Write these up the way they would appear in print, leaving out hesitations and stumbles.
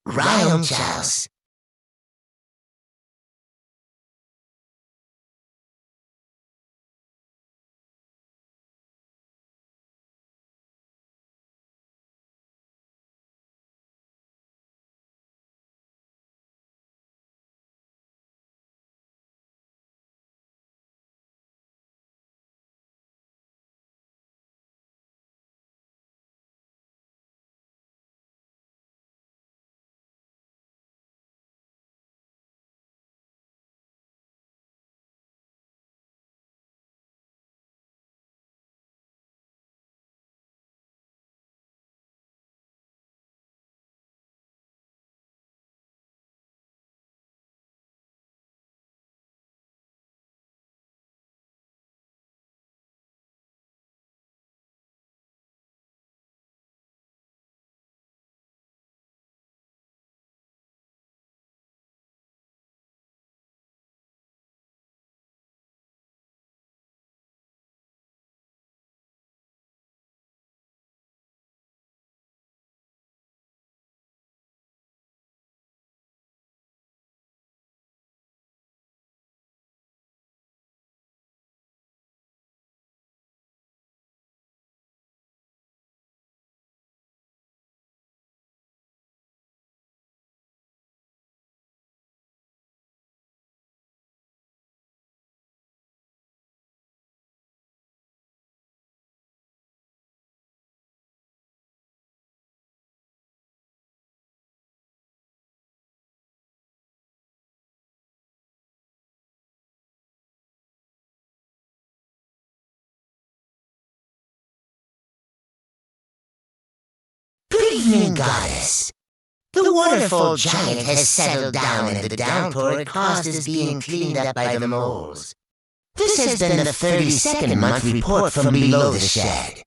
Ryan Charles. Good evening, goddess. The waterfall giant has settled down and the downpour it caused is being cleaned up by the moles. This has been the 32nd month report from below the shed.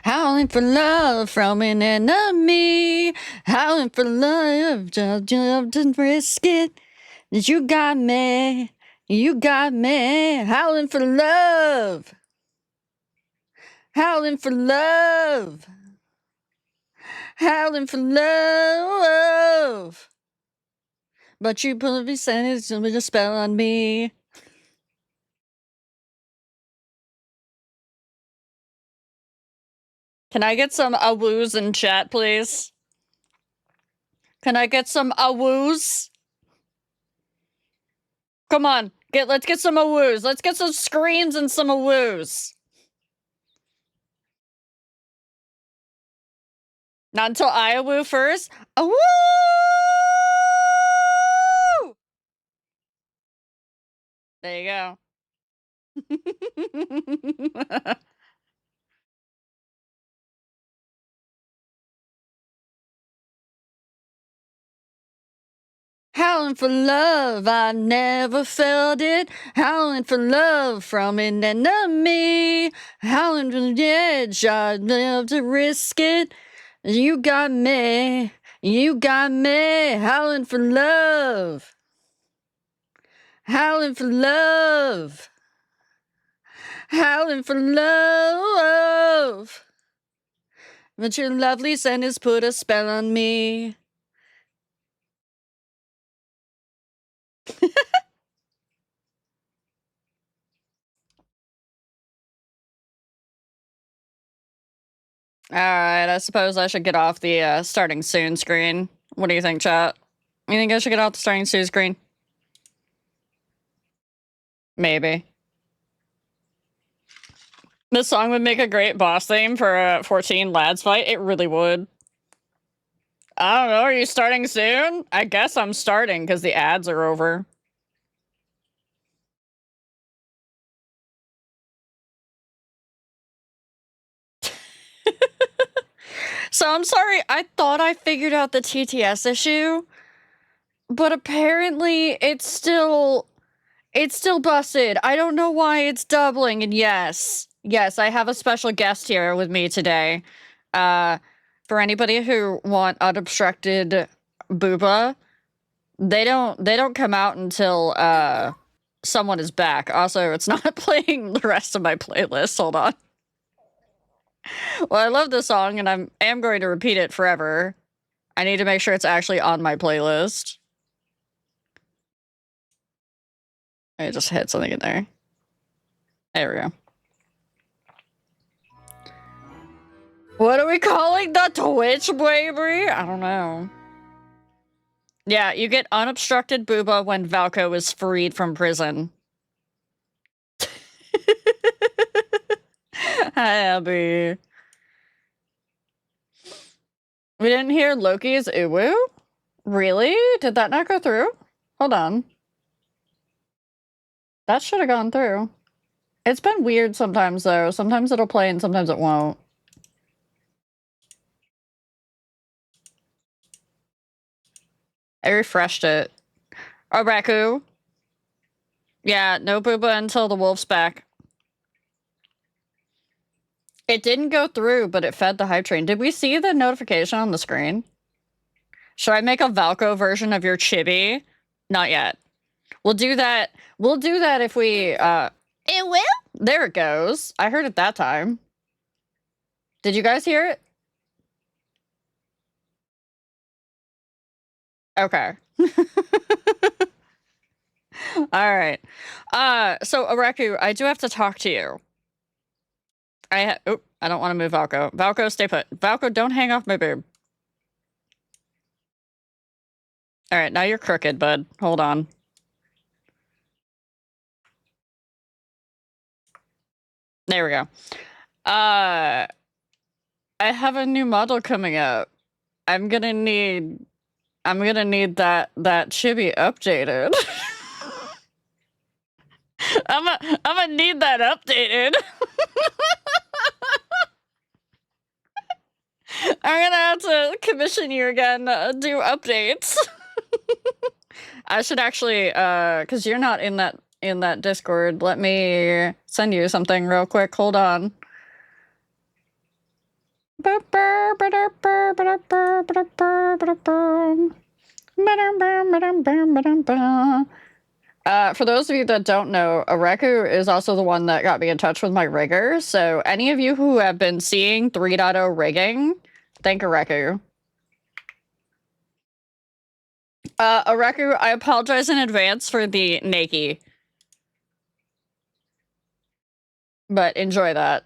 Howling for love from an enemy. Howling for love, just to risk it. You got me. You got me. Howling for love. Howling for love. Howling for love. But you put me sentence with a spell on me. Can I get some awoos in chat, please? Can I get some awoos? Come on, let's get some awoos. Let's get some screams and some awoos. Not until I awoo first. Awoo! There you go. Howling for love, I never felt it. Howling for love from an enemy. Howling from the edge, I'd love to risk it. You got me, you got me. Howling for love. Howling for love. howling for love. But your lovely scent has put a spell on me. Alright, I suppose I should get off the starting soon screen. What do you think, chat? You think I should get off the starting soon screen? Maybe. This song would make a great boss theme for a 14 lads fight. It really would. I don't know, are you starting soon? I guess I'm starting because the ads are over. So I'm sorry, I thought I figured out the TTS issue, but apparently it's still busted. I don't know why it's doubling, and yes, I have a special guest here with me today. For anybody who want unobstructed booba, they don't come out until someone is back. Also, it's not playing the rest of my playlist. Hold on. Well, I love this song, and I am going to repeat it forever. I need to make sure it's actually on my playlist. I just hit something in there. There we go. What are we calling the Twitch baby? I don't know. Yeah, you get unobstructed booba when Valko is freed from prison. Hi, Abby. We didn't hear Loki's uwu? Really? Did that not go through? Hold on. That should have gone through. It's been weird sometimes, though. Sometimes it'll play and sometimes it won't. I refreshed it. Oh, Raku. Yeah, no booba until the wolf's back. It didn't go through, but it fed the hype train. Did we see the notification on the screen? Should I make a Valko version of your chibi? Not yet. We'll do that. We'll do that if we, It will? There it goes. I heard it that time. Did you guys hear it? Okay. All right. So Araku, I do have to talk to you. I don't want to move Valko. Valko, stay put. Valko, don't hang off my boob. All right, now you're crooked, bud. Hold on. There we go. I have a new model coming up. I'm gonna need that chibi updated. I'm gonna need that updated. I'm gonna have to commission you again to do updates. I should actually, cause you're not in that Discord. Let me send you something real quick. Hold on. For those of you that don't know, Areku is also the one that got me in touch with my rigger. So any of you who have been seeing 3.0 rigging, thank Areku. Areku, I apologize in advance for the Nakey. But enjoy that.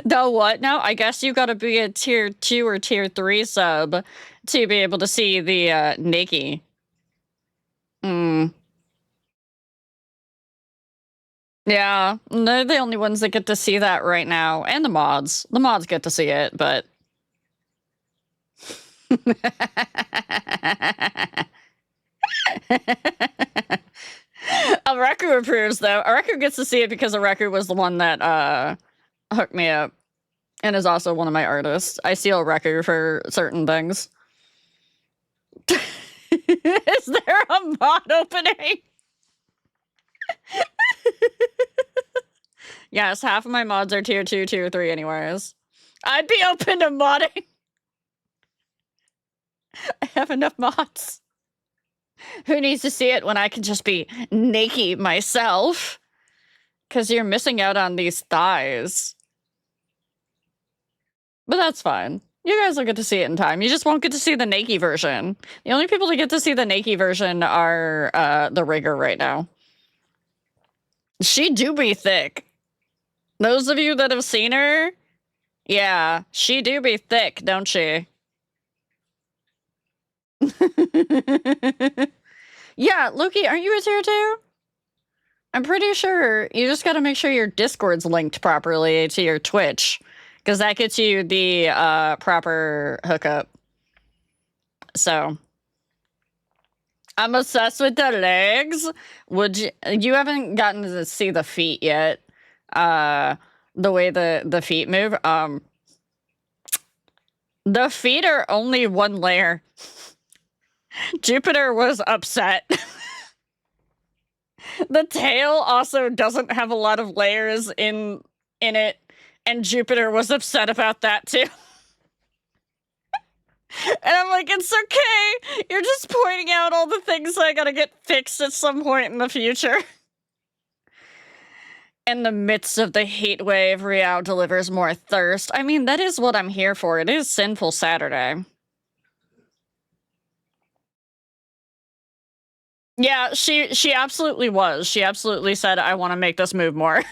The what now? I guess you gotta be a tier 2 or tier 3 sub to be able to see the Nakey. Yeah, they're the only ones that get to see that right now. And the mods. The mods get to see it, but... Areku approves, though. Areku gets to see it because Areku was the one that hooked me up. And is also one of my artists. I steal Areku for certain things. Is there a mod opening? Yes, half of my mods are tier 2, tier 3 anyways. I'd be open to modding. I have enough mods. Who needs to see it when I can just be naked myself? Because you're missing out on these thighs. But that's fine. You guys will get to see it in time. You just won't get to see the naked version. The only people to get to see the naked version are the rigger right now. She do be thick. Those of you that have seen her, yeah, she do be thick, don't she? Yeah, Loki, aren't you a tier 2? I'm pretty sure you just gotta make sure your Discord's linked properly to your Twitch, because that gets you the proper hookup. So, I'm obsessed with the legs. You haven't gotten to see the feet yet. The way the feet move. The feet are only one layer. Jupiter was upset. The tail also doesn't have a lot of layers in it, and Jupiter was upset about that too. And I'm like, it's okay. You're just pointing out all the things that I gotta get fixed at some point in the future. In the midst of the heat wave, Riao delivers more thirst. I mean, that is what I'm here for. It is Sinful Saturday. Yeah, she absolutely was. She absolutely said, I want to make this move more.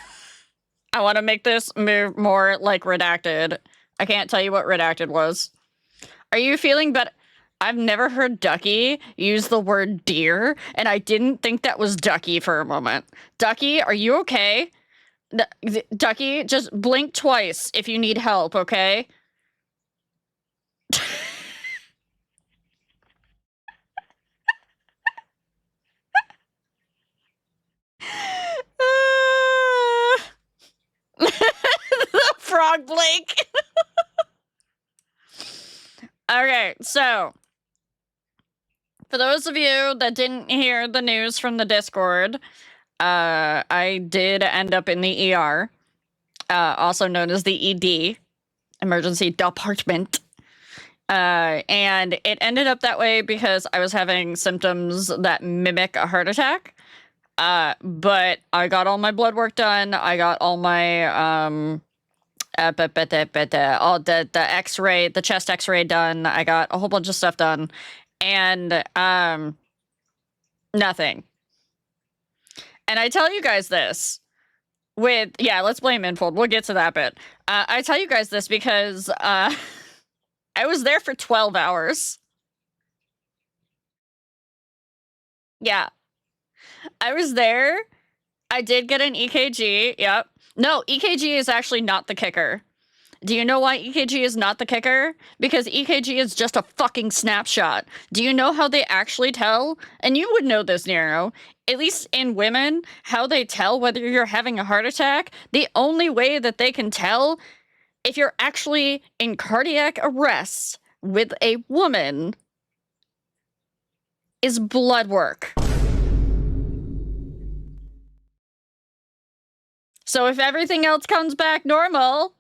I want to make this move more like Redacted. I can't tell you what Redacted was. Are you feeling better? I've never heard Ducky use the word deer, and I didn't think that was Ducky for a moment. Ducky, are you okay? Ducky, just blink twice if you need help, okay? The frog blink. Okay, so for those of you that didn't hear the news from the Discord, I did end up in the ER, also known as the ED, Emergency Department. And it ended up that way because I was having symptoms that mimic a heart attack. But I got all my blood work done. I got all my all the X-ray, the chest X-ray done. I got a whole bunch of stuff done, and nothing. And I tell you guys this let's blame Infold. We'll get to that bit. I tell you guys this because I was there for 12 hours. Yeah. I was there. I did get an EKG. Yep. No, EKG is actually not the kicker. Do you know why EKG is not the kicker? Because EKG is just a fucking snapshot. Do you know how they actually tell? And you would know this, Nero. At least in women, how they tell whether you're having a heart attack, the only way that they can tell if you're actually in cardiac arrest with a woman is blood work. So if everything else comes back normal,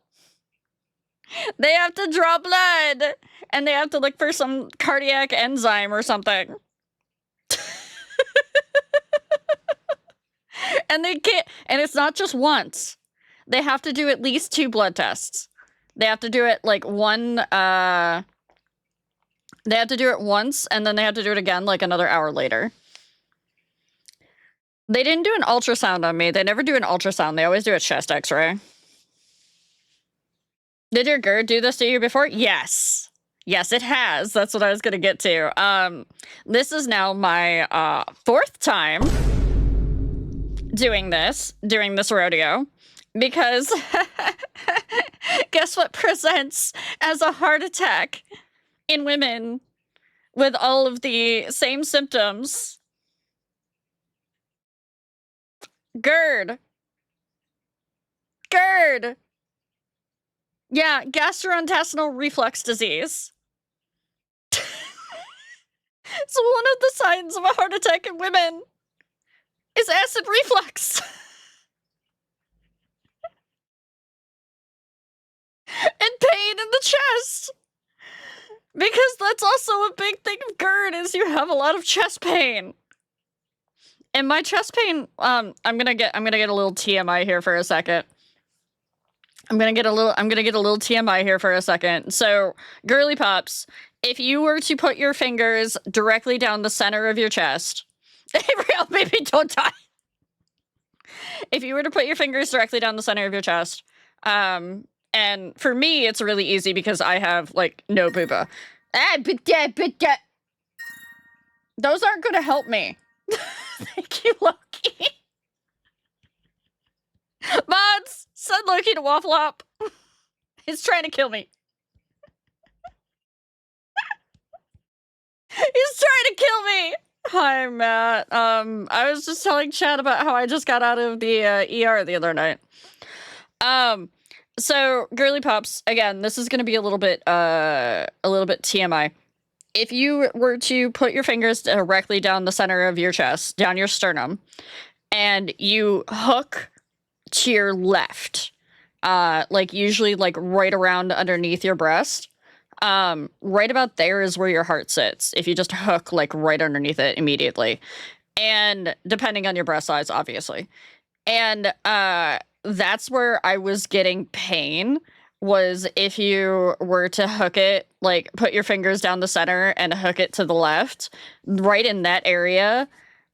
they have to draw blood, and they have to look for some cardiac enzyme or something. And they can't, and it's not just once. They have to do at least 2 blood tests. They have to do it like one, they have to do it once, and then they have to do it again like another hour later. They didn't do an ultrasound on me. They never do an ultrasound. They always do a chest X-ray. Did your GERD do this to you before? Yes. Yes, it has. That's what I was going to get to. This is now my 4th time doing this rodeo, because guess what presents as a heart attack in women with all of the same symptoms? GERD. GERD. Yeah, gastrointestinal reflux disease. So one of the signs of a heart attack in women is acid reflux. and pain in the chest. Because that's also a big thing of GERD is you have a lot of chest pain. And my chest pain, I'm gonna get a little TMI here for a second. I'm gonna get a little TMI here for a second. So, girly pops, if you were to put your fingers directly down the center of your chest, real baby, don't die. If you were to put your fingers directly down the center of your chest, and for me, it's really easy because I have like no booba. Those aren't gonna help me. Thank you, Loki. Mods, send Loki to Waffle Up. He's trying to kill me. He's trying to kill me. Hi, Matt. I was just telling Chad about how I just got out of the ER the other night. So girly pops, again, this is gonna be a little bit TMI. If you were to put your fingers directly down the center of your chest, down your sternum, and you hook to your left, like usually like right around underneath your breast, right about there is where your heart sits. If you just hook like right underneath it immediately, and depending on your breast size, obviously, and that's where I was getting pain. Was if you were to hook it, like put your fingers down the center and hook it to the left, right in that area,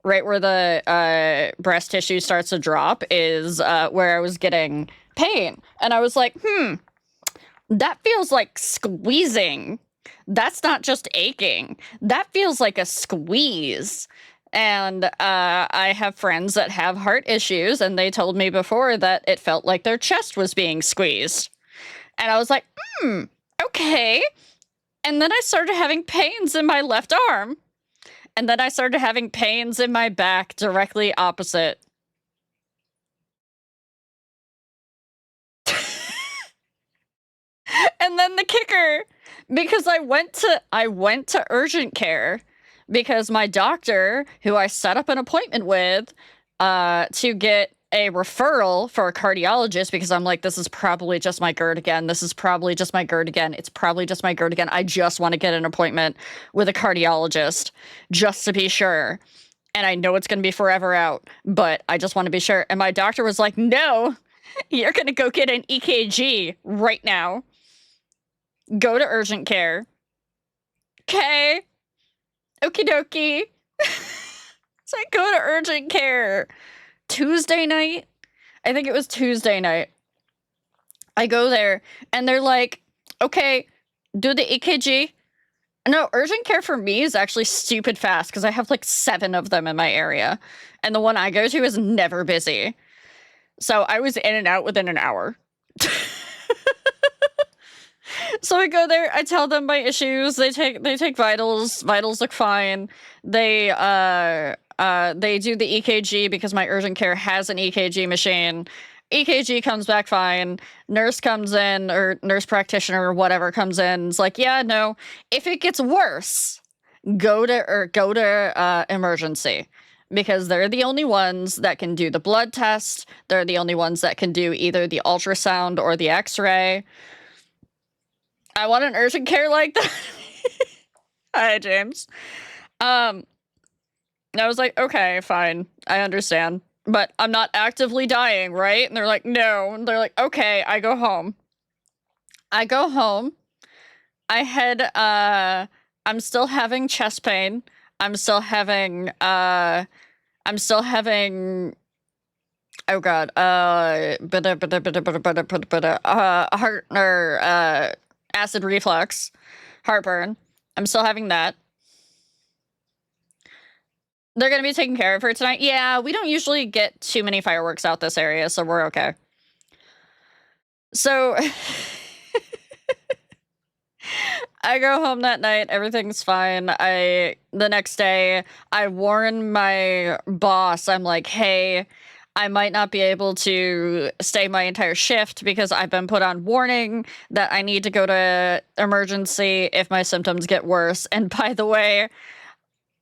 right where the breast tissue starts to drop is where I was getting pain. And I was like, that feels like squeezing. That's not just aching. That feels like a squeeze. And I have friends that have heart issues, and they told me before that it felt like their chest was being squeezed. And I was like, okay. And then I started having pains in my left arm. And then I started having pains in my back directly opposite. And then the kicker, because I went to urgent care because my doctor, who I set up an appointment with to get a referral for a cardiologist, because I'm like, this is probably just my GERD again. This is probably just my GERD again. It's probably just my GERD again. I just want to get an appointment with a cardiologist just to be sure. And I know it's going to be forever out, but I just want to be sure. And my doctor was like, no, you're going to go get an EKG right now. Go to urgent care. Okay. Okie dokie. So I go to urgent care. Tuesday night? I think it was Tuesday night. I go there, and they're like, okay, do the EKG. No, urgent care for me is actually stupid fast, because I have like 7 of them in my area. And the one I go to is never busy. So I was in and out within an hour. So I go there, I tell them my issues, they take vitals look fine. They do the EKG because my urgent care has an EKG machine. EKG comes back fine. Nurse comes in, or nurse practitioner or whatever comes in. It's like, yeah, no, if it gets worse, go to emergency, because they're the only ones that can do the blood test. They're the only ones that can do either the ultrasound or the X-ray. I want an urgent care like that. Hi, James. I was like, okay, fine. I understand. But I'm not actively dying, right? And they're like, no. And they're like, okay, I go home. I go home. I head, I'm still having chest pain. I'm still having, oh god, heart, or, acid reflux, heartburn. I'm still having that. They're gonna be taking care of her tonight. Yeah, we don't usually get too many fireworks out this area, so we're okay. So I go home that night, everything's fine. The next day, I warn my boss, I'm like, hey, I might not be able to stay my entire shift because I've been put on warning that I need to go to emergency if my symptoms get worse. And by the way,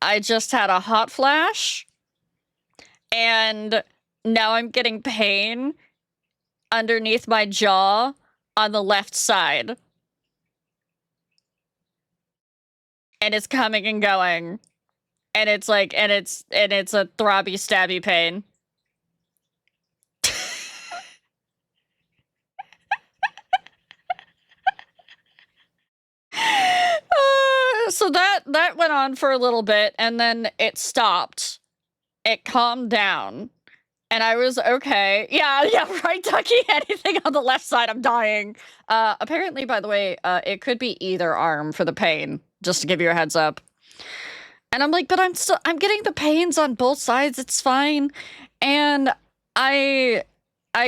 I just had a hot flash, and now I'm getting pain underneath my jaw on the left side. And it's coming and going. And it's like, and it's a throbby, stabby pain. So that went on for a little bit, and then it stopped. It calmed down, and I was okay. Yeah, right, Ducky. Anything on the left side, I'm dying. Apparently, by the way, it could be either arm for the pain, just to give you a heads up. And I'm like, but I'm getting the pains on both sides. It's fine. And I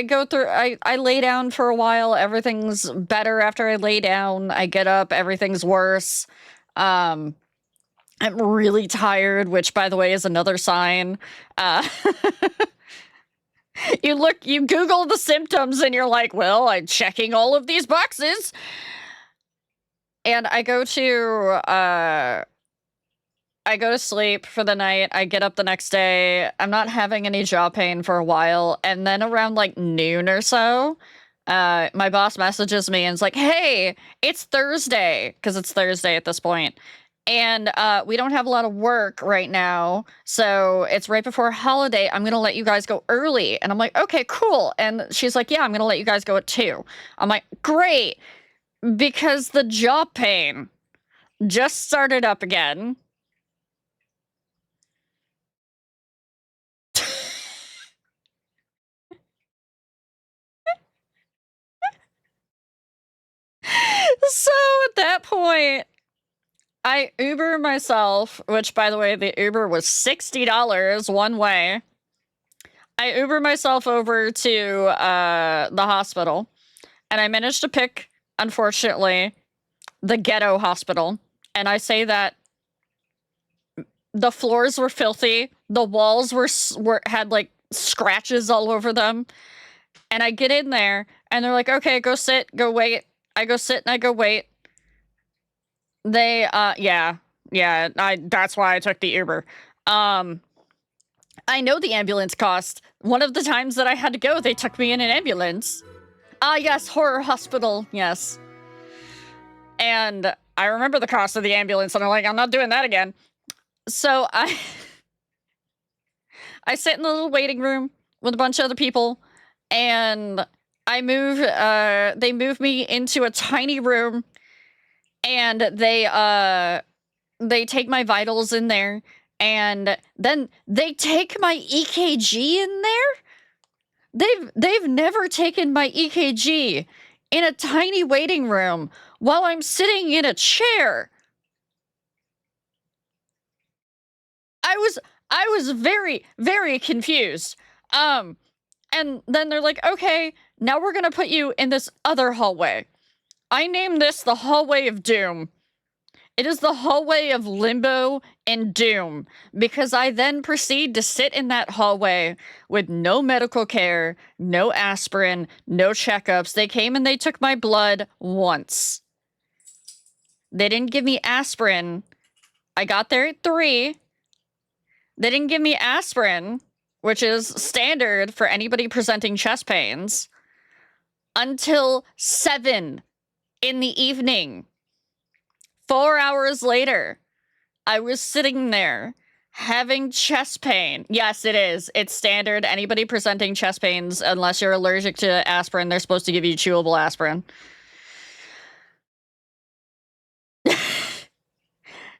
go through, I lay down for a while. Everything's better after I lay down. I get up, everything's worse. I'm really tired, which, by the way, is another sign. You Google the symptoms and you're like, well, I'm checking all of these boxes. And I go to sleep for the night. I get up the next day. I'm not having any jaw pain for a while. And then around like noon or so, my boss messages me and is like, hey, it's Thursday, because it's Thursday at this point. And we don't have a lot of work right now. So it's right before holiday. I'm going to let you guys go early. And I'm like, okay, cool. And she's like, yeah, I'm going to let you guys go at 2. I'm like, great. Because the jaw pain just started up again. So at that point, I Uber myself, which, by the way, the Uber was $60 one way. I Uber myself over to the hospital, and I managed to pick, unfortunately, the ghetto hospital. And I say that the floors were filthy, the walls had like scratches all over them. And I get in there, and they're like, "Okay, go sit, go wait." I go sit and I go wait. They, that's why I took the Uber. I know the ambulance cost. One of the times that I had to go, they took me in an ambulance. Yes, horror hospital, yes. And I remember the cost of the ambulance, and I'm like, I'm not doing that again. So I sit in the little waiting room with a bunch of other people, and they move me into a tiny room, and they take my vitals in there, and then they take my EKG in there. They've never taken my EKG in a tiny waiting room while I'm sitting in a chair. I was very, very confused. And then they're like, okay, now we're gonna put you in this other hallway. I named this the hallway of doom. It is the hallway of limbo and doom, because I then proceed to sit in that hallway with no medical care, no aspirin, no checkups. They came and they took my blood once. They didn't give me aspirin. I got there at 3. They didn't give me aspirin, which is standard for anybody presenting chest pains, until 7 in the evening. 4 hours later, I was sitting there having chest pain. Yes, it is. It's standard. Anybody presenting chest pains, unless you're allergic to aspirin, they're supposed to give you chewable aspirin.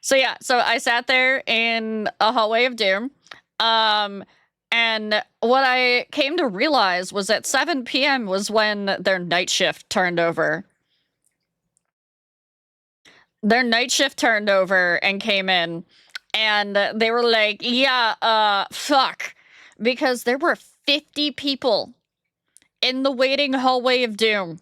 So yeah, so I sat there in a hallway of doom. And what I came to realize was that 7 p.m. was when their night shift turned over. Their night shift turned over and came in, and they were like, yeah, fuck. Because there were 50 people in the waiting hallway of doom.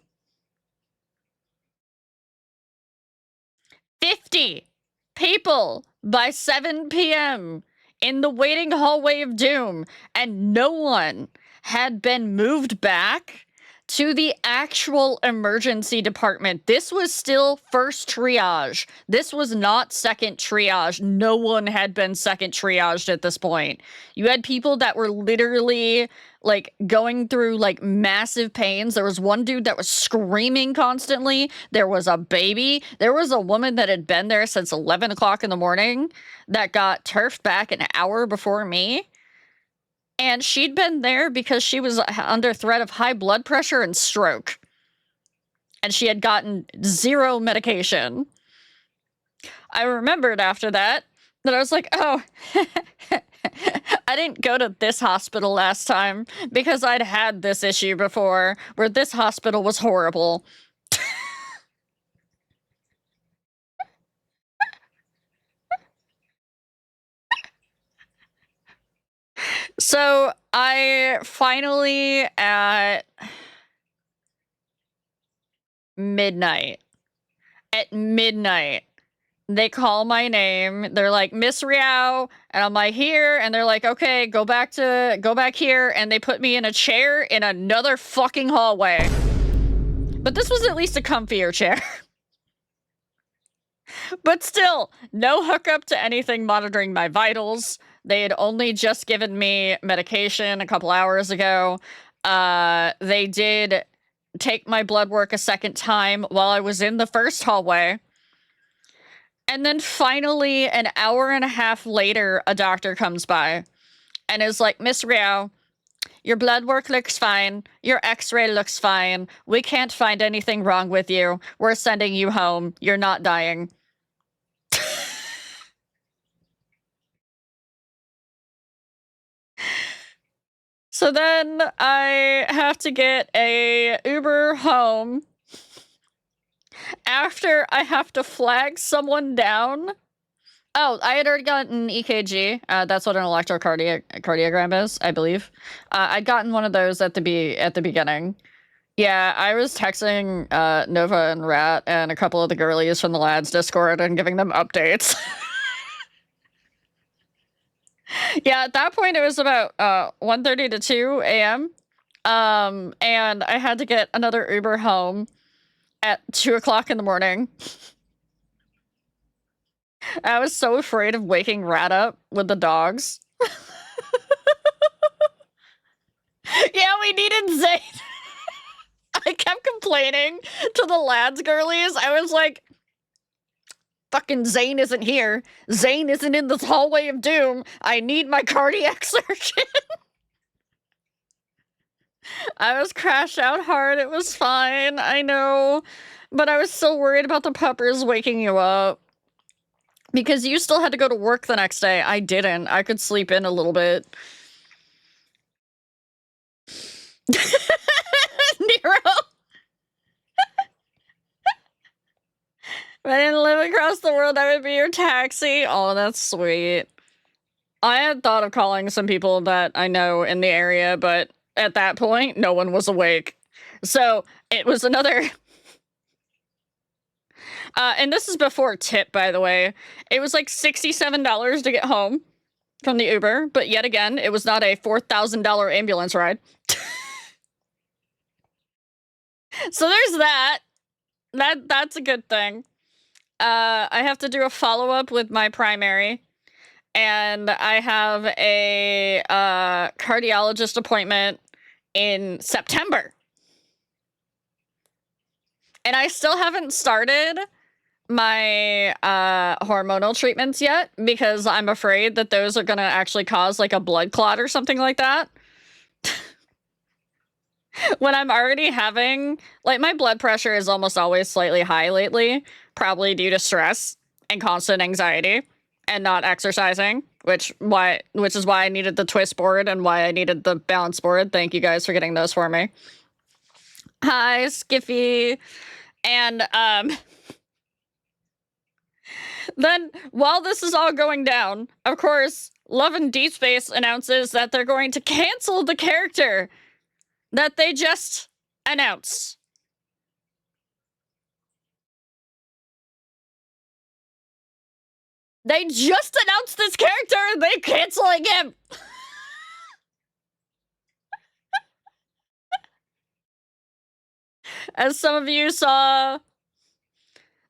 50 people by 7 p.m. in the waiting hallway of doom, and no one had been moved back to the actual emergency department. This was still first triage. This was not second triage. No one had been second triaged at this point. You had people that were literally like going through like massive pains. There was one dude that was screaming constantly. There was a baby. There was a woman that had been there since 11 o'clock in the morning that got turfed back an hour before me. And she'd been there because she was under threat of high blood pressure and stroke. And she had gotten 0 medication. I remembered after that I was like, oh, I didn't go to this hospital last time because I'd had this issue before where this hospital was horrible. So I finally at midnight, they call my name. They're like, Miss Riao, and I'm like, here, and they're like, okay, go back here, and they put me in a chair in another fucking hallway. But this was at least a comfier chair. But still, no hookup to anything monitoring my vitals. They had only just given me medication a couple hours ago. They did take my blood work a second time while I was in the first hallway. And then finally, an hour and a half later, a doctor comes by and is like, Miss Riao, your blood work looks fine. Your x-ray looks fine. We can't find anything wrong with you. We're sending you home. You're not dying. So then I have to get a Uber home after I have to flag someone down. Oh, I had already gotten EKG. That's what an electrocardiogram is, I believe. I'd gotten one of those at the beginning. Yeah, I was texting Nova and Rat and a couple of the girlies from the lads Discord and giving them updates. Yeah, at that point it was about 1:30 to 2 a.m. And I had to get another Uber home at 2 o'clock in the morning. I was so afraid of waking Rat up with the dogs. Yeah, we needed Zane. I kept complaining to the lads girlies. I was like, fucking Zane isn't here. Zane isn't in this hallway of doom. I need my cardiac surgeon. I was crashed out hard. It was fine. I know. But I was so worried about the puppers waking you up. Because you still had to go to work the next day. I didn't. I could sleep in a little bit. Nero. If I didn't live across the world, I would be your taxi. Oh, that's sweet. I had thought of calling some people that I know in the area, but at that point, no one was awake. So it was another... and this is before tip, by the way. It was like $67 to get home from the Uber, but yet again, it was not a $4,000 ambulance ride. So there's that. That's a good thing. I have to do a follow-up with my primary, and I have a cardiologist appointment in September. And I still haven't started my hormonal treatments yet because I'm afraid that those are going to actually cause like a blood clot or something like that. When I'm already having, like, my blood pressure is almost always slightly high lately, probably due to stress and constant anxiety and not exercising, which is why I needed the twist board and why I needed the balance board. Thank you guys for getting those for me. Hi, Skiffy. And then while this is all going down, of course, Love and Deep Space announces that they're going to cancel the character that they just announced. They just announced this character and they're canceling him. As some of you saw,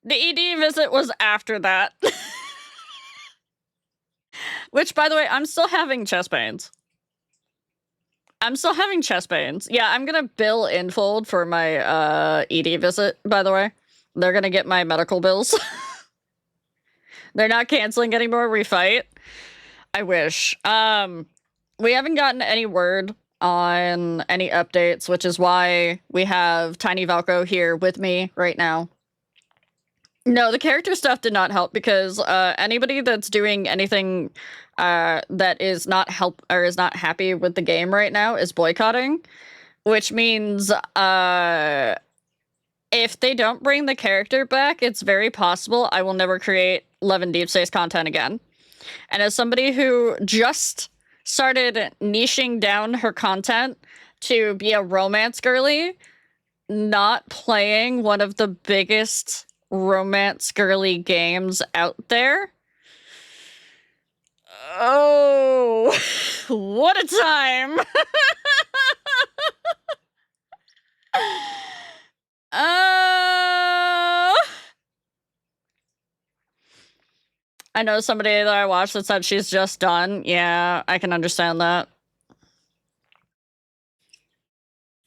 the ED visit was after that. Which, by the way, I'm still having chest pains. Yeah, I'm gonna bill Infold for my ED visit, by the way. They're gonna get my medical bills. They're not canceling anymore, we fight. I wish. We haven't gotten any word on any updates, which is why we have Tiny Valko here with me right now. No, the character stuff did not help because anybody that's doing anything that is not happy with the game right now is boycotting, which means if they don't bring the character back, it's very possible I will never create Love and Deep Space content again. And as somebody who just started niching down her content to be a romance girly, not playing one of the biggest romance girly games out there. Oh, what a time. I know somebody that I watched that said she's just done. Yeah, I can understand that.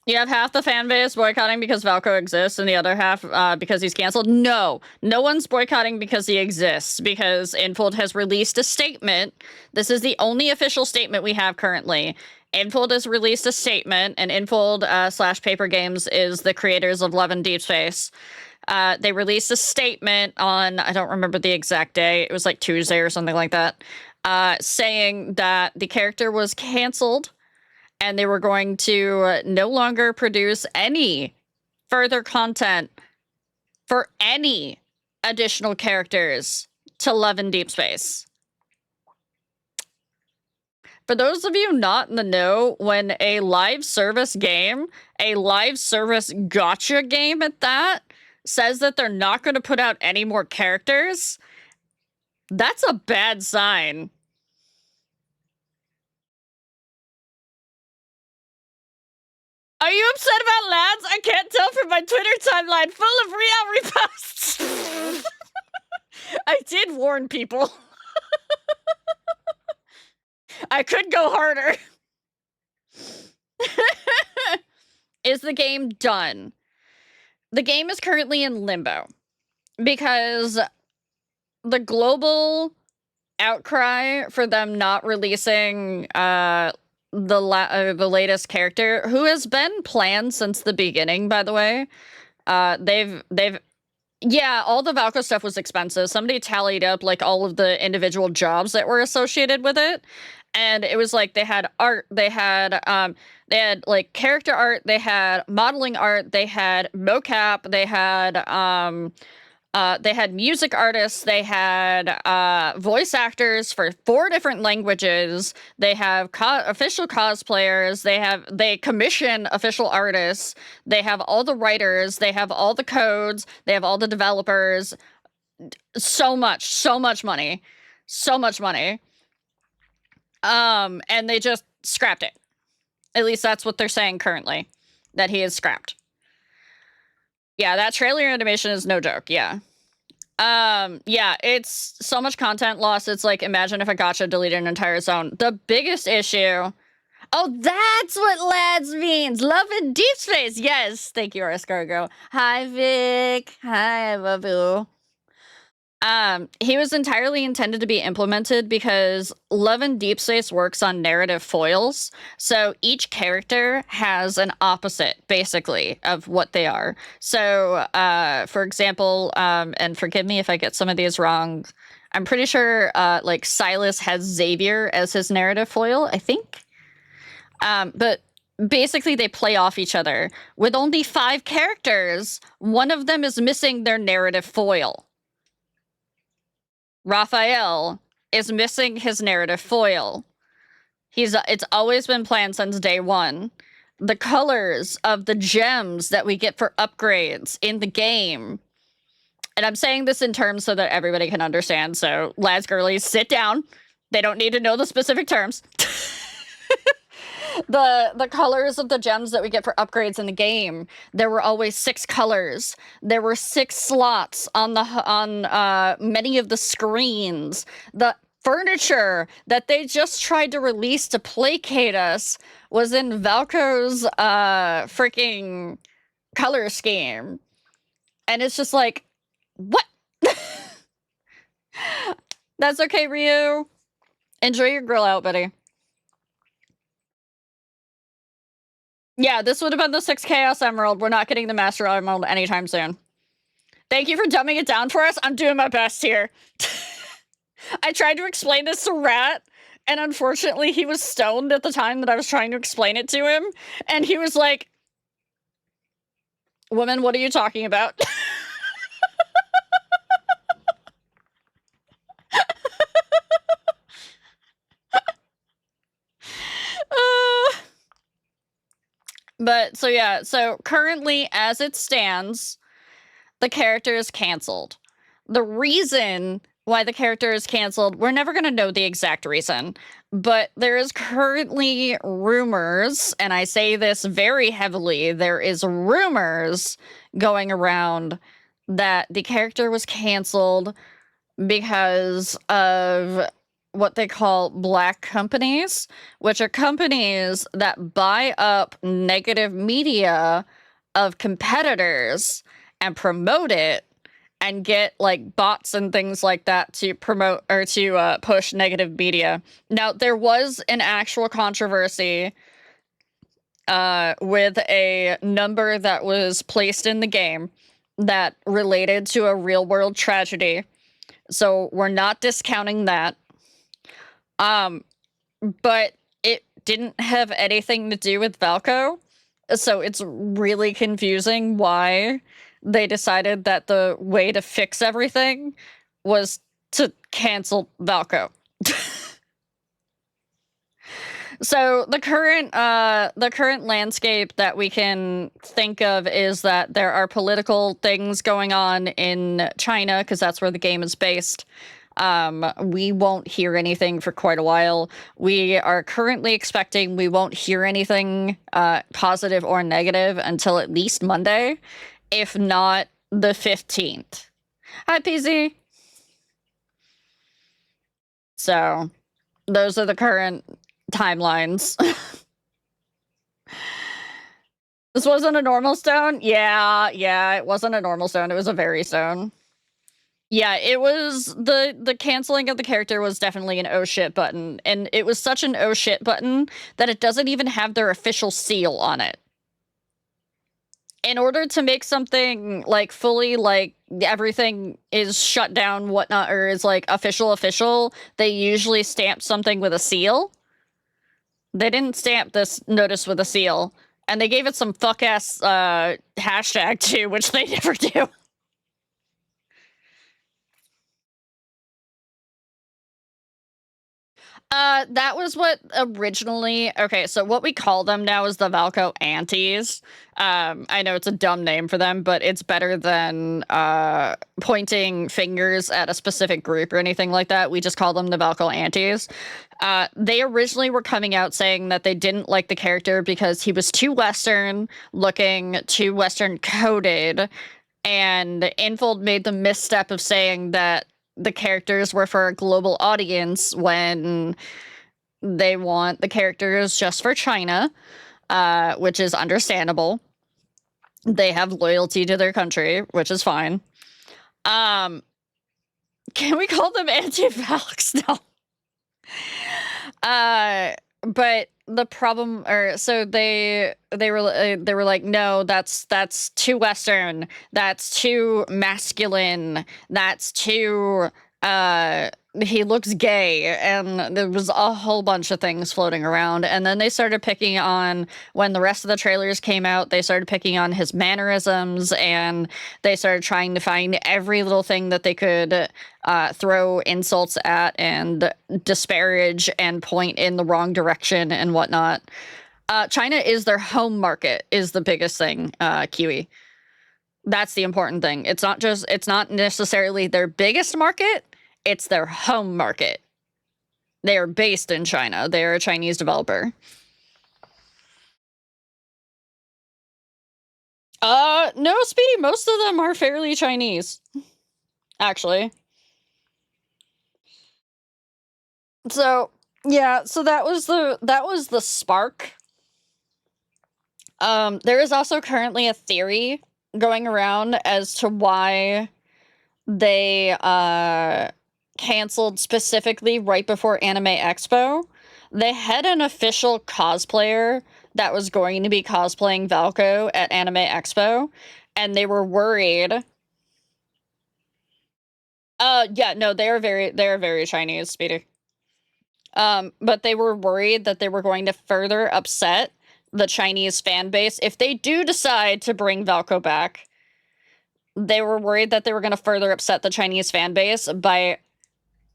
You have half the fan base boycotting because Valko exists and the other half because he's canceled. No one's boycotting because he exists, because Infold has released a statement. This is the only official statement we have currently. Infold has released a statement, and Infold / Paper Games is the creators of Love and Deep Space. They released a statement on, I don't remember the exact day, it was like Tuesday or something like that, saying that the character was canceled and they were going to no longer produce any further content for any additional characters to Love and Deep Space. For those of you not in the know, when a live service game, a live service gacha game at that, says that they're not going to put out any more characters, that's a bad sign. Are you upset about lads? I can't tell from my Twitter timeline full of reposts. I did warn people. I could go harder. Is the game done? The game is currently in limbo because the global outcry for them not releasing the latest character, who has been planned since the beginning, by the way. Yeah, all the Valko stuff was expensive. Somebody tallied up like all of the individual jobs that were associated with it, and it was like they had art, they had like character art, they had modeling art, they had mocap, they had music artists, they had voice actors for 4 different languages, they have official cosplayers, they commission official artists, they have all the writers, they have all the codes, they have all the developers. So much money. And they just scrapped it. At least that's what they're saying currently, that he is scrapped. Yeah, that trailer animation is no joke, yeah. Yeah, it's so much content loss. It's like, imagine if a gacha deleted an entire zone. The biggest issue... Oh, that's what lads means! Love and Deep Space! Yes! Thank you, Escargo. Hi, Vic. Hi, Babu. He was entirely intended to be implemented because Love and Deep Space works on narrative foils. So each character has an opposite, basically, of what they are. So, for example, and forgive me if I get some of these wrong, I'm pretty sure, like, Silas has Xavier as his narrative foil, I think. But basically they play off each other. With only 5 characters, one of them is missing their narrative foil. Raphael is missing his narrative foil. It's always been planned since day one. The colors of the gems that we get for upgrades in the game. And I'm saying this in terms so that everybody can understand. So, lads, girlies, sit down. They don't need to know the specific terms. The colors of the gems that we get for upgrades in the game, there were always 6 colors. There were 6 slots on many of the screens. The furniture that they just tried to release to placate us was in Valco's freaking color scheme. And it's just like, what? That's okay, Ryu. Enjoy your grill out, buddy. Yeah, this would have been the 6 Chaos Emerald. We're not getting the Master Emerald anytime soon. Thank you for dumbing it down for us. I'm doing my best here. I tried to explain this to Rat, and unfortunately he was stoned at the time that I was trying to explain it to him, and he was like, "Woman, what are you talking about?" But so yeah, so currently as it stands, the character is canceled. The reason why the character is canceled, we're never going to know the exact reason, but there is currently rumors, and I say this very heavily, there is rumors going around that the character was canceled because of what they call black companies, which are companies that buy up negative media of competitors and promote it and get like bots and things like that to promote or to push negative media. Now, there was an actual controversy with a number that was placed in the game that related to a real world tragedy. So we're not discounting that. But it didn't have anything to do with Valco. So it's really confusing why they decided that the way to fix everything was to cancel Valco. So the current landscape that we can think of is that there are political things going on in China because that's where the game is based. We won't hear anything for quite a while. We are currently expecting we won't hear anything positive or negative until at least Monday, if not the 15th. Hi, PZ. So those are the current timelines. This wasn't a normal stone? Yeah, it wasn't a normal stone. It was a very stone. Yeah, it was the canceling of the character was definitely an oh shit button, and it was such an oh shit button that it doesn't even have their official seal on it. In order to make something like fully like everything is shut down, whatnot, or is like official, they usually stamp something with a seal. They didn't stamp this notice with a seal, and they gave it some fuck ass hashtag too, which they never do. That was what originally. Okay, so what we call them now is the Valco Antis. I know it's a dumb name for them, but it's better than pointing fingers at a specific group or anything like that. We just call them the Valco Antis. They originally were coming out saying that they didn't like the character because he was too Western looking, too Western coded, and Infold made the misstep of saying that the characters were for a global audience when they want the characters just for China, which is understandable. They have loyalty to their country, which is fine. Can we call them anti-Valks now? But the problem, or so they were like, no, that's too Western, that's too masculine, that's too he looks gay, and there was a whole bunch of things floating around. And then they started picking on, when the rest of the trailers came out, they started picking on his mannerisms, and they started trying to find every little thing that they could throw insults at and disparage and point in the wrong direction and whatnot. China is their home market, is the biggest thing, Kiwi. That's the important thing. It's not necessarily their biggest market, it's their home market. They are based in China. They are a Chinese developer. No, Speedy, most of them are fairly Chinese, actually. So, yeah, so that was the spark. There is also currently a theory going around as to why they canceled specifically right before Anime Expo. They had an official cosplayer that was going to be cosplaying Valko at Anime Expo, and they were worried. Yeah, no, they are very Chinese, Speedy. But they were worried that they were going to further upset the Chinese fan base if they do decide to bring Valko back. They were worried that they were going to further upset the Chinese fan base by,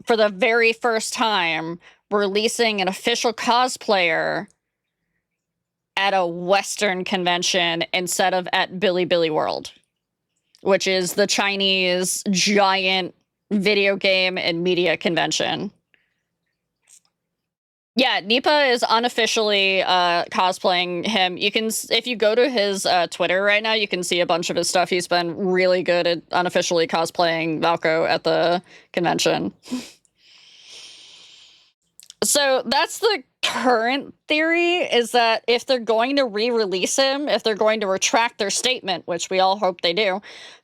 for the very first time, releasing an official cosplayer at a Western convention instead of at Bilibili World, which is the Chinese giant video game and media convention. Yeah, Nipa is unofficially cosplaying him. You can, if you go to his Twitter right now, you can see a bunch of his stuff. He's been really good at unofficially cosplaying Valko at the convention. So that's the current theory, is that if they're going to re-release him, if they're going to retract their statement, which we all hope they do,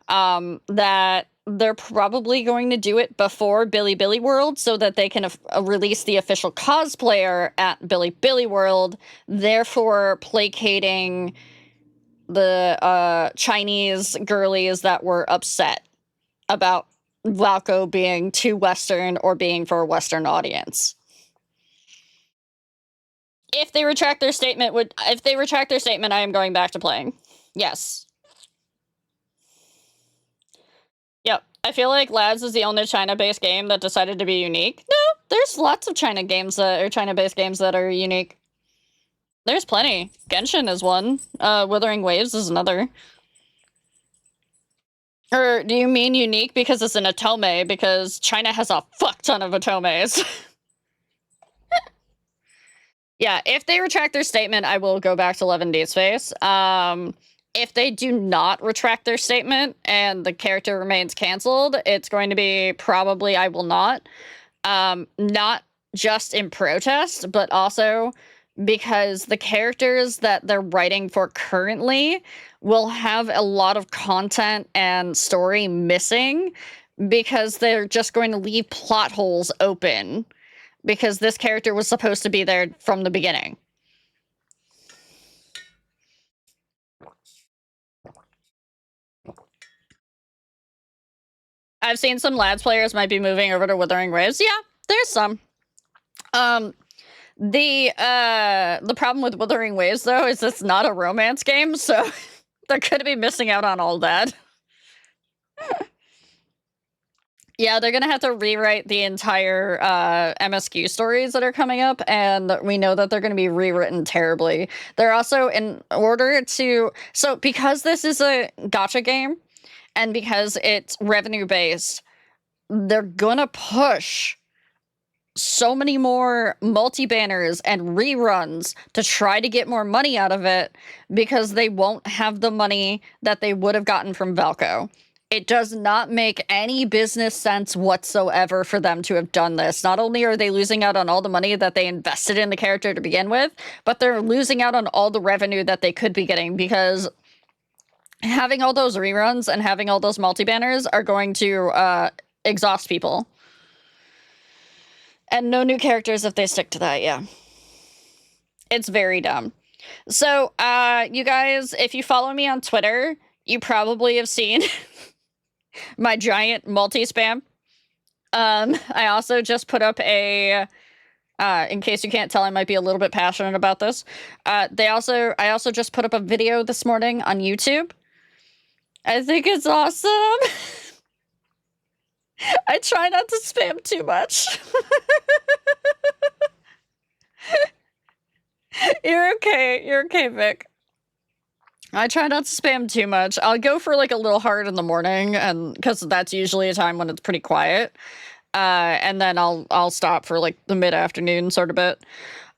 that they're probably going to do it before Bilibili World so that they can release the official cosplayer at Bilibili World, therefore placating the Chinese girlies that were upset about Valko being too Western or being for a Western audience. If they retract their statement, I am going back to playing. Yes. Yep. I feel like Lads is the only China-based game that decided to be unique. No, there's lots of China-based games that are unique. There's plenty. Genshin is one. Wuthering Waves is another. Or do you mean unique because it's an otome? Because China has a fuck ton of otomes. Yeah, if they retract their statement, I will go back to 11 Days Face. If they do not retract their statement and the character remains canceled, it's going to be probably I will not. Not just in protest, but also because the characters that they're writing for currently will have a lot of content and story missing because they're just going to leave plot holes open because this character was supposed to be there from the beginning. I've seen some Lads players might be moving over to Wuthering Waves. Yeah, there's some. The problem with Wuthering Waves, though, is it's not a romance game, so they're gonna be missing out on all that. Yeah, they're gonna have to rewrite the entire MSQ stories that are coming up, and we know that they're gonna be rewritten terribly. They're also, in order to... So, because this is a gacha game, and because it's revenue-based, they're gonna push so many more multi-banners and reruns to try to get more money out of it because they won't have the money that they would have gotten from Valko. It does not make any business sense whatsoever for them to have done this. Not only are they losing out on all the money that they invested in the character to begin with, but they're losing out on all the revenue that they could be getting because having all those reruns and having all those multi-banners are going to exhaust people. And no new characters if they stick to that, yeah. It's very dumb. So, you guys, if you follow me on Twitter, you probably have seen my giant multi-spam. I also just put up a... in case you can't tell, I might be a little bit passionate about this. I also just put up a video this morning on YouTube. I think it's awesome. I try not to spam too much. You're okay, Vic. I try not to spam too much. I'll go for like a little hard in the morning, and because that's usually a time when it's pretty quiet. And then I'll stop for like the mid-afternoon sort of bit.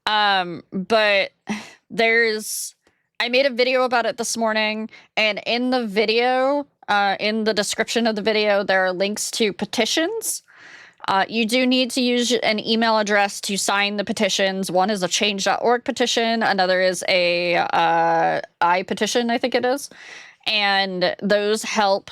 But there's I made a video about it this morning, and in the video, in the description of the video, there are links to petitions. You do need to use an email address to sign the petitions. One is a change.org petition, another is a iPetition, I think it is. And those help.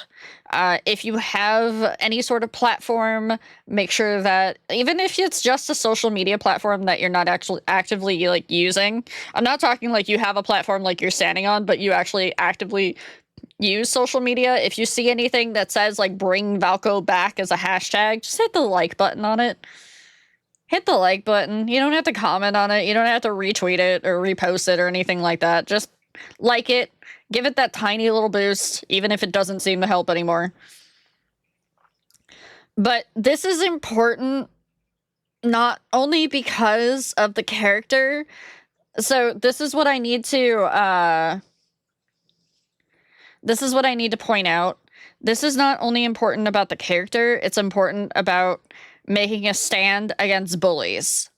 If you have any sort of platform, make sure that even if it's just a social media platform that you're not actually actively like using, I'm not talking like you have a platform like you're standing on, but you actually actively use social media. If you see anything that says like bring Valco back as a hashtag, just hit the like button on it. Hit the like button. You don't have to comment on it. You don't have to retweet it or repost it or anything like that. Just like it. Give it that tiny little boost, even if it doesn't seem to help anymore. But this is important not only because of the character. So this is what I need to point out. This is not only important about the character, it's important about making a stand against bullies.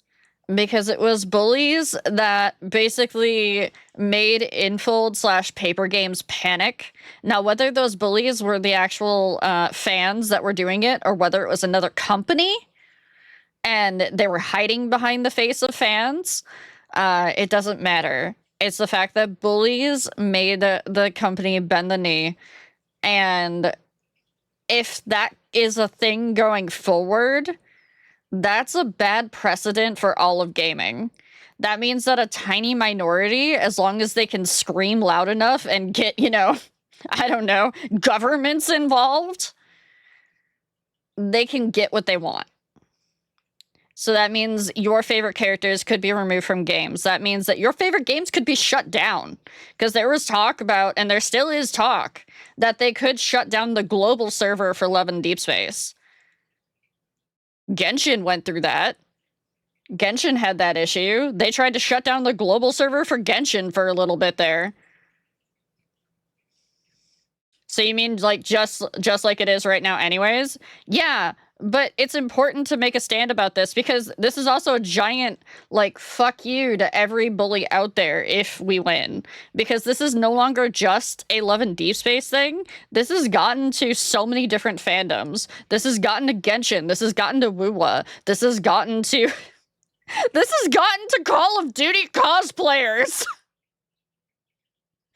Because it was bullies that basically made Infold / Paper Games panic. Now, whether those bullies were the actual fans that were doing it, or whether it was another company and they were hiding behind the face of fans, it doesn't matter. It's the fact that bullies made the company bend the knee. And if that is a thing going forward, that's a bad precedent for all of gaming. That means that a tiny minority, as long as they can scream loud enough and get, I don't know, governments involved, they can get what they want. So that means your favorite characters could be removed from games. That means that your favorite games could be shut down. Because there was talk about, and there still is talk, that they could shut down the global server for Love and Deep Space. Genshin went through that. Genshin had that issue. They tried to shut down the global server for Genshin for a little bit there. So you mean like just like it is right now anyways? Yeah, but it's important to make a stand about this because this is also a giant like fuck you to every bully out there if we win. Because this is no longer just a Love and Deep Space thing. This has gotten to so many different fandoms. This has gotten to Genshin. This has gotten to Wuwa. This has gotten to this has gotten to Call of Duty cosplayers.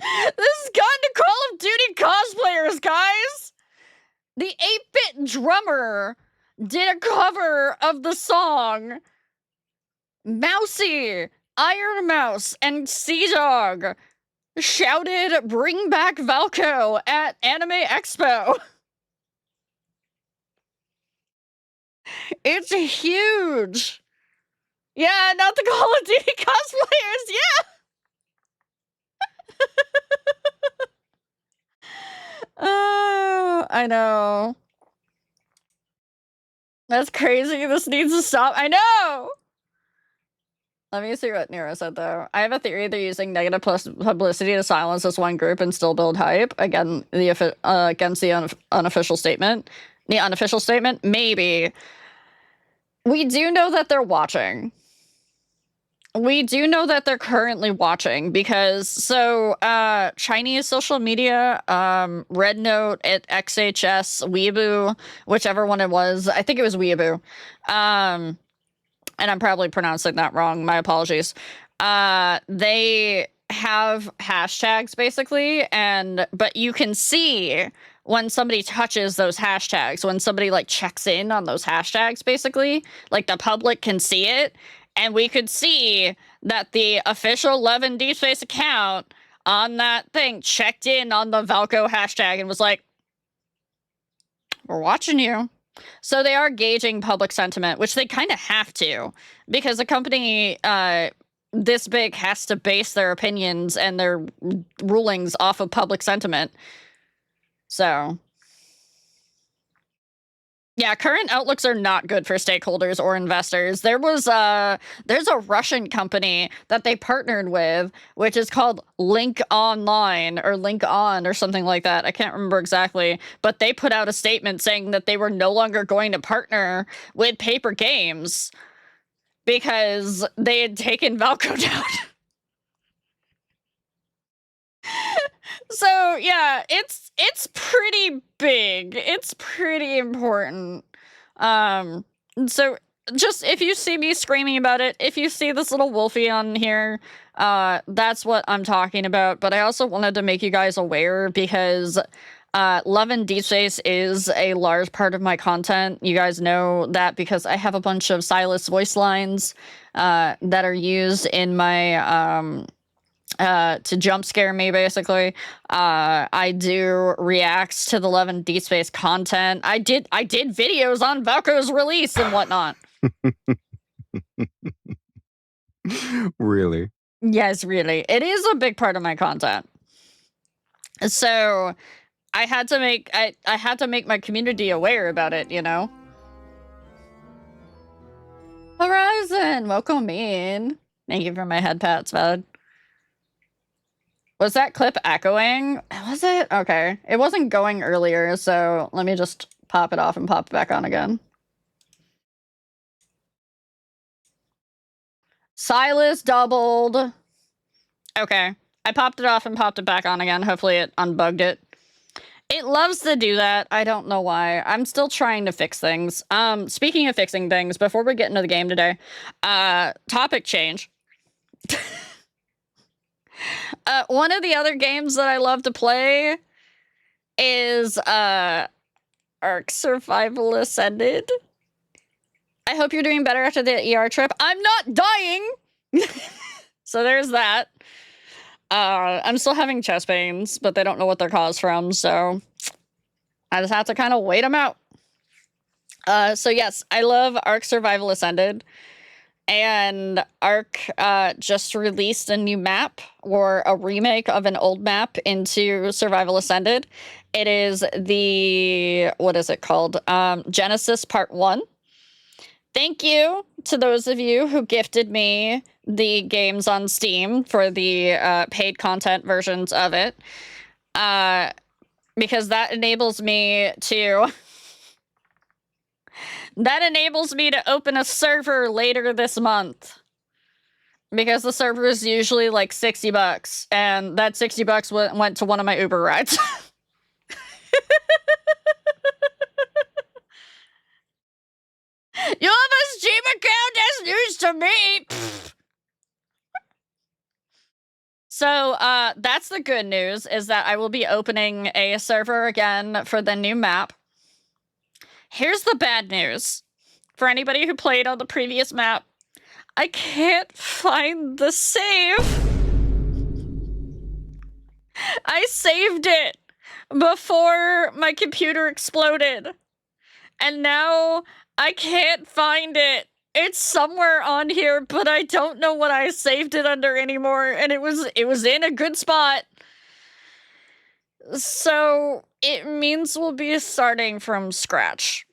This has gotten to Call of Duty cosplayers, guys. The 8-bit drummer did a cover of the song Mousy, Iron Mouse, and Sea Dog shouted "Bring back Valco" at Anime Expo. It's huge. Yeah, not the Call of Duty cosplayers, yeah! Oh, I know. That's crazy. This needs to stop. I know! Let me see what Nero said, though. I have a theory they're using negative publicity to silence this one group and still build hype. Again, against the unofficial statement. The unofficial statement? Maybe. We do know that they're watching. We do know that they're currently watching because Chinese social media, Red Note at XHS, Weibo, whichever one it was. I think it was Weibo. And I'm probably pronouncing that wrong. My apologies. They have hashtags basically, but you can see when somebody touches those hashtags, when somebody like checks in on those hashtags, basically, like the public can see it. And we could see that the official Love and Deep Space account on that thing checked in on the Valco hashtag and was like, we're watching you. So they are gauging public sentiment, which they kind of have to, because a company this big has to base their opinions and their rulings off of public sentiment. So yeah, current outlooks are not good for stakeholders or investors. There's a Russian company that they partnered with, which is called Link Online or Link On or something like that. I can't remember exactly, but they put out a statement saying that they were no longer going to partner with Paper Games because they had taken Valco down. So yeah, it's pretty big. It's pretty important. So just if you see me screaming about it, if you see this little wolfie on here, that's what I'm talking about. But I also wanted to make you guys aware because love and deep space is a large part of my content. You guys know that because I have a bunch of Silas voice lines that are used in my to jump scare me, basically. I do reacts to the Love and Deep Space content. I did videos on Valko's release and whatnot. Really? Yes, really. It is a big part of my content. So I had to make I had to make my community aware about it, you know? Horizon, welcome in. Thank you for my head pats, bud. Was that clip echoing? Was it? Okay. It wasn't going earlier, so let me just pop it off and pop it back on again. Silas doubled. Okay. I popped it off and popped it back on again. Hopefully it unbugged it. It loves to do that. I don't know why. I'm still trying to fix things. Speaking of fixing things, before we get into the game today, topic change. One of the other games that I love to play is Ark Survival Ascended. I hope you're doing better after the ER trip. I'm not dying! So there's that. I'm still having chest pains, but they don't know what they're caused from, so I just have to kind of wait them out. So yes, I love Ark Survival Ascended. And Ark just released a new map, or a remake of an old map, into Survival Ascended. It is the, what is it called? Genesis Part 1. Thank you to those of you who gifted me the games on Steam for the paid content versions of it. Because that enables me to... That enables me to open a server later this month. Because the server is usually like $60, and that $60 went to one of my Uber rides. You have a Steam account? That's news to me! Pfft. So, that's the good news, is that I will be opening a server again for the new map. Here's the bad news. For anybody who played on the previous map, I can't find the save. I saved it before my computer exploded. And now I can't find it. It's somewhere on here, but I don't know what I saved it under anymore, and it was in a good spot. So it means we'll be starting from scratch.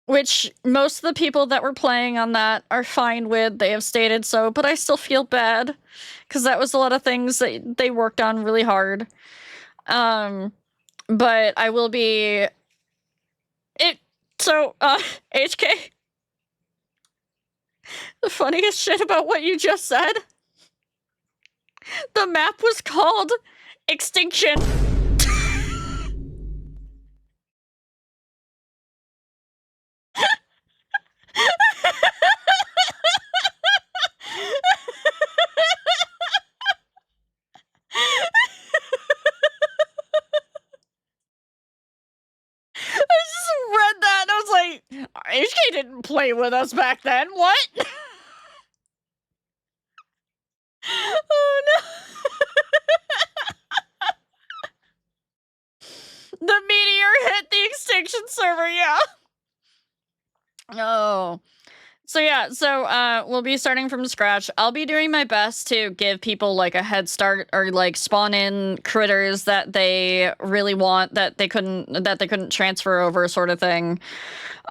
Which most of the people that were playing on that are fine with. They have stated so, but I still feel bad because that was a lot of things that they worked on really hard. But I will be... So, HK, the funniest shit about what you just said, the map was called Extinction. I just read that and I was like, HK didn't play with us back then. What? Oh no. The meteor hit the Extinction server, yeah. Oh. So yeah, we'll be starting from scratch. I'll be doing my best to give people like a head start, or like spawn in critters that they really want that they couldn't transfer over, sort of thing.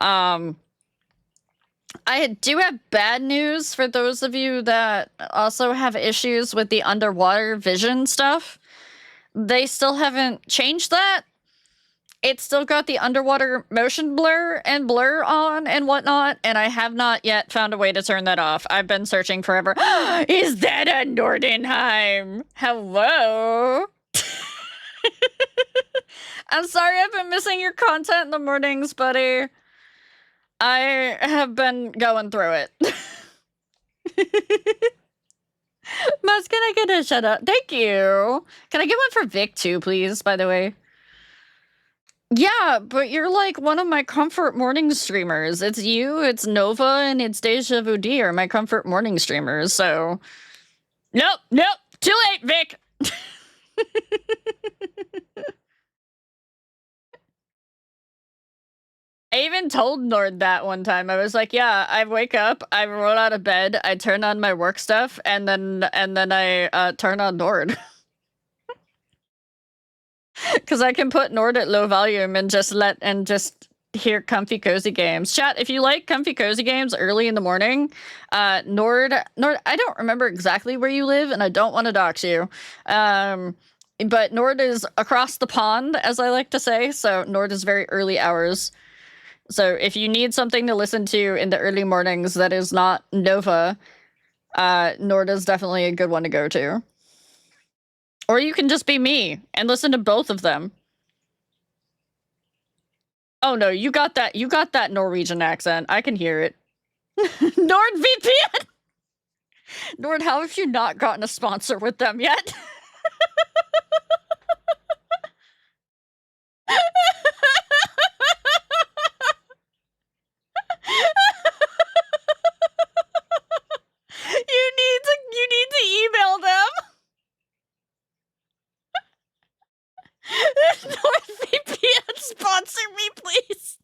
I do have bad news for those of you that also have issues with the underwater vision stuff. They still haven't changed that. It's still got the underwater motion blur on and whatnot, and I have not yet found a way to turn that off. I've been searching forever. Is that a Nordenheim? Hello? I'm sorry I've been missing your content in the mornings, buddy. I have been going through it. Mas, can I get a shout out? Thank you. Can I get one for Vic too, please, by the way? Yeah, but you're like one of my comfort morning streamers. It's you, it's Nova, and it's Deja Vu D are my comfort morning streamers, so... Nope, too late, Vic! I even told Nord that one time. I was like, yeah, I wake up, I roll out of bed, I turn on my work stuff, and then I turn on Nord. Because I can put Nord at low volume and just hear comfy cozy games. Chat, if you like comfy cozy games early in the morning, Nord, I don't remember exactly where you live, and I don't want to dox you. But Nord is across the pond, as I like to say, so Nord is very early hours. So if you need something to listen to in the early mornings that is not Nova, Nord is definitely a good one to go to. Or you can just be me and listen to both of them. Oh no, you got that Norwegian accent. I can hear it. NordVPN! Nord, how have you not gotten a sponsor with them yet? You need to email them. NordVPN, sponsor me, please.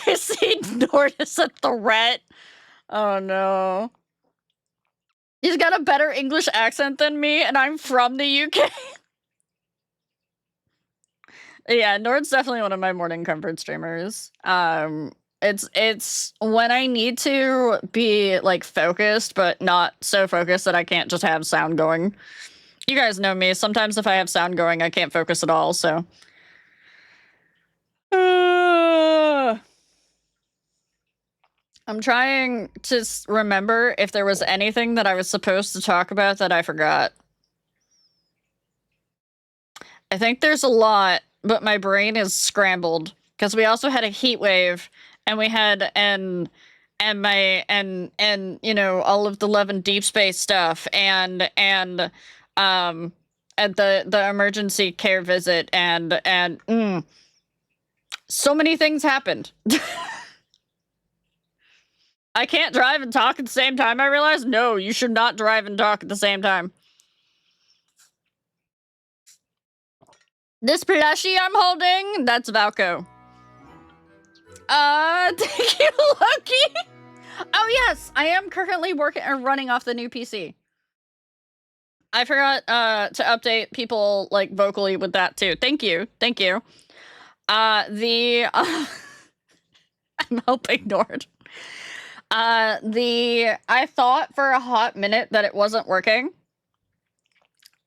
They see Nord as a threat. Oh no. He's got a better English accent than me, and I'm from the UK. Yeah, Nord's definitely one of my morning comfort streamers. It's when I need to be like focused, but not so focused that I can't just have sound going. You guys know me. Sometimes if I have sound going, I can't focus at all, so. I'm trying to remember if there was anything that I was supposed to talk about that I forgot. I think there's a lot, but my brain is scrambled because we also had a heat wave, and we had and you know, all of the Love and Deep Space stuff, and at the emergency care visit, and so many things happened. I can't drive and talk at the same time, I realized. No, you should not drive and talk at the same time. This plushie I'm holding, that's Valko. Thank you, Loki. Oh yes, I am currently running off the new PC. I forgot to update people like vocally with that too. Thank you. I'm helping Nord. I thought for a hot minute that it wasn't working.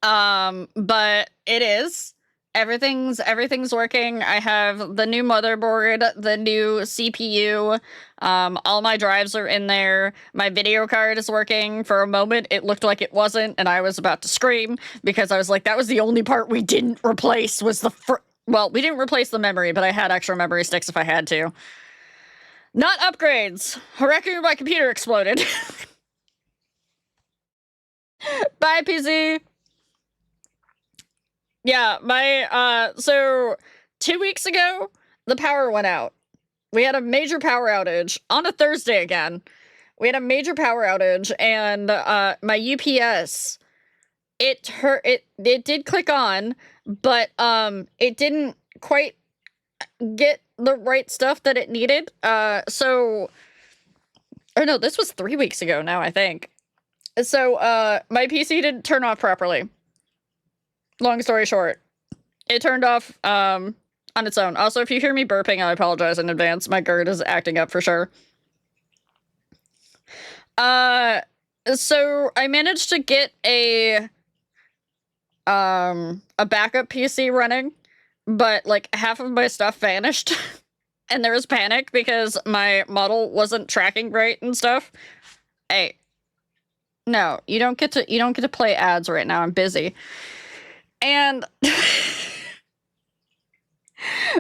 But it is. Everything's working. I have the new motherboard, the new CPU, all my drives are in there. My video card is working. For a moment, it looked like it wasn't, and I was about to scream because I was like, that was the only part we didn't replace was well, we didn't replace the memory, but I had extra memory sticks if I had to. Not upgrades. Hareku, my computer exploded. Bye, PC. Yeah, so 2 weeks ago, the power went out. We had a major power outage on a Thursday again. We had a major power outage, and my UPS, it did click on, but it didn't quite get the right stuff that it needed. Or no, this was 3 weeks ago now, I think. So my PC didn't turn off properly. Long story short, it turned off on its own. Also, if you hear me burping, I apologize in advance. My GERD is acting up for sure. So I managed to get a backup PC running, but like half of my stuff vanished. And there was panic because my model wasn't tracking right and stuff. Hey, no, you don't get to play ads right now. I'm busy. And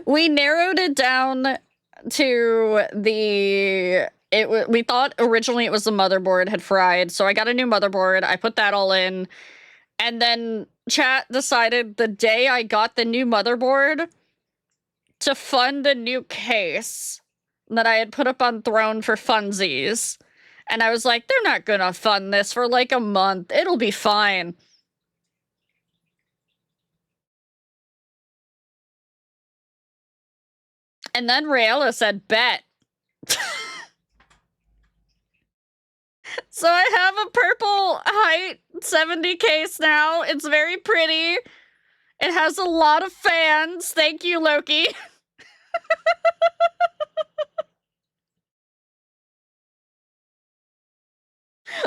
we narrowed it down to we thought originally it was the motherboard had fried, so I got a new motherboard. I put that all in, and then chat decided the day I got the new motherboard to fund a new case that I had put up on Throne for funsies. And I was like, they're not gonna fund this for like a month. It'll be fine. And then Rayella said, bet. So I have a purple height 70 case now. It's very pretty. It has a lot of fans. Thank you, Loki.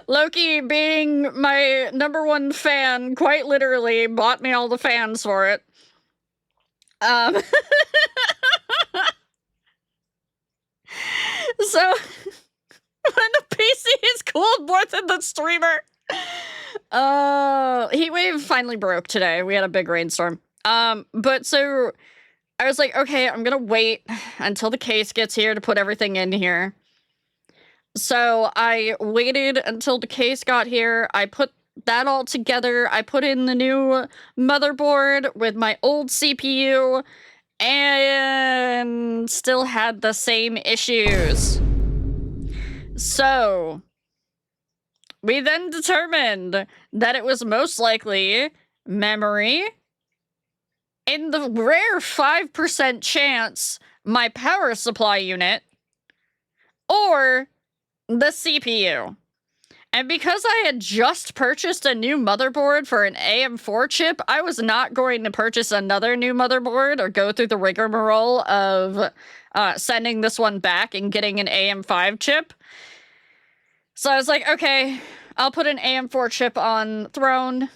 Loki, being my #1 fan, quite literally bought me all the fans for it. So when the PC is cooled more than the streamer. Heatwave finally broke today. We had a big rainstorm. But so I was like, okay, I'm gonna wait until the case gets here to put everything in here. So I waited until the case got here. I put that all together. I put in the new motherboard with my old CPU and still had the same issues. So we then determined that it was most likely memory. In the rare 5% chance, my power supply unit, or the CPU. And because I had just purchased a new motherboard for an AM4 chip, I was not going to purchase another new motherboard or go through the rigmarole of sending this one back and getting an AM5 chip. So I was like, okay, I'll put an AM4 chip on Throne,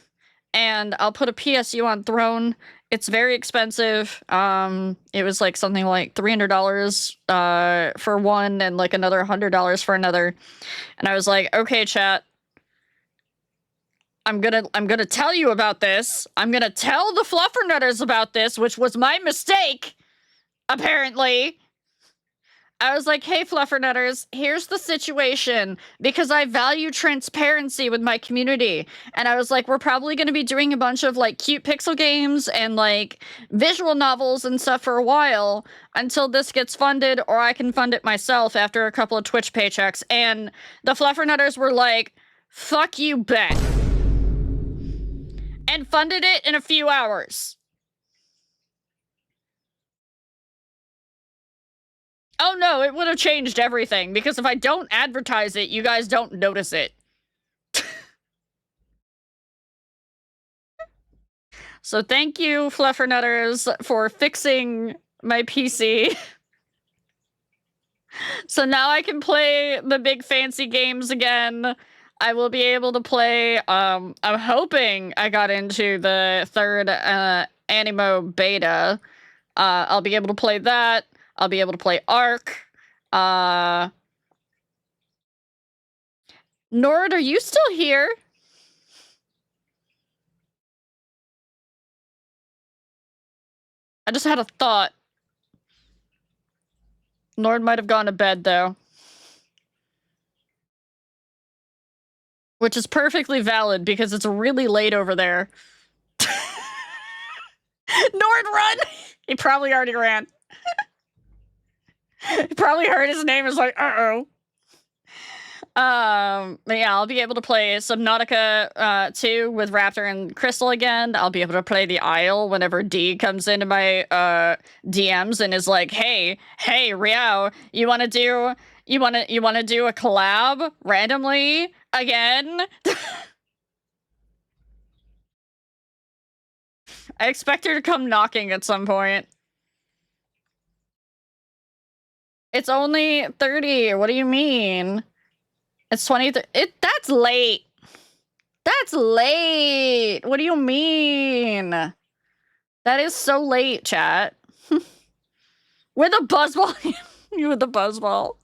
and I'll put a PSU on Throne. It's very expensive. It was like something like $300 for one and like another $100 for another. And I was like, okay, chat, I'm gonna tell you about this. I'm gonna tell the Fluffernutters about this, which was my mistake, apparently. I was like, hey, Fluffernutters, here's the situation, because I value transparency with my community. And I was like, we're probably going to be doing a bunch of, like, cute pixel games and, like, visual novels and stuff for a while until this gets funded, or I can fund it myself after a couple of Twitch paychecks. And the Fluffernutters were like, fuck you, bet. And funded it in a few hours. Oh no, it would have changed everything, because if I don't advertise it, you guys don't notice it. So thank you, Fluffernutters, for fixing my PC. So now I can play the big fancy games again. I will be able to play, I'm hoping I got into the third Animo beta. I'll be able to play that. I'll be able to play Ark. Nord, are you still here? I just had a thought. Nord might have gone to bed, though. Which is perfectly valid, because it's really late over there. Nord, run! He probably already ran. He probably heard his name, is like, uh-oh. But yeah, I'll be able to play Subnautica 2 with Raptor and Crystal again. I'll be able to play the Isle whenever D comes into my DMs and is like, hey, Riao, you wanna do a collab randomly again? I expect her to come knocking at some point. It's only 30. What do you mean? It's 23. That's late. That's late. What do you mean? That is so late, chat. With a buzzball. You with the buzzball.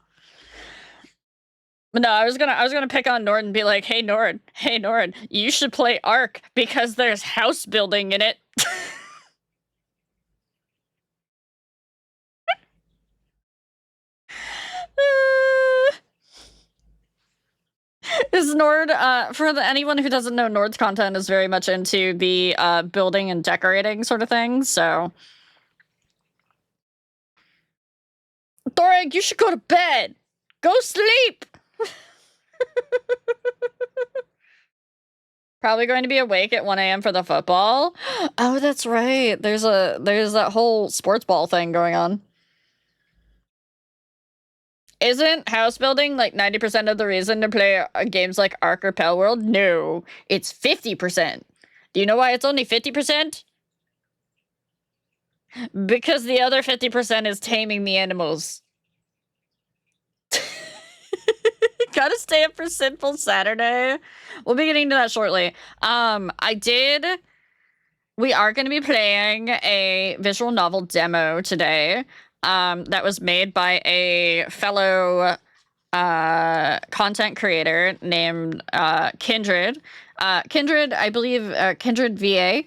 But no, I was gonna pick on Nord and be like, hey Nord, you should play Ark because there's house building in it. Is Nord, anyone who doesn't know, Nord's content is very much into the building and decorating sort of thing, so. Thoreg, you should go to bed. Go sleep. Probably going to be awake at 1 a.m. for the football. Oh, that's right. There's that whole sports ball thing going on. Isn't house building like 90% of the reason to play games like Ark or Pell World? No, it's 50%. Do you know why it's only 50%? Because the other 50% is taming the animals. Gotta stay up for Sinful Saturday. We'll be getting to that shortly. We are going to be playing a visual novel demo today that was made by a fellow content creator named Kindred. Kindred, I believe, Kindred VA.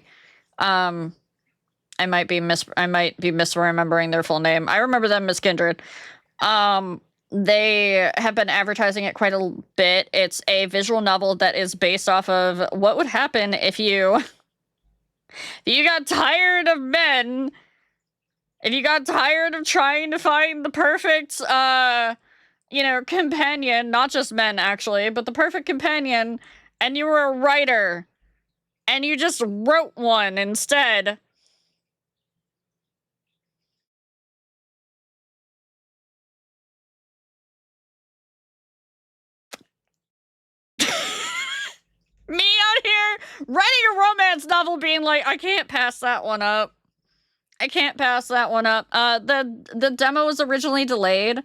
I might be misremembering their full name. I remember them as Kindred. They have been advertising it quite a bit. It's a visual novel that is based off of what would happen if you got tired of men, if you got tired of trying to find the perfect, companion, not just men actually, but the perfect companion, and you were a writer, and you just wrote one instead. Me out here writing a romance novel being like, I can't pass that one up. The demo was originally delayed,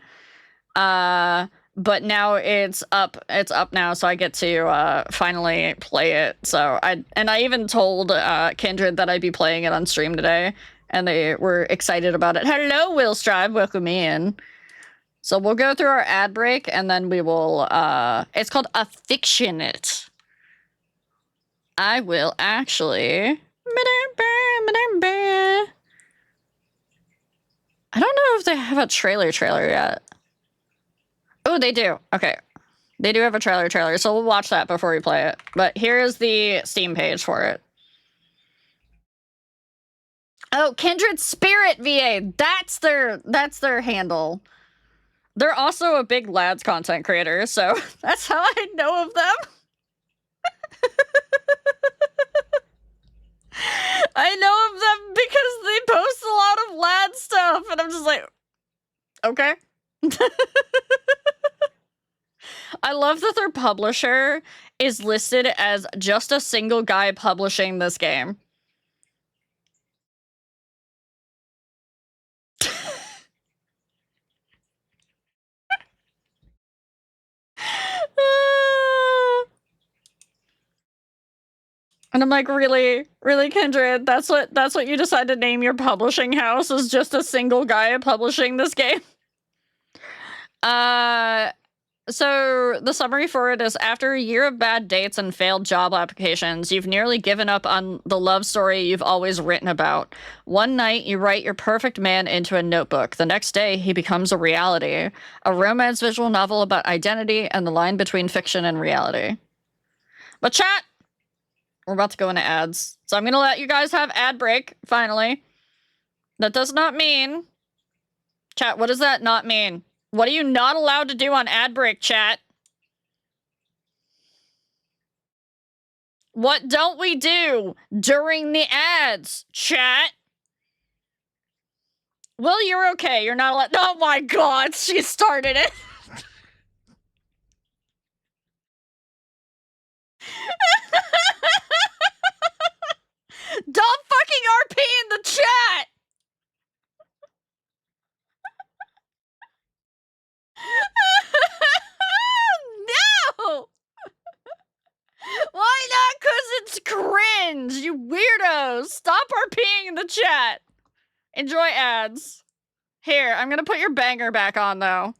but now it's up. It's up now, so I get to finally play it. So I even told Kindred that I'd be playing it on stream today, and they were excited about it. Hello, Will Strive, welcome in. So we'll go through our ad break, and then we will. It's called Affictionate. I will actually. I don't know if they have a trailer yet. Oh, they do. Okay. They do have a trailer, so we'll watch that before we play it. But here is the Steam page for it. Oh, Kindred Spirit VA. That's their handle. They're also a big lads content creator, so that's how I know of them. I know of them because they post a lot of lad stuff, and I'm just like, okay. I love that their publisher is listed as just a single guy publishing this game. And I'm like, really, Kindred? That's what you decide to name your publishing house, is just a single guy publishing this game? So the summary for it is, after a year of bad dates and failed job applications, you've nearly given up on the love story you've always written about. One night, you write your perfect man into a notebook. The next day, he becomes a reality. A romance visual novel about identity and the line between fiction and reality. But chat! We're about to go into ads. So I'm going to let you guys have ad break, finally. That does not mean... Chat, what does that not mean? What are you not allowed to do on ad break, chat? What don't we do during the ads, chat? Will, you're okay. You're not allowed... Oh my god, she started it. Don't fucking RP in the chat! No! the chat. Enjoy ads. Here, I'm gonna put your banger back on, though.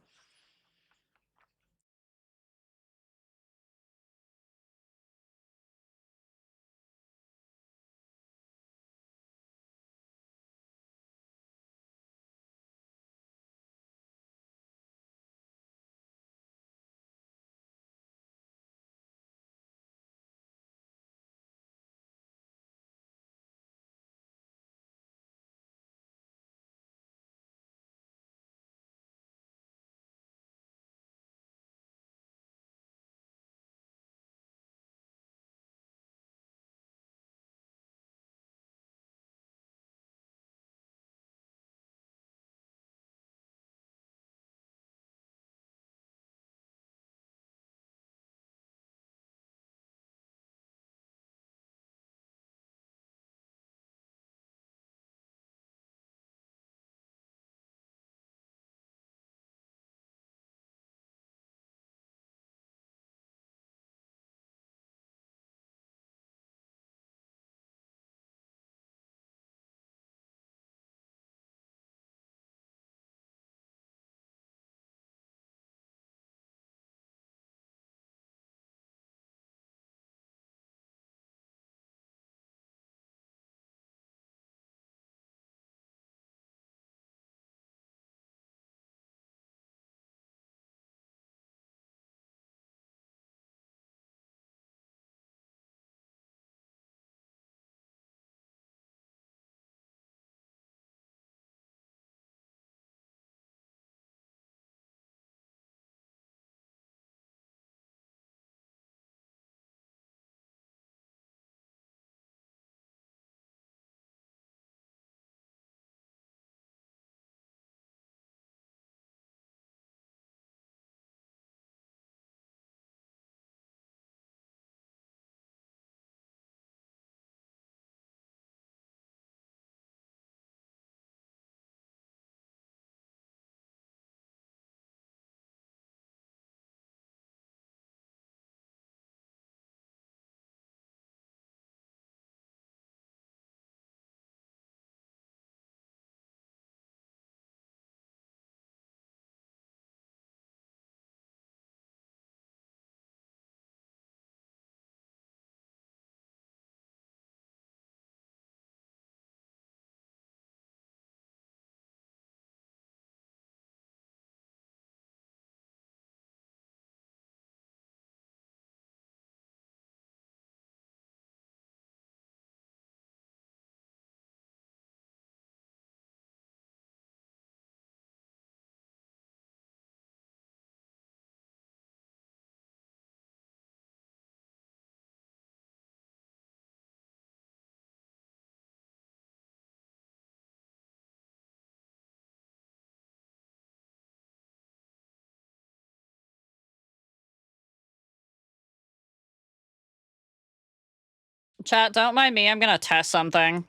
Chat, don't mind me. I'm gonna test something.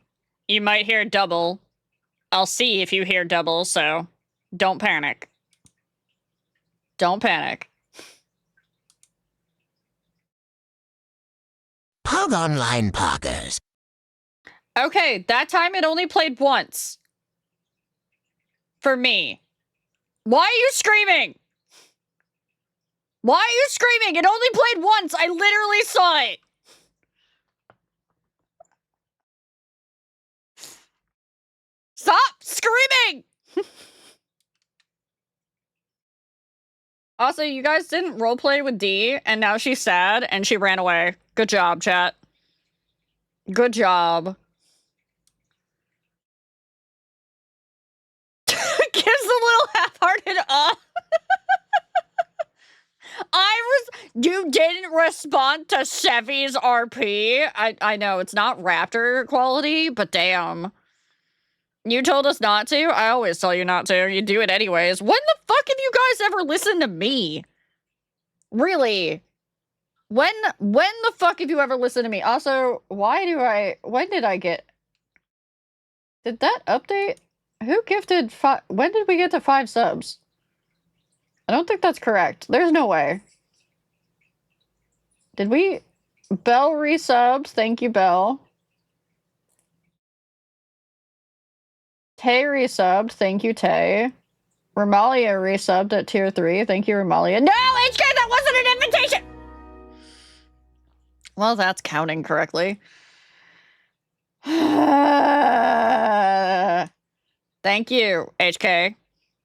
You might hear double. I'll see if you hear double, so don't panic. Don't panic. Pug Online Poggers. Okay, that time it only played once. For me. Why are you screaming? Why are you screaming? It only played once. I literally saw it. Stop screaming! Also, you guys didn't roleplay with D, and now she's sad, and she ran away. Good job, chat. Good job. Gives a little half-hearted You didn't respond to Sevy's RP. I know, it's not Raptor quality, but damn. You told us not to? I always tell you not to. You do it anyways. When the fuck have you guys ever listened to me? Really? When the fuck have you ever listened to me? Also, when did I get... Did that update? Who gifted when did we get to 5 subs? I don't think that's correct. There's no way. Did we... Bell resubs. Thank you, Bell. Tay resubbed. Thank you, Tay. Romalia resubbed at tier 3. Thank you, Romalia. No, HK, that wasn't an invitation! Well, that's counting correctly. Thank you, HK.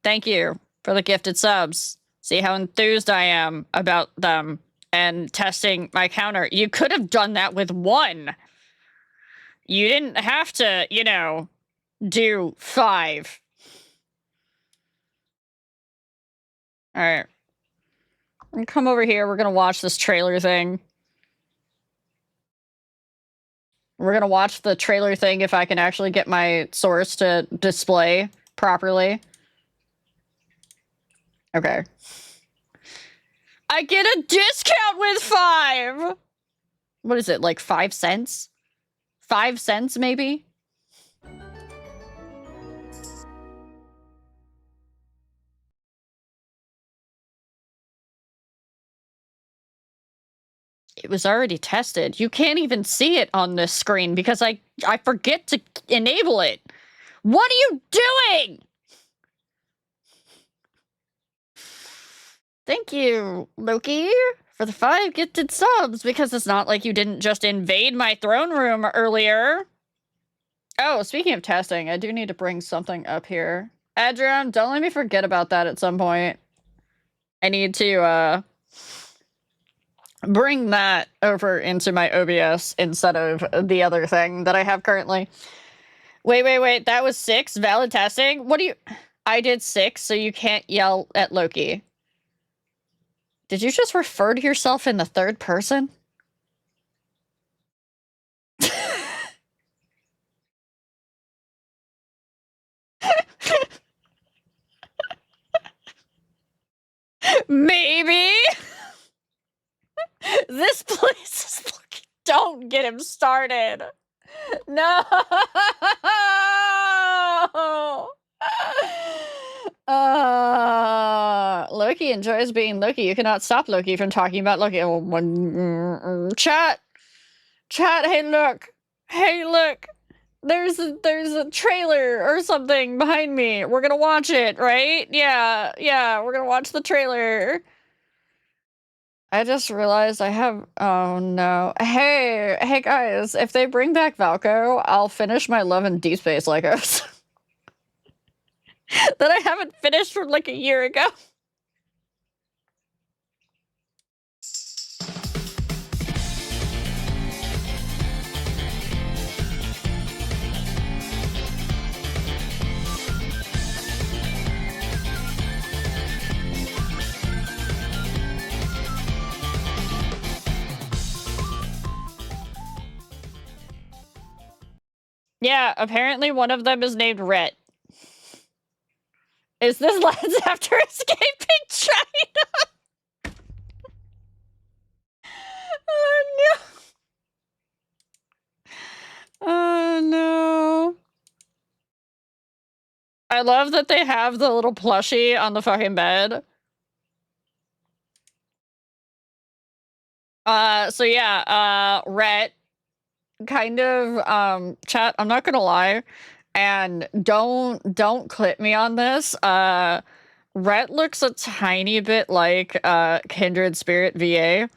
Thank you for the gifted subs. See how enthused I am about them and testing my counter. You could have done that with 1. You didn't have to, you know, do 5. All right. Come over here. We're going to watch this trailer thing. We're going to watch the trailer thing if I can actually get my source to display properly. Okay. I get a discount with 5! What is it, like 5 cents? 5 cents, maybe? It was already tested. You can't even see it on this screen because I forget to enable it. What are you doing? Thank you, Loki, for the 5 gifted subs, because it's not like you didn't just invade my throne room earlier. Oh, speaking of testing, I do need to bring something up here. Adrian, don't let me forget about that at some point. I need to, bring that over into my OBS instead of the other thing that I have currently. Wait. That was 6? Valid testing? What do you... I did 6, so you can't yell at Loki. Did you just refer to yourself in the 3rd person? Maybe? This place is looking... Don't get him started. No! Loki enjoys being Loki. You cannot stop Loki from talking about Loki. Chat, hey look. There's a trailer or something behind me. We're gonna watch it, right? Yeah, we're gonna watch the trailer. I just realized I have... Oh, no. Hey, guys. If they bring back Valko, I'll finish my Love and Deep Space Legos. That I haven't finished from, like, a year ago. Yeah, apparently one of them is named Rhett. Is this Lens after escaping China? Oh, no. Oh, no. I love that they have the little plushie on the fucking bed. So yeah, Rhett, kind of, chat, I'm not gonna lie, and don't clip me on this, Rhett looks a tiny bit like, Kindred Spirit VA.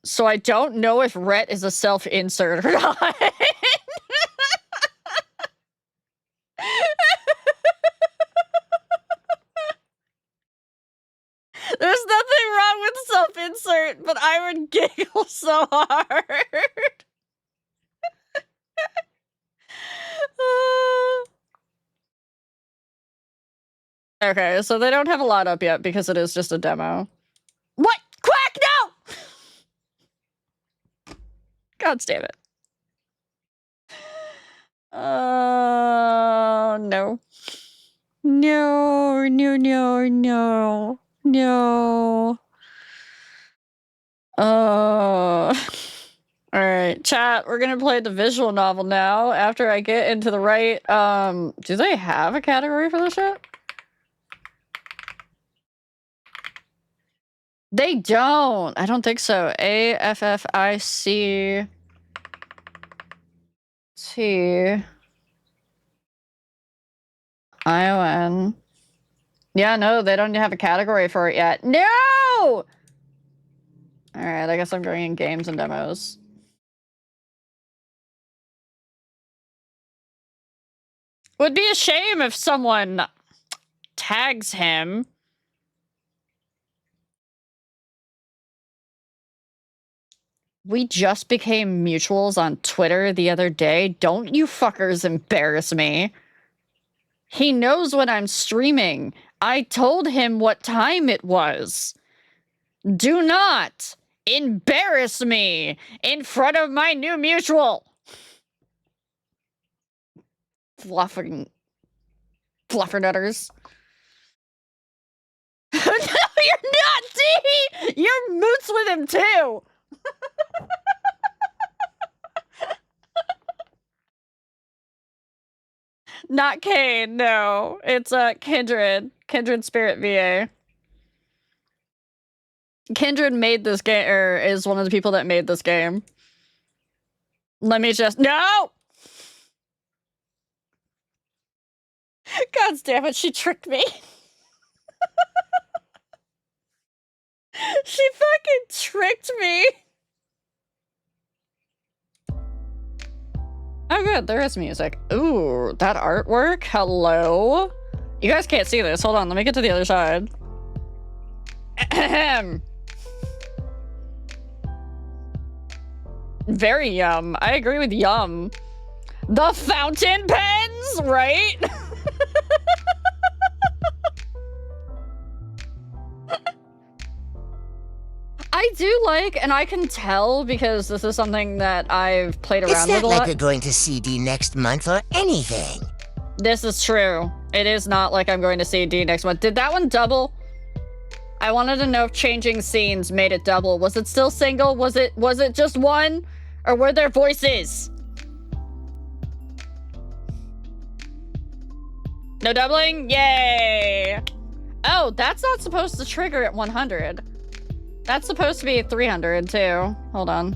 So I don't know if Rhett is a self-insert or not. There's nothing wrong with self-insert, but I would giggle so hard. Okay, so they don't have a lot up yet because it is just a demo. What? Quack, no! God damn it. No. No. Alright, chat, we're gonna play the visual novel now after I get into the right, do they have a category for this shit? They don't. I don't think so. AFFICT. ION. Yeah, no, they don't have a category for it yet. No! Alright, I guess I'm going in games and demos. Would be a shame if someone tags him. We just became mutuals on Twitter the other day. Don't you fuckers embarrass me. He knows when I'm streaming. I told him what time it was. Do not embarrass me in front of my new mutual. Fluffernutters. No, you're not, D! You're moots with him, too! Not Kane, no. It's Kindred. Kindred Spirit VA. Kindred made this game, or is one of the people that made this game. Let me just— No! God damn it, she tricked me. She fucking tricked me. Oh good, there is music. Ooh, that artwork? Hello? You guys can't see this. Hold on, let me get to the other side. Ahem. Very yum. I agree with yum. The fountain pens, right? I do like, and I can tell because this is something that I've played around with a lot. It's not like we're going to CD next month or anything. This is true. It is not like I'm going to CD next month. Did that one double? I wanted to know if changing scenes made it double. Was it still single? Was it just one? Or were there voices? No doubling? Yay! Oh, that's not supposed to trigger at 100. That's supposed to be 300 too. Hold on.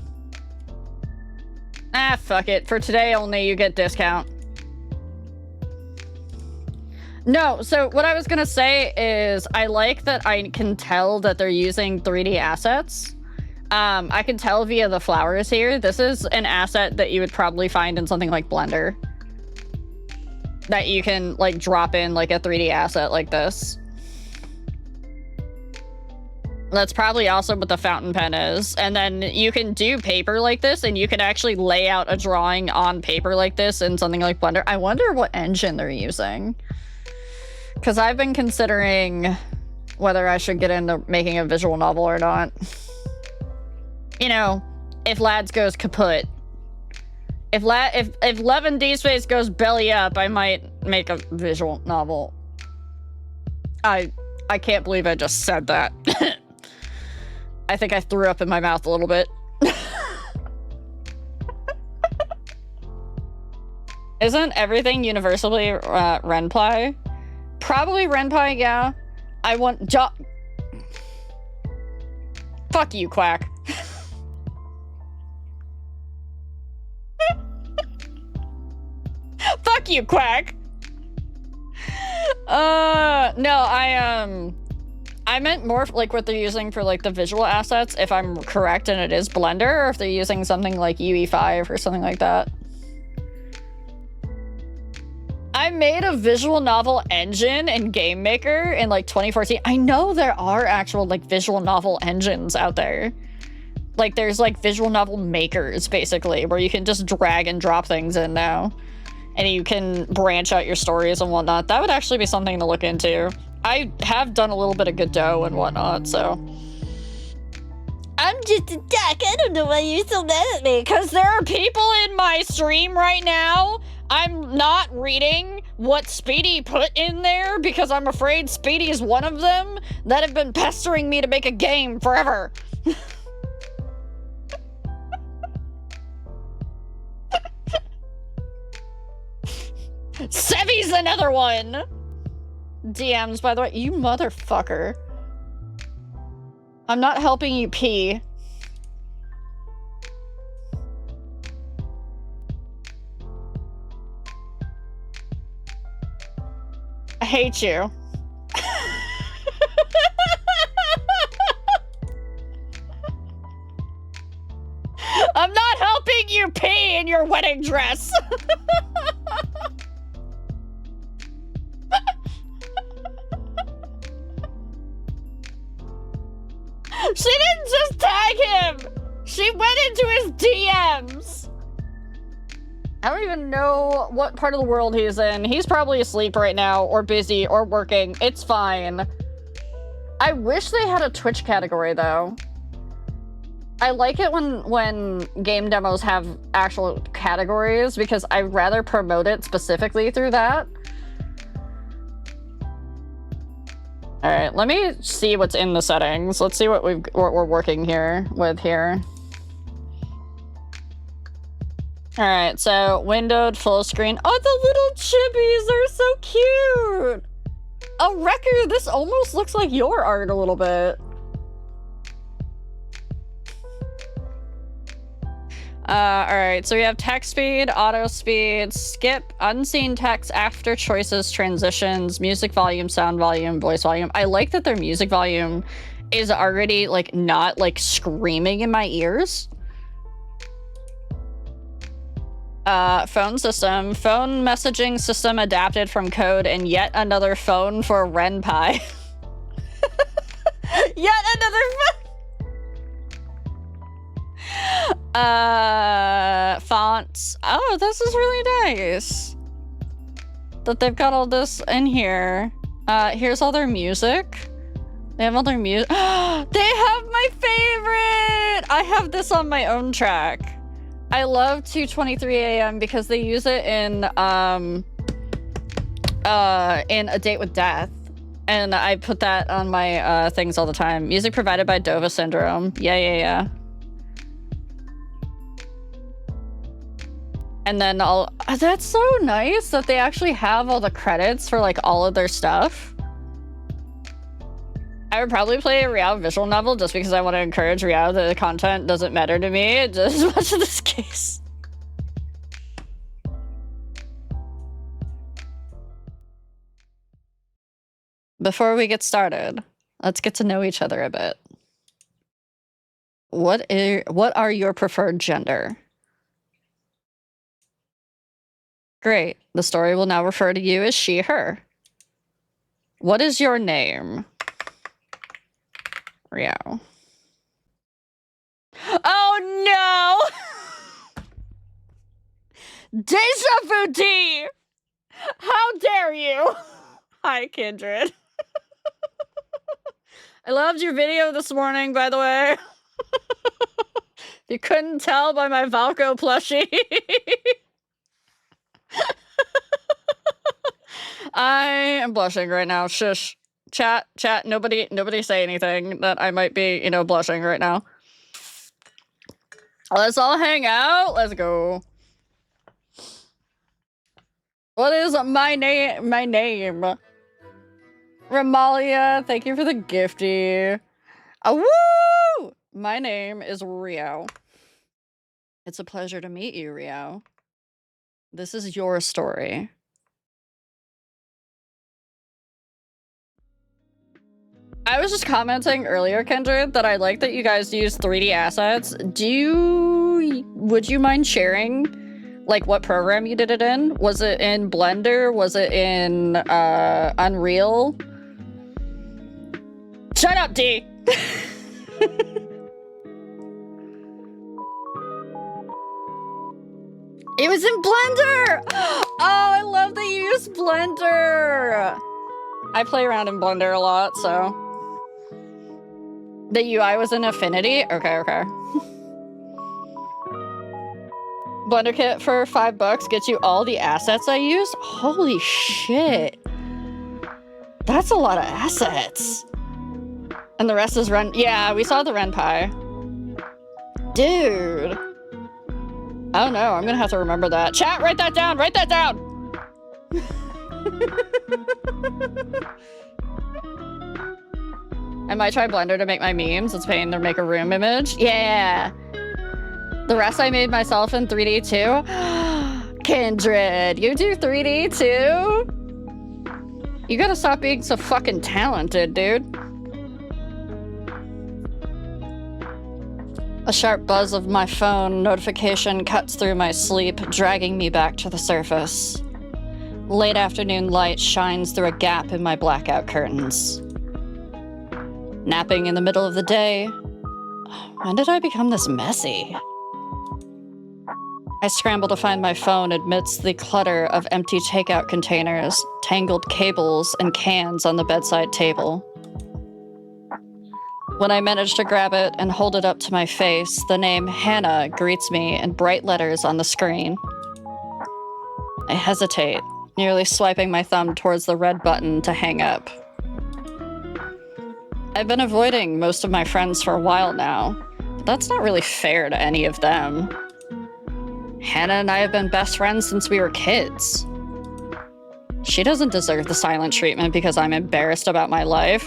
Ah, fuck it. For today only, you get discount. No, so what I was gonna say is I like that I can tell that they're using 3D assets. I can tell via the flowers here. This is an asset that you would probably find in something like Blender. That you can, like, drop in, like, a 3D asset like this. That's probably also what the fountain pen is. And then you can do paper like this, and you can actually lay out a drawing on paper like this in something like Blender. I wonder what engine they're using. Because I've been considering whether I should get into making a visual novel or not. You know, if Lads goes kaput. If Levin D-Space goes belly up, I might make a visual novel. I can't believe I just said that. I think I threw up in my mouth a little bit. Isn't everything universally Ren'Py? Probably Ren'Py, yeah. I want Fuck you, Quack. Fuck you, Quack. No, I meant more like what they're using for like the visual assets, if I'm correct and it is Blender, or if they're using something like UE5 or something like that. I made a visual novel engine in Game Maker in like 2014. I know there are actual like visual novel engines out there. Like there's like visual novel makers basically, where you can just drag and drop things in now. And you can branch out your stories and whatnot. That would actually be something to look into. I have done a little bit of Godot and whatnot, so. I'm just a duck. I don't know why you're so mad at me. Because there are people in my stream right now. I'm not reading what Speedy put in there because I'm afraid Speedy is one of them that have been pestering me to make a game forever. Sevy's another one! DMs, by the way. You motherfucker. I'm not helping you pee. hate you. I'm not helping you pee in your wedding dress. She didn't just tag him. She went into his DMs. I don't even know what part of the world he's in. He's probably asleep right now, or busy, or working. It's fine. I wish they had a Twitch category, though. I like it when game demos have actual categories, because I'd rather promote it specifically through that. All right, let me see what's in the settings. Let's see what we're working with here. All right, so windowed full screen. Oh, the little chibis, they're so cute. Oh, Wrecker, this almost looks like your art a little bit. All right, so we have text speed, auto speed, skip, unseen text, after choices, transitions, music volume, sound volume, voice volume. I like that their music volume is already like not like screaming in my ears. Phone system, phone messaging system adapted from code, and yet another phone for RenPy. Yet another phone. Fonts. Oh, this is really nice that they've got all this in here. Here's all their music. They have all their music. They have my favorite. I have this on my own track. I love 2:23 a.m. because they use it in A Date with Death, and I put that on my things all the time. Music provided by Dova Syndrome. Yeah. And then that's so nice that they actually have all the credits for like all of their stuff. I would probably play a Riao visual novel just because I want to encourage Riao that the content doesn't matter to me just as much in this case. Before we get started, let's get to know each other a bit. What are your preferred gender? Great. The story will now refer to you as she, her. What is your name? Riao. Oh no! Deja vu D! How dare you? Hi, Kindred. I loved your video this morning, by the way. You couldn't tell by my Valko plushie. I am blushing right now. Shush. Chat, nobody say anything that I might be, blushing right now. Let's all hang out. Let's go. What is my name? Ramalia, thank you for the gifty. Woo! My name is Riao. It's a pleasure to meet you, Riao. This is your story. I was just commenting earlier, Kendra, that I like that you guys use 3D assets. Would you mind sharing, like, what program you did it in? Was it in Blender? Was it in, Unreal? Shut up, D! It was in Blender! Oh, I love that you use Blender! I play around in Blender a lot, so... The UI was in Affinity? Okay. Blender kit for $5 gets you all the assets I used? Holy shit. That's a lot of assets. And the rest is Ren... Yeah, we saw the RenPy. Dude. I don't know, I'm gonna have to remember that. Chat, write that down! Write that down! I might try Blender to make my memes. It's paying to make a room image. Yeah! The rest I made myself in 3D too. Kindred, you do 3D too? You gotta stop being so fucking talented, dude. A sharp buzz of my phone notification cuts through my sleep, dragging me back to the surface. Late afternoon light shines through a gap in my blackout curtains. Napping in the middle of the day. When did I become this messy? I scramble to find my phone amidst the clutter of empty takeout containers, tangled cables, and cans on the bedside table. When I manage to grab it and hold it up to my face, the name Hannah greets me in bright letters on the screen. I hesitate, nearly swiping my thumb towards the red button to hang up. I've been avoiding most of my friends for a while now, but that's not really fair to any of them. Hannah and I have been best friends since we were kids. She doesn't deserve the silent treatment because I'm embarrassed about my life.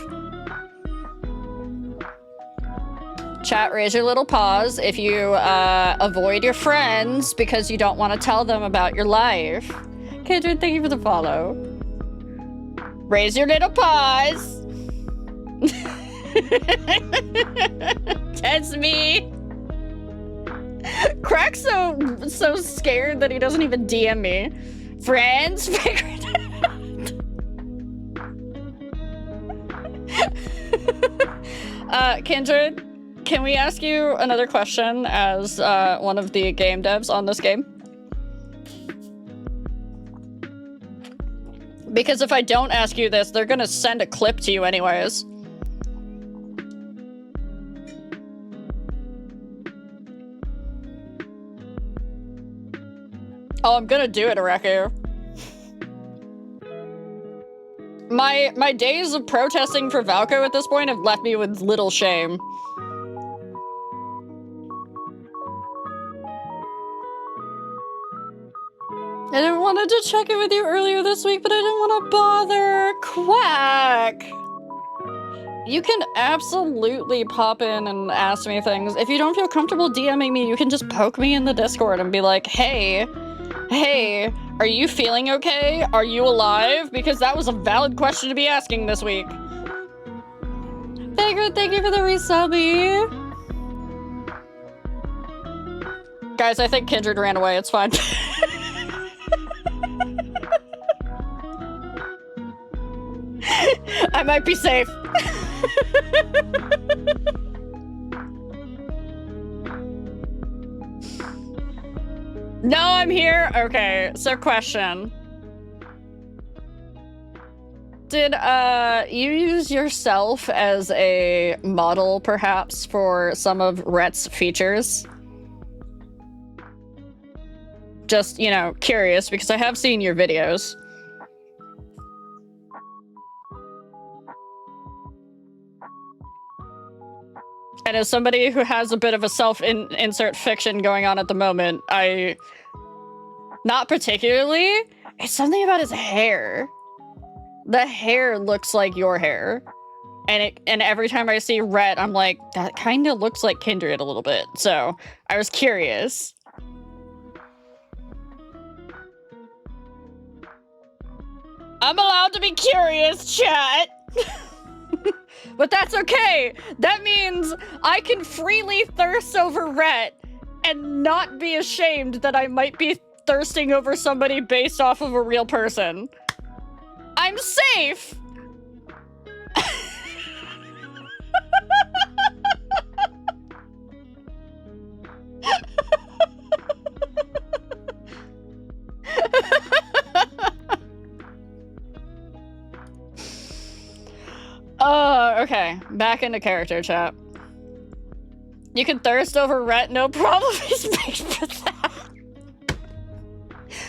Chat, raise your little paws if you avoid your friends because you don't want to tell them about your life. Kendra, thank you for the follow. Raise your little paws. That's me. Crack's so scared that he doesn't even DM me. Friends, figured it out. Kindred, can we ask you another question as one of the game devs on this game? Because if I don't ask you this, they're gonna send a clip to you anyways. Oh, I'm gonna do it, Araku. My days of protesting for Valko at this point have left me with little shame. I didn't wanted to check in with you earlier this week, but I didn't want to bother. Quack! You can absolutely pop in and ask me things. If you don't feel comfortable DMing me, you can just poke me in the Discord and be like, hey, are you feeling okay? Are you alive? Because that was a valid question to be asking this week. Vagrant, thank you for the resubby. Guys, I think Kindred ran away. It's fine. I might be safe. No, I'm here. Okay, so question. Did you use yourself as a model, perhaps, for some of Rhett's features? Just, you know, curious, because I have seen your videos. And as somebody who has a bit of a self-insert fiction going on at the moment, not particularly. It's something about his hair. The hair looks like your hair. And every time I see Rhett, I'm like, that kind of looks like Kindred a little bit. So I was curious. I'm allowed to be curious, chat. But that's okay. That means I can freely thirst over Rhett and not be ashamed that I might be thirsting over somebody based off of a real person. I'm safe. Okay, back into character, chat. You can thirst over Rhett, no problem. He's made for that.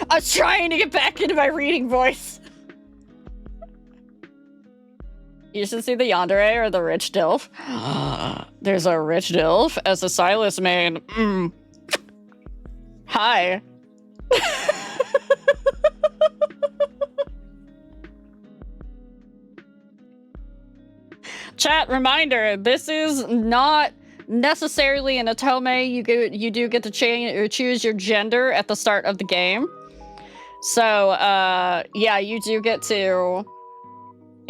I was trying to get back into my reading voice. You should see the yandere or the rich dilf. There's a rich dilf as a Silas main. Hi. Chat, reminder, this is not necessarily an otome. You do get to change or choose your gender at the start of the game. So, yeah, you do get to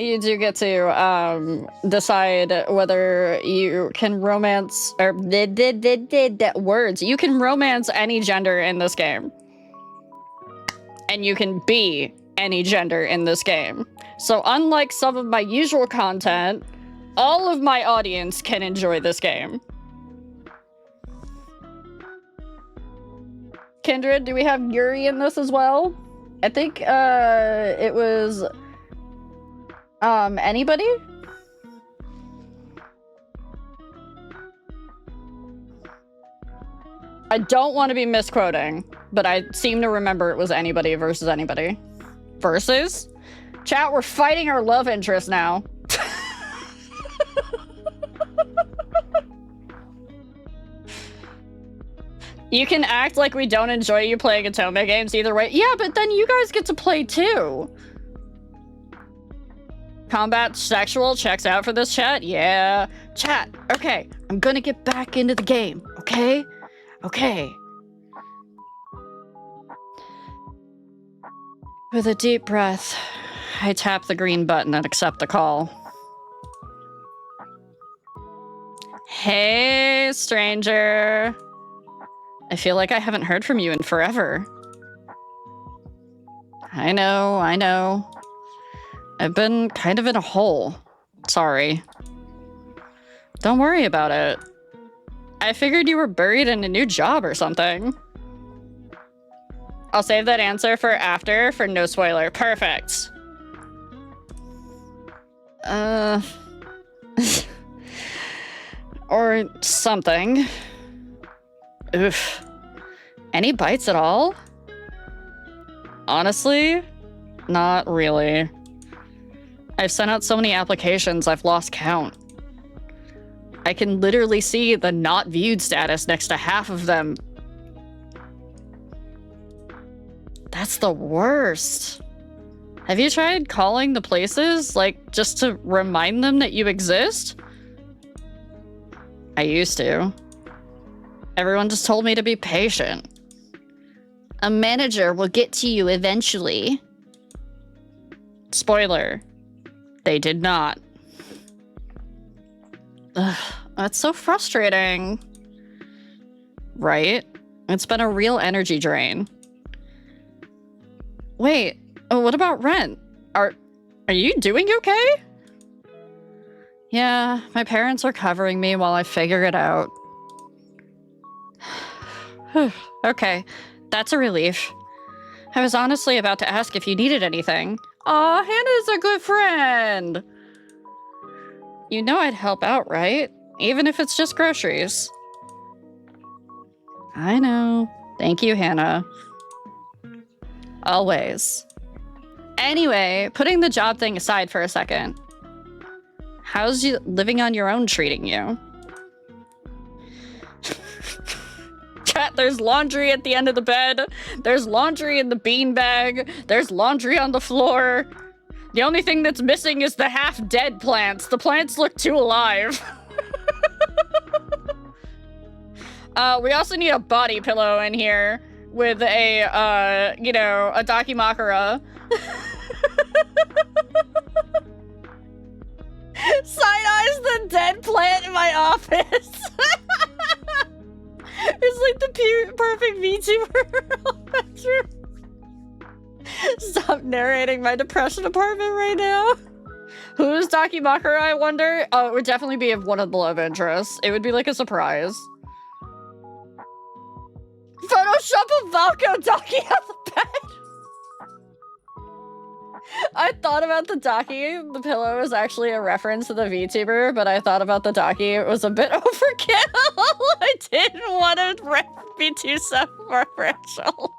you do get to decide whether you can romance or words. You can romance any gender in this game. And you can be any gender in this game. So unlike some of my usual content, all of my audience can enjoy this game. Kindred, do we have Yuri in this as well? I think it was anybody? I don't want to be misquoting, but I seem to remember it was anybody versus anybody. Versus? Chat, we're fighting our love interest now. You can act like we don't enjoy you playing Atome games either way. Yeah, but then you guys get to play too. Combat sexual checks out for this chat. Yeah. Chat, okay. I'm gonna get back into the game, okay? Okay. With a deep breath, I tap the green button and accept the call. Hey, stranger. I feel like I haven't heard from you in forever. I know. I've been kind of in a hole. Sorry. Don't worry about it. I figured you were buried in a new job or something. I'll save that answer for after for no spoiler. Perfect. Or something. Oof. Any bites at all? Honestly, not really. I've sent out so many applications, I've lost count. I can literally see the not viewed status next to half of them. That's the worst. Have you tried calling the places, like, just to remind them that you exist? I used to. Everyone just told me to be patient. A manager will get to you eventually. Spoiler. They did not. Ugh, that's so frustrating. Right? It's been a real energy drain. Wait, what about rent? Are you doing okay? Yeah, my parents are covering me while I figure it out. Okay, that's a relief. I was honestly about to ask if you needed anything. Aw, Hannah's a good friend! You know I'd help out, right? Even if it's just groceries. I know. Thank you, Hannah. Always. Anyway, putting the job thing aside for a second. How's you living on your own treating you? Chat, there's laundry at the end of the bed. There's laundry in the beanbag. There's laundry on the floor. The only thing that's missing is the half-dead plants. The plants look too alive. We also need a body pillow in here with a, you know, a Dakimakura. Side-eyes the dead plant in my office. It's like the perfect VTuber bedroom. Stop narrating my depression apartment right now. Who's Dakimakura, I wonder? Oh, it would definitely be one of the love interests. It would be like a surprise. Photoshop a Valko Daki on the bed. I thought about the Daki. The pillow is actually a reference to the VTuber, but I thought about the Daki. It was a bit overkill. I didn't want to be too self-referential.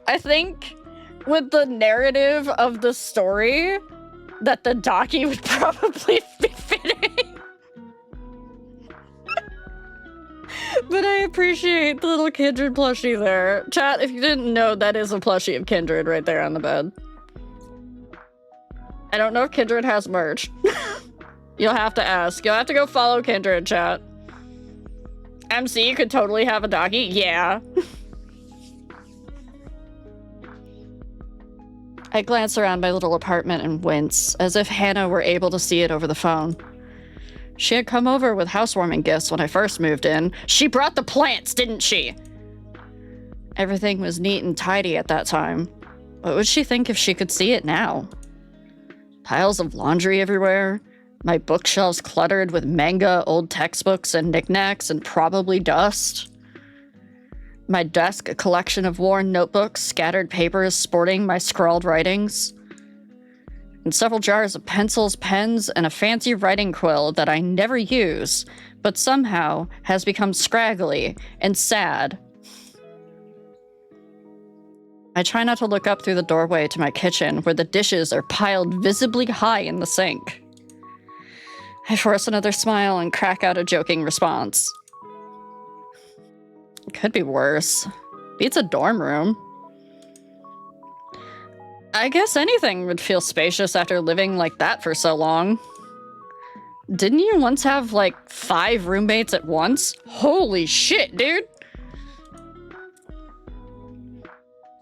I think with the narrative of the story, that the Daki would probably be fitting. But I appreciate the little Kindred plushie there. Chat, if you didn't know, that is a plushie of Kindred right there on the bed. I don't know if Kindred has merch. You'll have to ask. You'll have to go follow Kindred, chat. MC could totally have a Daki. Yeah. I glance around my little apartment and wince, as if Hannah were able to see it over the phone. She had come over with housewarming gifts when I first moved in. She brought the plants, didn't she? Everything was neat and tidy at that time. What would she think if she could see it now? Piles of laundry everywhere, my bookshelves cluttered with manga, old textbooks, and knickknacks, and probably dust. My desk, a collection of worn notebooks, scattered papers sporting my scrawled writings, and several jars of pencils, pens, and a fancy writing quill that I never use, but somehow has become scraggly and sad. I try not to look up through the doorway to my kitchen, where the dishes are piled visibly high in the sink. I force another smile and crack out a joking response. It could be worse. Beats a dorm room. I guess anything would feel spacious after living like that for so long. Didn't you once have, like, 5 roommates at once? Holy shit, dude!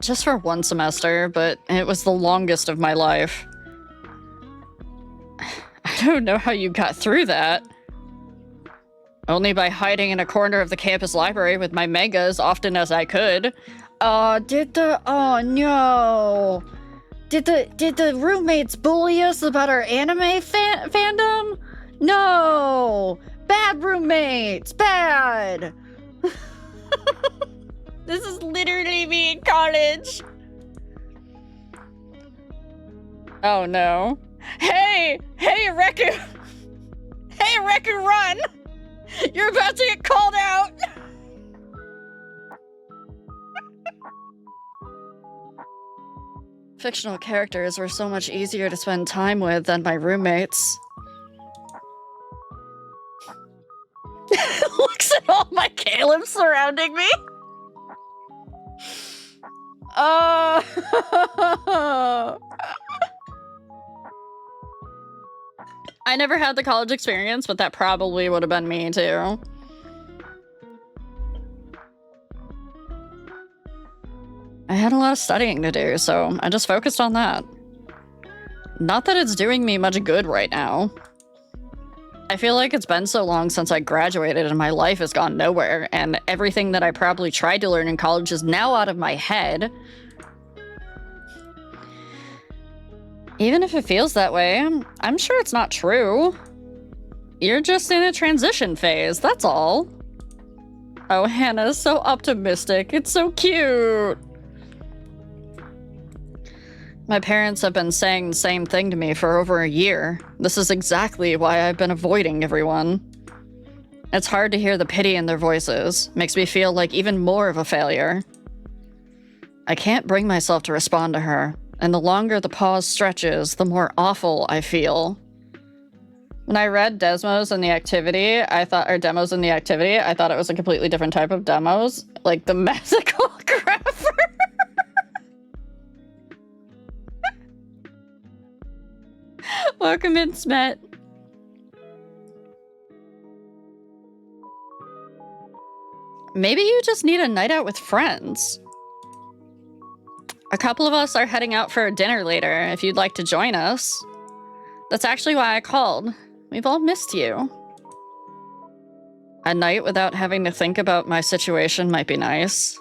Just for 1 semester, but it was the longest of my life. I don't know how you got through that. Only by hiding in a corner of the campus library with my manga as often as I could. Oh no! Did the roommates bully us about our anime fandom? No! Bad roommates! Bad! This is literally me in college. Oh no. Hey, Reku! Hey, Reku, run! You're about to get called out! Fictional characters were so much easier to spend time with than my roommates. Looks at all my Calebs surrounding me. Oh. I never had the college experience, but that probably would have been me too. I had a lot of studying to do, so I just focused on that. Not that it's doing me much good right now. I feel like it's been so long since I graduated and my life has gone nowhere, and everything that I probably tried to learn in college is now out of my head. Even if it feels that way, I'm sure it's not true. You're just in a transition phase, that's all. Oh, Hannah's so optimistic. It's so cute. My parents have been saying the same thing to me for over a year. This is exactly why I've been avoiding everyone. It's hard to hear the pity in their voices. Makes me feel like even more of a failure. I can't bring myself to respond to her, and the longer the pause stretches, the more awful I feel. When I read Demos in the Activity, I thought it was a completely different type of demos, like the magical grapher. Welcome in, Smet. Maybe you just need a night out with friends. A couple of us are heading out for dinner later, if you'd like to join us. That's actually why I called. We've all missed you. A night without having to think about my situation might be nice.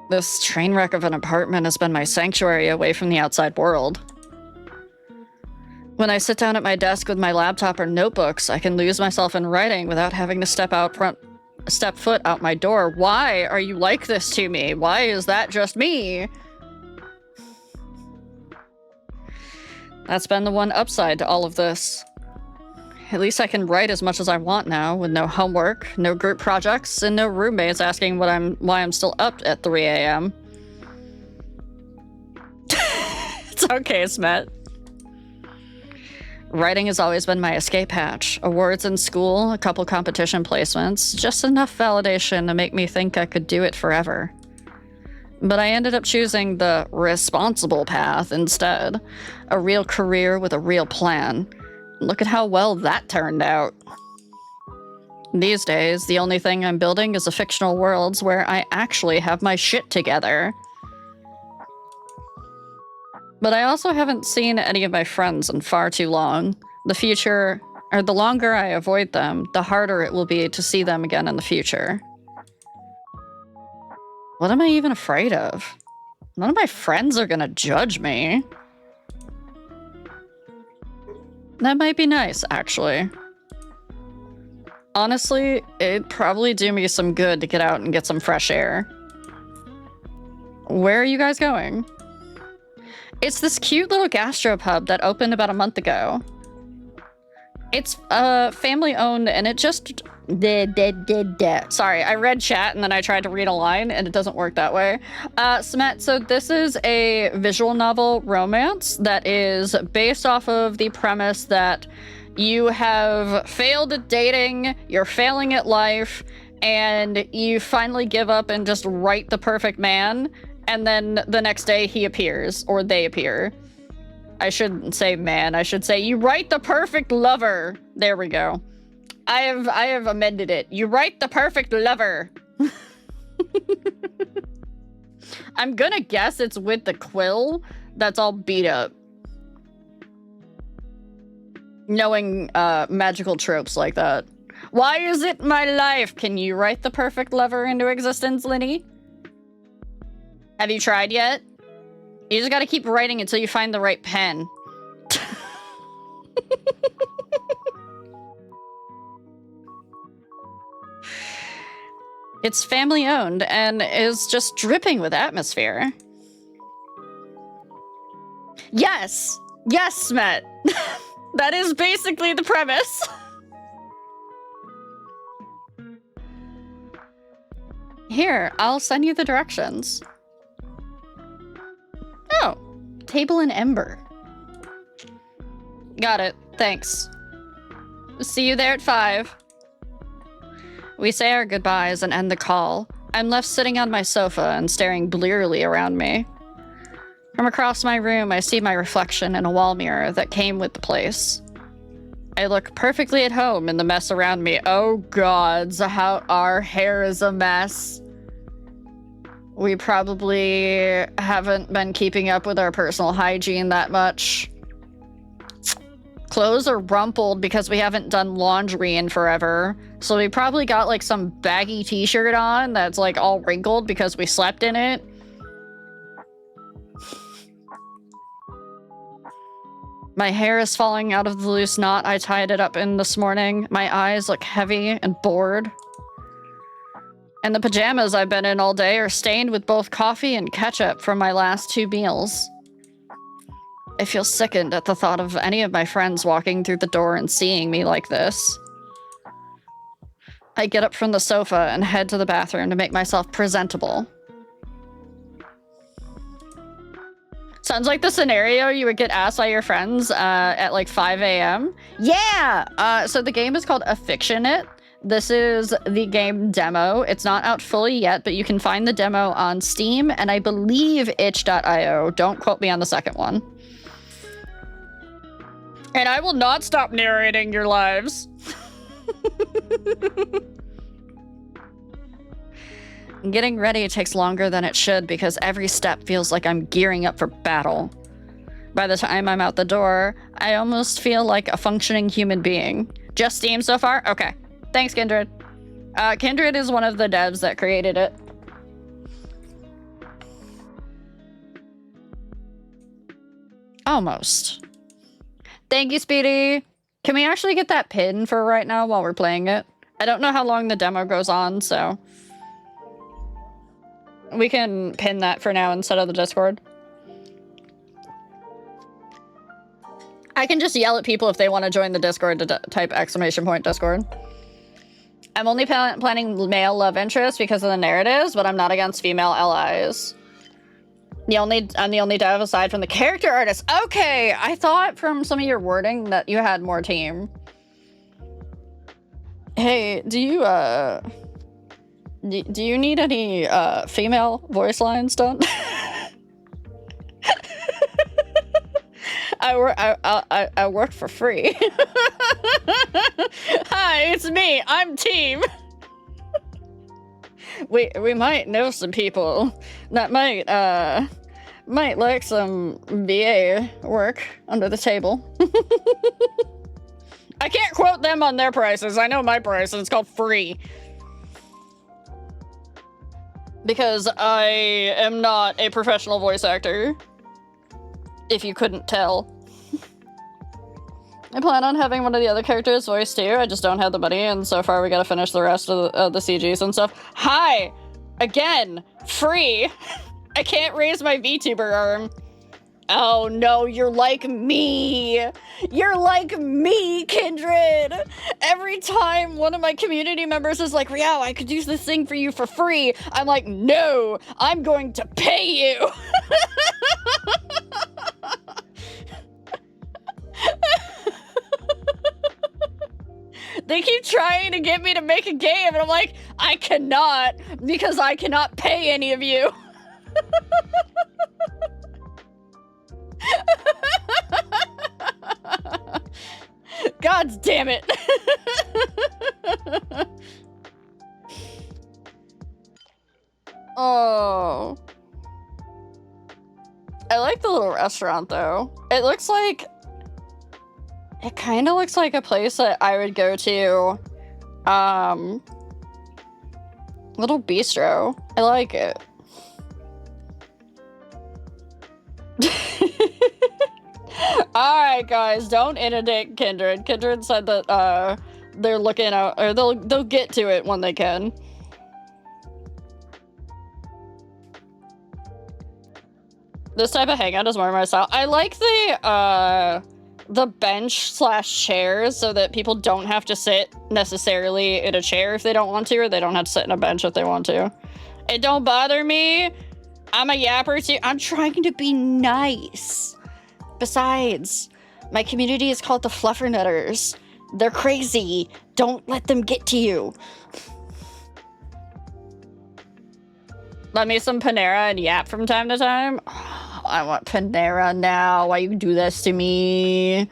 This train wreck of an apartment has been my sanctuary away from the outside world. When I sit down at my desk with my laptop or notebooks, I can lose myself in writing without having to step foot out my door. Why are you like this to me? Why is that just me? That's been the one upside to all of this. At least I can write as much as I want now, with no homework, no group projects, and no roommates asking why I'm still up at 3 a.m. It's okay, Smet. Writing has always been my escape hatch. Awards in school, a couple competition placements, just enough validation to make me think I could do it forever. But I ended up choosing the responsible path instead. A real career with a real plan. Look at how well that turned out. These days, the only thing I'm building is a fictional worlds where I actually have my shit together. But I also haven't seen any of my friends in far too long. The future, or the longer I avoid them, the harder it will be to see them again in the future. What am I even afraid of? None of my friends are gonna judge me. That might be nice, actually. Honestly, it'd probably do me some good to get out and get some fresh air. Where are you guys going? It's this cute little gastropub that opened about a month ago. It's family owned and it just... Sorry, I read chat and then I tried to read a line and it doesn't work that way. Smet, so this is a visual novel romance that is based off of the premise that you have failed at dating, you're failing at life, and you finally give up and just write the perfect man, and then the next day he appears, or they appear. I shouldn't say man, I should say you write the perfect lover. There we go. I have amended it. You write the perfect lover. I'm gonna guess it's with the quill that's all beat up. Knowing magical tropes like that. Why is it my life? Can you write the perfect lover into existence, Linny? Have you tried yet? You just gotta keep writing until you find the right pen. It's family owned and is just dripping with atmosphere. Yes! Yes, Smet! That is basically the premise. Here, I'll send you the directions. Oh, table and ember. Got it, thanks. See you there at 5. We say our goodbyes and end the call. I'm left sitting on my sofa and staring blearily around me. From across my room, I see my reflection in a wall mirror that came with the place. I look perfectly at home in the mess around me. Oh gods, how our hair is a mess. We probably haven't been keeping up with our personal hygiene that much. Clothes are rumpled because we haven't done laundry in forever. So we probably got like some baggy t-shirt on that's like all wrinkled because we slept in it. My hair is falling out of the loose knot I tied it up in this morning. My eyes look heavy and bored. And the pajamas I've been in all day are stained with both coffee and ketchup from my last 2 meals. I feel sickened at the thought of any of my friends walking through the door and seeing me like this. I get up from the sofa and head to the bathroom to make myself presentable. Sounds like the scenario you would get asked by your friends at like 5 a.m. Yeah! So the game is called Affictionate. This is the game demo. It's not out fully yet, but you can find the demo on Steam and I believe itch.io. Don't quote me on the second one. And I will not stop narrating your lives. Getting ready takes longer than it should because every step feels like I'm gearing up for battle. By the time I'm out the door, I almost feel like a functioning human being. Just Steam so far? Okay. Thanks, Kindred. Kindred is one of the devs that created it. Almost. Thank you, Speedy. Can we actually get that pin for right now while we're playing it? I don't know how long the demo goes on, so... we can pin that for now instead of the Discord. I can just yell at people if they want to join the Discord to type _Discord. I'm only planning male love interest because of the narratives, but I'm not against female allies. I'm the only dev aside from the character artist. Okay, I thought from some of your wording that you had more team. Hey, do you need any female voice lines done? I work for free. Hi, it's me. I'm team. We might know some people that might Might like some VA work under the table. I can't quote them on their prices. I know my price, and it's called free. Because I am not a professional voice actor. If you couldn't tell. I plan on having one of the other characters voiced too. I just don't have the money, and so far we gotta finish the rest of the CGs and stuff. Hi! Again! Free! I can't raise my VTuber arm. Oh no, you're like me! You're like me, Kindred! Every time one of my community members is like, Riao, I could do this thing for you for free, I'm like, no! I'm going to pay you! They keep trying to get me to make a game, and I'm like, I cannot, because I cannot pay any of you. God damn it. Oh. I like the little restaurant, though. It looks like... It kind of looks like a place that I would go to. Little bistro. I like it. Alright, guys, don't inundate Kindred. Kindred said that, they're looking out, or they'll get to it when they can. This type of hangout is more my style. I like the bench/chairs so that people don't have to sit necessarily in a chair if they don't want to, or they don't have to sit in a bench if they want to. It don't bother me. I'm a yapper too. I'm trying to be nice. Besides, my community is called the Fluffernutters. They're crazy. Don't let them get to you. Let me some Panera and yap from time to time. Oh, I want Panera now. Why you do this to me?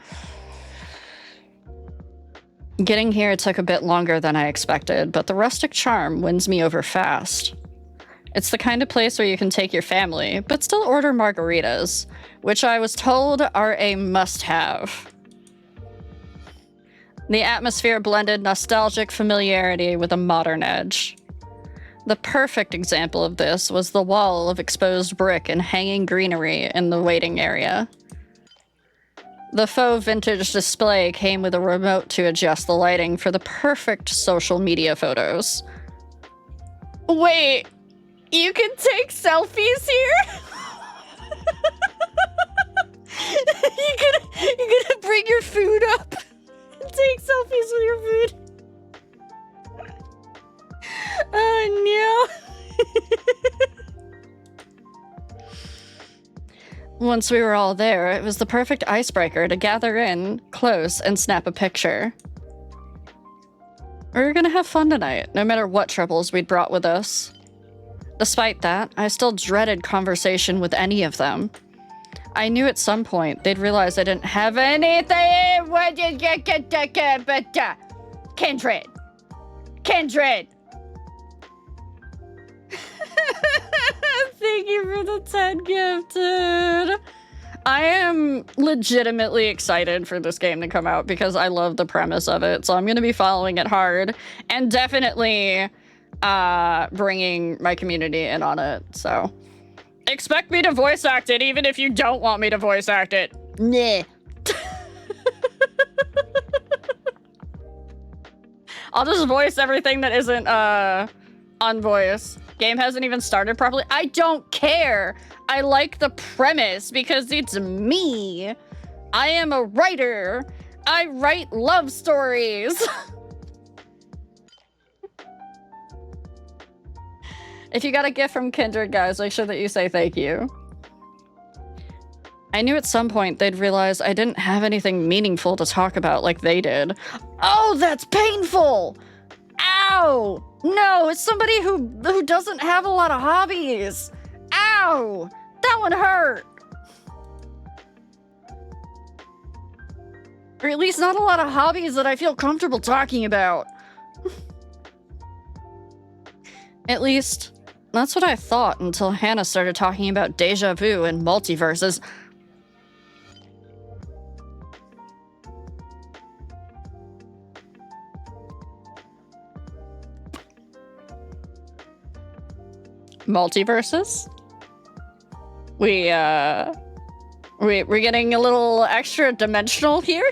Getting here took a bit longer than I expected, but the rustic charm wins me over fast. It's the kind of place where you can take your family, but still order margaritas, which I was told are a must-have. The atmosphere blended nostalgic familiarity with a modern edge. The perfect example of this was the wall of exposed brick and hanging greenery in the waiting area. The faux vintage display came with a remote to adjust the lighting for the perfect social media photos. Wait, you can take selfies here? You're gonna bring your food up and take selfies with your food? Oh no. Once we were all there, it was the perfect icebreaker to gather in, close, and snap a picture. We were gonna have fun tonight, no matter what troubles we'd brought with us. Despite that, I still dreaded conversation with any of them. I knew at some point they'd realize I didn't have anything. Kindred. Kindred. Thank you for the 10 gifted. I am legitimately excited for this game to come out because I love the premise of it. So I'm going to be following it hard and definitely bringing my community in on it. So expect me to voice act it even if you don't want me to voice act it. Nah. I'll just voice everything that isn't on voice. Game hasn't even started properly. I don't care. I like the premise because it's me. I am a writer. I write love stories. If you got a gift from Kindred, guys, make sure that you say thank you. I knew at some point they'd realize I didn't have anything meaningful to talk about like they did. Oh, that's painful! Ow! No, it's somebody who doesn't have a lot of hobbies. Ow! That one hurt. Or at least not a lot of hobbies that I feel comfortable talking about. At least, That's what I thought until Hannah started talking about deja vu and multiverses. Multiverses? We're getting a little extra dimensional here?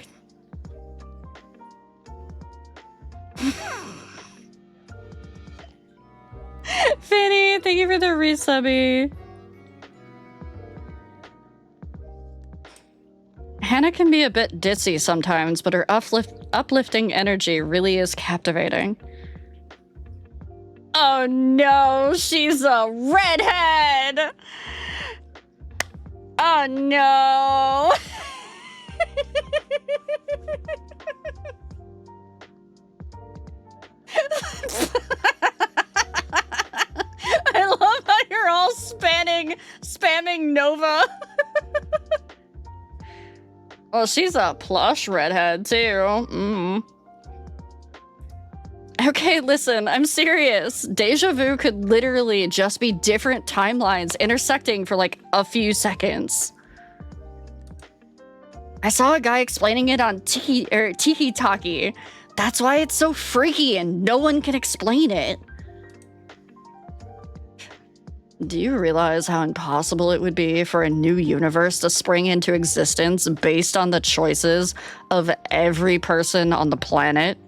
Fanny, thank you for the resubby. Hannah can be a bit ditzy sometimes, but her uplifting energy really is captivating. Oh no, she's a redhead! Oh no! I love how you're all spamming Nova. Well, she's a plush redhead too. Okay, listen, I'm serious. Deja vu could literally just be different timelines intersecting for like a few seconds. I saw a guy explaining it on Tiki Talkie. That's why it's so freaky and no one can explain it. Do you realize how impossible it would be for a new universe to spring into existence based on the choices of every person on the planet?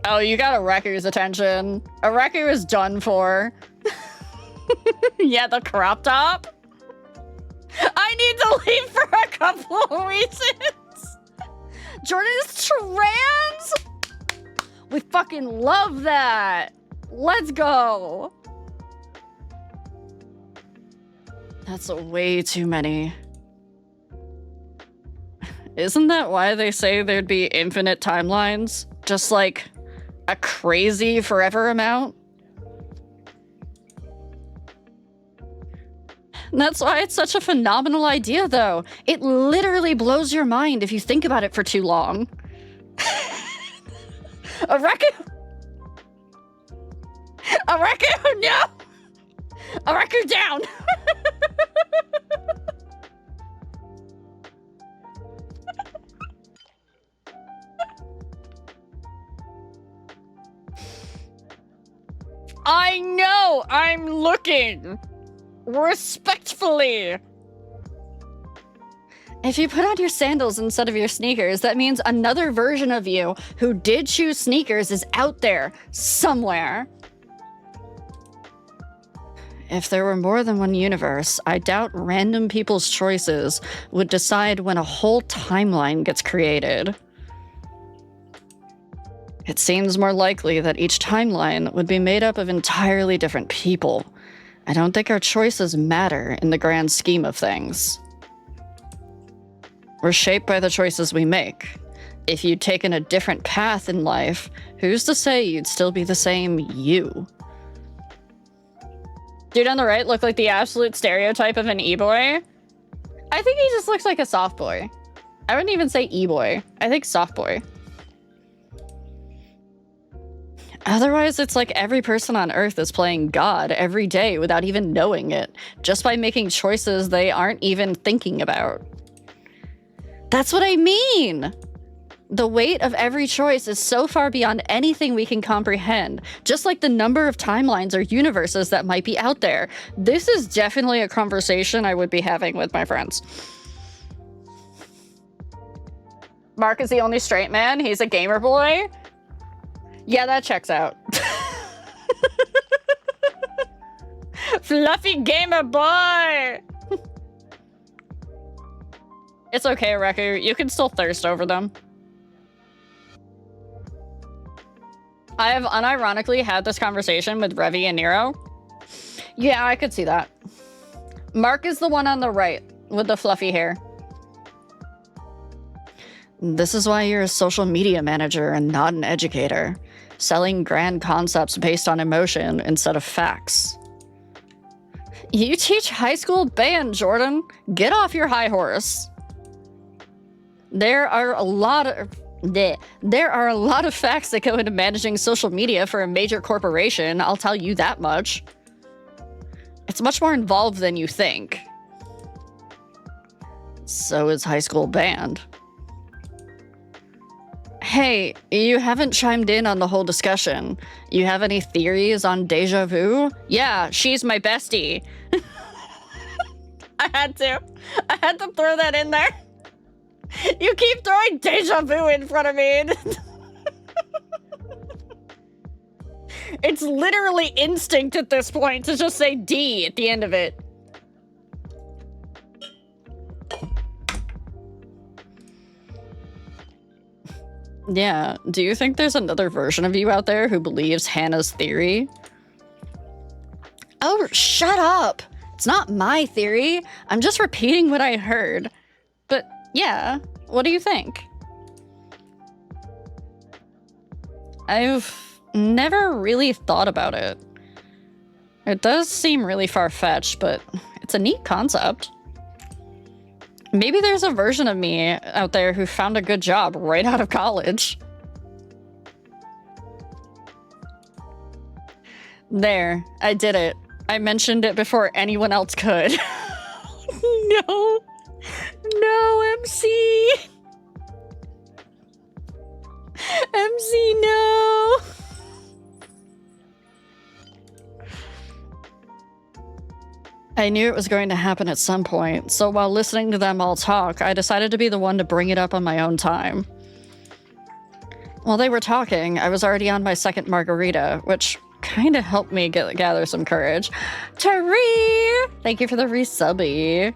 Oh, you got Areku's attention. Areku is done for. Yeah, the crop top. I need to leave for a couple of reasons. Jordan is trans? We fucking love that. Let's go. That's way too many. Isn't that why they say there'd be infinite timelines? Just like a crazy forever amount? And that's why it's such a phenomenal idea, though. It literally blows your mind if you think about it for too long. Areku! Areku, no! Areku down! I know! I'm looking! Respectfully! If you put on your sandals instead of your sneakers, that means another version of you who did choose sneakers is out there, somewhere. If there were more than one universe, I doubt random people's choices would decide when a whole timeline gets created. It seems more likely that each timeline would be made up of entirely different people. I don't think our choices matter in the grand scheme of things. We're shaped by the choices we make. If you'd taken a different path in life, who's to say you'd still be the same you? Dude on the right looked like the absolute stereotype of an e-boy. I think he just looks like a soft boy. I wouldn't even say e-boy. I think soft boy. Otherwise, it's like every person on Earth is playing God every day without even knowing it, just by making choices they aren't even thinking about. That's what I mean! The weight of every choice is so far beyond anything we can comprehend, just like the number of timelines or universes that might be out there. This is definitely a conversation I would be having with my friends. Mark is the only straight man. He's a gamer boy. Yeah, that checks out. Fluffy gamer boy! It's okay, Reku. You can still thirst over them. I have unironically had this conversation with Revi and Nero. Yeah, I could see that. Mark is the one on the right with the fluffy hair. This is why you're a social media manager and not an educator, selling grand concepts based on emotion instead of facts. You teach high school band, Jordan. Get off your high horse. There are a lot of... There are a lot of facts that go into managing social media for a major corporation, I'll tell you that much. It's much more involved than you think. So is high school band. Hey, you haven't chimed in on the whole discussion. You have any theories on deja vu? Yeah, she's my bestie. I had to throw that in there. You keep throwing deja vu in front of me. It's literally instinct at this point to just say D at the end of it. Yeah, do you think there's another version of you out there who believes Hannah's theory? Oh, shut up! It's not my theory. I'm just repeating what I heard. But yeah, what do you think? I've never really thought about it. It does seem really far-fetched, but it's a neat concept. Maybe there's a version of me out there who found a good job right out of college. There, I did it. I mentioned it before anyone else could. No. No, MC. MC, no. I knew it was going to happen at some point, so while listening to them all talk, I decided to be the one to bring it up on my own time. While they were talking, I was already on my second margarita, which kind of helped me gather some courage. Tari! Thank you for the resubby.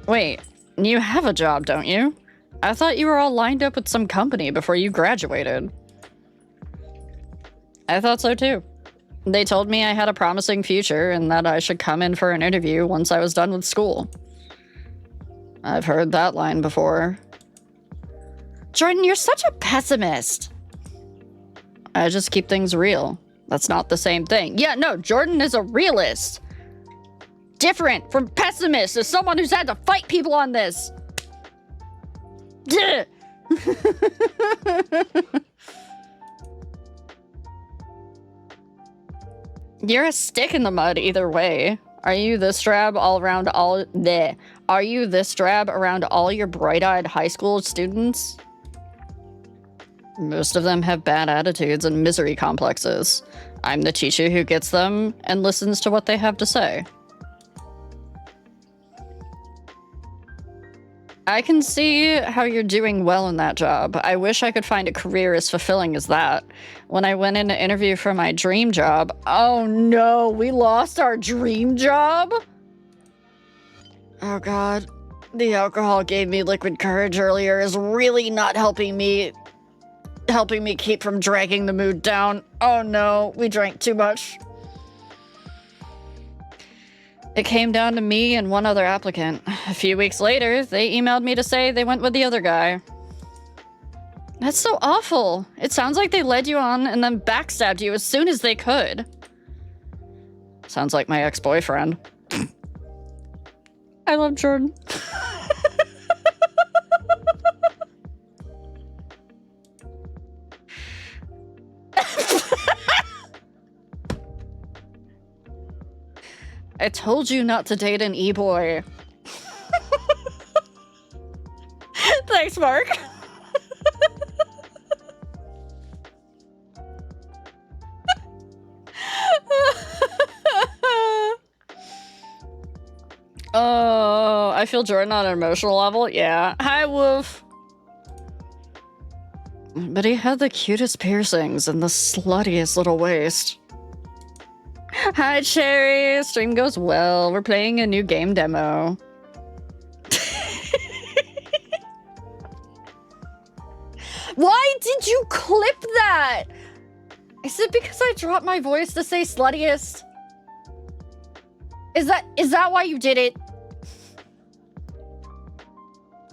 Wait, you have a job, don't you? I thought you were all lined up with some company before you graduated. I thought so too. They told me I had a promising future and that I should come in for an interview once I was done with school. I've heard that line before. Jordan, you're such a pessimist. I just keep things real. That's not the same thing. Yeah, no, Jordan is a realist. Different from pessimist, as someone who's had to fight people on this. You're a stick in the mud either way. Are you this drab around all your bright-eyed high school students? Most of them have bad attitudes and misery complexes. I'm the teacher who gets them and listens to what they have to say. I can see how you're doing well in that job. I wish I could find a career as fulfilling as that. When I went in to interview for my dream job, oh no, we lost our dream job? Oh god, the alcohol gave me liquid courage earlier is really not helping me keep from dragging the mood down. Oh no, we drank too much. It came down to me and one other applicant. A few weeks later, they emailed me to say they went with the other guy. That's so awful. It sounds like they led you on and then backstabbed you as soon as they could. Sounds like my ex-boyfriend. I love Jordan. I told you not to date an e-boy. Thanks, Mark. Oh, I feel Jordan on an emotional level. Yeah. Hi, Wolf. But he had the cutest piercings and the sluttiest little waist. Hi, Cherry. Stream goes well. We're playing a new game demo. Why did you clip that? Is it because I dropped my voice to say sluttiest? Is that why you did it?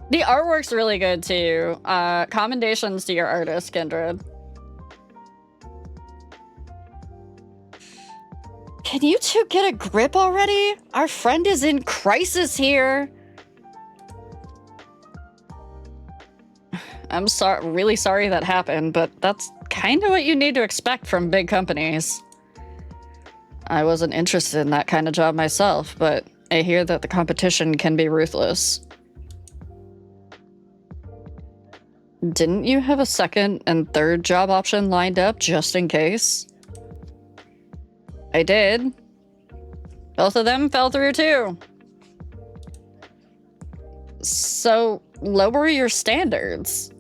The artwork's really good too. Commendations to your artist, Kindred. Can you two get a grip already? Our friend is in crisis here. I'm really sorry that happened, but that's kind of what you need to expect from big companies. I wasn't interested in that kind of job myself, but I hear that the competition can be ruthless. Didn't you have a second and third job option lined up just in case? I did. Both of them fell through too. So lower your standards.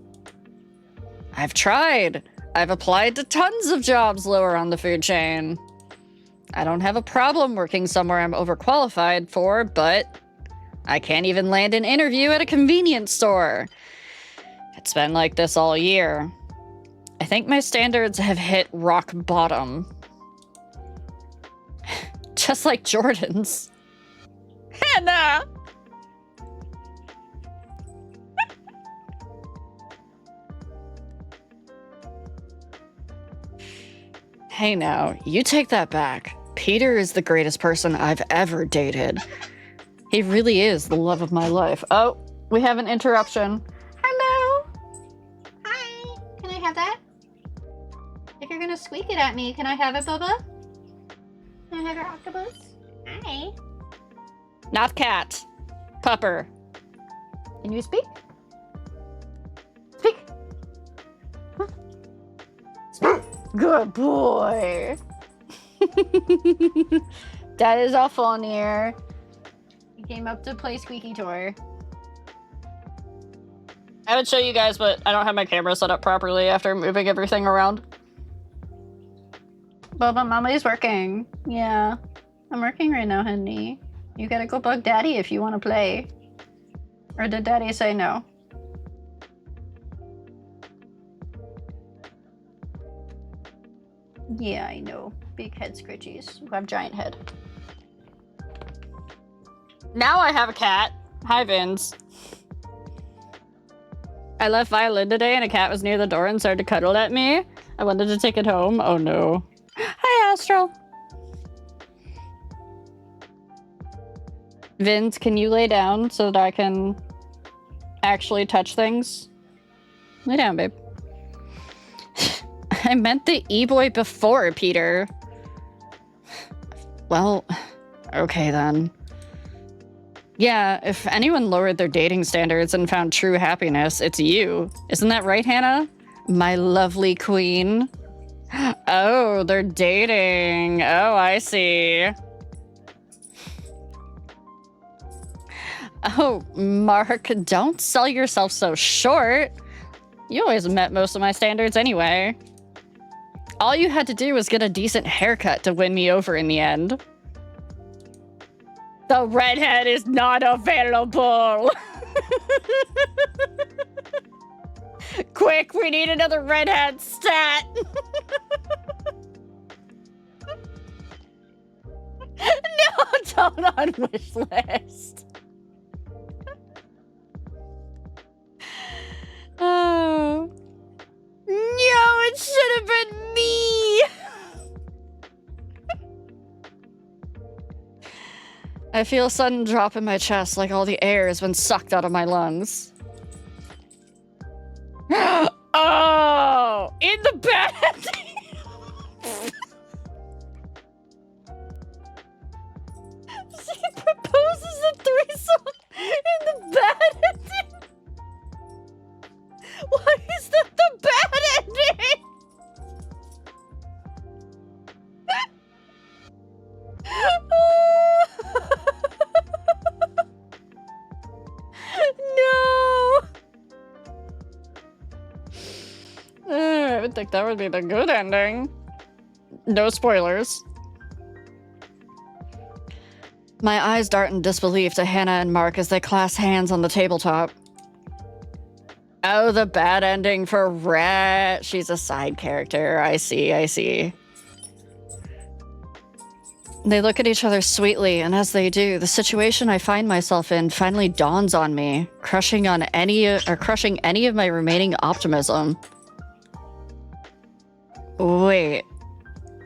I've tried. I've applied to tons of jobs lower on the food chain. I don't have a problem working somewhere I'm overqualified for, but I can't even land an interview at a convenience store. It's been like this all year. I think my standards have hit rock bottom. Just like Jordan's. Hannah! Hey now, you take that back. Peter is the greatest person I've ever dated. He really is the love of my life. Oh, we have an interruption. Hello. Hi. Can I have that? If you're gonna squeak it at me, can I have it, Bubba? Can I have your octopus? Hi. Not cat. Pupper. Can you speak? Speak. Huh? Speak. Good boy. That is all fun here. He came up to play squeaky toy. I would show you guys, but I don't have my camera set up properly after moving everything around. Bubba, Mama's working. Yeah. I'm working right now, honey. You gotta go bug Daddy if you want to play. Or did Daddy say no? Yeah, I know. Big head scritchies who have giant head. Now I have a cat. Hi, Vince. I left Violin today and a cat was near the door and started to cuddle at me. I wanted to take it home. Oh no. Hi, Astral. Vince, can you lay down so that I can actually touch things? Lay down, babe. I meant the e-boy before, Peter. Well, okay then. Yeah, if anyone lowered their dating standards and found true happiness, it's you. Isn't that right, Hannah? My lovely queen. Oh, they're dating. Oh, I see. Oh, Mark, don't sell yourself so short. You always met most of my standards anyway. All you had to do was get a decent haircut to win me over in the end. The redhead is not available. Quick, we need another redhead stat. No, don't on wish list. Oh. No, it should have been me. I feel a sudden drop in my chest, like all the air has been sucked out of my lungs. Oh, in the bed. She proposes a threesome in the bed. Why is that the bad ending? No. I would think that would be the good ending. No spoilers. My eyes dart in disbelief to Hannah and Mark as they clasp hands on the tabletop. Oh, the bad ending for Rhett. She's a side character. I see, I see. They look at each other sweetly, and as they do, the situation I find myself in finally dawns on me, crushing any of my remaining optimism. Wait,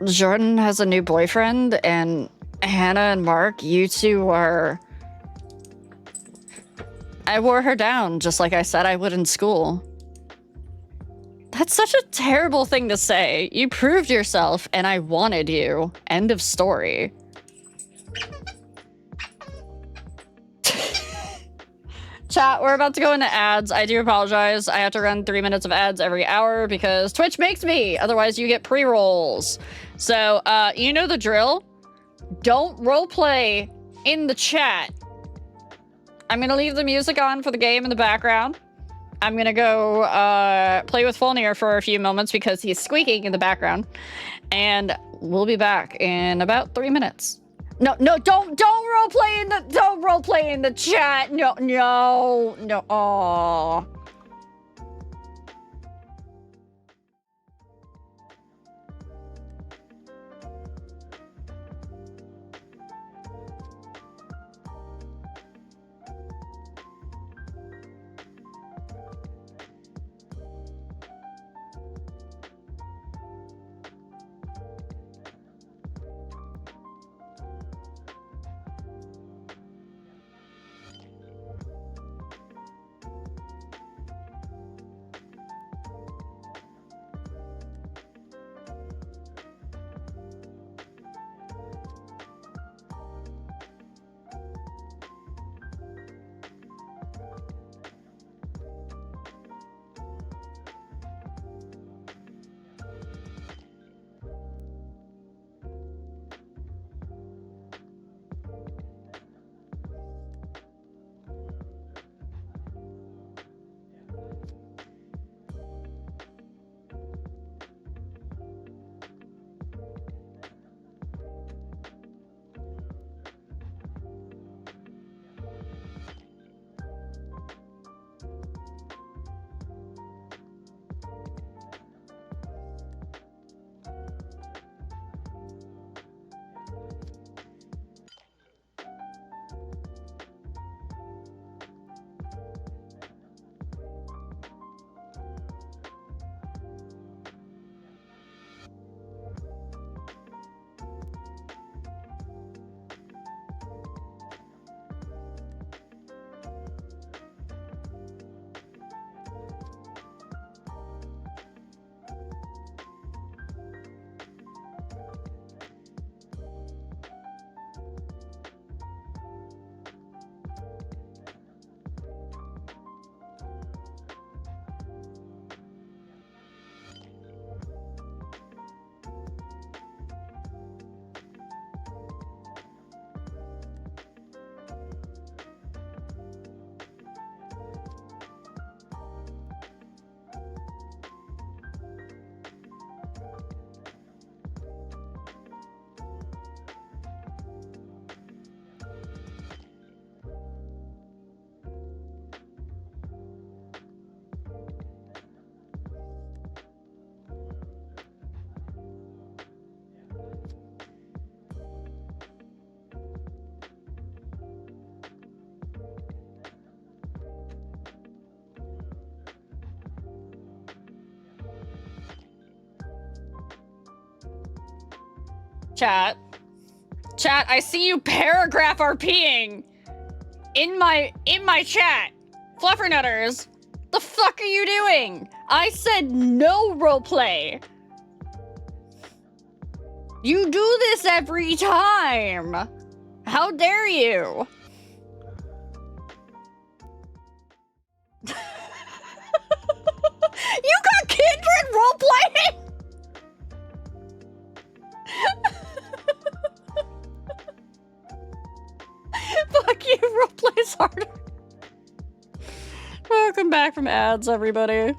Jordan has a new boyfriend, and Hannah and Mark, you two are... I wore her down, just like I said I would in school. That's such a terrible thing to say. You proved yourself, and I wanted you. End of story. Chat, we're about to go into ads. I do apologize. I have to run 3 minutes of ads every hour because Twitch makes me. Otherwise, you get pre-rolls. So, you know the drill. Don't roleplay in the chat. I'm gonna leave the music on for the game in the background. I'm gonna go play with Fulnir for a few moments because he's squeaking in the background. And we'll be back in about 3 minutes. No, don't roleplay in the chat. No. Aww. Chat, I see you paragraph RPing in my chat. Fluffernutters, the fuck are you doing? I said no roleplay. You do this every time. How dare you? You got Kindred roleplaying? Fuck you, roleplay's harder. Welcome back from ads, everybody.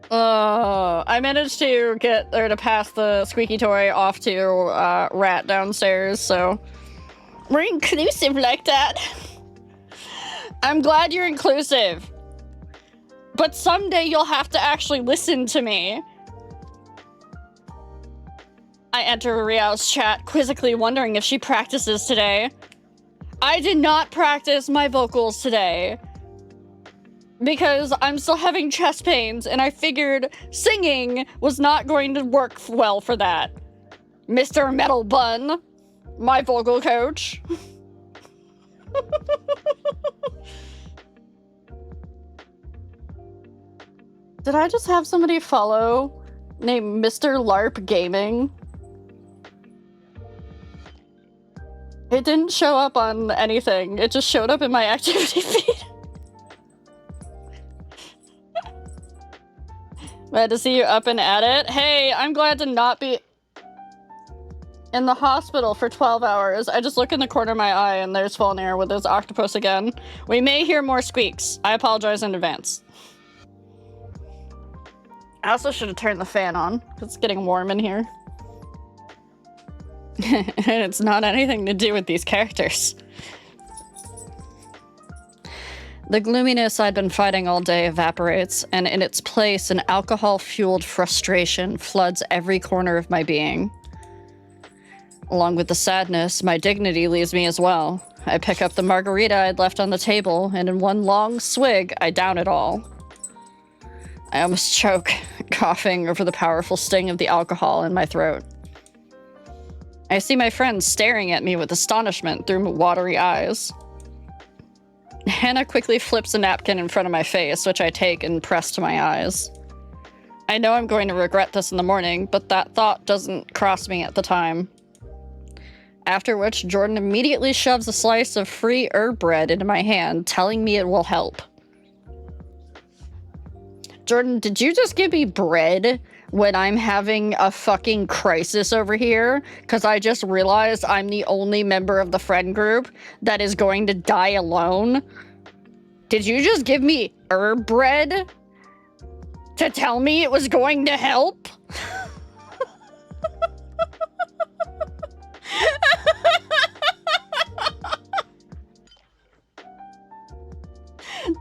I managed to get her to pass the squeaky toy off to Rat downstairs, so we're inclusive like that. I'm glad you're inclusive. But someday you'll have to actually listen to me. I enter Riao's chat, quizzically wondering if she practices today. I did not practice my vocals today. Because I'm still having chest pains, and I figured singing was not going to work well for that. Mr. Metal Bun, my vocal coach. Did I just have somebody follow named Mr. LARP Gaming? It didn't show up on anything. It just showed up in my activity feed. Glad to see you up and at it. Hey, I'm glad to not be in the hospital for 12 hours. I just look in the corner of my eye and there's Volnir with his octopus again. We may hear more squeaks. I apologize in advance. I also should have turned the fan on, because it's getting warm in here. And it's not anything to do with these characters. The gloominess I'd been fighting all day evaporates, and in its place, an alcohol-fueled frustration floods every corner of my being. Along with the sadness, my dignity leaves me as well. I pick up the margarita I'd left on the table, and in one long swig, I down it all. I almost choke, coughing over the powerful sting of the alcohol in my throat. I see my friends staring at me with astonishment through watery eyes. Hannah quickly flips a napkin in front of my face, which I take and press to my eyes. I know I'm going to regret this in the morning, but that thought doesn't cross me at the time. After which, Jordan immediately shoves a slice of free herb bread into my hand, telling me it will help. Jordan, did you just give me bread when I'm having a fucking crisis over here? Because I just realized I'm the only member of the friend group that is going to die alone. Did you just give me herb bread to tell me it was going to help?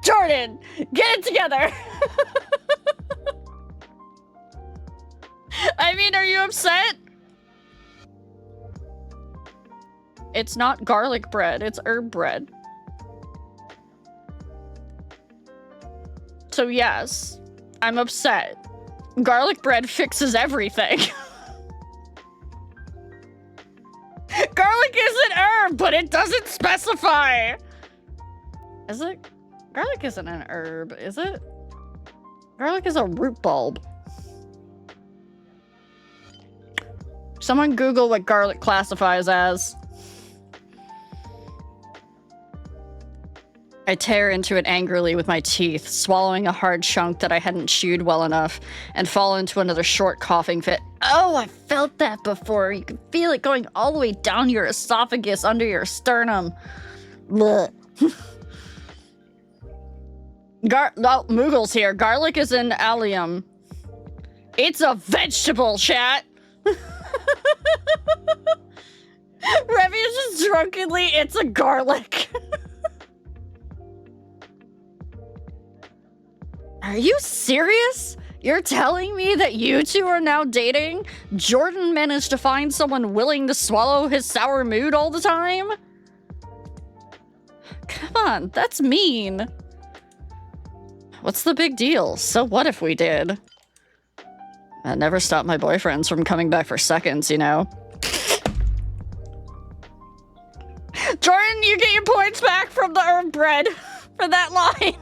Jordan, get it together. I mean, are you upset? It's not garlic bread, it's herb bread. So yes, I'm upset. Garlic bread fixes everything. Garlic is an herb, but it doesn't specify. Is it? Garlic isn't an herb, is it? Garlic is a root bulb. Someone Google what garlic classifies as. I tear into it angrily with my teeth, swallowing a hard chunk that I hadn't chewed well enough, and fall into another short coughing fit. Oh, I felt that before. You can feel it going all the way down your esophagus, under your sternum. Blech. Moogle's here. Garlic is an allium. It's a vegetable, chat. Revy is just drunkenly, it's a garlic. Are you serious? You're telling me that you two are now dating? Jordan managed to find someone willing to swallow his sour mood all the time? Come on, that's mean. What's the big deal? So what if we did? That never stopped my boyfriends from coming back for seconds, you know? Jordan, you get your points back from the herb bread for that line.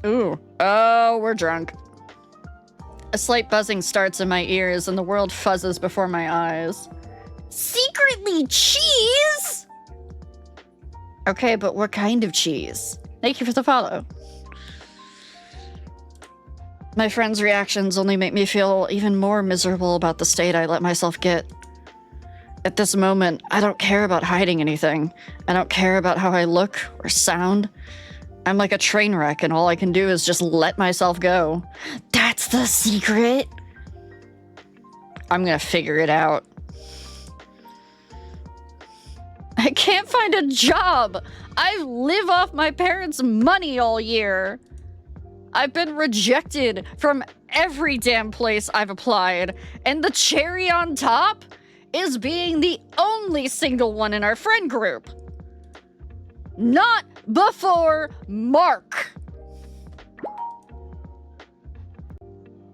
Ooh. Oh, we're drunk. A slight buzzing starts in my ears and the world fuzzes before my eyes. Secretly cheese? Okay, but what kind of cheese? Thank you for the follow. My friends' reactions only make me feel even more miserable about the state I let myself get. At this moment, I don't care about hiding anything. I don't care about how I look or sound. I'm like a train wreck and all I can do is just let myself go. That's the secret. I'm gonna figure it out. I can't find a job. I live off my parents' money all year. I've been rejected from every damn place I've applied. And the cherry on top is being the only single one in our friend group. Not before Mark.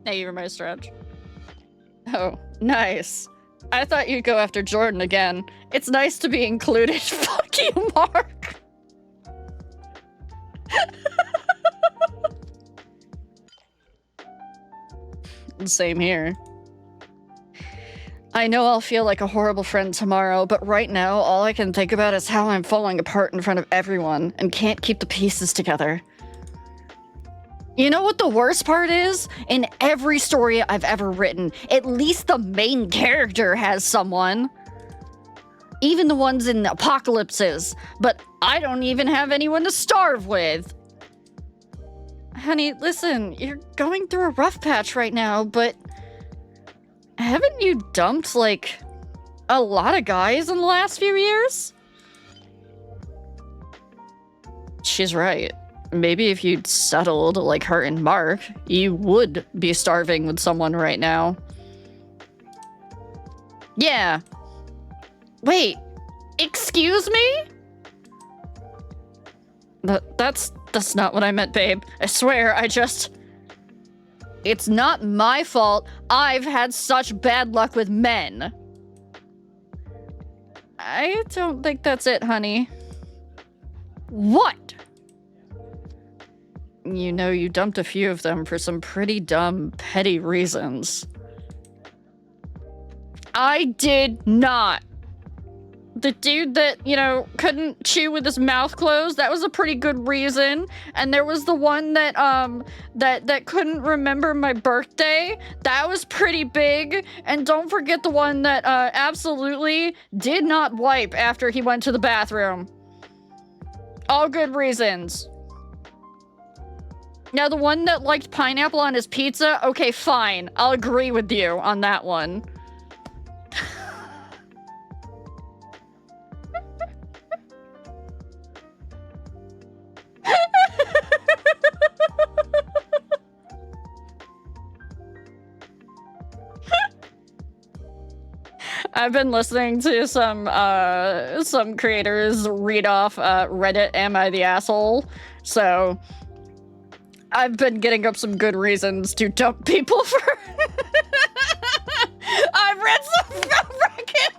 Thank you for my stretch. Oh, nice. I thought you'd go after Jordan again. It's nice to be included. Fuck you, Mark. Same here. I know I'll feel like a horrible friend tomorrow, but right now, all I can think about is how I'm falling apart in front of everyone and can't keep the pieces together. You know what the worst part is? In every story I've ever written, at least the main character has someone. Even the ones in the apocalypses, but I don't even have anyone to starve with. Honey, listen, you're going through a rough patch right now, but haven't you dumped, like, a lot of guys in the last few years? She's right. Maybe if you'd settled like her and Mark, you would be starving with someone right now. Yeah. Wait, excuse me? That's not what I meant, babe. I swear, It's not my fault. I've had such bad luck with men. I don't think that's it, honey. What? You know, you dumped a few of them for some pretty dumb, petty reasons. I did not. The dude that, you know, couldn't chew with his mouth closed, that was a pretty good reason. And there was the one that, that couldn't remember my birthday. That was pretty big. And don't forget the one that, absolutely did not wipe after he went to the bathroom. All good reasons. Now, the one that liked pineapple on his pizza, okay, fine. I'll agree with you on that one. I've been listening to some creators read off Reddit Am I the Asshole? So I've been getting up some good reasons to dump people for I've read some from Reddit.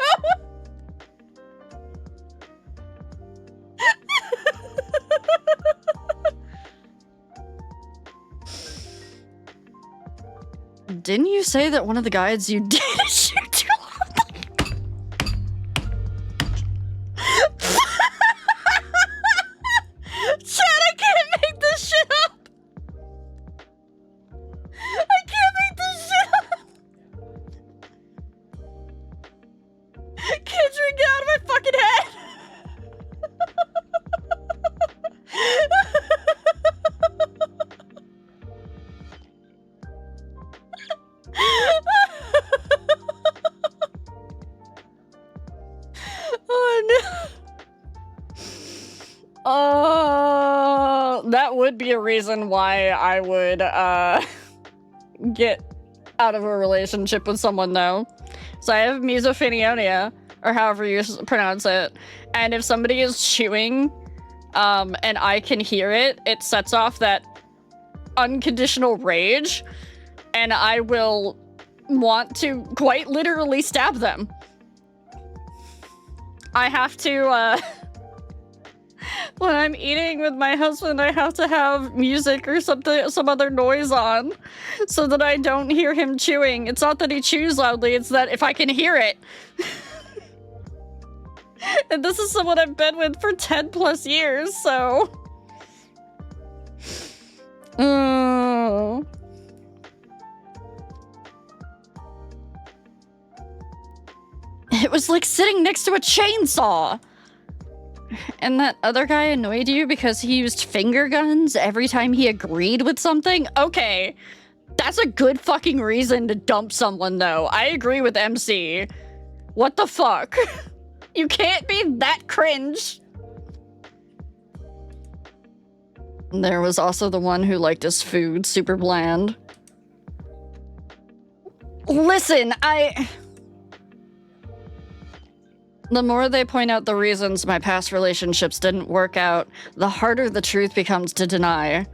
Didn't you say that one of the guides you did shoot too long? Chad, I can't make this shit up! I can't make this shit up! Can't drink it out of my fucking head! That would be a reason why I would, get out of a relationship with someone, though. So I have misophonia, or however you pronounce it, and if somebody is chewing, and I can hear it, it sets off that unconditional rage, and I will want to quite literally stab them. I have to, when I'm eating with my husband, I have to have music or something, some other noise on so that I don't hear him chewing. It's not that he chews loudly, it's that if I can hear it. And this is someone I've been with for 10 plus years, so. It was like sitting next to a chainsaw. And that other guy annoyed you because he used finger guns every time he agreed with something? Okay, that's a good fucking reason to dump someone, though. I agree with MC. What the fuck? You can't be that cringe. There was also the one who liked his food super bland. Listen, the more they point out the reasons my past relationships didn't work out, the harder the truth becomes to deny.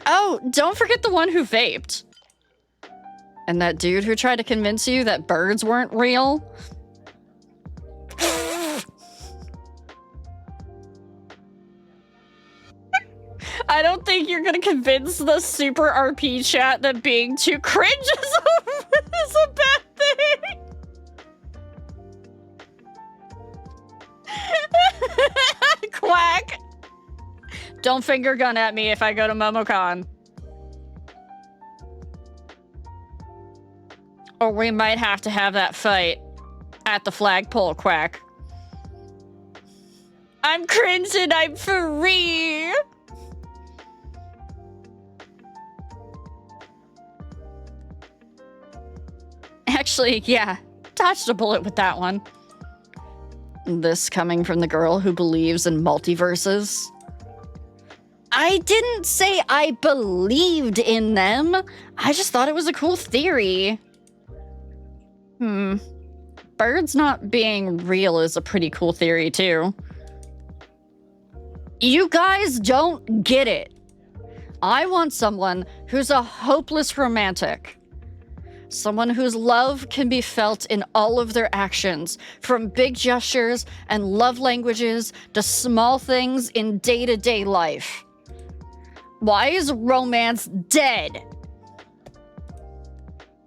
Oh, don't forget the one who vaped. And that dude who tried to convince you that birds weren't real? I don't think you're gonna convince the Super RP chat that being too cringe is a bad thing. Quack! Don't finger gun at me if I go to MomoCon. Or we might have to have that fight at the flagpole, Quack. I'm cringing, I'm free! Actually, yeah, dodged a bullet with that one. This coming from the girl who believes in multiverses. I didn't say I believed in them. I just thought it was a cool theory. Birds not being real is a pretty cool theory, too. You guys don't get it. I want someone who's a hopeless romantic. Someone whose love can be felt in all of their actions, from big gestures and love languages to small things in day-to-day life. Why is romance dead?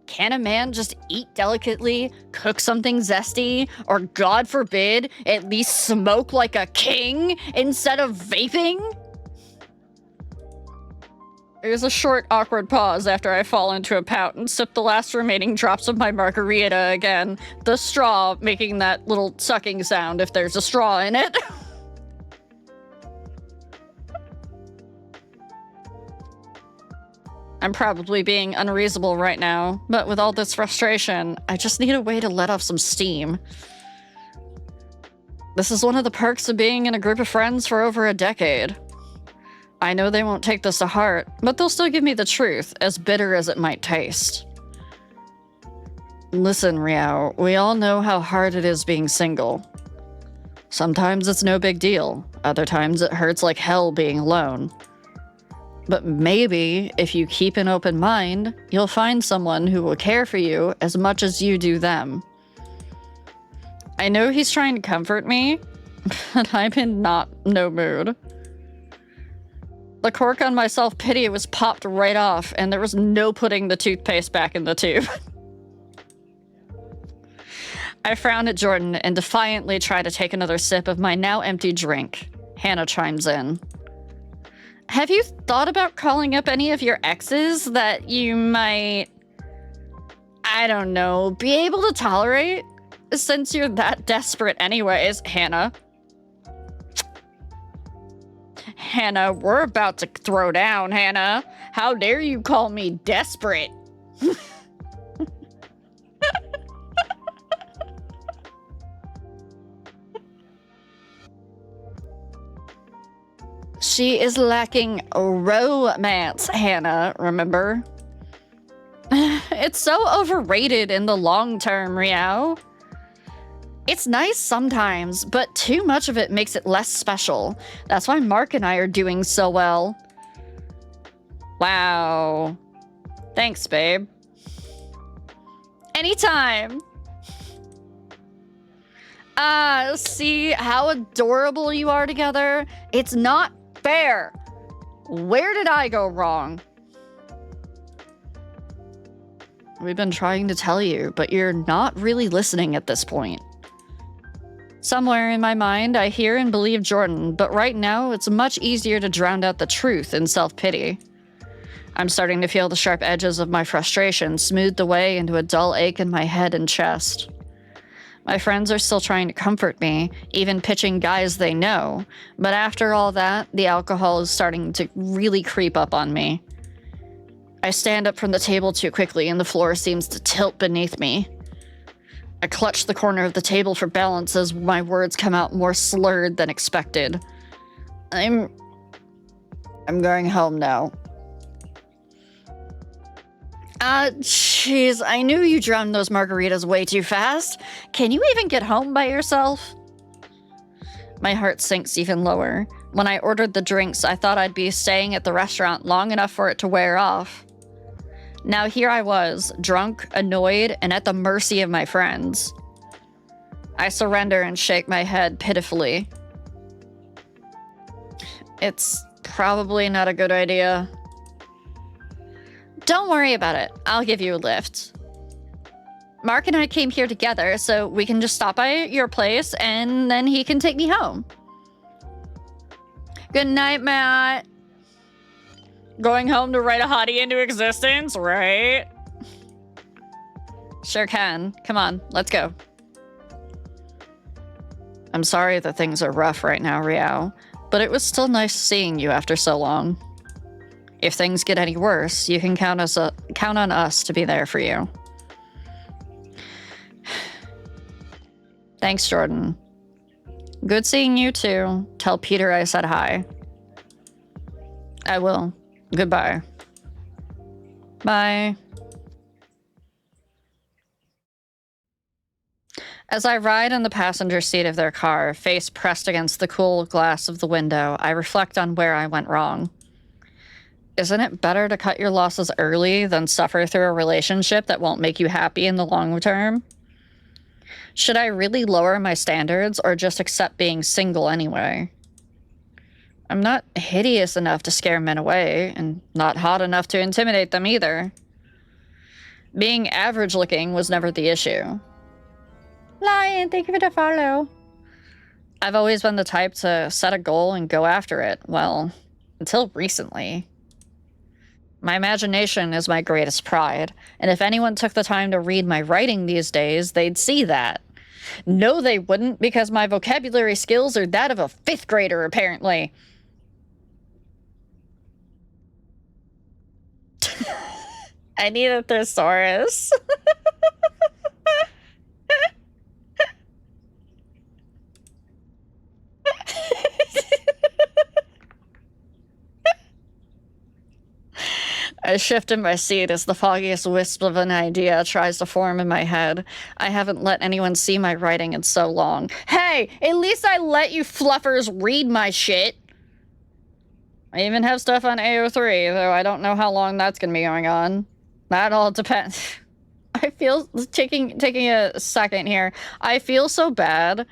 Can a man just eat delicately, cook something zesty, or God forbid, at least smoke like a king instead of vaping? There's a short, awkward pause after I fall into a pout and sip the last remaining drops of my margarita again, the straw making that little sucking sound if there's a straw in it. I'm probably being unreasonable right now, but with all this frustration, I just need a way to let off some steam. This is one of the perks of being in a group of friends for over a decade. I know they won't take this to heart, but they'll still give me the truth, as bitter as it might taste. Listen, Riao, we all know how hard it is being single. Sometimes it's no big deal, other times it hurts like hell being alone. But maybe, if you keep an open mind, you'll find someone who will care for you as much as you do them. I know he's trying to comfort me, but I'm in no mood. The cork on my self-pity was popped right off, and there was no putting the toothpaste back in the tube. I frown at Jordan and defiantly try to take another sip of my now empty drink. Hannah chimes in. Have you thought about calling up any of your exes that you might, I don't know, be able to tolerate? Since you're that desperate anyways, Hannah. Hannah, we're about to throw down, Hannah. How dare you call me desperate? She is lacking romance, Hannah, remember? It's so overrated in the long term, Riao. It's nice sometimes, but too much of it makes it less special. That's why Mark and I are doing so well. Wow. Thanks, babe. Anytime. See how adorable you are together? It's not fair. Where did I go wrong? We've been trying to tell you, but you're not really listening at this point. Somewhere in my mind, I hear and believe Jordan, but right now, it's much easier to drown out the truth in self-pity. I'm starting to feel the sharp edges of my frustration smoothed away into a dull ache in my head and chest. My friends are still trying to comfort me, even pitching guys they know, but after all that, the alcohol is starting to really creep up on me. I stand up from the table too quickly and the floor seems to tilt beneath me. I clutch the corner of the table for balance as my words come out more slurred than expected. I'm going home now. Jeez, I knew you drowned those margaritas way too fast. Can you even get home by yourself? My heart sinks even lower. When I ordered the drinks, I thought I'd be staying at the restaurant long enough for it to wear off. Now here I was, drunk, annoyed, and at the mercy of my friends. I surrender and shake my head pitifully. It's probably not a good idea. Don't worry about it. I'll give you a lift. Mark and I came here together, so we can just stop by your place and then he can take me home. Good night, Matt. Going home to write a hottie into existence, right? Sure can. Come on, let's go. I'm sorry that things are rough right now, Riao, but it was still nice seeing you after so long. If things get any worse, you can count on us to be there for you. Thanks, Jordan. Good seeing you too. Tell Peter I said hi. I will. Goodbye. Bye. As I ride in the passenger seat of their car, face pressed against the cool glass of the window, I reflect on where I went wrong. Isn't it better to cut your losses early than suffer through a relationship that won't make you happy in the long term? Should I really lower my standards or just accept being single anyway? I'm not hideous enough to scare men away, and not hot enough to intimidate them either. Being average-looking was never the issue. Lion, thank you for the follow. I've always been the type to set a goal and go after it, well, until recently. My imagination is my greatest pride, and if anyone took the time to read my writing these days, they'd see that. No, they wouldn't, because my vocabulary skills are that of a 5th grader, apparently. I need a thesaurus. I shift in my seat as the foggiest wisp of an idea tries to form in my head. I haven't let anyone see my writing in so long. Hey, at least I let you fluffers read my shit. I even have stuff on AO3, though I don't know how long that's gonna be going on. That all depends. I feel, taking a second here, I feel so bad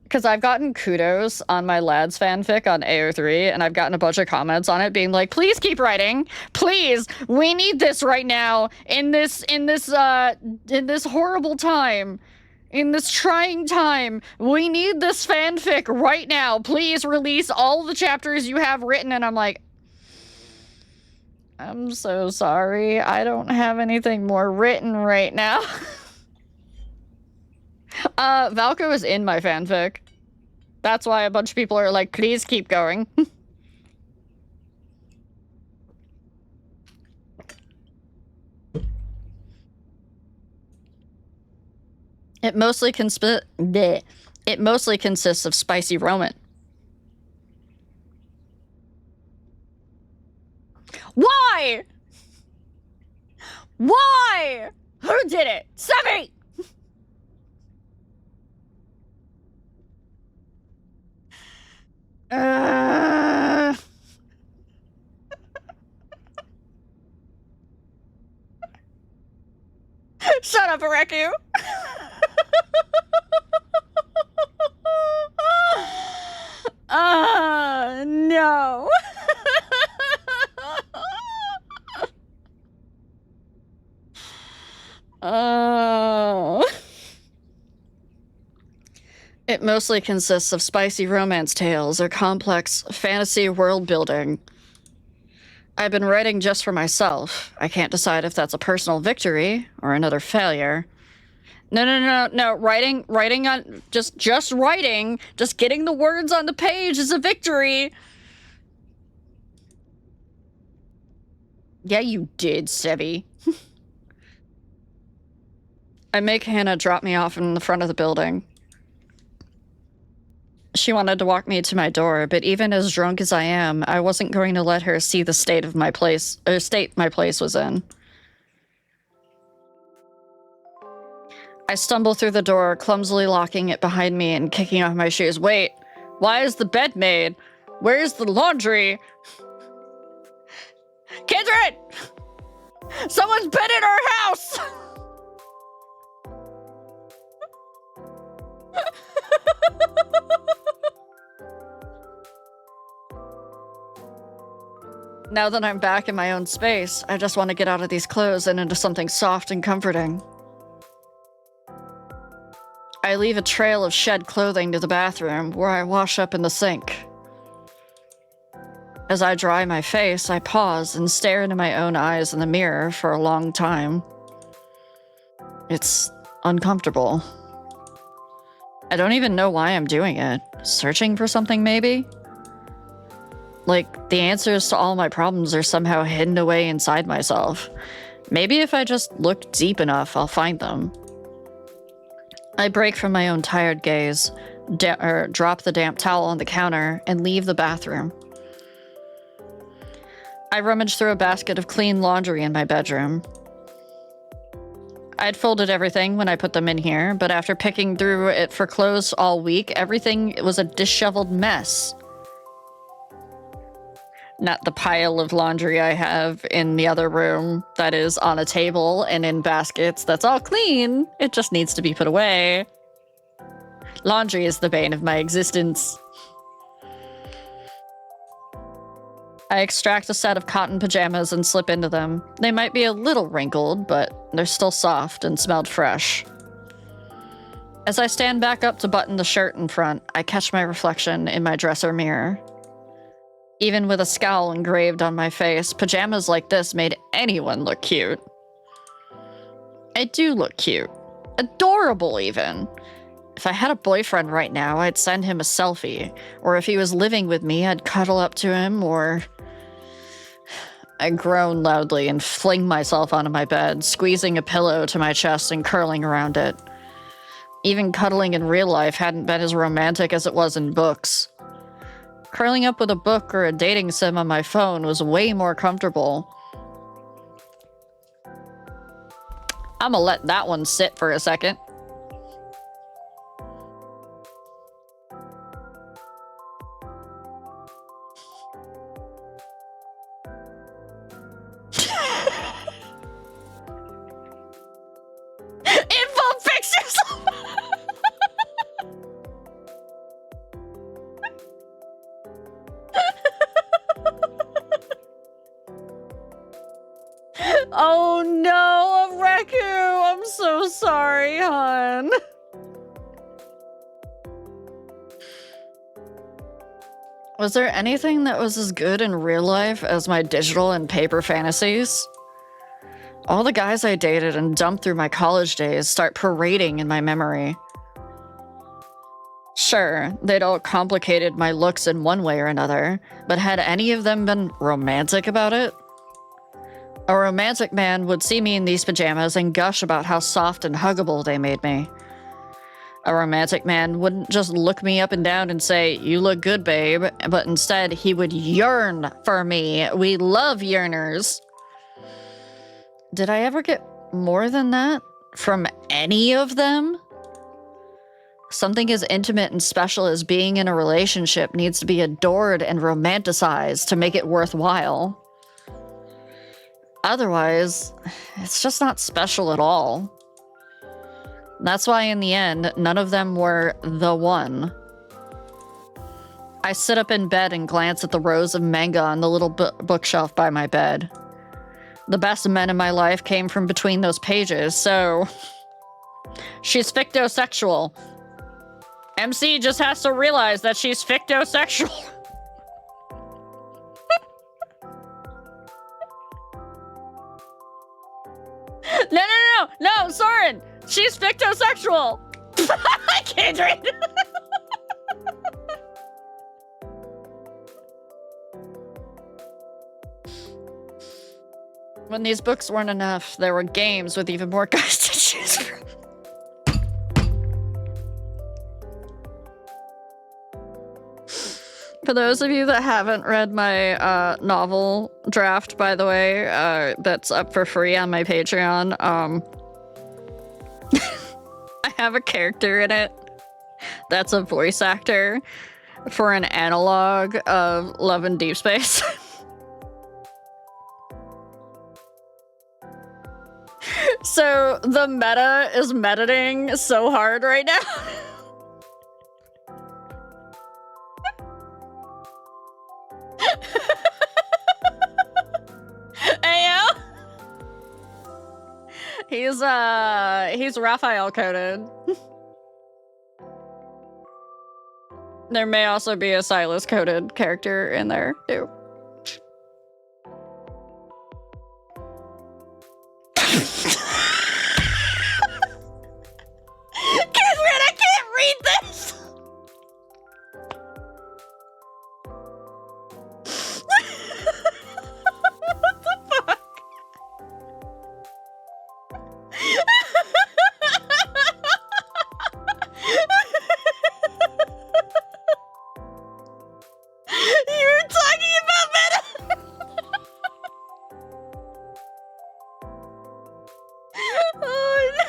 because I've gotten kudos on my lads fanfic on AO3, and I've gotten a bunch of comments on it being like, please keep writing. Please, we need this right now in this horrible time. In this trying time, we need this fanfic right now. Please release all the chapters you have written. And I'm like, I'm so sorry. I don't have anything more written right now. Valko is in my fanfic. That's why a bunch of people are like, please keep going. It mostly consists of spicy Roman. Why? Why? Who did it? Sevi! Shut up, Areku! No. It mostly consists of spicy romance tales or complex fantasy world building. I've been writing just for myself. I can't decide if that's a personal victory or another failure. No. Writing on just writing, just getting the words on the page is a victory. Yeah, you did, Sevi. I make Hannah drop me off in the front of the building. She wanted to walk me to my door, but even as drunk as I am, I wasn't going to let her see the state my place was in. I stumble through the door, clumsily locking it behind me and kicking off my shoes. Wait, why is the bed made? Where's the laundry? Kindred! Someone's been in our house! Now that I'm back in my own space, I just want to get out of these clothes and into something soft and comforting. I leave a trail of shed clothing to the bathroom, where I wash up in the sink. As I dry my face, I pause and stare into my own eyes in the mirror for a long time. It's uncomfortable. I don't even know why I'm doing it. Searching for something, maybe? Like, the answers to all my problems are somehow hidden away inside myself. Maybe if I just look deep enough, I'll find them. I break from my own tired gaze, drop the damp towel on the counter, and leave the bathroom. I rummage through a basket of clean laundry in my bedroom. I'd folded everything when I put them in here, but after picking through it for clothes all week, everything was a disheveled mess. Not the pile of laundry I have in the other room that is on a table and in baskets that's all clean. It just needs to be put away. Laundry is the bane of my existence. I extract a set of cotton pajamas and slip into them. They might be a little wrinkled, but they're still soft and smelled fresh. As I stand back up to button the shirt in front, I catch my reflection in my dresser mirror. Even with a scowl engraved on my face, pajamas like this made anyone look cute. I do look cute. Adorable, even. If I had a boyfriend right now, I'd send him a selfie. Or if he was living with me, I'd cuddle up to him, or... I groan loudly and fling myself onto my bed, squeezing a pillow to my chest and curling around it. Even cuddling in real life hadn't been as romantic as it was in books. Curling up with a book or a dating sim on my phone was way more comfortable. I'm gonna let that one sit for a second. Info fix yourself! Oh no, Reku! I'm so sorry, hon. Was there anything that was as good in real life as my digital and paper fantasies? All the guys I dated and dumped through my college days start parading in my memory. Sure, they'd all complicated my looks in one way or another, but had any of them been romantic about it? A romantic man would see me in these pajamas and gush about how soft and huggable they made me. A romantic man wouldn't just look me up and down and say, "You look good, babe," but instead he would yearn for me. We love yearners. Did I ever get more than that from any of them? Something as intimate and special as being in a relationship needs to be adored and romanticized to make it worthwhile. Otherwise, it's just not special at all. That's why in the end, none of them were the one. I sit up in bed and glance at the rows of manga on the little bookshelf by my bed. The best men in my life came from between those pages, so... She's fictosexual. MC just has to realize that she's fictosexual. No, Soren! She's fictosexual! I can't read. When these books weren't enough, there were games with even more guys to choose from. For those of you that haven't read my novel draft, by the way, that's up for free on my Patreon, I have a character in it that's a voice actor for an analog of Love in Deep Space. So the meta is metating so hard right now. Ayo. He's Raphael coded. There may also be a Silas coded character in there too. Catherine, I can't read this! What the fuck? You were talking about meta! Oh, no.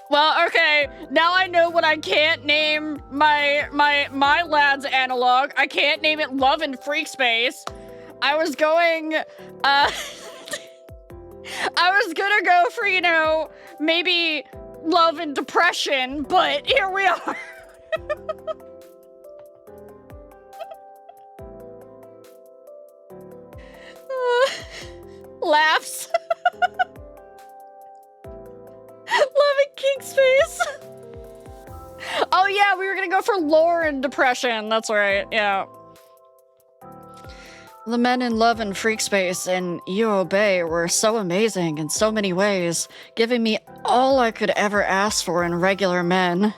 Well, okay, now I know what I can't name my lad's analog. I can't name it Love and Freak Space. I was going, I was gonna go for, you know, maybe Love and Depression, but here we are. Laughs. Loving King Space. Oh yeah, we were gonna go for lore and depression. That's right, yeah. The men in Love and Freak Space and You Obey were so amazing in so many ways, giving me all I could ever ask for in regular men.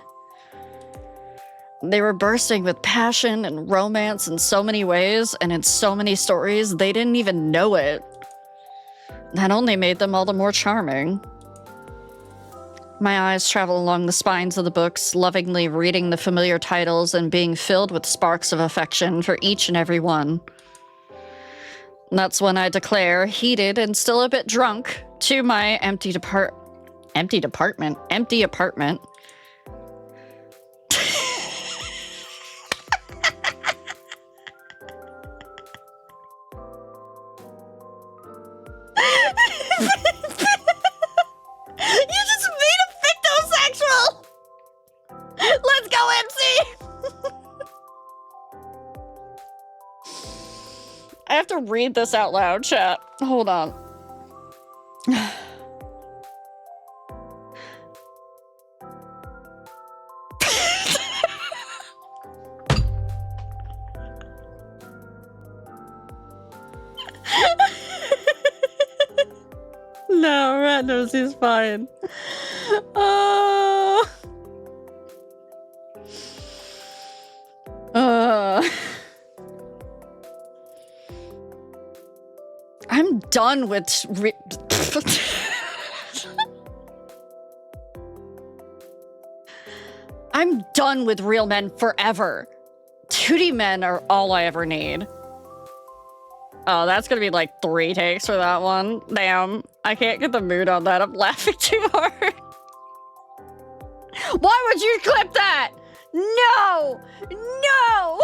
They were bursting with passion and romance in so many ways, and in so many stories, they didn't even know it. That only made them all the more charming. My eyes travel along the spines of the books, lovingly reading the familiar titles and being filled with sparks of affection for each and every one. That's when I declare, heated and still a bit drunk, to my empty apartment. You just made a fictosexual! Let's go, MC! I have to read this out loud, chat. Hold on. No, Rat knows he's fine. I'm done with I'm done with real men forever. 2D men are all I ever need. Oh, that's gonna be like 3 takes for that one. Damn, I can't get the mood on that. I'm laughing too hard. Why would you clip that? No! No!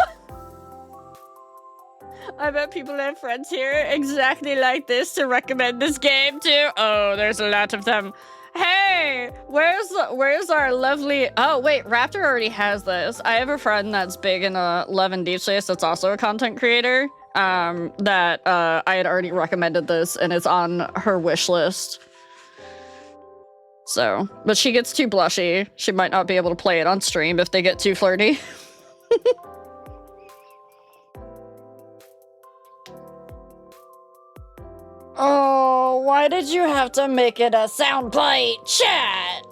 I bet people have friends here exactly like this to recommend this game to. Oh, there's a lot of them. Hey, where's our lovely... Oh, wait, Raptor already has this. I have a friend that's big in Love and Deep Space that's also a content creator. That I had already recommended this, and it's on her wish list. So, but she gets too blushy. She might not be able to play it on stream if they get too flirty. Oh, why did you have to make it a soundbite, chat?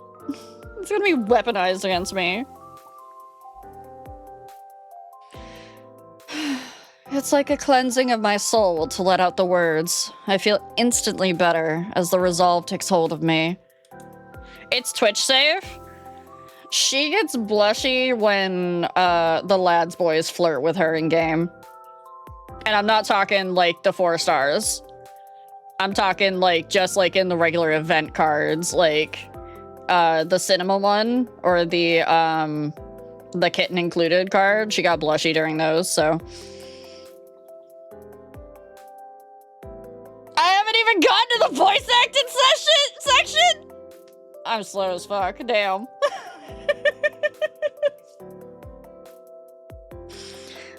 It's gonna be weaponized against me. It's like a cleansing of my soul to let out the words. I feel instantly better as the resolve takes hold of me. It's Twitch safe. She gets blushy when the lads boys flirt with her in game. And I'm not talking like the 4 stars. I'm talking like just like in the regular event cards, like the cinema one or the kitten included card. She got blushy during those, so. I haven't even gotten to the voice acting section? I'm slow as fuck. Damn.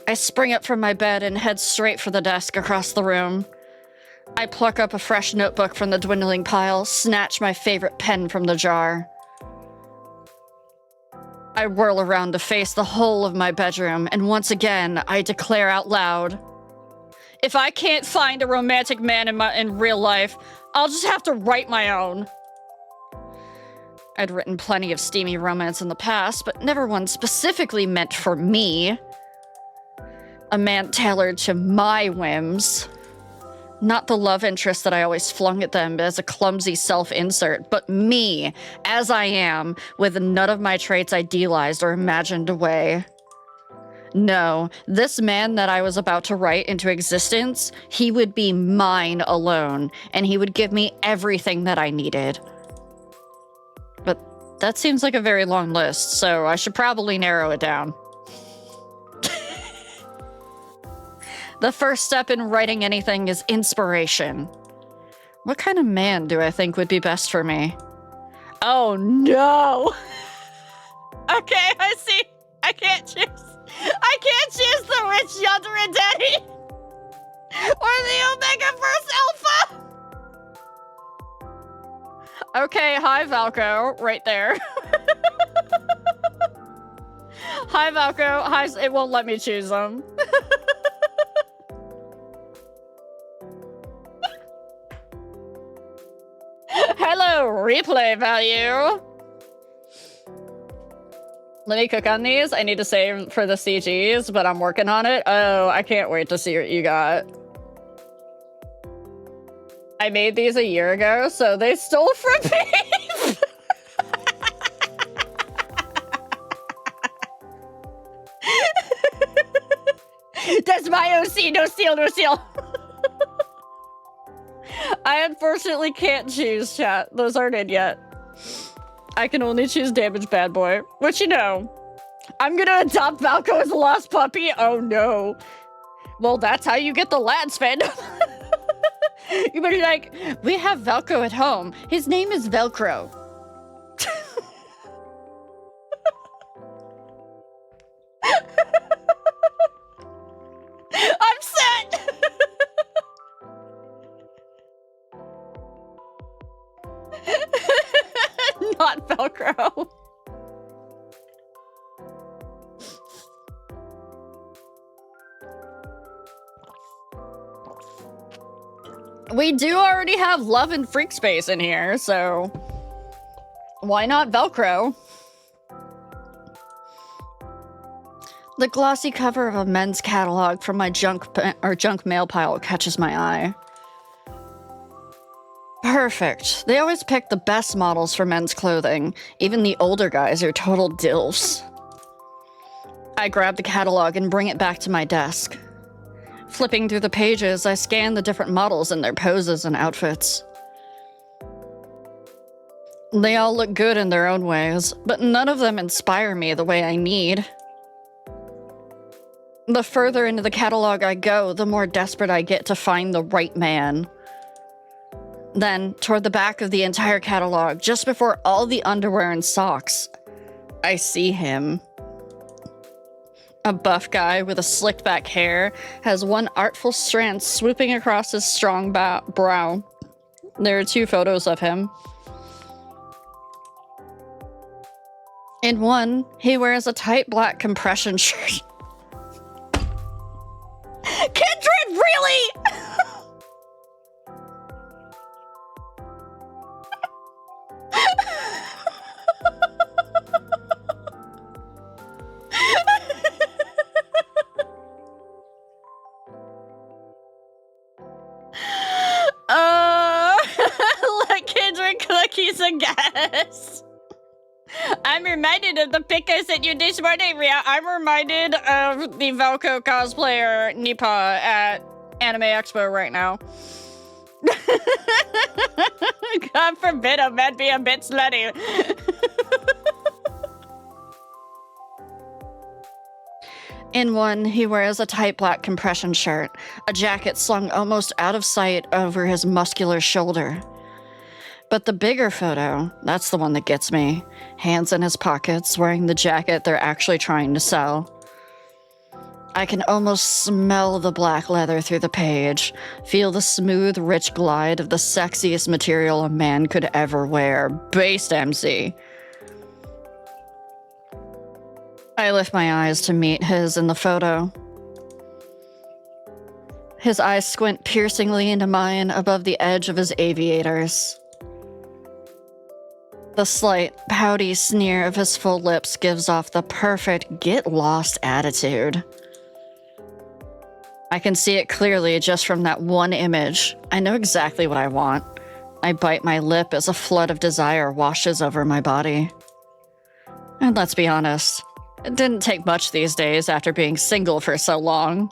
I spring up from my bed and head straight for the desk across the room. I pluck up a fresh notebook from the dwindling pile, snatch my favorite pen from the jar. I whirl around to face the whole of my bedroom, and once again, I declare out loud, if I can't find a romantic man in real life, I'll just have to write my own. I'd written plenty of steamy romance in the past, but never one specifically meant for me. A man tailored to my whims. Not the love interest that I always flung at them as a clumsy self-insert, but me, as I am, with none of my traits idealized or imagined away. No, this man that I was about to write into existence, he would be mine alone, and he would give me everything that I needed. But that seems like a very long list, so I should probably narrow it down. The first step in writing anything is inspiration. What kind of man do I think would be best for me? Oh no! Okay, I see. I can't choose the rich Yandere Daddy! Or the Omega Verse Alpha! Okay, hi Valko, right there. Hi Valko, hi, it won't let me choose them. Hello, replay value. Let me cook on these. I need to save for the CGs, but I'm working on it. Oh, I can't wait to see what you got. I made these a year ago, so they stole from me. That's my OC, no steal, no steal. I unfortunately can't choose, chat. Those aren't in yet. I can only choose Damaged Bad Boy, which, you know, I'm gonna adopt Valko as a lost puppy? Oh no. Well, that's how you get the lads fandom. You better be like, we have Valko at home. His name is Velcro. I'm set! Not Velcro. We do already have Love and Freak Space in here, so why not Velcro? The glossy cover of a men's catalog from my junk mail pile catches my eye. Perfect. They always pick the best models for men's clothing. Even the older guys are total dilfs. I grab the catalog and bring it back to my desk. Flipping through the pages, I scan the different models and their poses and outfits. They all look good in their own ways, but none of them inspire me the way I need. The further into the catalog I go, the more desperate I get to find the right man. Then, toward the back of the entire catalog, just before all the underwear and socks, I see him. A buff guy with a slicked back hair has one artful strand swooping across his strong brow. There are 2 photos of him. In one, he wears a tight black compression shirt. Kindred, really? Let Kendrick cookies and gas. I'm reminded of the pic I sent you this morning, Ria. I'm reminded of the Velko cosplayer Nipa at Anime Expo right now. God forbid a man be a bit slutty. In one, he wears a tight black compression shirt, a jacket slung almost out of sight over his muscular shoulder. But the bigger photo, that's the one that gets me. Hands in his pockets, wearing the jacket they're actually trying to sell. I can almost smell the black leather through the page, feel the smooth, rich glide of the sexiest material a man could ever wear. Based MC. I lift my eyes to meet his in the photo. His eyes squint piercingly into mine above the edge of his aviators. The slight, pouty sneer of his full lips gives off the perfect get-lost attitude. I can see it clearly just from that one image. I know exactly what I want. I bite my lip as a flood of desire washes over my body. And let's be honest, it didn't take much these days after being single for so long.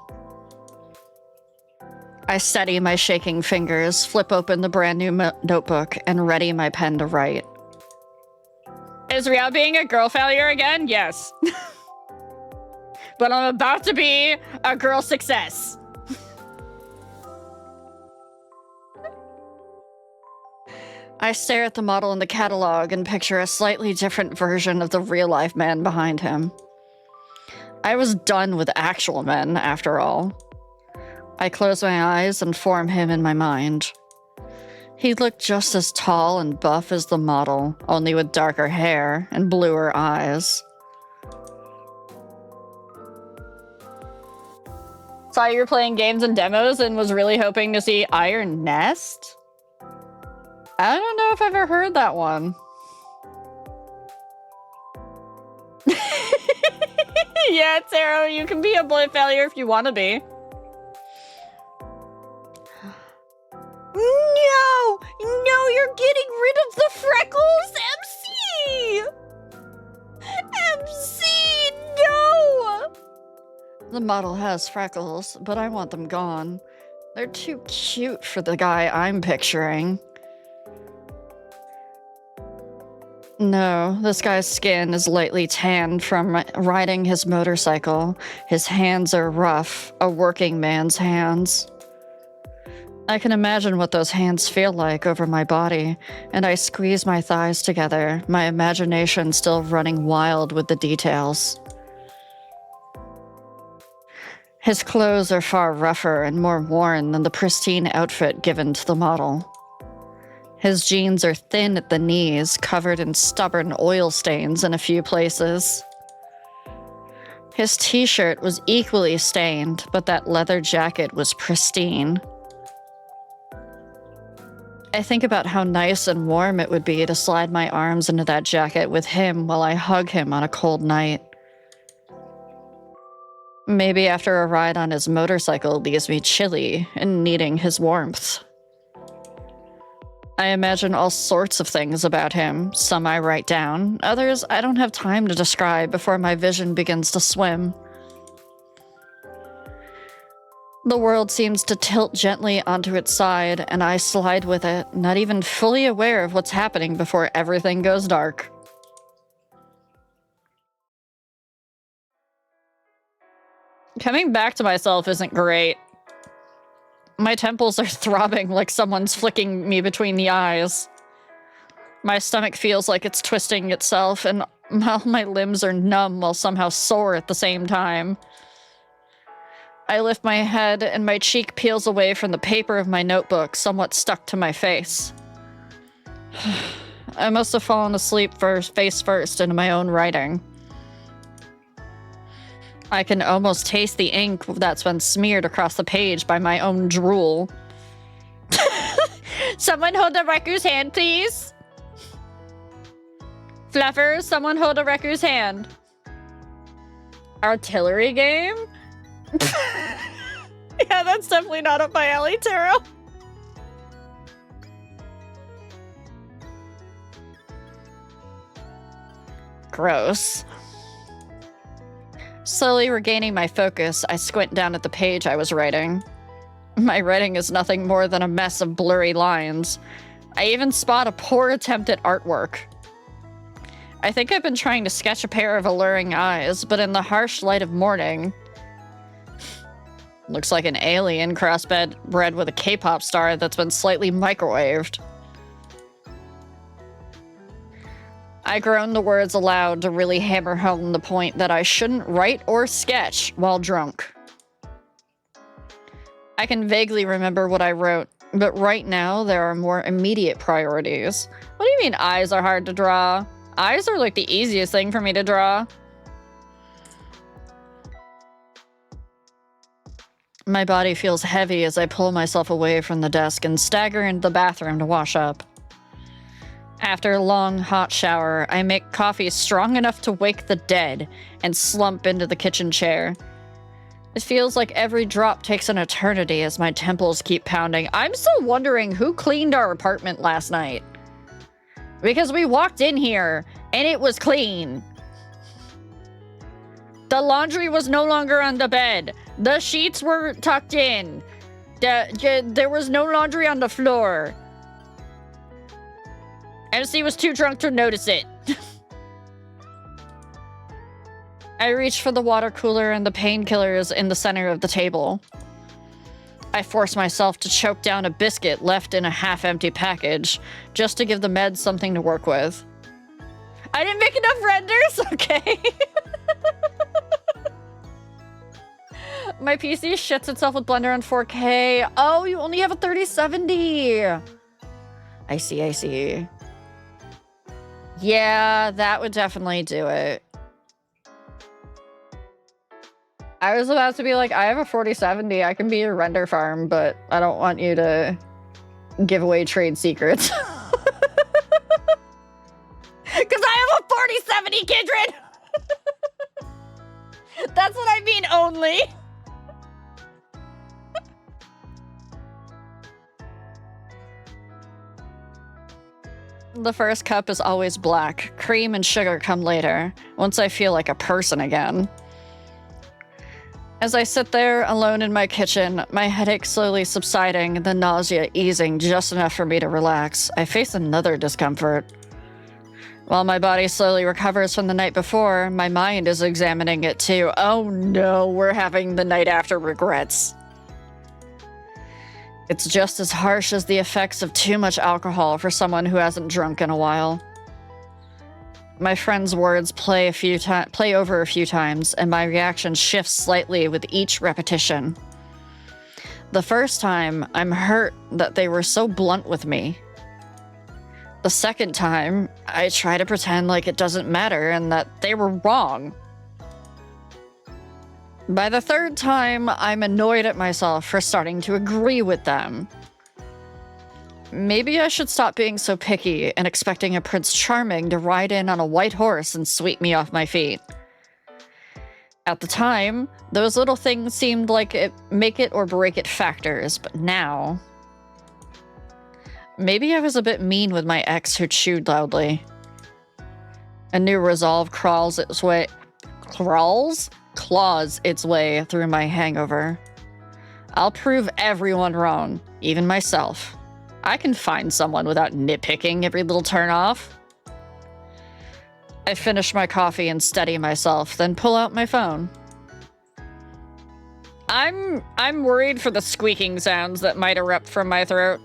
I steady my shaking fingers, flip open the brand new notebook, and ready my pen to write. Is Ria being a girl failure again? Yes. But I'm about to be a girl success. I stare at the model in the catalog and picture a slightly different version of the real-life man behind him. I was done with actual men, after all. I close my eyes and form him in my mind. He looked just as tall and buff as the model, only with darker hair and bluer eyes. Saw you were playing games and demos and was really hoping to see Iron Nest? I don't know if I've ever heard that one. Yeah, Taro, you can be a boy failure if you want to be. No! No, you're getting rid of the freckles! MC! MC, no! The model has freckles, but I want them gone. They're too cute for the guy I'm picturing. No, this guy's skin is lightly tanned from riding his motorcycle. His hands are rough, a working man's hands. I can imagine what those hands feel like over my body, and I squeeze my thighs together, my imagination still running wild with the details. His clothes are far rougher and more worn than the pristine outfit given to the model. His jeans are thin at the knees, covered in stubborn oil stains in a few places. His t-shirt was equally stained, but that leather jacket was pristine. I think about how nice and warm it would be to slide my arms into that jacket with him while I hug him on a cold night. Maybe after a ride on his motorcycle leaves me chilly and needing his warmth. I imagine all sorts of things about him. Some I write down, others I don't have time to describe before my vision begins to swim. The world seems to tilt gently onto its side, and I slide with it, not even fully aware of what's happening before everything goes dark. Coming back to myself isn't great. My temples are throbbing like someone's flicking me between the eyes. My stomach feels like it's twisting itself, and all my limbs are numb while somehow sore at the same time. I lift my head, and my cheek peels away from the paper of my notebook, somewhat stuck to my face. I must have fallen asleep face first into my own writing. I can almost taste the ink that's been smeared across the page by my own drool. Someone hold a Reku's hand, please. Fluffer, someone hold a Reku's hand. Artillery game? Yeah, that's definitely not up my alley, Taro. Gross. Slowly regaining my focus, I squint down at the page I was writing. My writing is nothing more than a mess of blurry lines. I even spot a poor attempt at artwork. I think I've been trying to sketch a pair of alluring eyes, but in the harsh light of morning, Looks like an alien crossbred with a K-pop star that's been slightly microwaved. I groan the words aloud to really hammer home the point that I shouldn't write or sketch while drunk. I can vaguely remember what I wrote, but right now there are more immediate priorities. What do you mean eyes are hard to draw? Eyes are like the easiest thing for me to draw. My body feels heavy as I pull myself away from the desk and stagger into the bathroom to wash up. After a long, hot shower, I make coffee strong enough to wake the dead and slump into the kitchen chair. It feels like every drop takes an eternity as my temples keep pounding. I'm still wondering who cleaned our apartment last night. Because we walked in here and it was clean. The laundry was no longer on the bed. The sheets were tucked in. There was no laundry on the floor. MC was too drunk to notice it. I reach for the water cooler and the painkillers in the center of the table. I force myself to choke down a biscuit left in a half-empty package, just to give the meds something to work with. I didn't make enough renders? Okay. My PC shits itself with Blender on 4K. Oh, you only have a 3070. I see. Yeah, that would definitely do it. I was about to be like, I have a 4070. I can be your render farm, but I don't want you to give away trade secrets. Because I have a 4070, Kindred! That's what I mean, only. The first cup is always black. Cream and sugar come later, once I feel like a person again. As I sit there alone in my kitchen, my headache slowly subsiding, the nausea easing just enough for me to relax, I face another discomfort. While my body slowly recovers from the night before, my mind is examining it too. Oh no, we're having the night after regrets. It's just as harsh as the effects of too much alcohol for someone who hasn't drunk in a while. My friend's words play over a few times, and my reaction shifts slightly with each repetition. The first time, I'm hurt that they were so blunt with me. The second time, I try to pretend like it doesn't matter and that they were wrong. By the third time, I'm annoyed at myself for starting to agree with them. Maybe I should stop being so picky and expecting a Prince Charming to ride in on a white horse and sweep me off my feet. At the time, those little things seemed like make it or break it factors, but now... Maybe I was a bit mean with my ex who chewed loudly. A new resolve claws its way through my hangover. I'll prove everyone wrong, even myself. I can find someone without nitpicking every little turnoff. I finish my coffee and steady myself, then pull out my phone. I'm worried for the squeaking sounds that might erupt from my throat.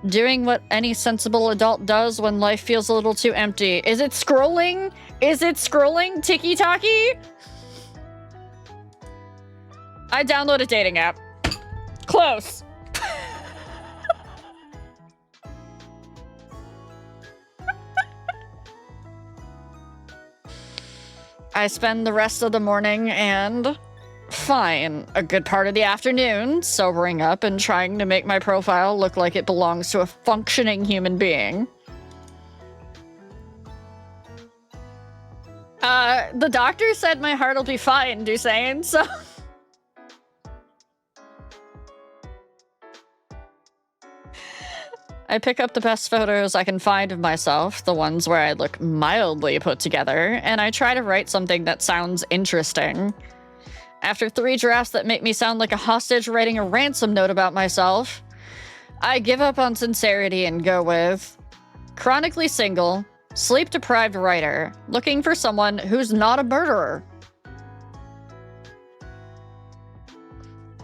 Doing what any sensible adult does when life feels a little too empty. Is it scrolling? Is it scrolling? Tiki-taki? I download a dating app. Close. I spend the rest of the morning and... fine, a good part of the afternoon, sobering up and trying to make my profile look like it belongs to a functioning human being. The doctor said my heart will be fine, Dusain, so... I pick up the best photos I can find of myself, the ones where I look mildly put together, and I try to write something that sounds interesting. After 3 drafts that make me sound like a hostage writing a ransom note about myself, I give up on sincerity and go with chronically single, sleep-deprived writer, looking for someone who's not a murderer.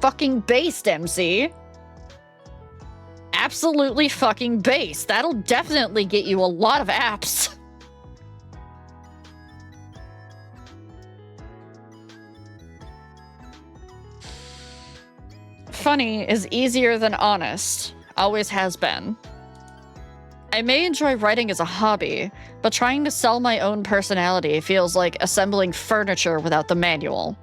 fucking based, MC. Absolutely fucking based. That'll definitely get you a lot of apps. Funny is easier than honest. Always has been. I may enjoy writing as a hobby, but trying to sell my own personality feels like assembling furniture without the manual.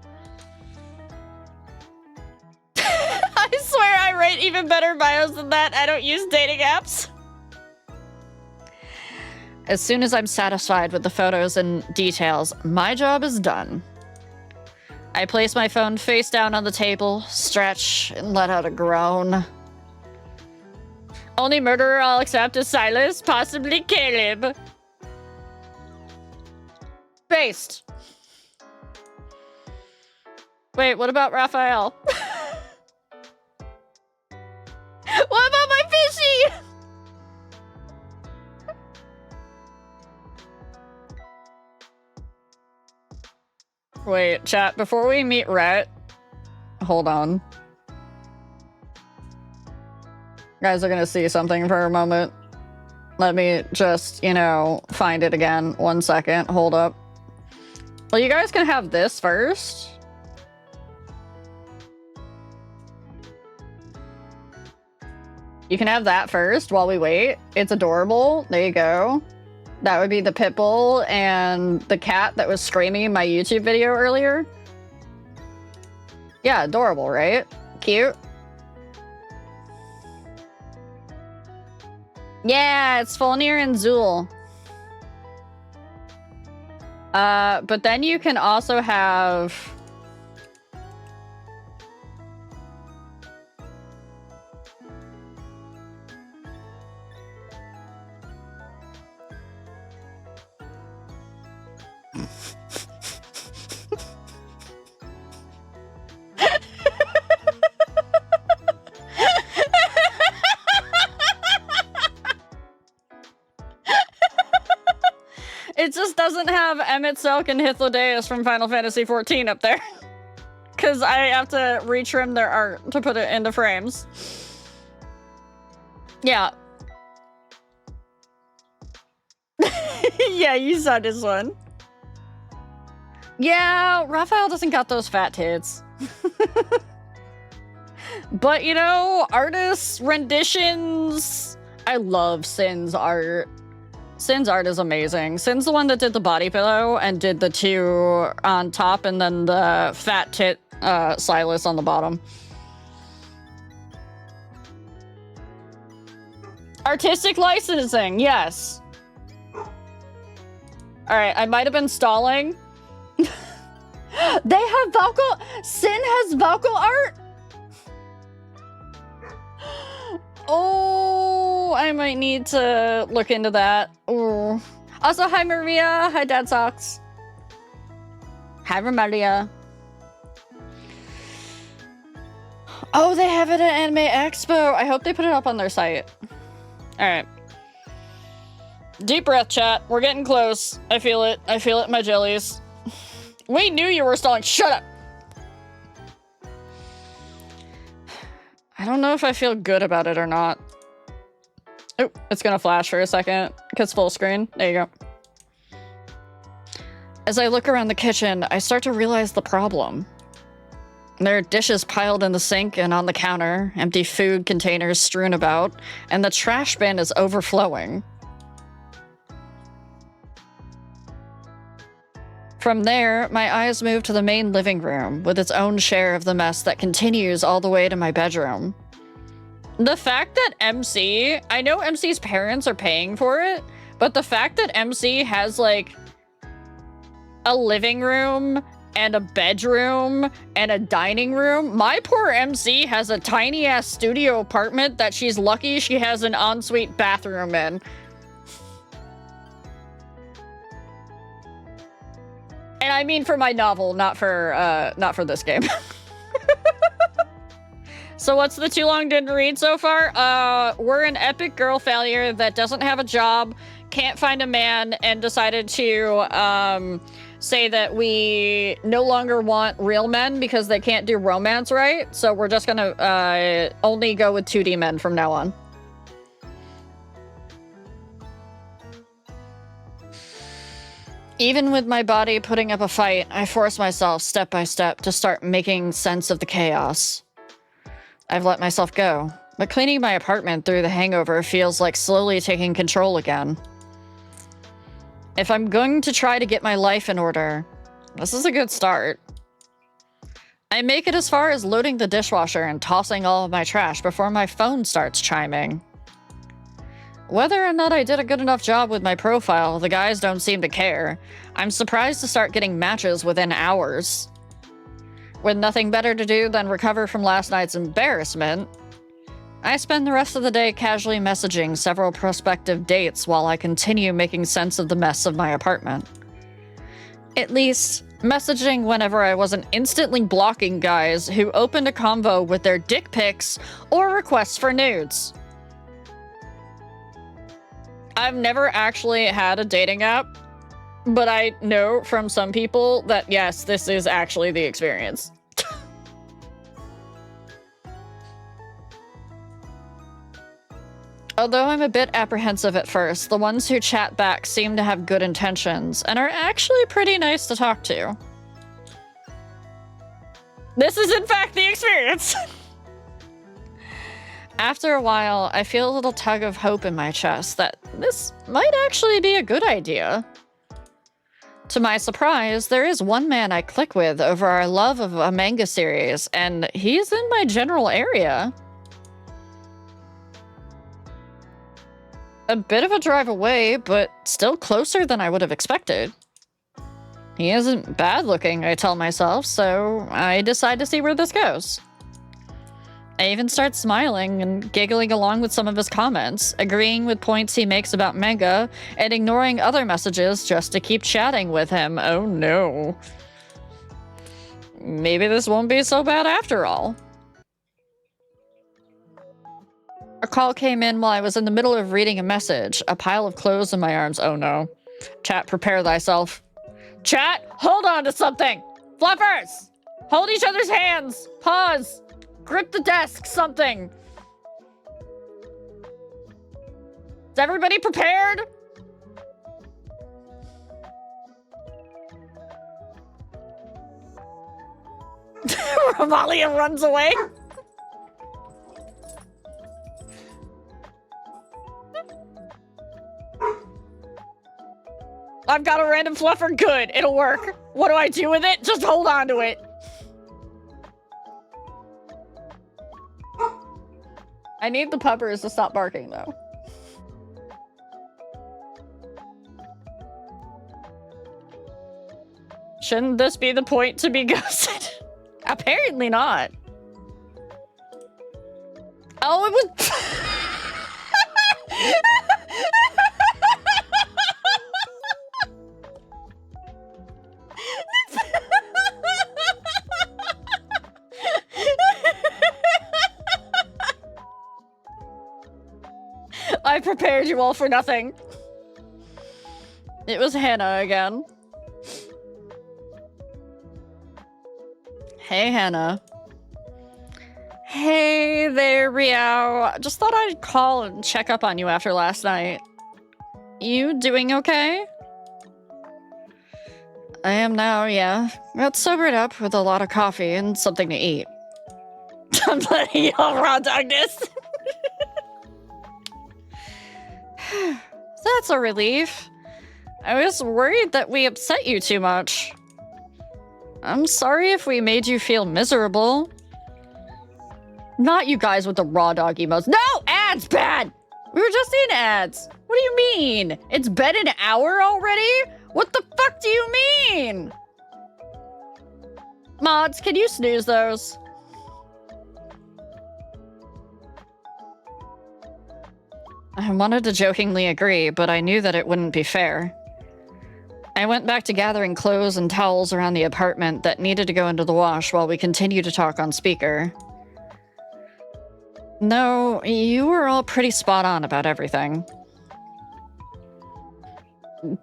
I swear I write even better bios than that. I don't use dating apps. As soon as I'm satisfied with the photos and details, my job is done. I place my phone face down on the table, stretch, and let out a groan. Only murderer I'll accept is Silas, possibly Caleb. Based. Wait, what about Raphael? What about my fishy? Wait, chat, before we meet Rhett, hold on. Guys are gonna see something for a moment. Let me just, you know, find it again. 1 second, hold up. Well, you guys can have this first. You can have that first while we wait. It's adorable. There you go. That would be the pit bull and the cat that was screaming in my YouTube video earlier. Yeah, adorable, right? Cute. Yeah, it's Folnir and Zool. But then you can also have... It just doesn't have Emmett Selk and Hythlodaeus from Final Fantasy XIV up there. Because I have to retrim their art to put it into frames. Yeah. Yeah, you saw this one. Yeah, Raphael doesn't got those fat tits. But, you know, artists, renditions... I love Sin's art. Sin's art is amazing. Sin's the one that did the body pillow and did the two on top and then the fat tit Silas on the bottom. Artistic licensing, yes. Alright, I might have been stalling. They have Valko... Sin has Valko art? Oh, I might need to look into that. Ooh. Also, hi Maria. Hi Dad Socks. Hi Maria. Oh, they have it at Anime Expo. I hope they put it up on their site. Alright. Deep breath, chat. We're getting close. I feel it. I feel it in my jellies. We knew you were stalling. Shut up! I don't know if I feel good about it or not. Oh, it's gonna flash for a second, because full screen. There you go. As I look around the kitchen, I start to realize the problem. There are dishes piled in the sink and on the counter, empty food containers strewn about, and the trash bin is overflowing. From there, my eyes move to the main living room, with its own share of the mess that continues all the way to my bedroom. The fact that MC... I know MC's parents are paying for it, but the fact that MC has, like, a living room and a bedroom and a dining room... My poor MC has a tiny-ass studio apartment that she's lucky she has an ensuite bathroom in. And I mean for my novel, not for this game. So what's the too long didn't read so far? We're an epic girl failure that doesn't have a job, can't find a man, and decided to say that we no longer want real men because they can't do romance right, so we're just gonna only go with 2D men from now on. Even with my body putting up a fight, I force myself step by step to start making sense of the chaos. I've let myself go, but cleaning my apartment through the hangover feels like slowly taking control again. If I'm going to try to get my life in order, this is a good start. I make it as far as loading the dishwasher and tossing all of my trash before my phone starts chiming. Whether or not I did a good enough job with my profile, the guys don't seem to care. I'm surprised to start getting matches within hours. With nothing better to do than recover from last night's embarrassment, I spend the rest of the day casually messaging several prospective dates while I continue making sense of the mess of my apartment. At least, messaging whenever I wasn't instantly blocking guys who opened a convo with their dick pics or requests for nudes. I've never actually had a dating app, but I know from some people that yes, this is actually the experience. Although I'm a bit apprehensive at first, the ones who chat back seem to have good intentions and are actually pretty nice to talk to. This is in fact the experience! After a while, I feel a little tug of hope in my chest that this might actually be a good idea. To my surprise, there is one man I click with over our love of a manga series, and he's in my general area. A bit of a drive away, but still closer than I would have expected. He isn't bad looking, I tell myself, so I decide to see where this goes. I even start smiling and giggling along with some of his comments, agreeing with points he makes about manga, and ignoring other messages just to keep chatting with him. Oh no. Maybe this won't be so bad after all. A call came in while I was in the middle of reading a message, a pile of clothes in my arms. Oh no. Chat, prepare thyself. Chat, hold on to something! Fluffers! Hold each other's hands! Pause! Grip the desk, something! Is everybody prepared? Ramalia runs away. I've got a random fluffer. Good, it'll work. What do I do with it? Just hold on to it. I need the puppers to stop barking, though. Shouldn't this be the point to be ghosted? Apparently not. Oh, it was... I prepared you all for nothing. It was Hannah again. Hey, Hannah. Hey there, Riao. Just thought I'd call and check up on you after last night. You doing okay? I am now, yeah. Got sobered up with a lot of coffee and something to eat. I'm letting y'all raw dog this. That's a relief. I was worried that we upset you too much. I'm sorry if we made you feel miserable. Not you guys with the raw dog emotes. No! Ads bad! We were just in ads. What do you mean? It's been an hour already? What the fuck do you mean? Mods, can you snooze those? I wanted to jokingly agree, but I knew that it wouldn't be fair. I went back to gathering clothes and towels around the apartment that needed to go into the wash while we continued to talk on speaker. No, you were all pretty spot on about everything.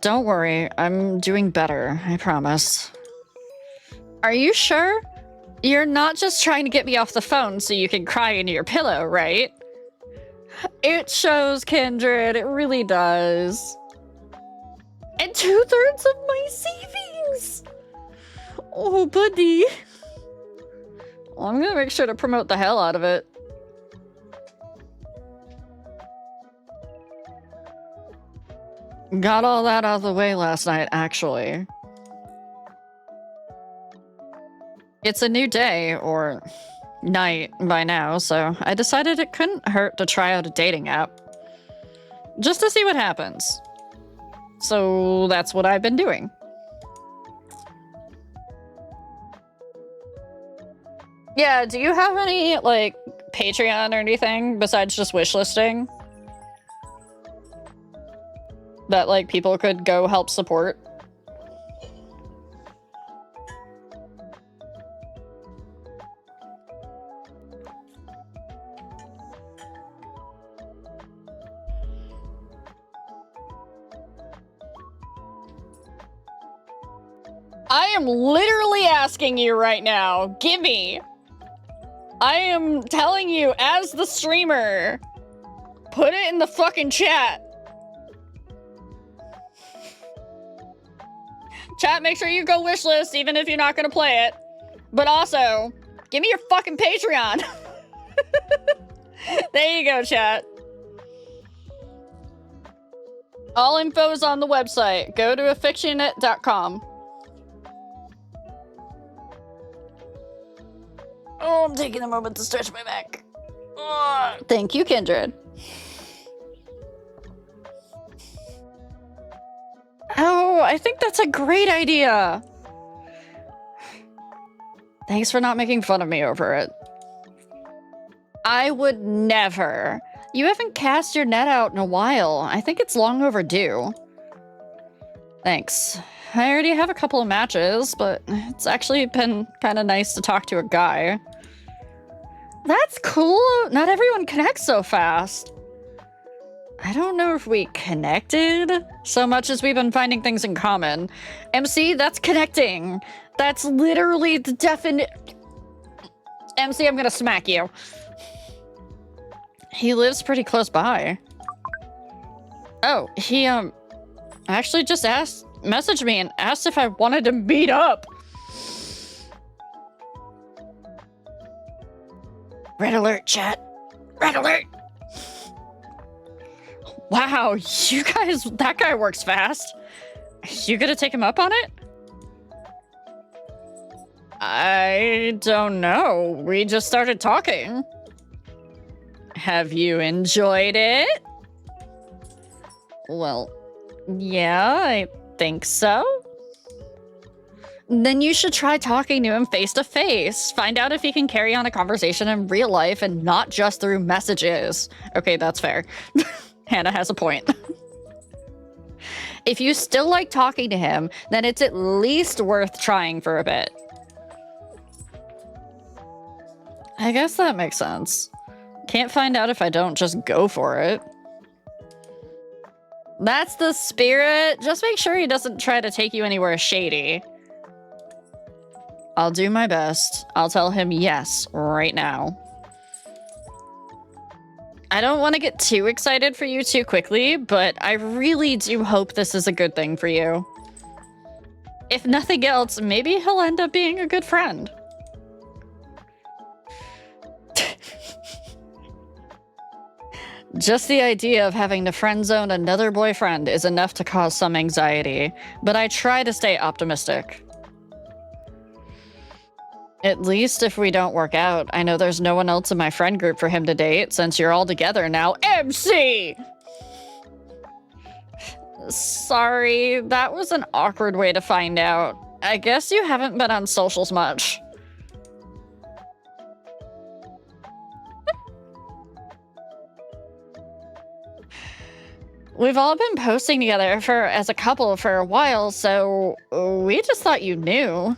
Don't worry, I'm doing better, I promise. Are you sure? You're not just trying to get me off the phone so you can cry into your pillow, right? It shows, Kindred, it really does. And 2/3 of my savings! Oh, buddy. Well, I'm gonna make sure to promote the hell out of it. Got all that out of the way last night, actually. It's a new day, or night by now, so I decided it couldn't hurt to try out a dating app. Just to see what happens. So that's what I've been doing. Yeah, do you have any, like, Patreon or anything besides just wishlisting? That, like, people could go help support? I am literally asking you right now. Gimme. I am telling you as the streamer. Put it in the fucking chat. Chat, make sure you go wishlist even if you're not gonna play it. But also, give me your fucking Patreon. There you go, chat. All info is on the website. Go to Affictionate.com. Oh, I'm taking a moment to stretch my back. Ugh. Thank you, Kindred. Oh, I think that's a great idea. Thanks for not making fun of me over it. I would never. You haven't cast your net out in a while. I think it's long overdue. Thanks. I already have a couple of matches, but it's actually been kind of nice to talk to a guy. That's cool. Not everyone connects so fast. I don't know if we connected so much as we've been finding things in common. MC, that's connecting. That's literally the definite... MC, I'm gonna smack you. He lives pretty close by. Oh, he, actually just messaged me and asked if I wanted to meet up. Red alert, chat. Red alert. Wow, you guys, that guy works fast. You gonna take him up on it? I don't know. We just started talking. Have you enjoyed it? Well, yeah, I think so. Then you should try talking to him face to face. Find out if he can carry on a conversation in real life and not just through messages. Okay, that's fair. Hannah has a point. If you still like talking to him, then it's at least worth trying for a bit. I guess that makes sense. Can't find out if I don't just go for it. That's the spirit. Just make sure he doesn't try to take you anywhere shady. I'll do my best. I'll tell him yes right now. I don't want to get too excited for you too quickly, but I really do hope this is a good thing for you. If nothing else, maybe he'll end up being a good friend. Just the idea of having to friend zone another boyfriend is enough to cause some anxiety, but I try to stay optimistic. At least if we don't work out, I know there's no one else in my friend group for him to date since you're all together now. MC! Sorry, that was an awkward way to find out. I guess you haven't been on socials much. We've all been posting together as a couple for a while, so we just thought you knew.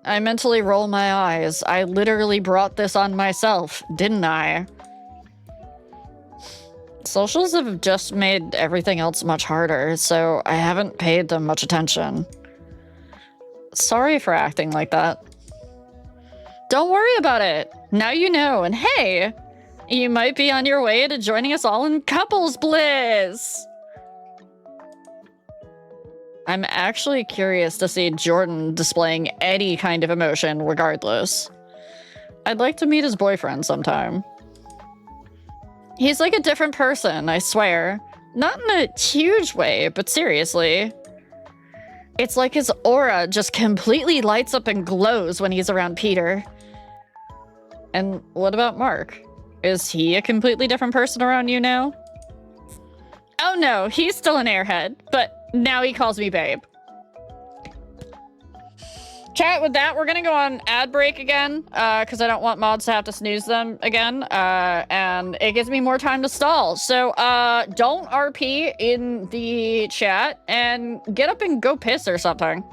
I mentally roll my eyes. I literally brought this on myself, didn't I? Socials have just made everything else much harder, so I haven't paid them much attention. Sorry for acting like that. Don't worry about it. Now you know, and hey, you might be on your way to joining us all in couples bliss. I'm actually curious to see Jordan displaying any kind of emotion regardless. I'd like to meet his boyfriend sometime. He's like a different person, I swear. Not in a huge way, but seriously. It's like his aura just completely lights up and glows when he's around Peter. And what about Mark? Is he a completely different person around you now? Oh no, he's still an airhead, but now he calls me babe. Chat, with that, we're gonna go on ad break again, because I don't want mods to have to snooze them again, and it gives me more time to stall. So, don't RP in the chat, and get up and go piss or something.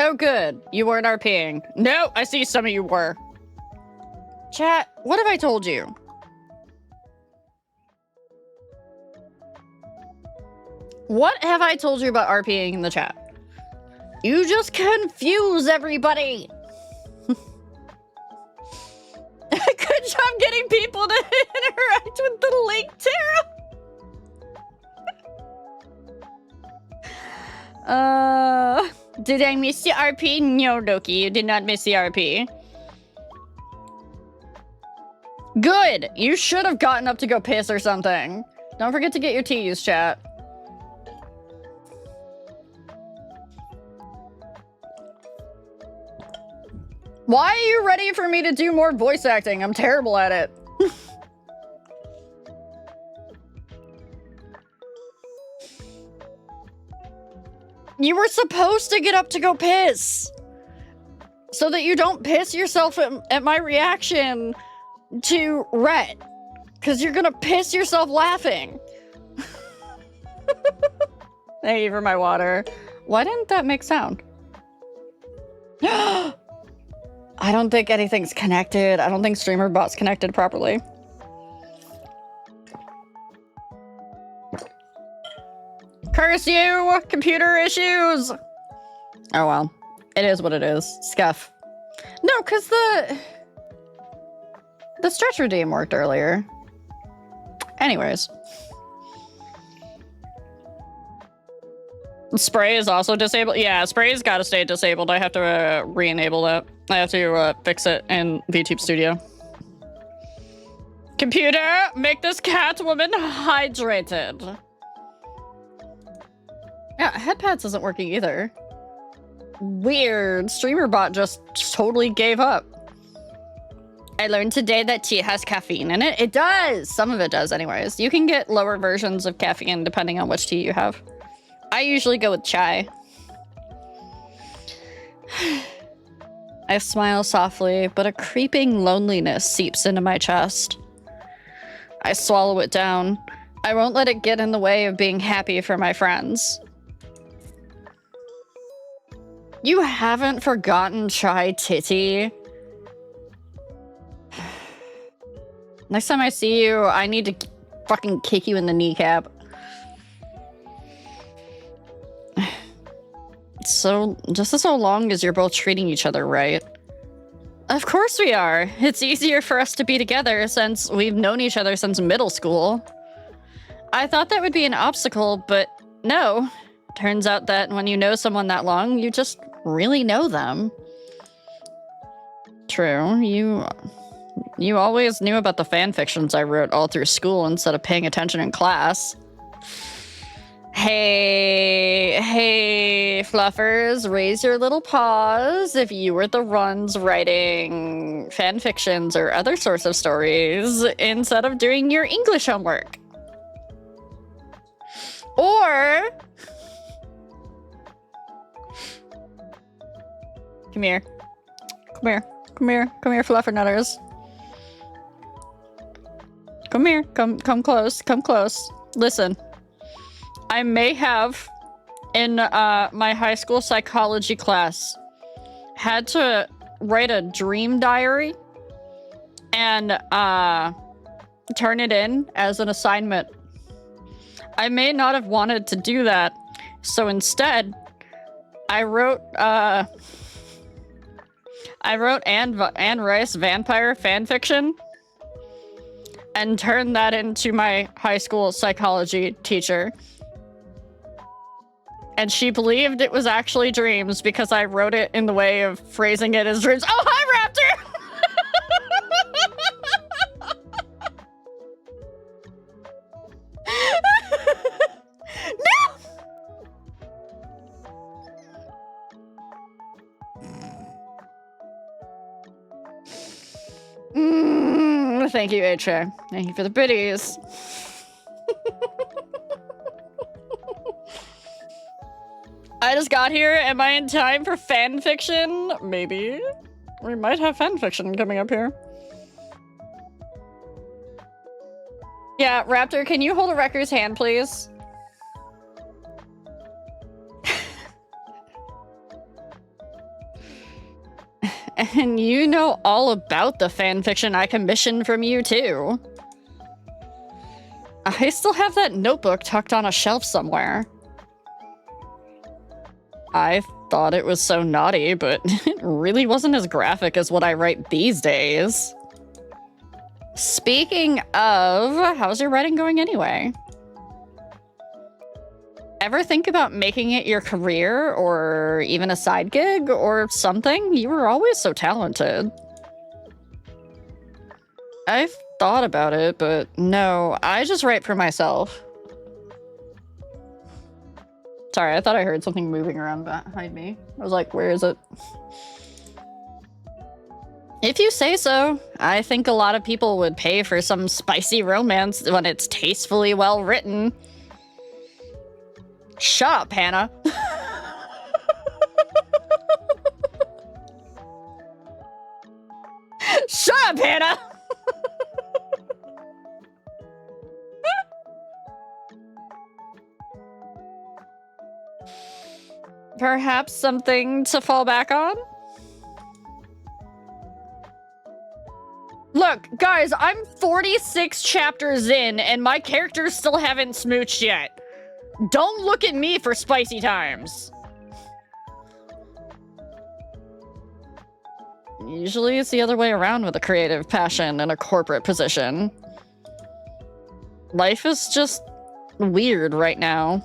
Oh, good. You weren't RPing. No, I see some of you were. Chat, what have I told you? What have I told you about RPing in the chat? You just confuse everybody. Good job getting people to interact with the link, Tara. Did I miss the RP? No, Doki, you did not miss the RP. Good! You should have gotten up to go piss or something. Don't forget to get your teas, chat. Why are you ready for me to do more voice acting? I'm terrible at it. You were supposed to get up to go piss. So that you don't piss yourself at my reaction to Rhett. Because you're gonna piss yourself laughing. Thank you for my water. Why didn't that make sound? I don't think anything's connected. I don't think StreamerBot's connected properly. Curse you! Computer issues! Oh well. It is what it is. Scuff. No, because the stretch redeem worked earlier. Anyways. Spray is also disabled. Yeah, spray's gotta stay disabled. I have to re-enable that. I have to fix it in VTube Studio. Computer, make this cat woman hydrated. Yeah, headpads isn't working either. Weird. StreamerBot just totally gave up. I learned today that tea has caffeine in it. It does! Some of it does anyways. You can get lower versions of caffeine depending on which tea you have. I usually go with chai. I smile softly, but a creeping loneliness seeps into my chest. I swallow it down. I won't let it get in the way of being happy for my friends. You haven't forgotten Chai Titty? Next time I see you, I need to fucking kick you in the kneecap. Just so long as you're both treating each other right. Of course we are. It's easier for us to be together since we've known each other since middle school. I thought that would be an obstacle, but no. Turns out that when you know someone that long, you just really know them. True, you always knew about the fan fictions I wrote all through school instead of paying attention in class. Hey, fluffers, raise your little paws if you were the ones writing fan fictions or other sorts of stories instead of doing your English homework. Or... Come here, fluffernutters. Come here, come close. Listen. I may have, in my high school psychology class, had to write a dream diary and turn it in as an assignment. I may not have wanted to do that, so instead, I wrote Anne Rice vampire fanfiction and turned that into my high school psychology teacher. And she believed it was actually dreams because I wrote it in the way of phrasing it as dreams. Oh, hi, Raptor! No! Thank you, HR. Thank you for the biddies. I just got here. Am I in time for fan fiction? Maybe. We might have fan fiction coming up here. Yeah, Raptor, can you hold a Wrecker's hand, please? And you know all about the fanfiction I commissioned from you, too. I still have that notebook tucked on a shelf somewhere. I thought it was so naughty, but it really wasn't as graphic as what I write these days. Speaking of, how's your writing going anyway? Ever think about making it your career or even a side gig or something? You were always so talented. I've thought about it, but no, I just write for myself. Sorry, I thought I heard something moving around behind me. I was like, where is it? If you say so, I think a lot of people would pay for some spicy romance when it's tastefully well written. Shut up, Hannah. Shut up, Hannah! Perhaps something to fall back on? Look, guys, I'm 46 chapters in, and my characters still haven't smooched yet. Don't look at me for spicy times. Usually it's the other way around with a creative passion and a corporate position. Life is just weird right now.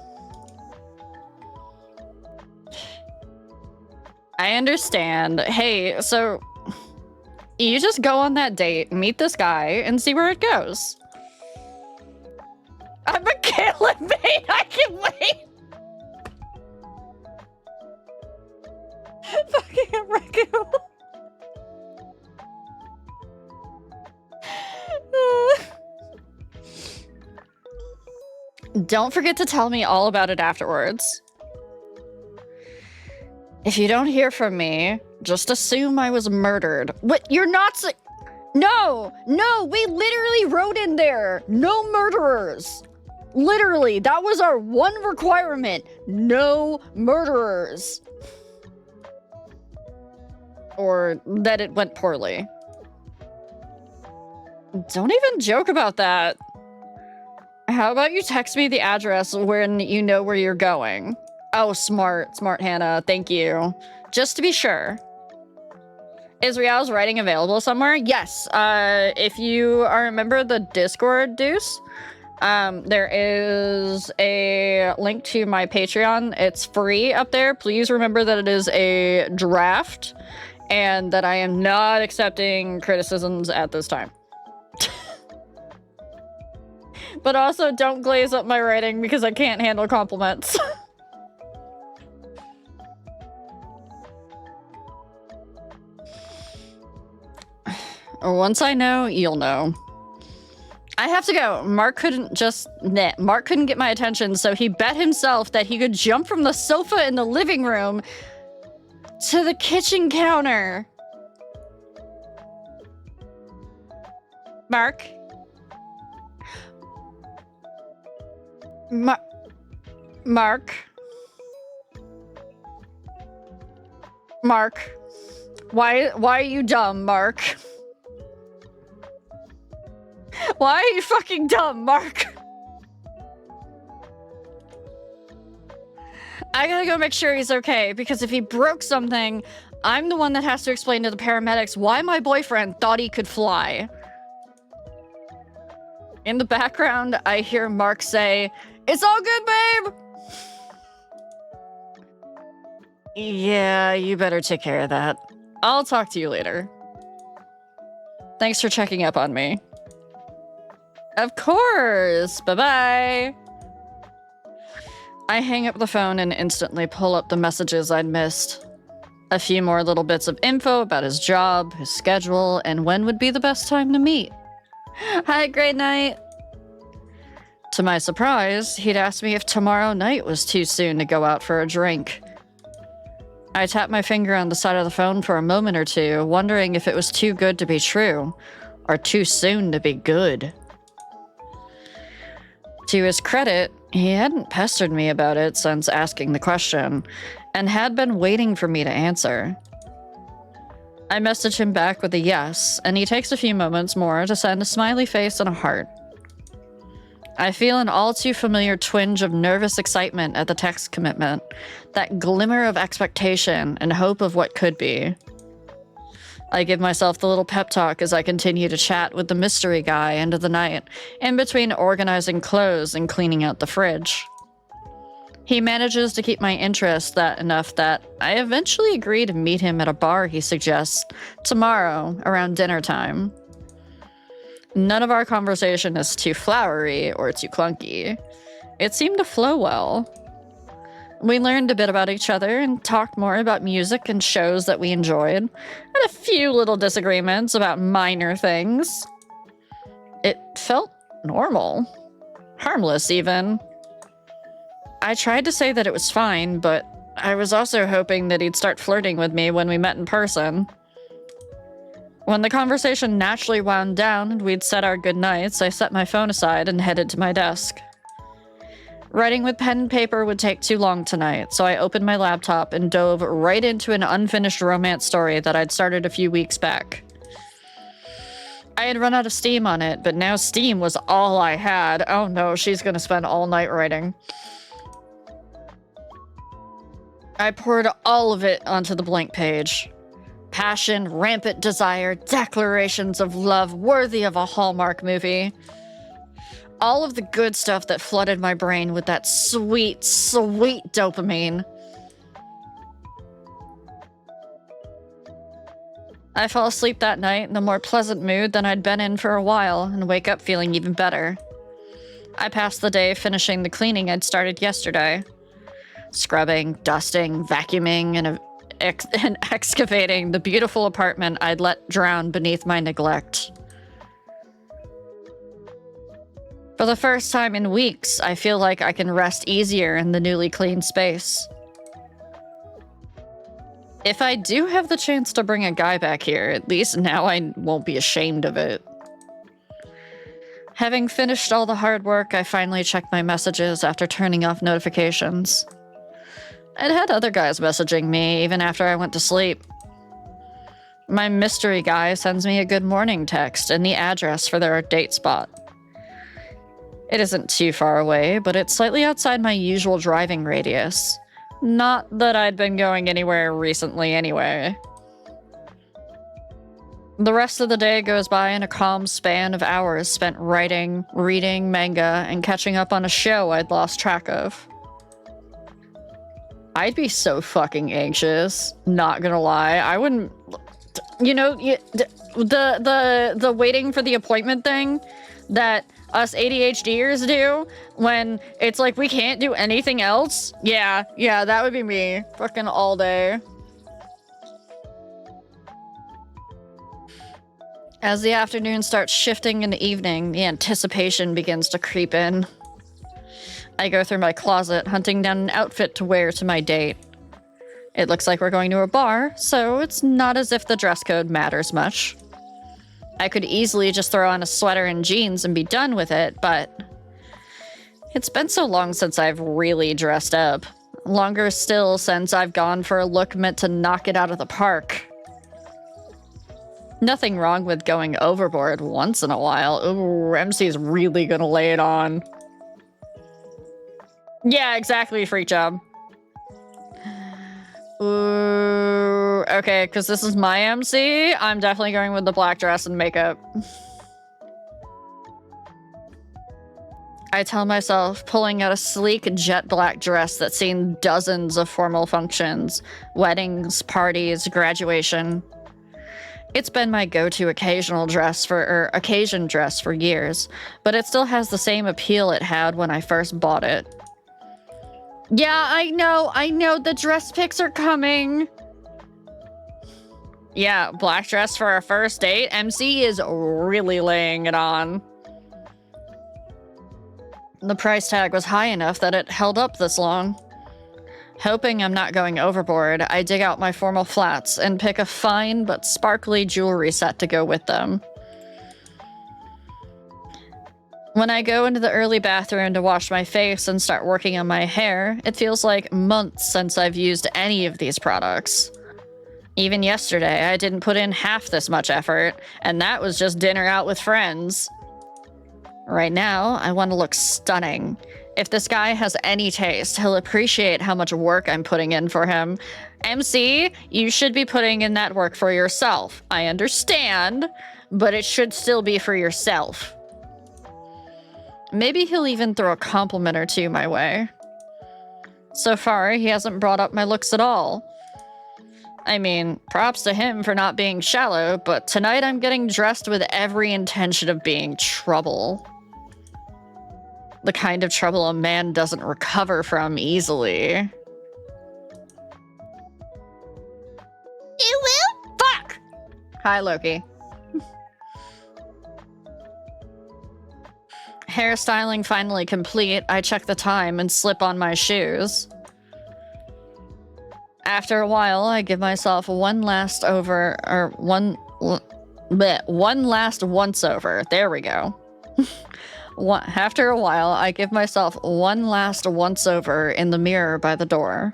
I understand. Hey, so you just go on that date, meet this guy, and see where it goes. I'm a killing mate. I can wait. Fucking Riku. Don't forget to tell me all about it afterwards. If you don't hear from me, just assume I was murdered. What? You're not No! No! We literally wrote in there, no murderers! Literally, that was our one requirement. No murderers. Or that it went poorly. Don't even joke about that. How about you text me the address when you know where you're going? Oh, smart. Smart, Hannah. Thank you. Just to be sure. Is Rial's writing available somewhere? Yes. If you are a member of the Discord, Deuce, there is a link to my Patreon. It's free up there. Please remember that it is a draft and that I am not accepting criticisms at this time. But also, don't glaze up my writing because I can't handle compliments. Once I know, you'll know. I have to go. Mark couldn't get my attention, so he bet himself that he could jump from the sofa in the living room to the kitchen counter. Mark? Mark? Mark? Why are you dumb, Mark? Why are you fucking dumb, Mark? I gotta go make sure he's okay, because if he broke something, I'm the one that has to explain to the paramedics why my boyfriend thought he could fly. In the background, I hear Mark say, "It's all good, babe!" Yeah, you better take care of that. I'll talk to you later. Thanks for checking up on me. Of course! Bye-bye! I hang up the phone and instantly pull up the messages I'd missed. A few more little bits of info about his job, his schedule, and when would be the best time to meet. Hi, great night! To my surprise, he'd asked me if tomorrow night was too soon to go out for a drink. I tapped my finger on the side of the phone for a moment or two, wondering if it was too good to be true, or too soon to be good. To his credit, he hadn't pestered me about it since asking the question, and had been waiting for me to answer. I message him back with a yes, and he takes a few moments more to send a smiley face and a heart. I feel an all too familiar twinge of nervous excitement at the text commitment, that glimmer of expectation and hope of what could be. I give myself the little pep talk as I continue to chat with the mystery guy into the night, in between organizing clothes and cleaning out the fridge. He manages to keep my interest enough that I eventually agree to meet him at a bar he suggests tomorrow around dinner time. None of our conversation is too flowery or too clunky. It seemed to flow well. We learned a bit about each other and talked more about music and shows that we enjoyed, and a few little disagreements about minor things. It felt normal. Harmless, even. I tried to say that it was fine, but I was also hoping that he'd start flirting with me when we met in person. When the conversation naturally wound down and we'd said our goodnights, I set my phone aside and headed to my desk. Writing with pen and paper would take too long tonight, so I opened my laptop and dove right into an unfinished romance story that I'd started a few weeks back. I had run out of steam on it, but now steam was all I had. Oh no, she's gonna spend all night writing. I poured all of it onto the blank page. Passion, rampant desire, declarations of love worthy of a Hallmark movie. All of the good stuff that flooded my brain with that sweet, sweet dopamine. I fell asleep that night in a more pleasant mood than I'd been in for a while and wake up feeling even better. I passed the day finishing the cleaning I'd started yesterday. Scrubbing, dusting, vacuuming, and excavating the beautiful apartment I'd let drown beneath my neglect. For the first time in weeks, I feel like I can rest easier in the newly cleaned space. If I do have the chance to bring a guy back here, at least now I won't be ashamed of it. Having finished all the hard work, I finally checked my messages after turning off notifications. I'd had other guys messaging me even after I went to sleep. My mystery guy sends me a good morning text and the address for their date spot. It isn't too far away, but it's slightly outside my usual driving radius. Not that I'd been going anywhere recently anyway. The rest of the day goes by in a calm span of hours spent writing, reading manga, and catching up on a show I'd lost track of. I'd be so fucking anxious, not gonna lie. I wouldn't... You know, the waiting for the appointment thing that us ADHDers do when it's like we can't do anything else? Yeah, that would be me. Fucking all day. As the afternoon starts shifting into evening, the anticipation begins to creep in. I go through my closet, hunting down an outfit to wear to my date. It looks like we're going to a bar, so it's not as if the dress code matters much. I could easily just throw on a sweater and jeans and be done with it, but it's been so long since I've really dressed up. Longer still since I've gone for a look meant to knock it out of the park. Nothing wrong with going overboard once in a while. Ooh, MC's really gonna lay it on. Yeah, exactly, freak job. Ooh, okay, because this is my MC, I'm definitely going with the black dress and makeup. I tell myself, pulling out a sleek jet black dress that's seen dozens of formal functions, weddings, parties, graduation. It's been my go-to occasion dress for years, but it still has the same appeal it had when I first bought it. Yeah, I know, the dress pics are coming. Yeah, black dress for our first date. MC is really laying it on. The price tag was high enough that it held up this long. Hoping I'm not going overboard, I dig out my formal flats and pick a fine but sparkly jewelry set to go with them. When I go into the early bathroom to wash my face and start working on my hair, it feels like months since I've used any of these products. Even yesterday, I didn't put in half this much effort, and that was just dinner out with friends. Right now, I want to look stunning. If this guy has any taste, he'll appreciate how much work I'm putting in for him. MC, you should be putting in that work for yourself. I understand, but it should still be for yourself. Maybe he'll even throw a compliment or two my way. So far, he hasn't brought up my looks at all. I mean, props to him for not being shallow, but tonight I'm getting dressed with every intention of being trouble. The kind of trouble a man doesn't recover from easily. You will? Fuck! Hi, Loki. Hairstyling finally complete, I check the time and slip on my shoes. After a while, I give myself one last once over. There we go. After a while, I give myself one last once over in the mirror by the door.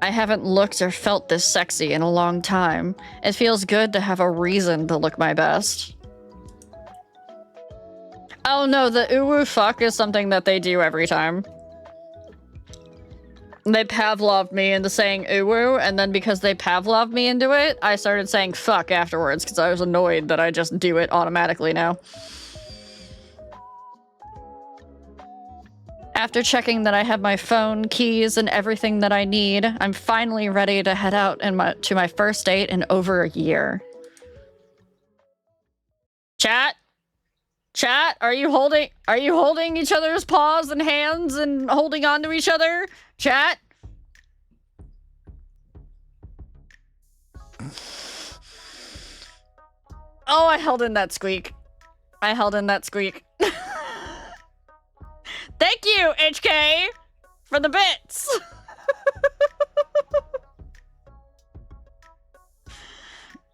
I haven't looked or felt this sexy in a long time. It feels good to have a reason to look my best. Oh no, the uwu fuck is something that they do every time. They Pavloved me into saying uwu, and then because they Pavloved me into it, I started saying fuck afterwards because I was annoyed that I just do it automatically now. After checking that I have my phone, keys, and everything that I need, I'm finally ready to head out to my first date in over a year. Chat? Chat, are you holding each other's paws and hands and holding on to each other? Chat? Oh, I held in that squeak. I held in that squeak. Thank you, HK, for the bits.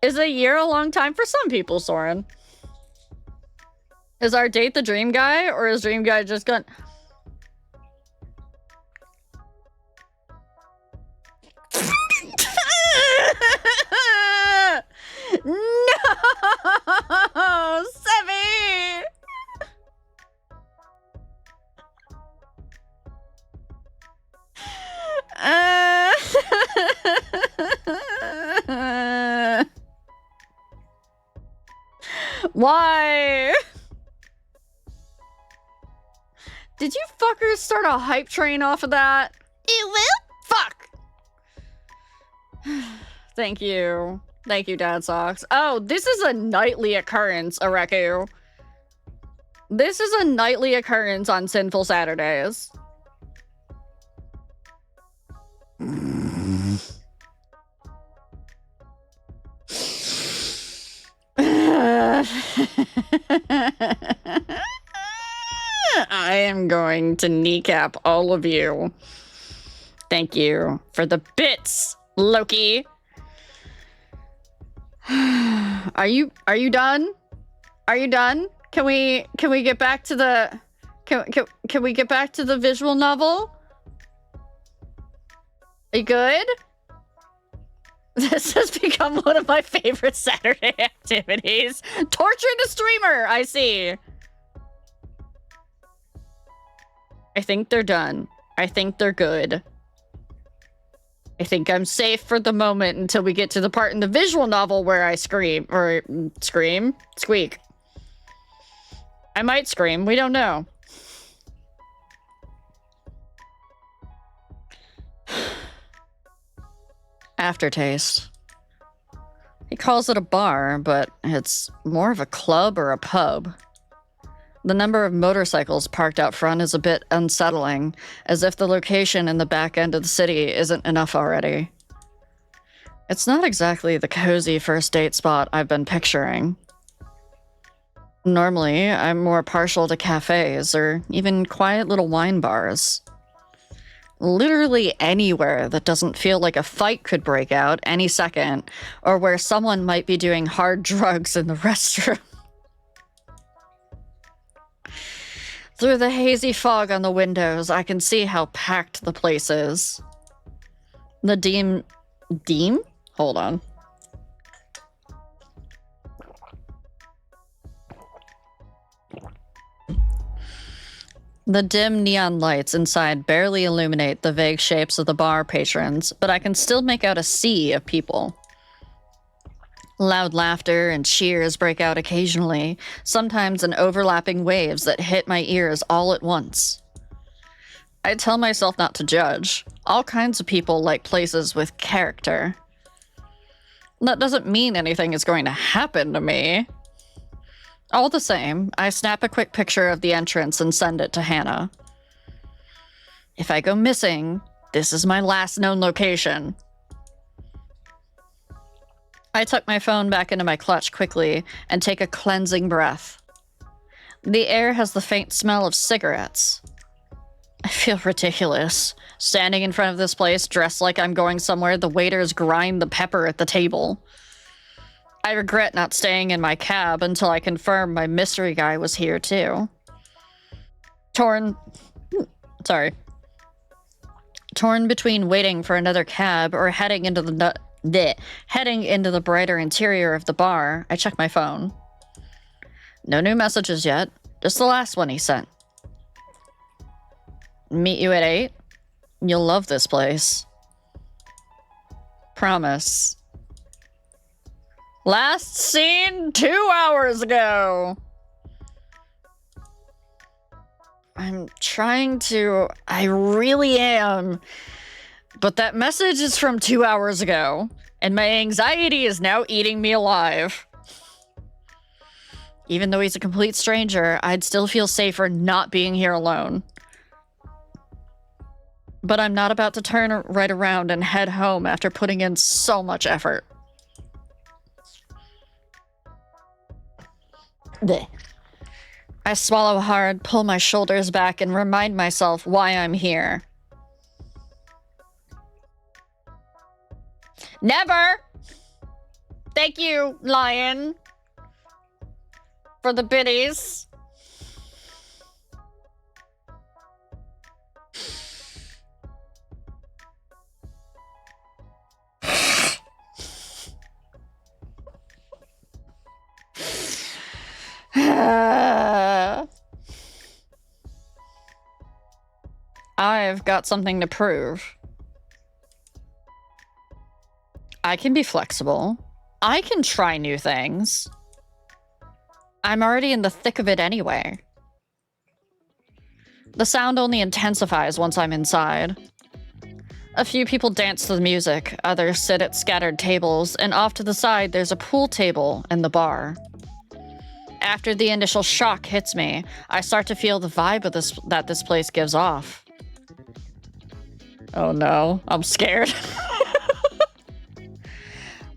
Is a year a long time for some people, Soren? Is our date the dream guy, or is dream guy just gone? No, Sevi. Why? Did you fuckers start a hype train off of that? You will? Fuck! Thank you. Thank you, Dad Socks. Oh, this is a nightly occurrence, Areku. This is a nightly occurrence on Sinful Saturdays. I am going to kneecap all of you. Thank you for the bits, Loki. Are you done? Are you done? Can we get back to the can we get back to the visual novel? Are you good? This has become one of my favorite Saturday activities. Torturing a streamer, I see. I think they're done. I think they're good. I think I'm safe for the moment until we get to the part in the visual novel where I scream. Or scream? Squeak. I might scream. We don't know. Aftertaste. He calls it a bar, but it's more of a club or a pub. The number of motorcycles parked out front is a bit unsettling, as if the location in the back end of the city isn't enough already. It's not exactly the cozy first date spot I've been picturing. Normally, I'm more partial to cafes or even quiet little wine bars. Literally anywhere that doesn't feel like a fight could break out any second, or where someone might be doing hard drugs in the restroom. Through the hazy fog on the windows, I can see how packed the place is. The Deem? Hold on. The dim neon lights inside barely illuminate the vague shapes of the bar patrons, but I can still make out a sea of people. Loud laughter and cheers break out occasionally, sometimes in overlapping waves that hit my ears all at once. I tell myself not to judge. All kinds of people like places with character. That doesn't mean anything is going to happen to me. All the same, I snap a quick picture of the entrance and send it to Hannah. If I go missing, this is my last known location. I tuck my phone back into my clutch quickly and take a cleansing breath. The air has the faint smell of cigarettes. I feel ridiculous, standing in front of this place dressed like I'm going somewhere the waiters grind the pepper at the table. I regret not staying in my cab until I confirmed my mystery guy was here too. Torn between waiting for another cab or heading into the brighter interior of the bar, I check my phone. No new messages yet, just the last one he sent. Meet you at 8? You'll love this place. Promise. Last seen 2 hours ago. I really am. But that message is from 2 hours ago, and my anxiety is now eating me alive. Even though he's a complete stranger, I'd still feel safer not being here alone. But I'm not about to turn right around and head home after putting in so much effort. Blech. I swallow hard, pull my shoulders back, and remind myself why I'm here. Never! Thank you, Lion, for the biddies. I've got something to prove. I can be flexible. I can try new things. I'm already in the thick of it anyway. The sound only intensifies once I'm inside. A few people dance to the music, others sit at scattered tables, and off to the side there's a pool table and the bar. After the initial shock hits me, I start to feel the vibe of that this place gives off. Oh no, I'm scared.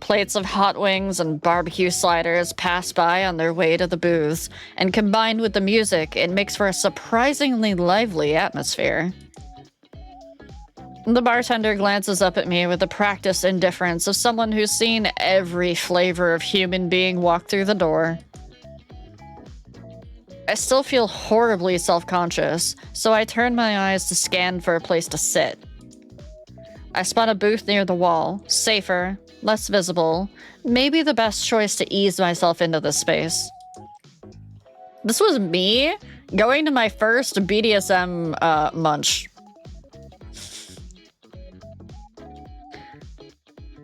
Plates of hot wings and barbecue sliders pass by on their way to the booths, and combined with the music, it makes for a surprisingly lively atmosphere. The bartender glances up at me with the practiced indifference of someone who's seen every flavor of human being walk through the door. I still feel horribly self-conscious, so I turn my eyes to scan for a place to sit. I spot a booth near the wall, safer, less visible, maybe the best choice to ease myself into this space. This was me going to my first BDSM munch.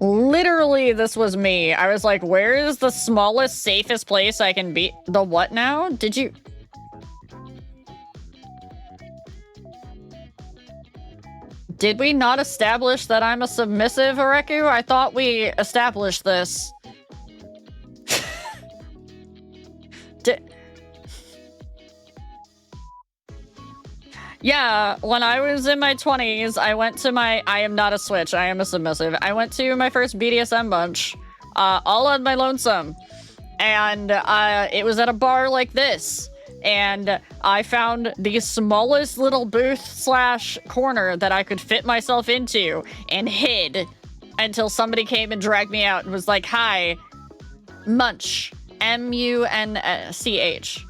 Literally, this was me. I was like, where is the smallest, safest place I can be? The what now? Did we not establish that I'm a submissive, Areku? I thought we established this. Yeah, when I was in my 20s, I went to I am not a switch, I am a submissive. I went to my first BDSM bunch, all on my lonesome. And it was at a bar like this. And I found the smallest little booth / corner that I could fit myself into and hid until somebody came and dragged me out and was like, hi, Munch, M-U-N-C-H.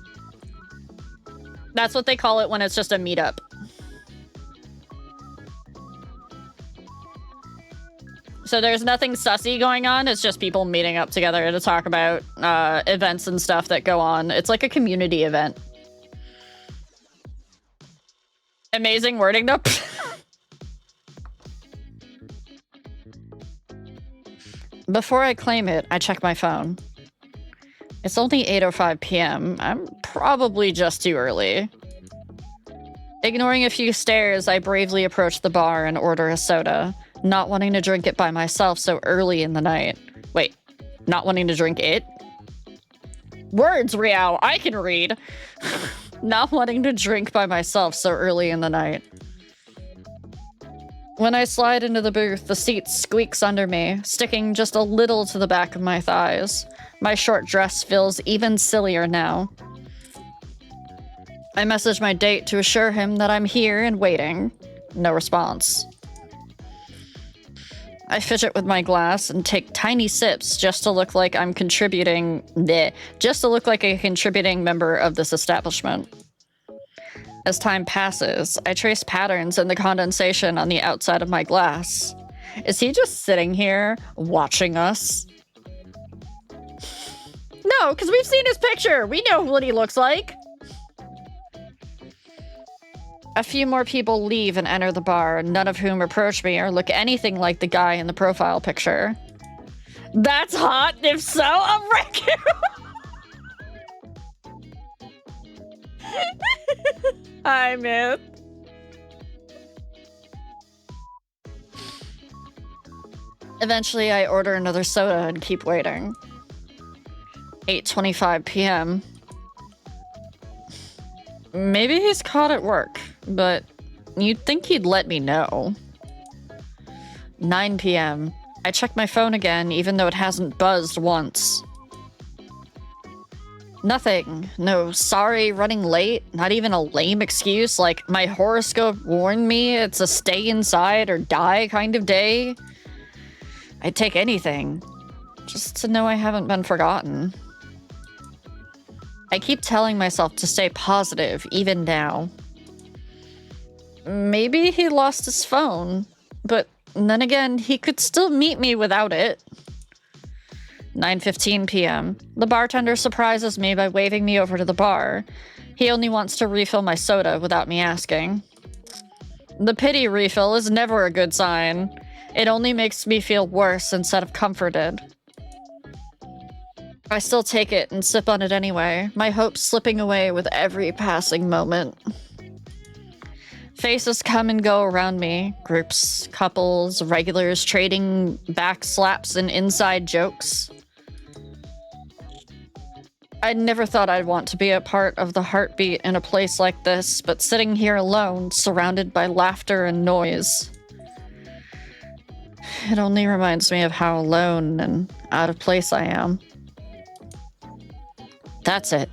That's what they call it when it's just a meetup. So there's nothing sussy going on. It's just people meeting up together to talk about events and stuff that go on. It's like a community event. Amazing wording, though. Before I claim it, I check my phone. It's only 8:05 p.m. I'm probably just too early. Ignoring a few stares, I bravely approach the bar and order a soda, not wanting to drink it by myself so early in the night. Wait, not wanting to drink it? Words, Riao, I can read. Not wanting to drink by myself so early in the night. When I slide into the booth, the seat squeaks under me, sticking just a little to the back of my thighs. My short dress feels even sillier now. I message my date to assure him that I'm here and waiting. No response. I fidget with my glass and take tiny sips just to look like I'm contributing... just to look like a contributing member of this establishment. As time passes, I trace patterns in the condensation on the outside of my glass. Is he just sitting here watching us? No, because we've seen his picture. We know what he looks like. A few more people leave and enter the bar, none of whom approach me or look anything like the guy in the profile picture. That's hot. If so, I'll wreck you. Hi, Myth. Eventually, I order another soda and keep waiting. 8:25 p.m. Maybe he's caught at work, but you'd think he'd let me know. 9 p.m. I check my phone again, even though it hasn't buzzed once. Nothing. No sorry, running late. Not even a lame excuse like my horoscope warned me it's a stay inside or die kind of day. I'd take anything, just to know I haven't been forgotten. I keep telling myself to stay positive, even now. Maybe he lost his phone, but then again, he could still meet me without it. 9:15 p.m. The bartender surprises me by waving me over to the bar. He only wants to refill my soda without me asking. The pity refill is never a good sign. It only makes me feel worse instead of comforted. I still take it and sip on it anyway, my hopes slipping away with every passing moment. Faces come and go around me. Groups, couples, regulars trading back slaps and inside jokes. I never thought I'd want to be a part of the heartbeat in a place like this, but sitting here alone, surrounded by laughter and noise. It only reminds me of how alone and out of place I am. That's it.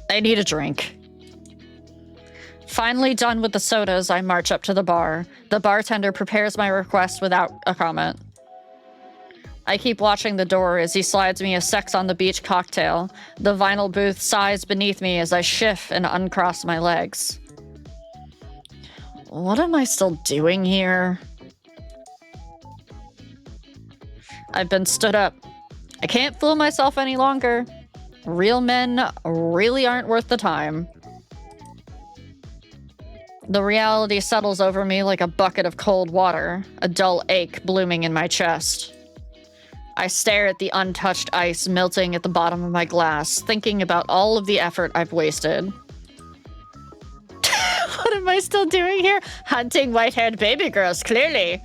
I need a drink. Finally done with the sodas, I march up to the bar. The bartender prepares my request without a comment. I keep watching the door as he slides me a Sex on the Beach cocktail. The vinyl booth sighs beneath me as I shift and uncross my legs. What am I still doing here? I've been stood up. I can't fool myself any longer. Real men really aren't worth the time. The reality settles over me like a bucket of cold water, a dull ache blooming in my chest. I stare at the untouched ice melting at the bottom of my glass, thinking about all of the effort I've wasted. What am I still doing here? Hunting white-haired baby girls, clearly.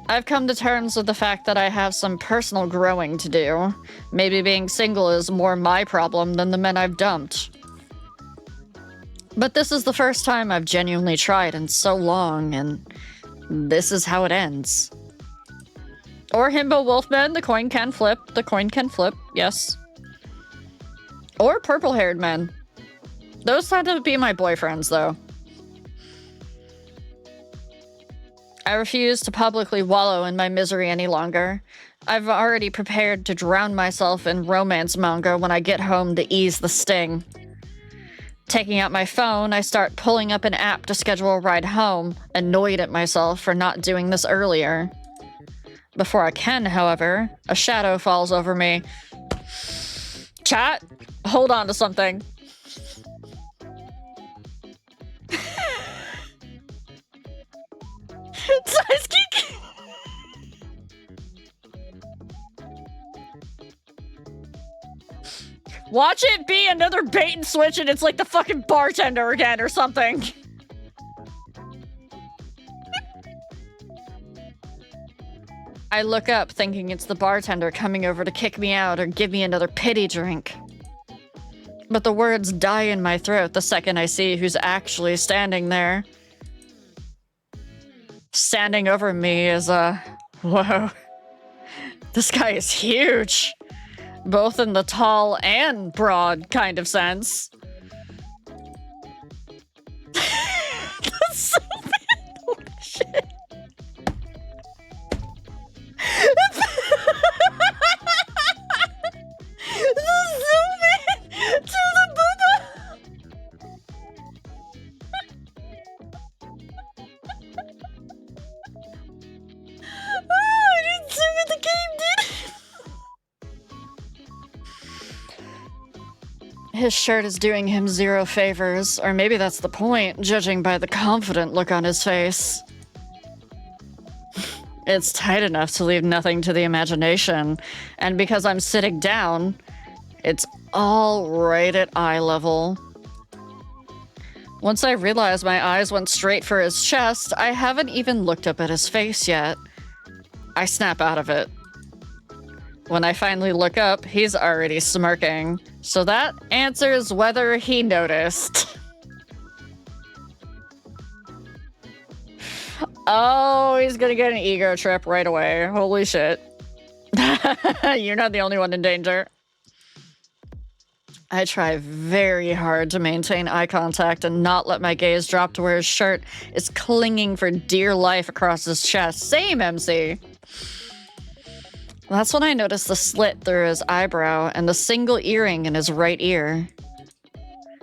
I've come to terms with the fact that I have some personal growing to do. Maybe being single is more my problem than the men I've dumped. But this is the first time I've genuinely tried in so long, and this is how it ends. Or Himbo Wolfman, the coin can flip. The coin can flip, yes. Or purple-haired men. Those tend to be my boyfriends, though. I refuse to publicly wallow in my misery any longer. I've already prepared to drown myself in romance manga when I get home to ease the sting. Taking out my phone, I start pulling up an app to schedule a ride home, annoyed at myself for not doing this earlier. Before I can, however, a shadow falls over me. Chat, hold on to something. Watch it be another bait and switch and it's like the fucking bartender again or something. I look up thinking it's the bartender coming over to kick me out or give me another pity drink. But the words die in my throat the second I see who's actually standing there. Standing over me is whoa. This guy is huge. Both in the tall and broad kind of sense. That's so bad. Holy shit. Zoom in to the Buddha. Oh, I didn't zoom in the game, dude. His shirt is doing him zero favors, or maybe that's the point, judging by the confident look on his face. It's tight enough to leave nothing to the imagination, and because I'm sitting down, it's all right at eye level. Once I realize my eyes went straight for his chest, I haven't even looked up at his face yet. I snap out of it. When I finally look up, he's already smirking, so that answers whether he noticed. Oh, he's gonna get an ego trip right away. Holy shit. You're not the only one in danger. I try very hard to maintain eye contact and not let my gaze drop to where his shirt is clinging for dear life across his chest. Same, MC. That's when I notice the slit through his eyebrow and the single earring in his right ear.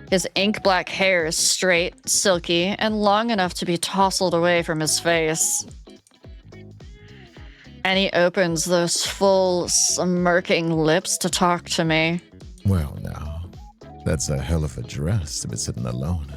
His ink black hair is straight, silky, and long enough to be tousled away from his face. And he opens those full, smirking lips to talk to me. Well, now, that's a hell of a dress to be sitting alone.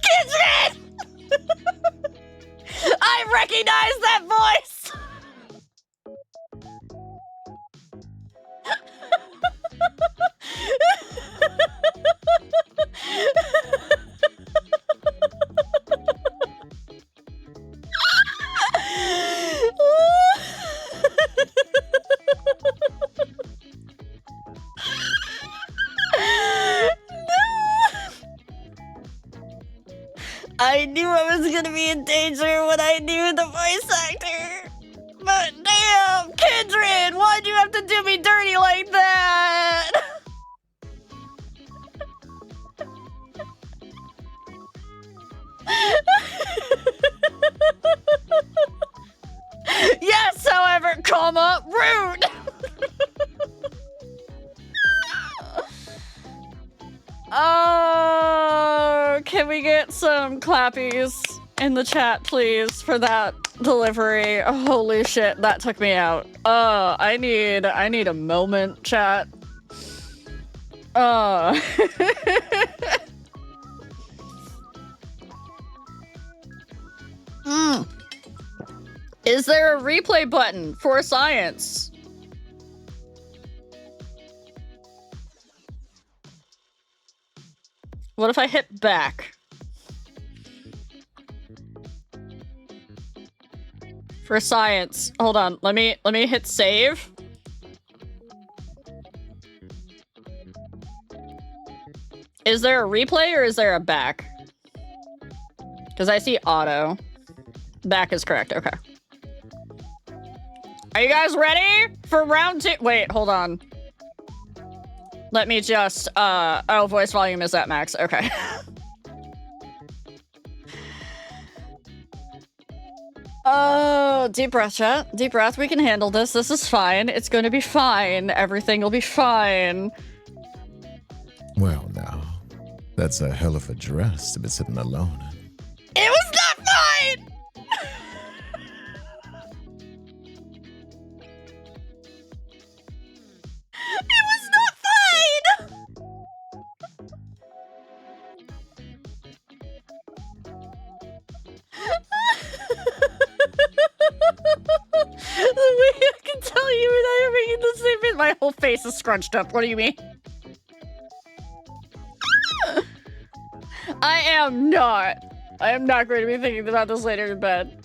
Kitchen! I recognize that voice! I knew I was gonna be in danger when I knew the voice actor. But damn, Kindred, why'd you have to do me dirty like that? Yes, however, comma, rude. Oh, can we get some clappies in the chat, please, for that delivery? Oh, holy shit, that took me out. I need a moment, chat. Is there a replay button for science? What if I hit back? For science. Hold on. Let me hit save. Is there a replay or is there a back? Because I see auto. Back is correct. Okay. Are you guys ready for round 2? Wait, hold on. Let me just, oh, voice volume is at max. Okay. Oh, deep breath, chat. Deep breath. We can handle this. This is fine. It's going to be fine. Everything will be fine. Well, now, that's a hell of a dress to be sitting alone in. It was not fine! It was not fine! The way I can tell you that you're making the same face. My whole face is scrunched up. What do you mean? I am not going to be thinking about this later in bed.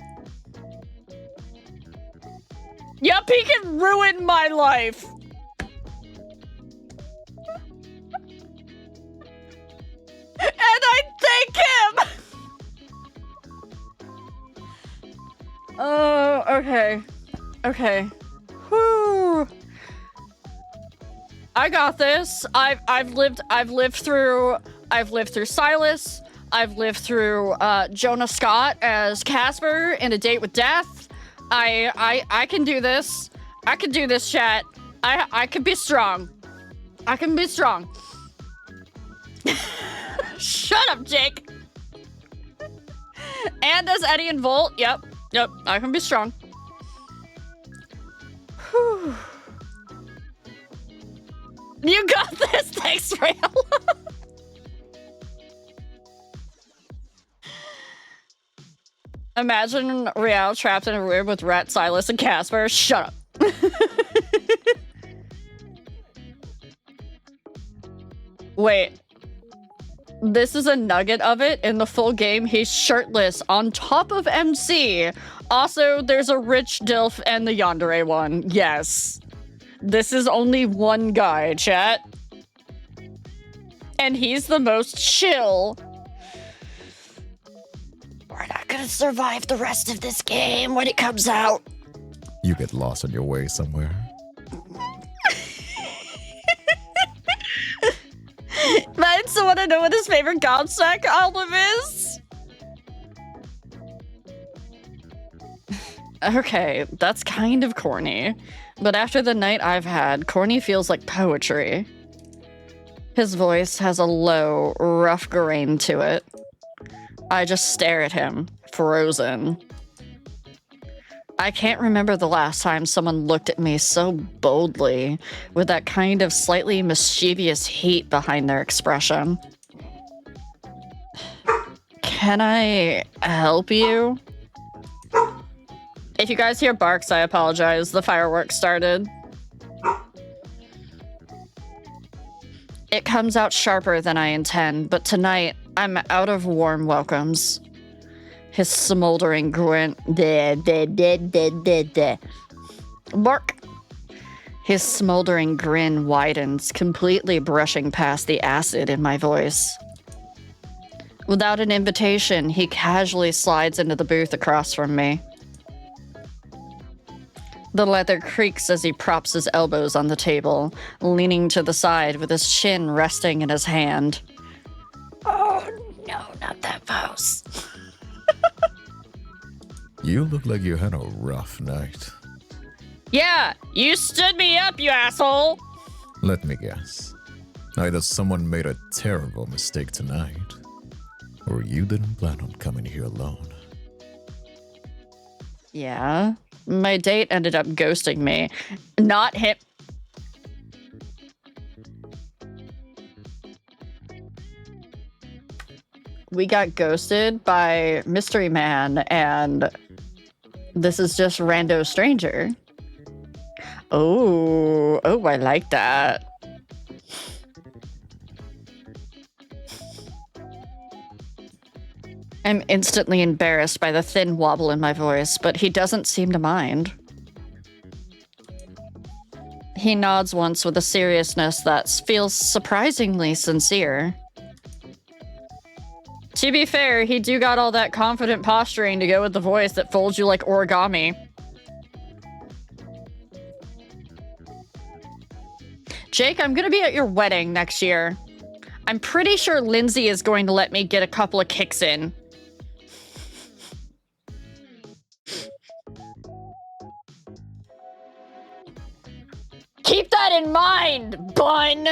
Yep, he can ruin my life. And I thank him! Oh, okay. Okay. Whew. I got this. I've lived through Silas. I've lived through Jonah Scott as Casper in A Date with Death. I can do this. I can do this, chat. I can be strong. I can be strong. Shut up, Jake. And as Eddie and Volt, yep, I can be strong. Whew. You got this, thanks, Rail. Imagine Rial trapped in a room with Rhett, Silas, and Casper. Shut up. Wait. This is a nugget of it. In the full game, he's shirtless on top of MC. Also, there's a rich Dilf and the Yandere one. Yes. This is only one guy, chat. And he's the most chill. We're not gonna survive the rest of this game when it comes out. You get lost on your way somewhere. Might someone to know what his favorite Godsack album is? Okay, that's kind of corny. But after the night I've had, corny feels like poetry. His voice has a low, rough grain to it. I just stare at him, frozen. I can't remember the last time someone looked at me so boldly, with that kind of slightly mischievous heat behind their expression. Can I help you? If you guys hear barks, I apologize. The fireworks started. It comes out sharper than I intend, but tonight I'm out of warm welcomes. His smoldering grin. Bark. His smoldering grin widens, completely brushing past the acid in my voice. Without an invitation, he casually slides into the booth across from me. The leather creaks as he props his elbows on the table, leaning to the side with his chin resting in his hand. Oh no, not that pose. You look like you had a rough night. Yeah, you stood me up, you asshole! Let me guess. Either someone made a terrible mistake tonight, or you didn't plan on coming here alone. Yeah, my date ended up ghosting me. Not him. We got ghosted by Mystery Man, and this is just rando stranger. Oh, I like that. I'm instantly embarrassed by the thin wobble in my voice, but he doesn't seem to mind. He nods once with a seriousness that feels surprisingly sincere. To be fair, he do got all that confident posturing to go with the voice that folds you like origami. Jake, I'm gonna be at your wedding next year. I'm pretty sure Lindsay is going to let me get a couple of kicks in. Keep that in mind, bun!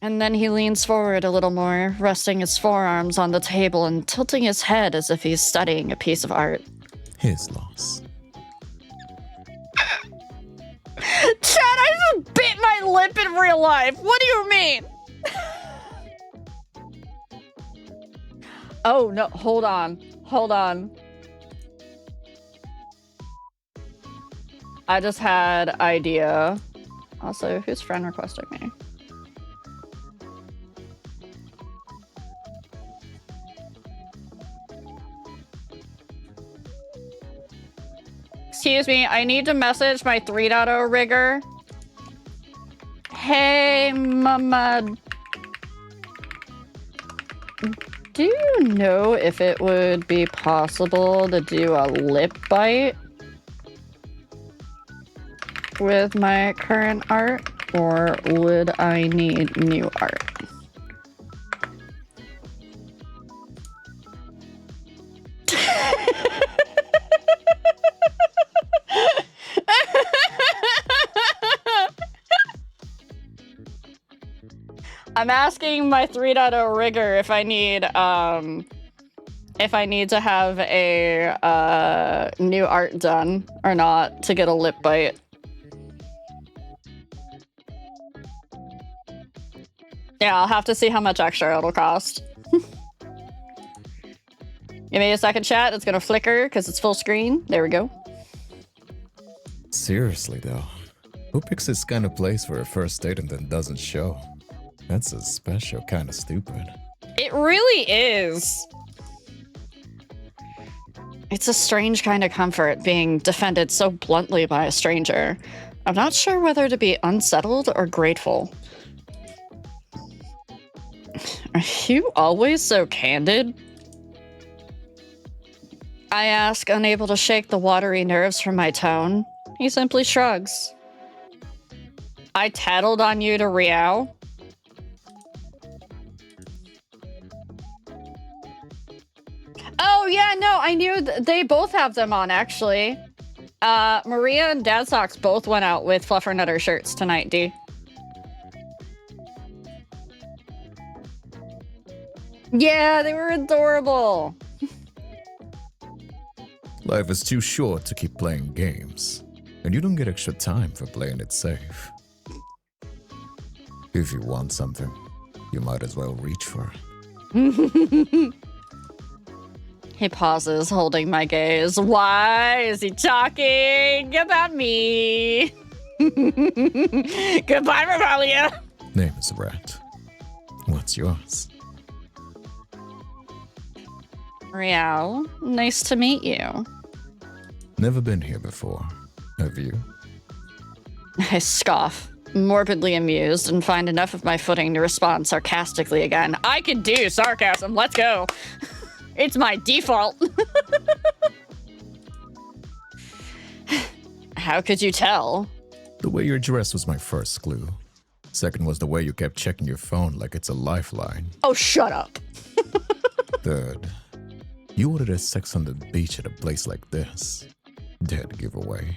And then he leans forward a little more, resting his forearms on the table and tilting his head as if he's studying a piece of art. His loss. Chad, I just bit my lip in real life. What do you mean? Oh, no. Hold on. Hold on. I just had idea. Also, who's friend requesting me? Excuse me, I need to message my 3.0 rigger. Hey, mama. Do you know if it would be possible to do a lip bite with my current art, or would I need new art? I'm asking my 3.0 rigger if I need to have a new art done or not to get a lip bite. Yeah, I'll have to see how much extra it'll cost. Give me a second, chat. It's gonna flicker because it's full screen. There we go. Seriously, though. Who picks this kind of place for a first date and then doesn't show? That's a special kind of stupid. It really is. It's a strange kind of comfort being defended so bluntly by a stranger. I'm not sure whether to be unsettled or grateful. Are you always so candid? I ask, unable to shake the watery nerves from my tone. He simply shrugs. I tattled on you to Riao? Oh, yeah, no, I knew they both have them on, actually. Maria and Dad Socks both went out with Fluffernutter shirts tonight, D. Yeah, they were adorable. Life is too short to keep playing games, and you don't get extra time for playing it safe. If you want something, you might as well reach for it. He pauses, holding my gaze. Why is he talking about me? Goodbye, Regalia. Name is Rat. What's yours? Riao, nice to meet you. Never been here before. Have you? I scoff, morbidly amused, and find enough of my footing to respond sarcastically again. I can do sarcasm. Let's go. It's my default. How could you tell? The way you're dressed was my first clue. Second was the way you kept checking your phone like it's a lifeline. Oh, shut up. Third, you ordered a sex on the beach at a place like this. Dead giveaway.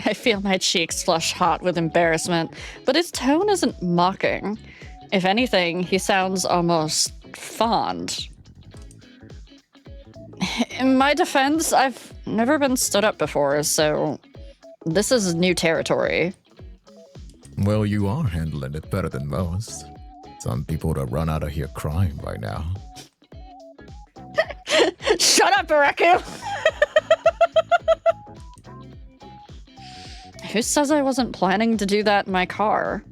I feel my cheeks flush hot with embarrassment, but his tone isn't mocking. If anything, he sounds almost fond. In my defense, I've never been stood up before, so this is new territory. Well, you are handling it better than most. Some people would have run out of here crying by now. Shut up, Baraku! Who says I wasn't planning to do that in my car?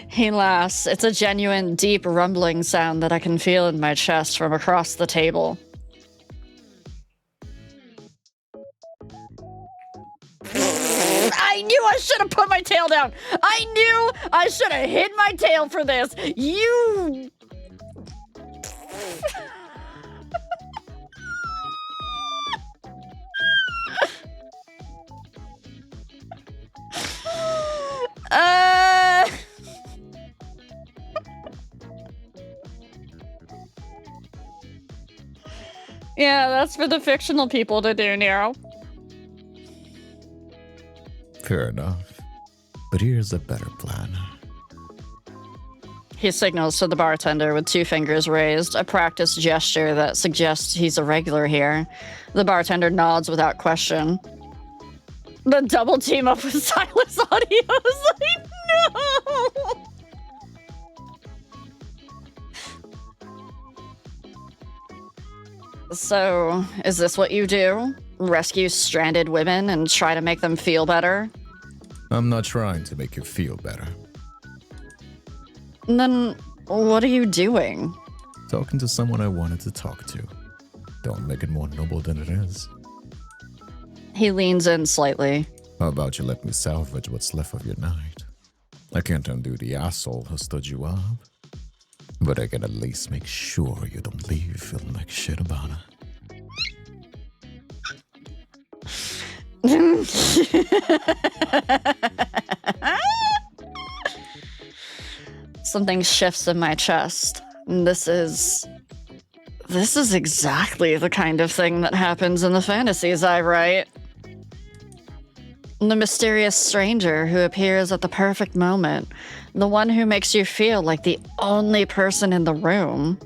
He laughs. It's a genuine, deep rumbling sound that I can feel in my chest from across the table. I knew I should have put my tail down. I knew I should have hid my tail for this. You... Yeah, that's for the fictional people to do, Nero. Fair enough. But here's a better plan. He signals to the bartender with 2 fingers raised, a practiced gesture that suggests he's a regular here. The bartender nods without question. The double team up with Silas Audio is like, no! So, is this what you do? Rescue stranded women and try to make them feel better? I'm not trying to make you feel better. Then, what are you doing? Talking to someone I wanted to talk to. Don't make it more noble than it is. He leans in slightly. How about you let me salvage what's left of your night? I can't undo the asshole who stood you up, but I can at least make sure you don't leave feeling like shit about it. Something shifts in my chest. This is exactly the kind of thing that happens in the fantasies I write. The mysterious stranger who appears at the perfect moment. The one who makes you feel like the only person in the room.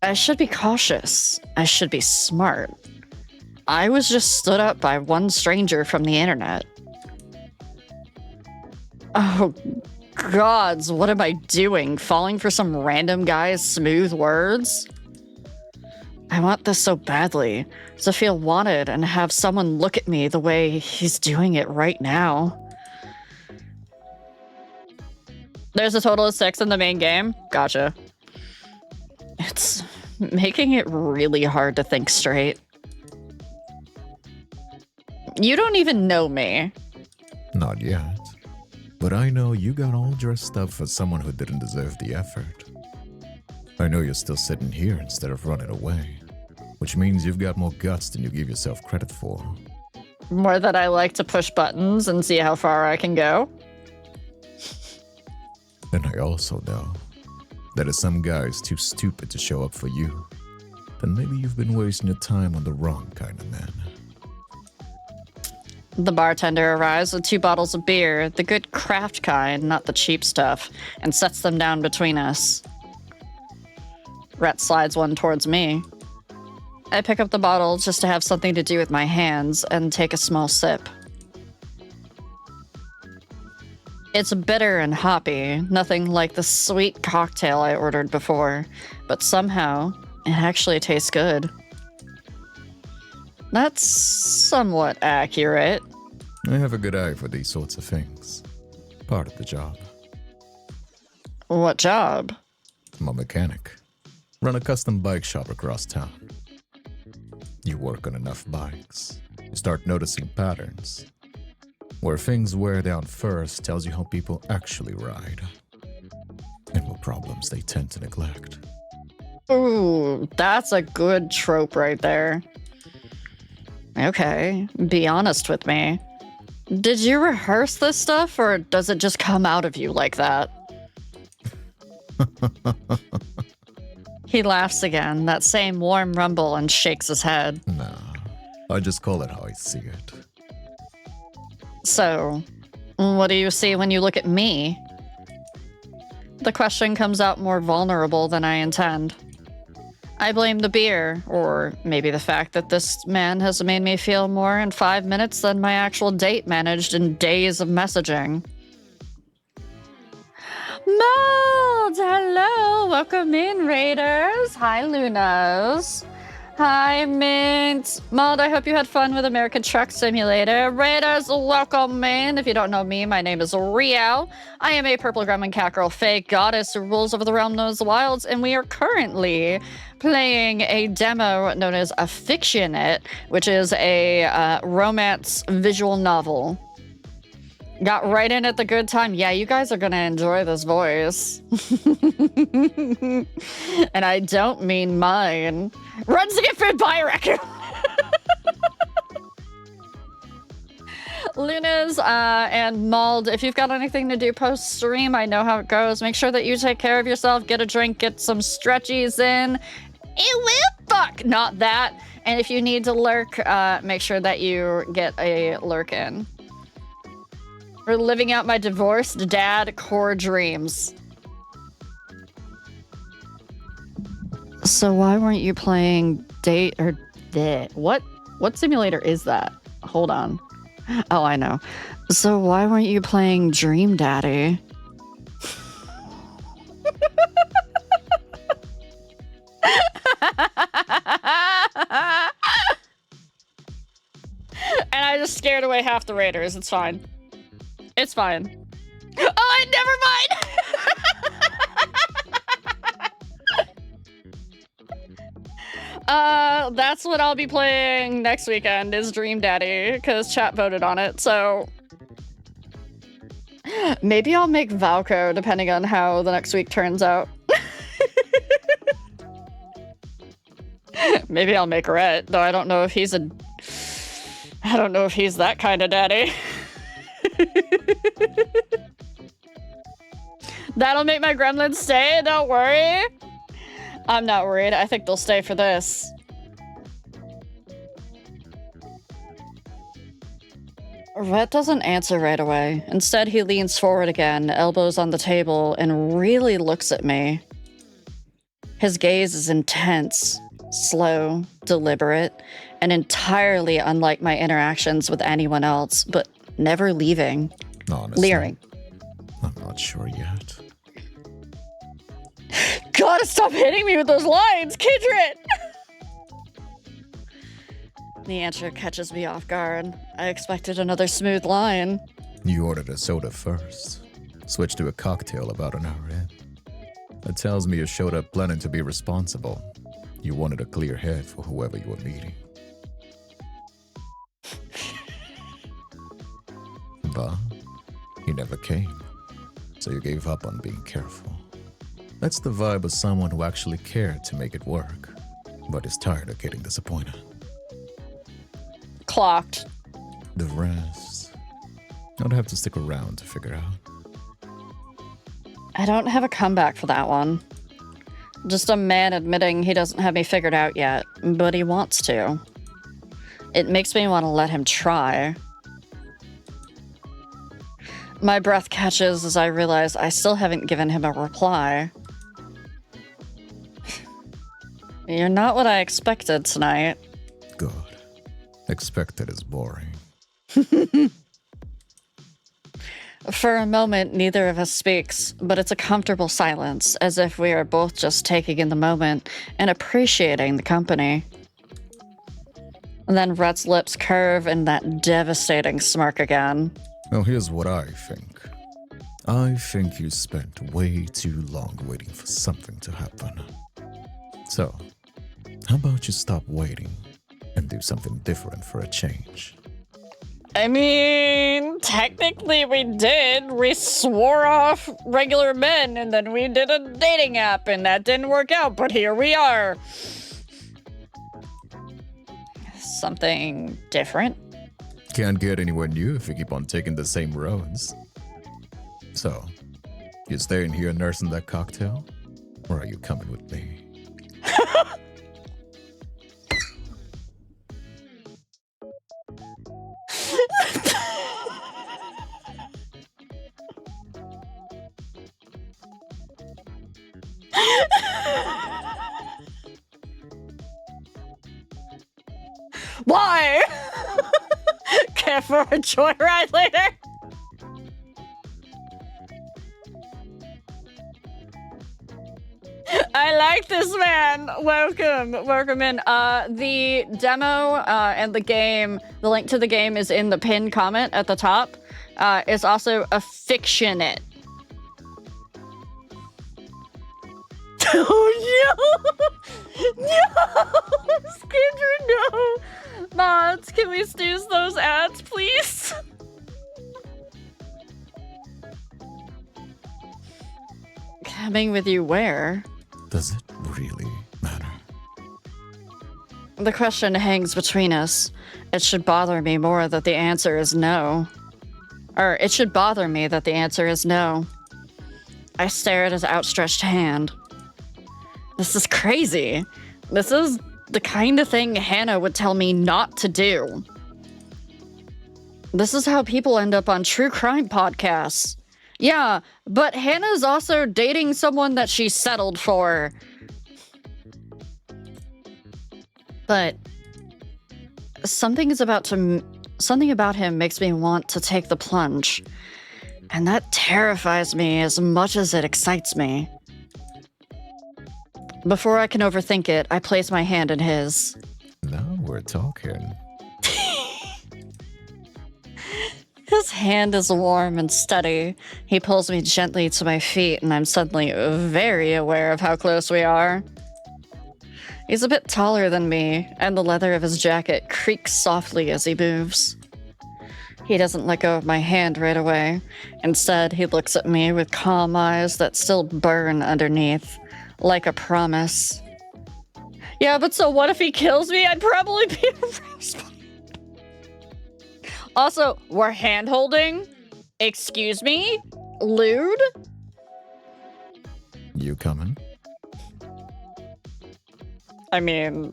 I should be cautious. I should be smart. I was just stood up by one stranger from the internet. Oh, gods, what am I doing? Falling for some random guy's smooth words? I want this so badly, to feel wanted and have someone look at me the way he's doing it right now. There's a total of 6 in the main game. Gotcha. It's making it really hard to think straight. You don't even know me. Not yet. But I know you got all dressed up for someone who didn't deserve the effort. I know you're still sitting here instead of running away, which means you've got more guts than you give yourself credit for. More that I like to push buttons and see how far I can go. And I also know that if some guy's too stupid to show up for you, then maybe you've been wasting your time on the wrong kind of man. The bartender arrives with 2 bottles of beer, the good craft kind, not the cheap stuff, and sets them down between us. Rhett slides one towards me. I pick up the bottle just to have something to do with my hands and take a small sip. It's bitter and hoppy, nothing like the sweet cocktail I ordered before, but somehow it actually tastes good. That's somewhat accurate. I have a good eye for these sorts of things. Part of the job. What job? I'm a mechanic. Run a custom bike shop across town. You work on enough bikes, you start noticing patterns. Where things wear down first tells you how people actually ride, and what problems they tend to neglect. Ooh, that's a good trope right there. Okay, be honest with me. Did you rehearse this stuff, or does it just come out of you like that? He laughs again, that same warm rumble, and shakes his head. Nah, I just call it how I see it. So, what do you see when you look at me? The question comes out more vulnerable than I intend. I blame the beer, or maybe the fact that this man has made me feel more in 5 minutes than my actual date managed in days of messaging. Mold! Hello! Welcome in, Raiders! Hi, Lunas! Hi, Mint! Mold, I hope you had fun with American Truck Simulator. Raiders, welcome in! If you don't know me, my name is Rio. I am a purple gremlin cat girl fey goddess who rules over the realm known as the wilds, and we are currently playing a demo known as Affictionate, which is a romance visual novel. Got right in at the good time. Yeah, you guys are gonna enjoy this voice. And I don't mean mine. Run to get fed by a raccoon! Lunas and Mauled, if you've got anything to do post-stream, I know how it goes. Make sure that you take care of yourself, get a drink, get some stretchies in, Fuck, not that. And if you need to lurk, make sure that you get a lurk in. We're living out my divorced dad core dreams. So why weren't you playing date or what? What simulator is that? Hold on. Oh, I know. So why weren't you playing Dream Daddy? And I just scared away half the raiders. It's fine. It's fine. Oh, never mind. That's what I'll be playing next weekend is Dream Daddy because chat voted on it. So maybe I'll make Valco depending on how the next week turns out. Maybe I'll make Rhett, though I don't know if he's that kind of daddy. That'll make my gremlins stay, don't worry. I'm not worried. I think they'll stay for this. Rhett doesn't answer right away. Instead, he leans forward again, elbows on the table, and really looks at me. His gaze is intense, slow, deliberate, and entirely unlike my interactions with anyone else, but never leaving. Honestly, leering. I'm not sure yet. Gotta stop hitting me with those lines, Kidrit! The answer catches me off guard. I expected another smooth line. You ordered a soda first. Switched to a cocktail about an hour in. That tells me you showed up planning to be responsible. You wanted a clear head for whoever you were meeting. But he never came, so you gave up on being careful. That's the vibe of someone who actually cared to make it work, but is tired of getting disappointed. Clocked. The rest, I'd have to stick around to figure out. I don't have a comeback for that one. Just a man admitting he doesn't have me figured out yet, but he wants to. It makes me want to let him try. My breath catches as I realize I still haven't given him a reply. You're not what I expected tonight. Good. Expected is boring. For a moment, neither of us speaks, but it's a comfortable silence, as if we are both just taking in the moment and appreciating the company. And then Rhett's lips curve in that devastating smirk again. Well, here's what I think. I think you spent way too long waiting for something to happen. So, how about you stop waiting and do something different for a change? I mean, technically we did. We swore off regular men and then we did a dating app and that didn't work out, but here we are. Something different? Can't get anywhere new if you keep on taking the same roads. So, you staying here nursing that cocktail? Or are you coming with me? Why? Care for a joyride later? I like this man. Welcome in. The demo and the game, the link to the game is in the pinned comment at the top. It's also Affictionate. Oh no! No! Skindra, no! Mods, can we snooze those ads, please? Coming with you where? Does it really matter? The question hangs between us. It should bother me more that the answer is no. Or it should bother me that the answer is no. I stare at his outstretched hand. This is crazy. This is the kind of thing Hannah would tell me not to do. This is how people end up on true crime podcasts. Yeah, but Hannah's also dating someone that she settled for. But something about him makes me want to take the plunge. And that terrifies me as much as it excites me. Before I can overthink it, I place my hand in his. Now we're talking. His hand is warm and steady. He pulls me gently to my feet, and I'm suddenly very aware of how close we are. He's a bit taller than me, and the leather of his jacket creaks softly as he moves. He doesn't let go of my hand right away. Instead, he looks at me with calm eyes that still burn underneath, like a promise. Yeah, but so what if he kills me? I'd probably be aroused. Also, we're hand-holding? Excuse me? Lewd? You coming? I mean,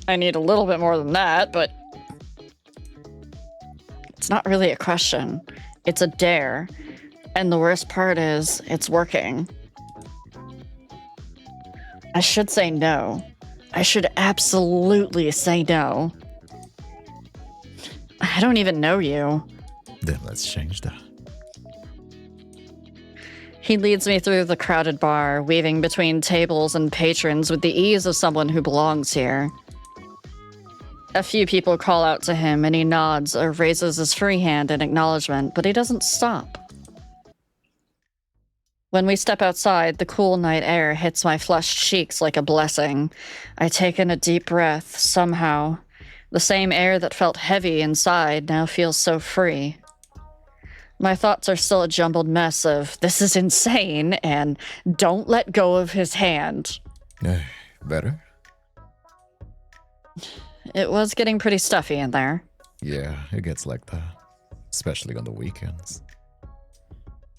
I need a little bit more than that, but it's not really a question. It's a dare. And the worst part is, it's working. I should say no. I should absolutely say no. I don't even know you. Then let's change that. He leads me through the crowded bar, weaving between tables and patrons with the ease of someone who belongs here. A few people call out to him, and he nods or raises his free hand in acknowledgement, but he doesn't stop. When we step outside, the cool night air hits my flushed cheeks like a blessing. I take in a deep breath, somehow. The same air that felt heavy inside now feels so free. My thoughts are still a jumbled mess of, this is insane, and don't let go of his hand. Better? It was getting pretty stuffy in there. Yeah, it gets like that. Especially on the weekends.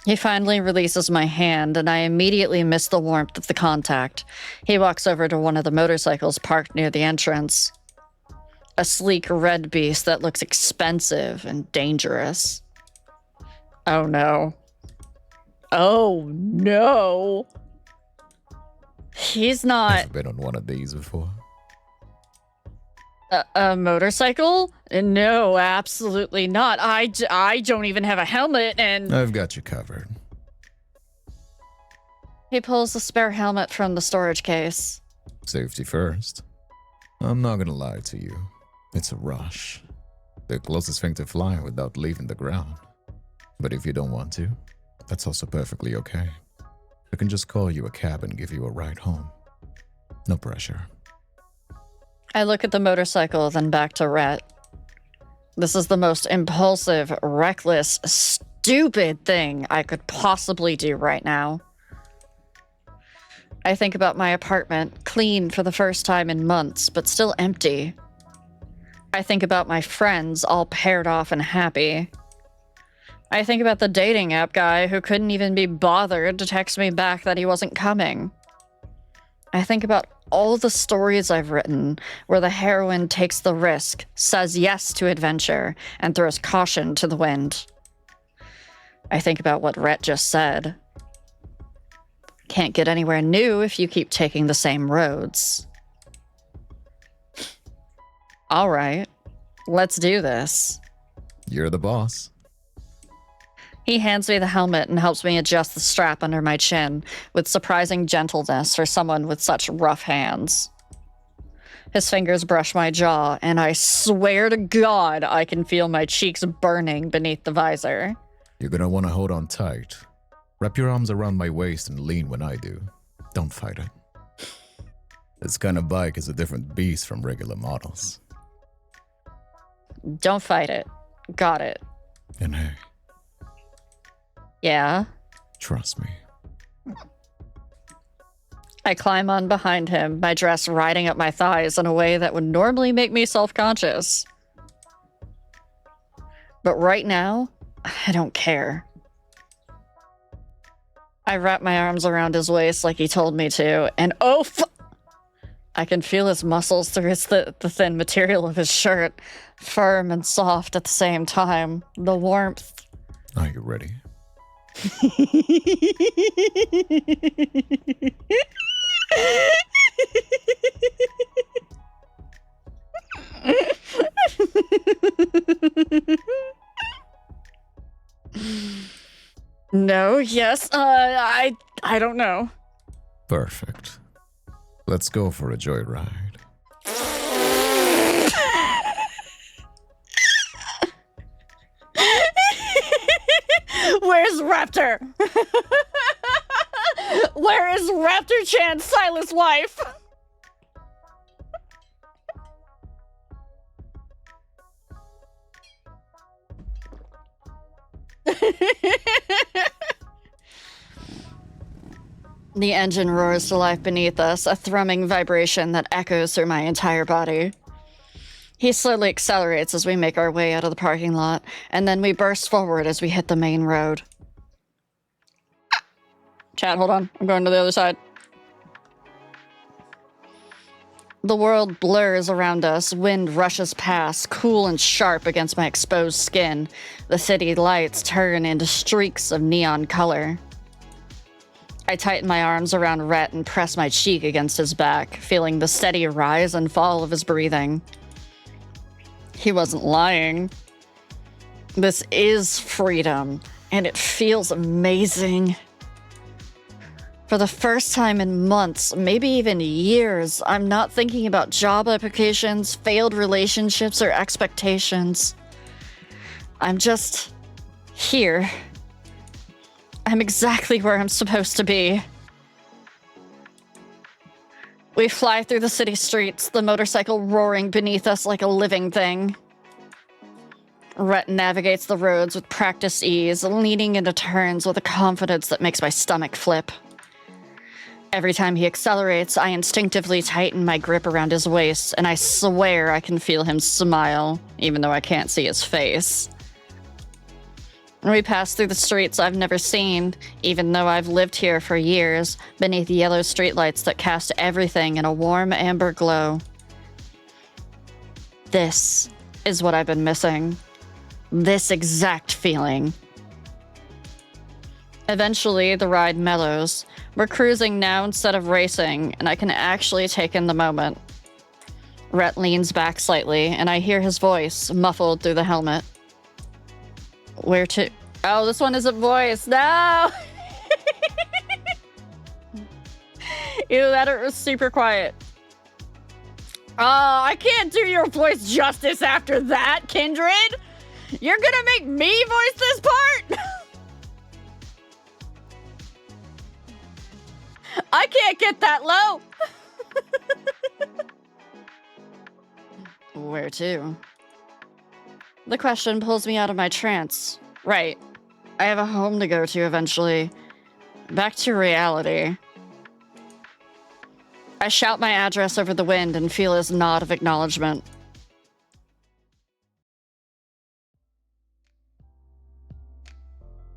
He finally releases my hand, and I immediately miss the warmth of the contact. He walks over to one of the motorcycles parked near the entrance. A sleek red beast that looks expensive and dangerous. Oh no. Oh no. He's not... I've been on one of these before. A motorcycle? No, absolutely not. I don't even have a helmet, and... I've got you covered. He pulls the spare helmet from the storage case. Safety first. I'm not gonna lie to you. It's a rush. The closest thing to flying without leaving the ground. But if you don't want to, that's also perfectly okay. I can just call you a cab and give you a ride home. No pressure. I look at the motorcycle, then back to Rhett. This is the most impulsive, reckless, stupid thing I could possibly do right now. I think about my apartment, clean for the first time in months, but still empty. I think about my friends, all paired off and happy. I think about the dating app guy who couldn't even be bothered to text me back that he wasn't coming. I think about all the stories I've written where the heroine takes the risk, says yes to adventure, and throws caution to the wind. I think about what Rhett just said. Can't get anywhere new if you keep taking the same roads. All right, let's do this. You're the boss. He hands me the helmet and helps me adjust the strap under my chin with surprising gentleness for someone with such rough hands. His fingers brush my jaw, and I swear to God I can feel my cheeks burning beneath the visor. You're gonna want to hold on tight. Wrap your arms around my waist and lean when I do. Don't fight it. This kind of bike is a different beast from regular models. Don't fight it. Got it. And hey, Yeah? trust me. I climb on behind him, my dress riding up my thighs in a way that would normally make me self-conscious. But right now, I don't care. I wrap my arms around his waist like he told me to, and I can feel his muscles through the thin material of his shirt, firm and soft at the same time. The warmth. Are you ready? No, yes, I don't know. Perfect. Let's go for a joyride. Where's Raptor? Where is Raptor Chan, Silas' wife? The engine roars to life beneath us, a thrumming vibration that echoes through my entire body. He slowly accelerates as we make our way out of the parking lot, and then we burst forward as we hit the main road. Chat, hold on. I'm going to the other side. The world blurs around us. Wind rushes past, cool and sharp against my exposed skin. The city lights turn into streaks of neon color. I tighten my arms around Rhett and press my cheek against his back, feeling the steady rise and fall of his breathing. He wasn't lying. This is freedom, and it feels amazing. For the first time in months, maybe even years, I'm not thinking about job applications, failed relationships, or expectations. I'm just here. I'm exactly where I'm supposed to be. We fly through the city streets, the motorcycle roaring beneath us like a living thing. Rhett navigates the roads with practiced ease, leaning into turns with a confidence that makes my stomach flip. Every time he accelerates, I instinctively tighten my grip around his waist, and I swear I can feel him smile, even though I can't see his face. We pass through the streets I've never seen, even though I've lived here for years, beneath yellow streetlights that cast everything in a warm amber glow. This is what I've been missing. This exact feeling. Eventually, the ride mellows. We're cruising now instead of racing, and I can actually take in the moment. Rhett leans back slightly, and I hear his voice, muffled through the helmet. Where to? Oh, this one isn't voice. No! Ew, that was super quiet. Oh, I can't do your voice justice after that, Kindred! You're gonna make me voice this part? I can't get that low! Where to? The question pulls me out of my trance. Right. I have a home to go to eventually. Back to reality. I shout my address over the wind and feel his nod of acknowledgement.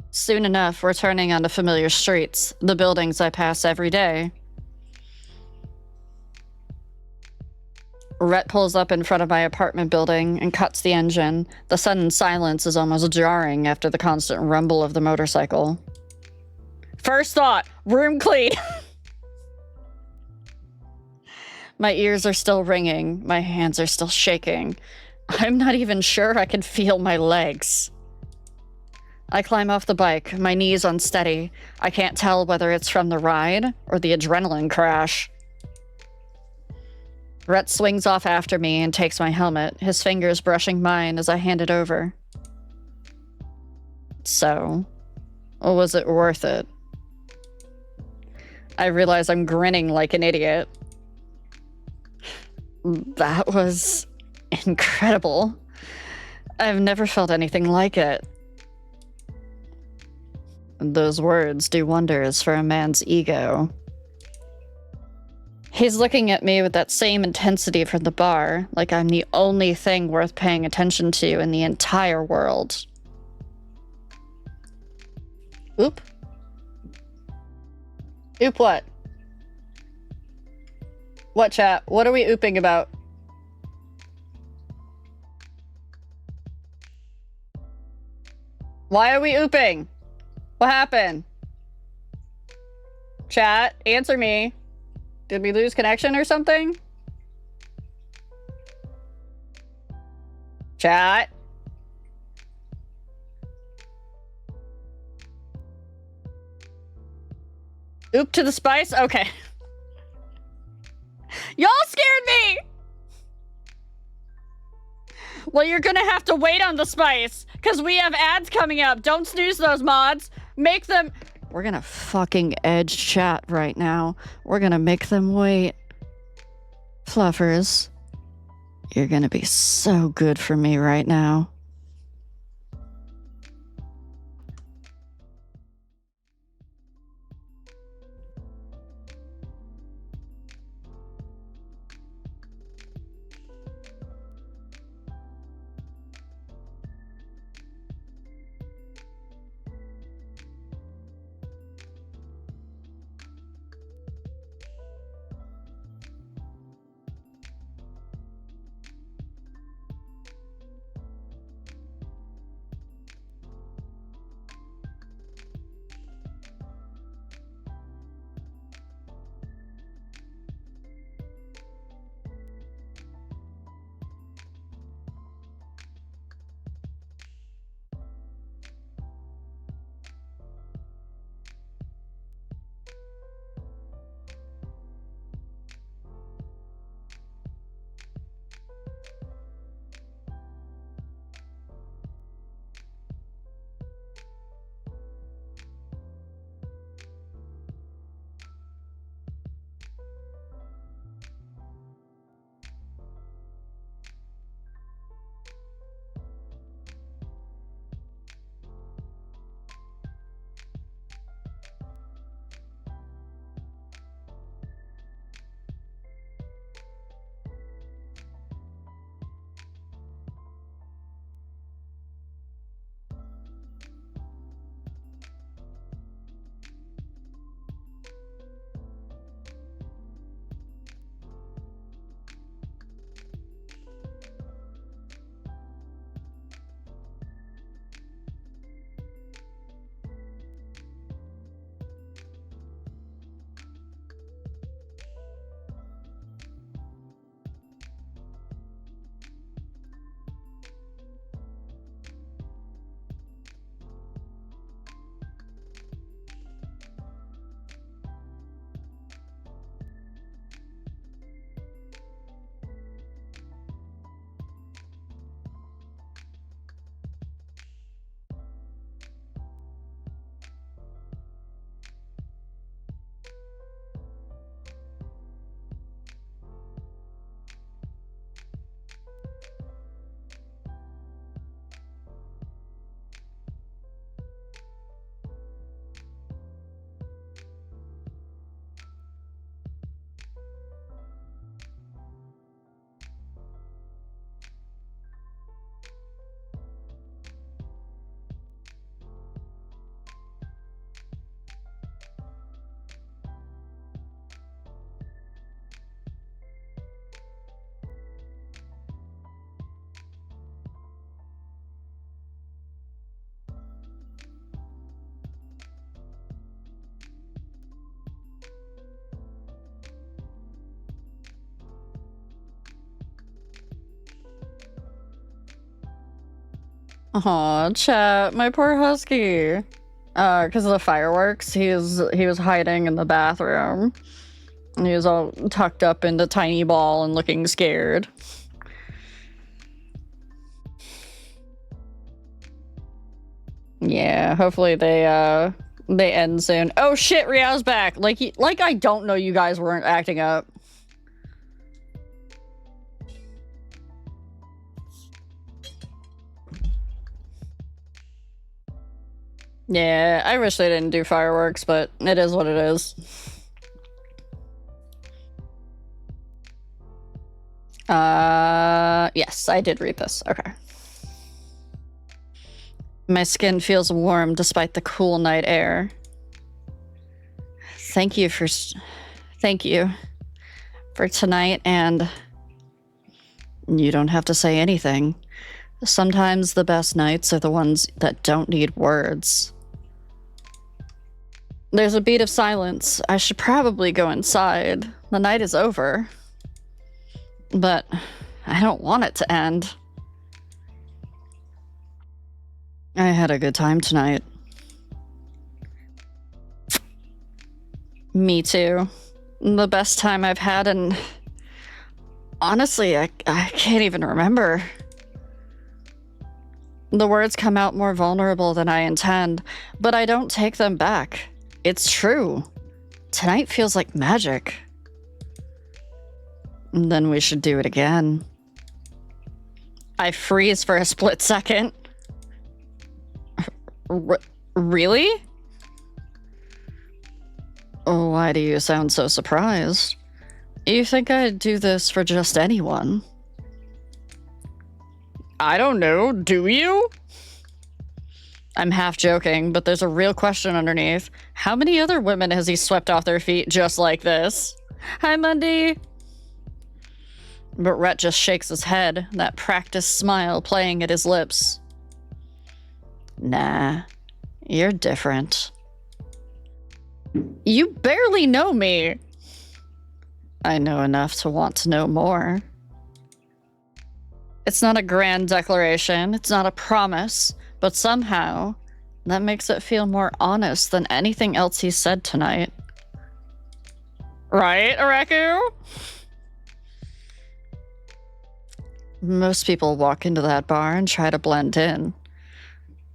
Soon enough, we're turning onto familiar streets, the buildings I pass every day. Rhett pulls up in front of my apartment building and cuts the engine. The sudden silence is almost jarring after the constant rumble of the motorcycle. First thought, room clean. My ears are still ringing. My hands are still shaking. I'm not even sure I can feel my legs. I climb off the bike, my knees unsteady. I can't tell whether it's from the ride or the adrenaline crash. Rhett swings off after me and takes my helmet, his fingers brushing mine as I hand it over. So, was it worth it? I realize I'm grinning like an idiot. That was incredible. I've never felt anything like it. Those words do wonders for a man's ego. He's looking at me with that same intensity from the bar, like I'm the only thing worth paying attention to in the entire world. Oop. Oop what? What, chat? What are we ooping about? Why are we ooping? What happened? Chat, answer me. Did we lose connection or something? Chat. Oop to the spice? Okay. Y'all scared me! Well, you're gonna have to wait on the spice, because we have ads coming up. Don't snooze those mods. Make them... We're gonna fucking edge chat right now. We're gonna make them wait. Fluffers, you're gonna be so good for me right now. Aw, chat, my poor husky. Because of the fireworks, he was hiding in the bathroom. He was all tucked up in the tiny ball and looking scared. Yeah, hopefully they end soon. Oh shit, Riao's back. Like I don't know you guys weren't acting up. Yeah, I wish they didn't do fireworks, but it is what it is. Yes, I did read this. Okay. My skin feels warm despite the cool night air. Thank you for for tonight, and you don't have to say anything. Sometimes the best nights are the ones that don't need words. There's a beat of silence. I should probably go inside. The night is over. But I don't want it to end. I had a good time tonight. Me too. The best time I've had, and honestly, I can't even remember. The words come out more vulnerable than I intend, but I don't take them back. It's true. Tonight feels like magic. Then we should do it again. I freeze for a split second. Really? Why do you sound so surprised? You think I'd do this for just anyone? I don't know, do you? I'm half joking, but there's a real question underneath. How many other women has he swept off their feet just like this? Hi, Mundy. But Rhett just shakes his head, that practiced smile playing at his lips. Nah, you're different. You barely know me. I know enough to want to know more. It's not a grand declaration, it's not a promise, but somehow that makes it feel more honest than anything else he said tonight. Right, Areku? Most people walk into that bar and try to blend in.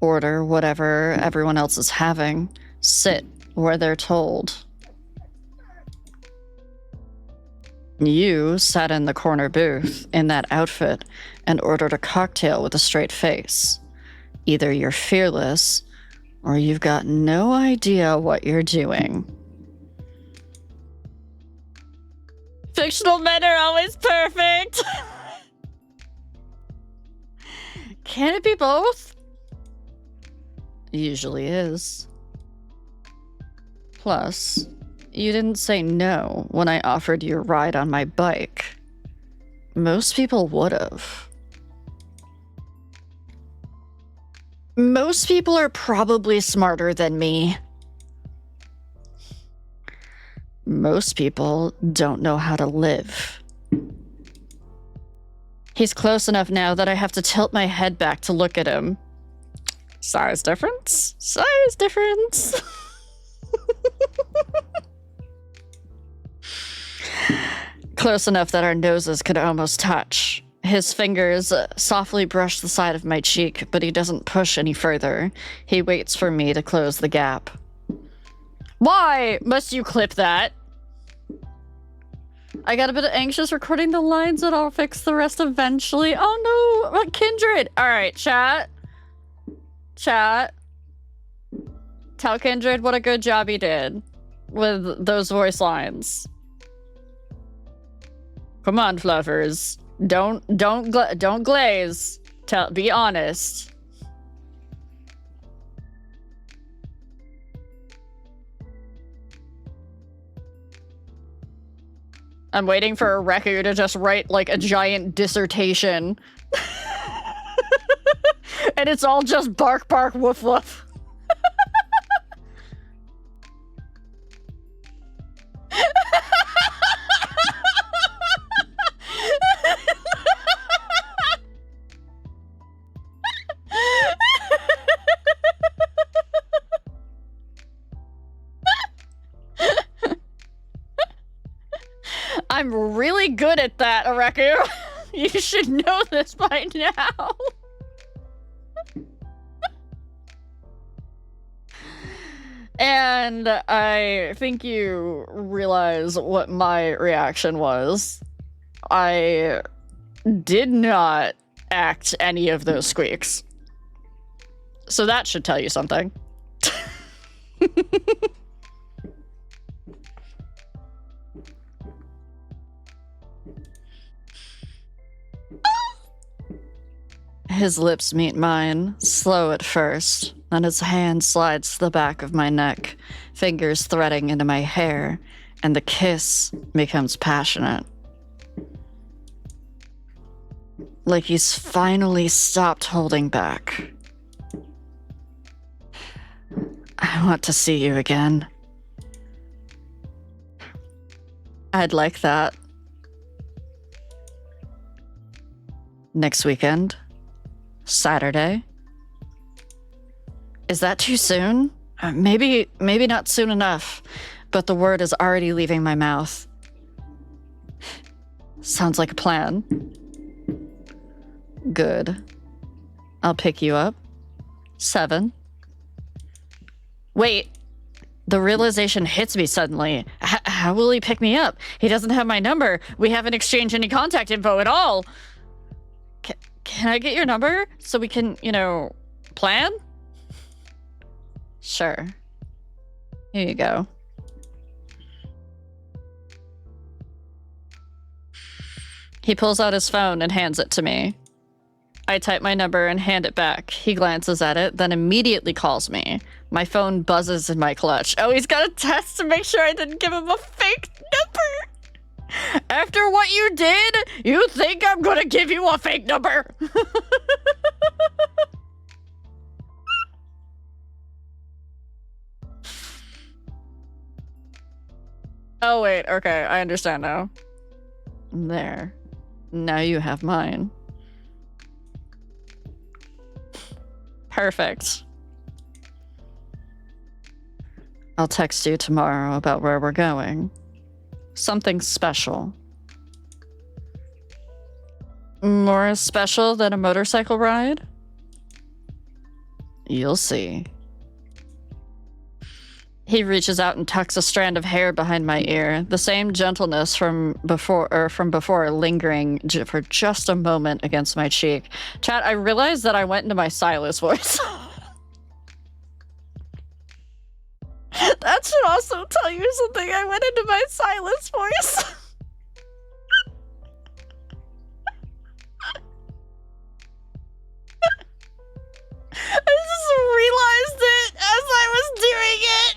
Order whatever everyone else is having. Sit where they're told. You sat in the corner booth in that outfit and ordered a cocktail with a straight face. Either you're fearless or you've got no idea what you're doing. Fictional men are always perfect! Can it be both? Usually is. Plus, you didn't say no when I offered you a ride on my bike. Most people would've. Most people are probably smarter than me. Most people don't know how to live. He's close enough now that I have to tilt my head back to look at him. Size difference? Size difference. Close enough that our noses could almost touch. His fingers softly brush the side of my cheek, but he doesn't push any further. He waits for me to close the gap. Why must you clip that? I got a bit anxious recording the lines, and I'll fix the rest eventually. Oh no, Kindred. All right, chat. Chat. Tell Kindred what a good job he did with those voice lines. Come on, fluffers. Don't glaze. Be honest. I'm waiting for Areku to just write like a giant dissertation. And it's all just bark, bark, woof, woof. I'm really good at that, Areku. You should know this by now. And I think you realize what my reaction was. I did not act any of those squeaks. So that should tell you something. His lips meet mine, slow at first, then his hand slides to the back of my neck, fingers threading into my hair, and the kiss becomes passionate. Like he's finally stopped holding back. I want to see you again. I'd like that. Next weekend? Saturday? Is that too soon? Maybe not soon enough, but the word is already leaving my mouth. Sounds like a plan. Good. I'll pick you up. 7. Wait. The realization hits me suddenly. How will he pick me up? He doesn't have my number. We haven't exchanged any contact info at all. Can I get your number so we can, plan? Sure. Here you go. He pulls out his phone and hands it to me. I type my number and hand it back. He glances at it, then immediately calls me. My phone buzzes in my clutch. Oh, he's got a test to make sure I didn't give him a fake number. After what you did, you think I'm gonna give you a fake number? Oh, wait. Okay, I understand now. There. Now you have mine. Perfect. I'll text you tomorrow about where we're going. Something special. More special than a motorcycle ride? You'll see. He reaches out and tucks a strand of hair behind my ear, the same gentleness from before lingering for just a moment against my cheek. Chat, I realized that I went into my Silas voice. That should also tell you something. I went into my Silas voice. I just realized it as I was doing it.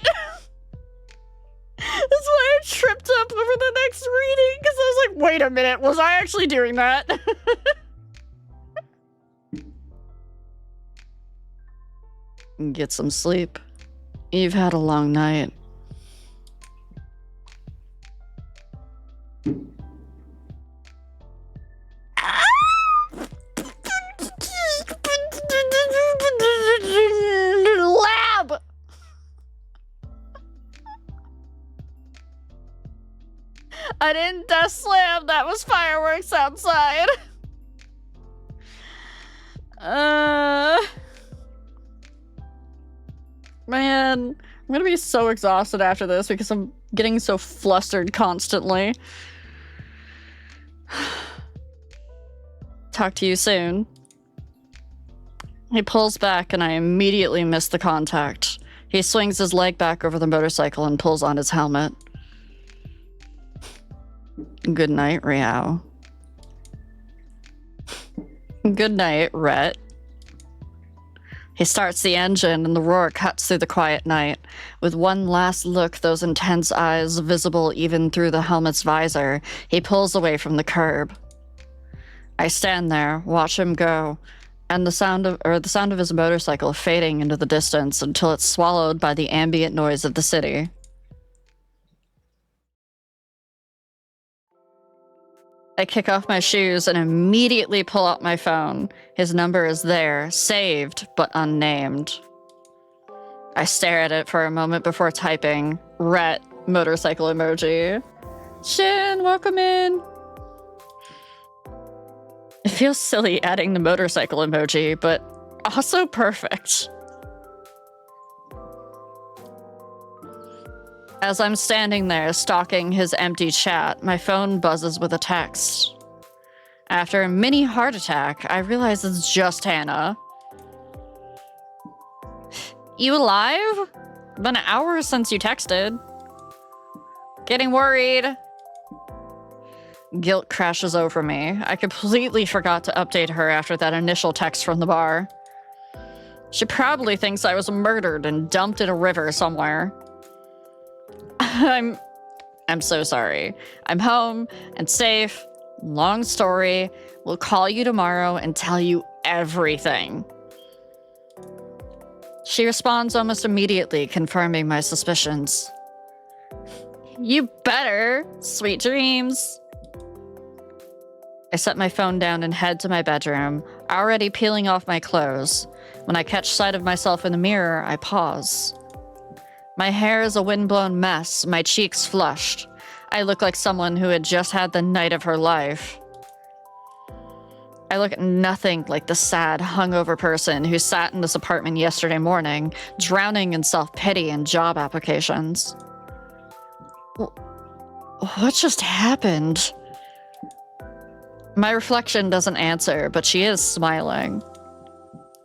That's why I tripped up over the next reading, because I was like, wait a minute, was I actually doing that? Get some sleep. You've had a long night. Lab! I didn't death slam, that was fireworks outside. Man, I'm gonna be so exhausted after this because I'm getting so flustered constantly. Talk to you soon. He pulls back and I immediately miss the contact. He swings his leg back over the motorcycle and pulls on his helmet. Good night, Riao. Good night, Rhett. He starts the engine and the roar cuts through the quiet night. With one last look, those intense eyes visible even through the helmet's visor, he pulls away from the curb. I stand there, watch him go, and the sound of his motorcycle fading into the distance until it's swallowed by the ambient noise of the city. I kick off my shoes and immediately pull out my phone. His number is there, saved, but unnamed. I stare at it for a moment before typing, Rhett, motorcycle emoji. Shin, welcome in. It feels silly adding the motorcycle emoji, but also perfect. As I'm standing there stalking his empty chat, my phone buzzes with a text. After a mini heart attack, I realize it's just Hannah. You alive? Been hours since you texted. Getting worried. Guilt crashes over me. I completely forgot to update her after that initial text from the bar. She probably thinks I was murdered and dumped in a river somewhere. I'm so sorry. I'm home and safe Long story. We'll call you tomorrow and tell you everything. She responds almost immediately, confirming my suspicions. You better. Sweet dreams. I set my phone down and head to my bedroom, already peeling off my clothes. When I catch sight of myself in the mirror, I pause. My hair is a windblown mess, my cheeks flushed. I look like someone who had just had the night of her life. I look nothing like the sad, hungover person who sat in this apartment yesterday morning, drowning in self-pity and job applications. What just happened? My reflection doesn't answer, but she is smiling.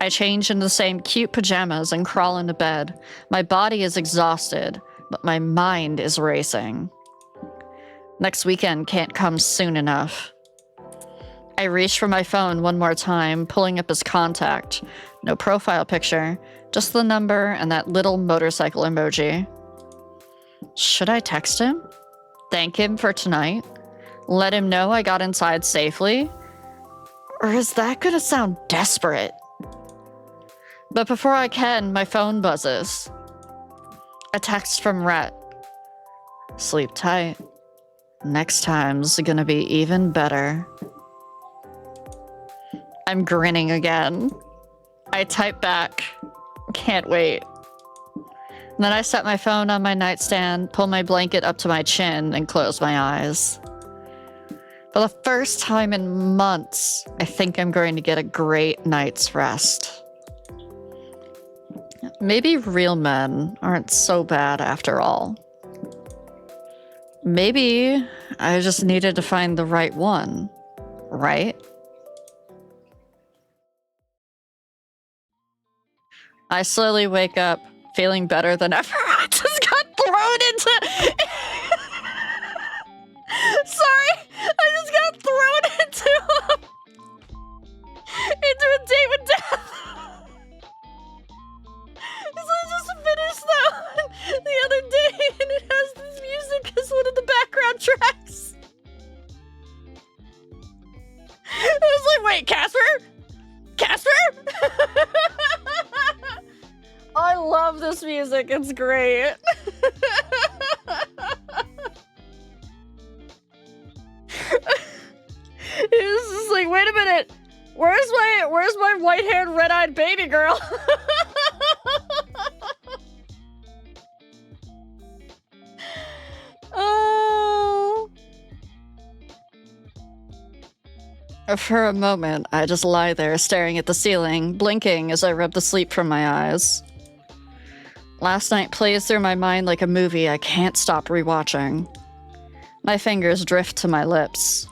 I change into the same cute pajamas and crawl into bed. My body is exhausted, but my mind is racing. Next weekend can't come soon enough. I reach for my phone one more time, pulling up his contact. No profile picture, just the number and that little motorcycle emoji. Should I text him? Thank him for tonight? Let him know I got inside safely? Or is that gonna sound desperate? But before I can, my phone buzzes. A text from Rhett. Sleep tight. Next time's gonna be even better. I'm grinning again. I type back. Can't wait. And then I set my phone on my nightstand, pull my blanket up to my chin, and close my eyes. For the first time in months, I think I'm going to get a great night's rest. Maybe real men aren't so bad after all. Maybe I just needed to find the right one, right? I slowly wake up, feeling better than ever. I just got thrown into... Sorry, I just got thrown into a date with death. So I just finished that one the other day, and it has this music as one of the background tracks. I was like, wait, Casper? Casper? I love this music. It's great. It was just like, wait a minute. Where's my white-haired, red-eyed baby girl? Oh. For a moment, I just lie there staring at the ceiling, blinking as I rub the sleep from my eyes. Last night plays through my mind like a movie I can't stop rewatching. My fingers drift to my lips.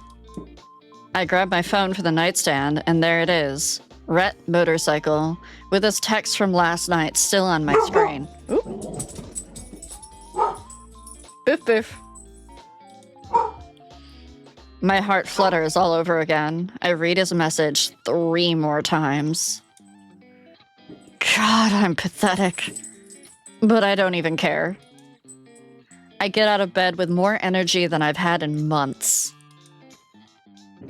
I grab my phone for the nightstand, and there it is. Rhett motorcycle, with his text from last night still on my screen. Ooh. Boof boof. My heart flutters all over again. I read his message 3 more times. God, I'm pathetic. But I don't even care. I get out of bed with more energy than I've had in months.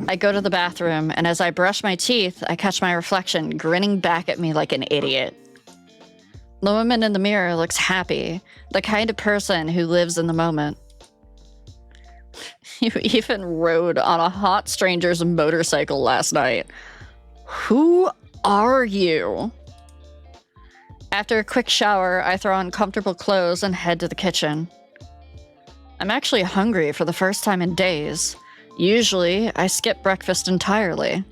I go to the bathroom, and as I brush my teeth, I catch my reflection grinning back at me like an idiot. The woman in the mirror looks happy, the kind of person who lives in the moment. You even rode on a hot stranger's motorcycle last night. Who are you? After a quick shower, I throw on comfortable clothes and head to the kitchen. I'm actually hungry for the first time in days. Usually, I skip breakfast entirely.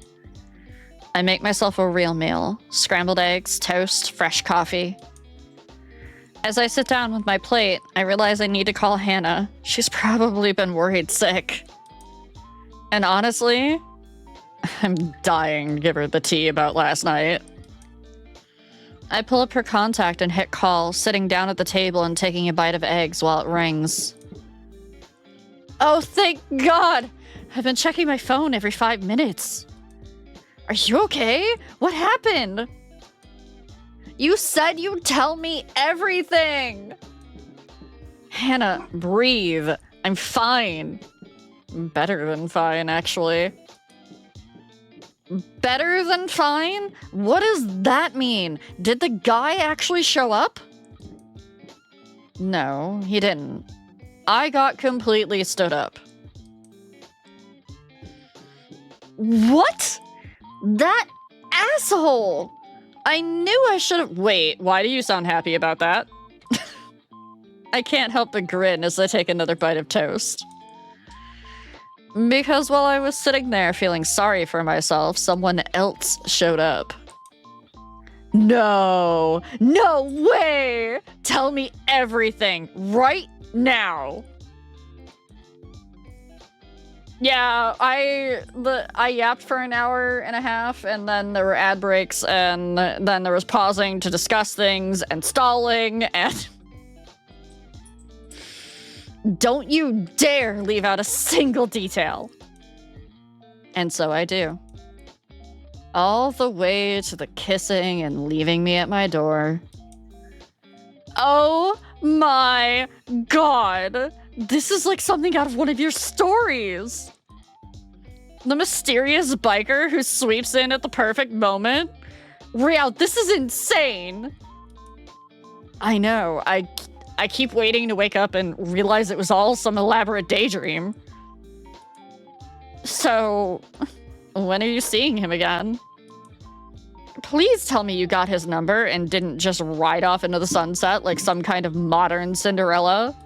I make myself a real meal. Scrambled eggs, toast, fresh coffee. As I sit down with my plate, I realize I need to call Hannah. She's probably been worried sick. And honestly, I'm dying to give her the tea about last night. I pull up her contact and hit call, sitting down at the table and taking a bite of eggs while it rings. Oh, thank God! I've been checking my phone every 5 minutes. Are you okay? What happened? You said you'd tell me everything! Hannah, breathe. I'm fine. Better than fine, actually. Better than fine? What does that mean? Did the guy actually show up? No, he didn't. I got completely stood up. What? That asshole! I knew I should have- Wait, why do you sound happy about that? I can't help but grin as I take another bite of toast. Because while I was sitting there feeling sorry for myself, someone else showed up. No! No way! Tell me everything right now! Yeah, I yapped for an hour and a half, and then there were ad breaks, and then there was pausing to discuss things, and stalling, and... Don't you dare leave out a single detail! And so I do. All the way to the kissing and leaving me at my door. Oh my god! This is like something out of one of your stories! The mysterious biker who sweeps in at the perfect moment? Real, this is insane! I know, I keep waiting to wake up and realize it was all some elaborate daydream. So, when are you seeing him again? Please tell me you got his number and didn't just ride off into the sunset like some kind of modern Cinderella.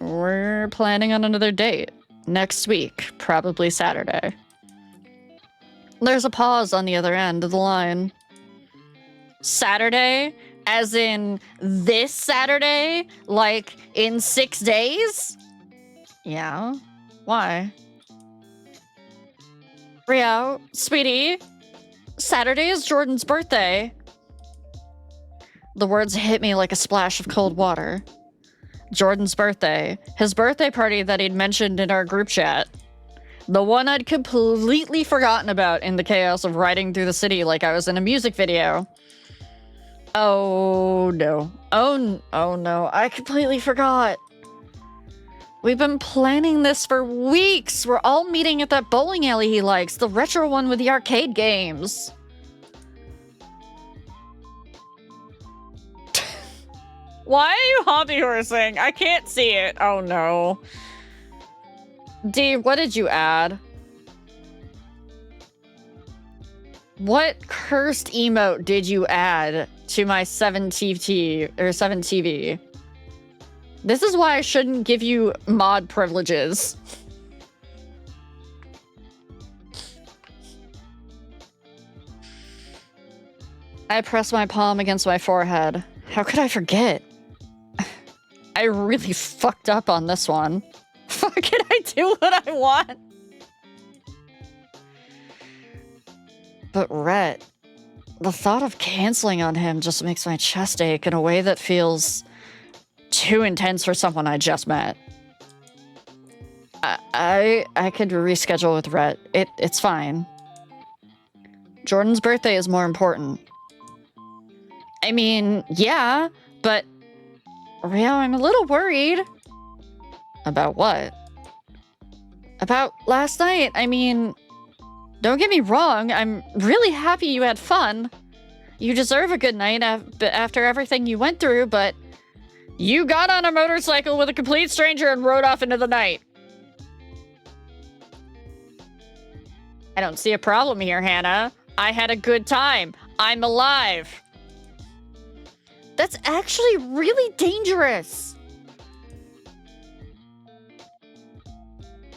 We're planning on another date. Next week, probably Saturday. There's a pause on the other end of the line. Saturday? As in this Saturday? Like in 6 days? Yeah. Why? Rio, sweetie, Saturday is Jordan's birthday. The words hit me like a splash of cold water. Jordan's birthday. His birthday party that he'd mentioned in our group chat. The one I'd completely forgotten about in the chaos of riding through the city like I was in a music video. Oh no. Oh no. I completely forgot. We've been planning this for weeks. We're all meeting at that bowling alley he likes, the retro one with the arcade games. Why are you hobby horsing? I can't see it. Oh no. D, what did you add? What cursed emote did you add to my 7TV? This is why I shouldn't give you mod privileges. I press my palm against my forehead. How could I forget? I really fucked up on this one. Fuck, can I do what I want? But Rhett, the thought of canceling on him just makes my chest ache in a way that feels too intense for someone I just met. I could reschedule with Rhett. It's fine. Jordan's birthday is more important. I mean, yeah, but Rio, I'm a little worried. About what? About last night. I mean, don't get me wrong, I'm really happy you had fun. You deserve a good night after everything you went through, but you got on a motorcycle with a complete stranger and rode off into the night. I don't see a problem here, Hannah. I had a good time. I'm alive. That's actually really dangerous.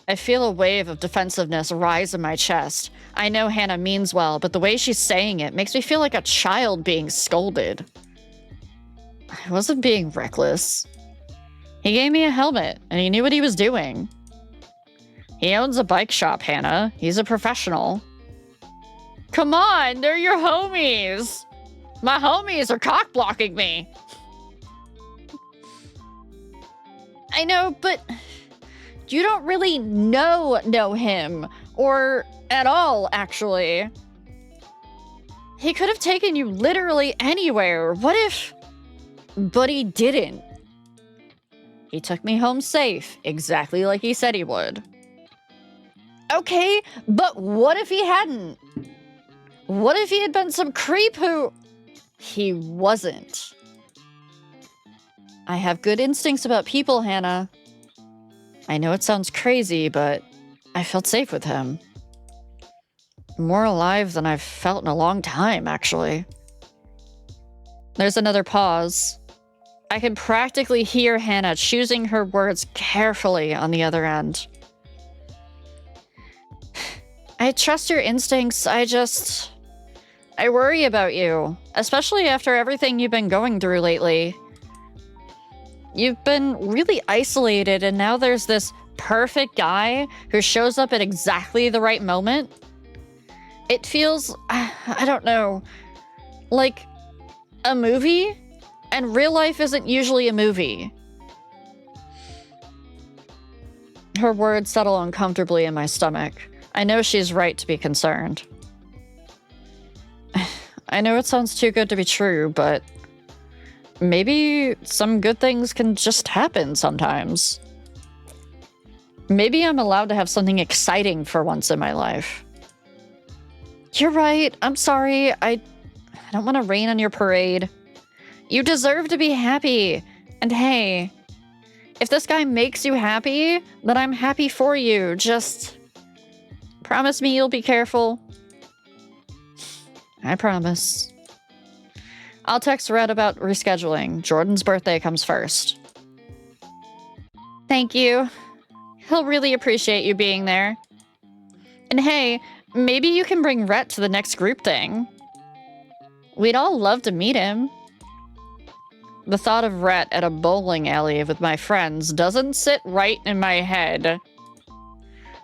I feel a wave of defensiveness rise in my chest. I know Hannah means well, but the way she's saying it makes me feel like a child being scolded. I wasn't being reckless. He gave me a helmet, and he knew what he was doing. He owns a bike shop, Hannah. He's a professional. Come on, they're your homies. My homies are cock-blocking me. I know, but you don't really know him. Or at all, actually. He could have taken you literally anywhere. What if... But he didn't. He took me home safe, exactly like he said he would. Okay, but what if he hadn't? What if he had been some creep who... He wasn't. I have good instincts about people, Hannah. I know it sounds crazy, but I felt safe with him. More alive than I've felt in a long time, actually. There's another pause. I can practically hear Hannah choosing her words carefully on the other end. I trust your instincts, I worry about you, especially after everything you've been going through lately. You've been really isolated, and now there's this perfect guy who shows up at exactly the right moment. It feels, I don't know, like a movie, and real life isn't usually a movie. Her words settle uncomfortably in my stomach. I know she's right to be concerned. I know it sounds too good to be true, but maybe some good things can just happen sometimes. Maybe I'm allowed to have something exciting for once in my life. You're right. I'm sorry. I don't want to rain on your parade. You deserve to be happy. And hey, if this guy makes you happy, then I'm happy for you. Just promise me you'll be careful. I promise. I'll text Red about rescheduling. Jordan's birthday comes first. Thank you. He'll really appreciate you being there. And hey, maybe you can bring Rhett to the next group thing. We'd all love to meet him. The thought of Rhett at a bowling alley with my friends doesn't sit right in my head.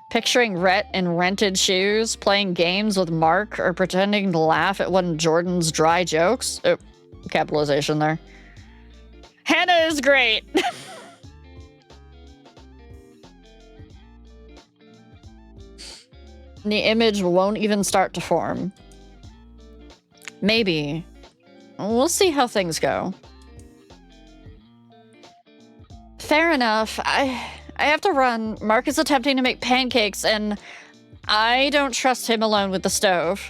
Picturing Rhett in rented shoes, playing games with Mark, or pretending to laugh at one of Jordan's dry jokes. Oh, capitalization there. Hannah is great! The image won't even start to form. Maybe. We'll see how things go. Fair enough. I have to run. Mark is attempting to make pancakes, and I don't trust him alone with the stove.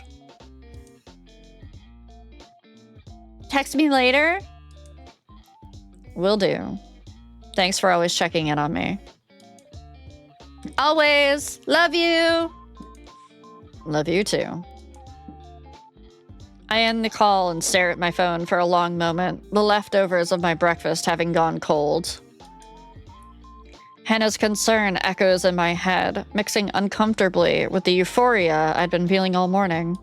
Text me later? Will do. Thanks for always checking in on me. Always. Love you. Love you too. I end the call and stare at my phone for a long moment, the leftovers of my breakfast having gone cold. Hannah's concern echoes in my head, mixing uncomfortably with the euphoria I'd been feeling all morning.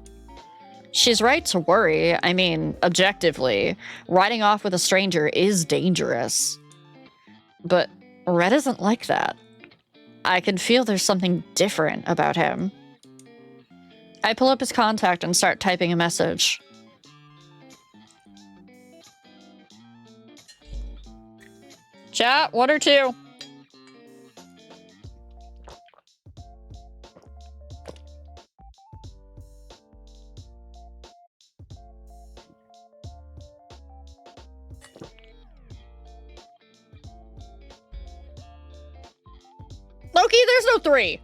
She's right to worry. I mean, objectively, riding off with a stranger is dangerous. But Red isn't like that. I can feel there's something different about him. I pull up his contact and start typing a message. Chat, 1 or 2? Loki, there's no 3.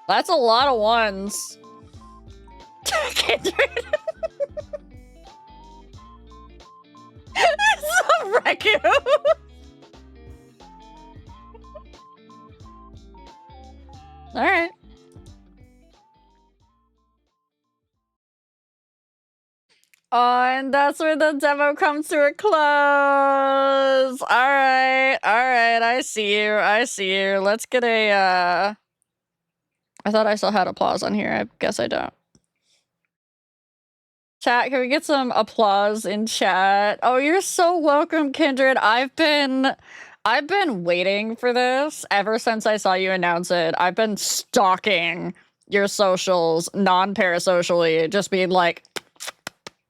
That's a lot of 1s. Kindred. It's a raccoon. All right. Oh, and that's where the demo comes to a close. All right. I see you. Let's get a, I thought I still had applause on here. I guess I don't. Chat, can we get some applause in chat? Oh, you're so welcome, Kindred. I've been waiting for this ever since I saw you announce it. I've been stalking your socials non-parasocially, just being like,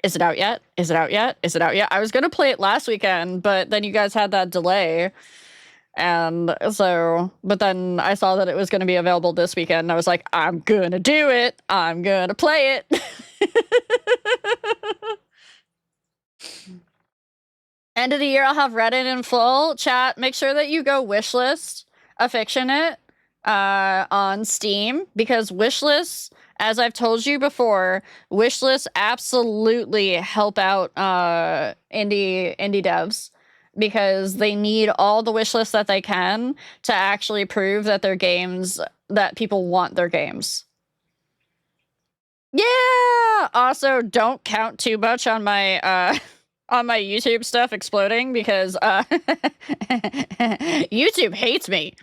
is it out yet? Is it out yet? Is it out yet? I was gonna play it last weekend, but then you guys had that delay. And so, but then I saw that it was going to be available this weekend, and I was like, I'm gonna do it. I'm gonna play it. End of the year, I'll have Reddit in full. Chat, make sure that you go wishlist Affictionate on Steam, because wishlists, as I've told you before, wishlists absolutely help out indie devs, because they need all the wishlists that they can to actually prove that their games, that people want their games. Yeah! Also, don't count too much on my on my YouTube stuff exploding, because YouTube hates me.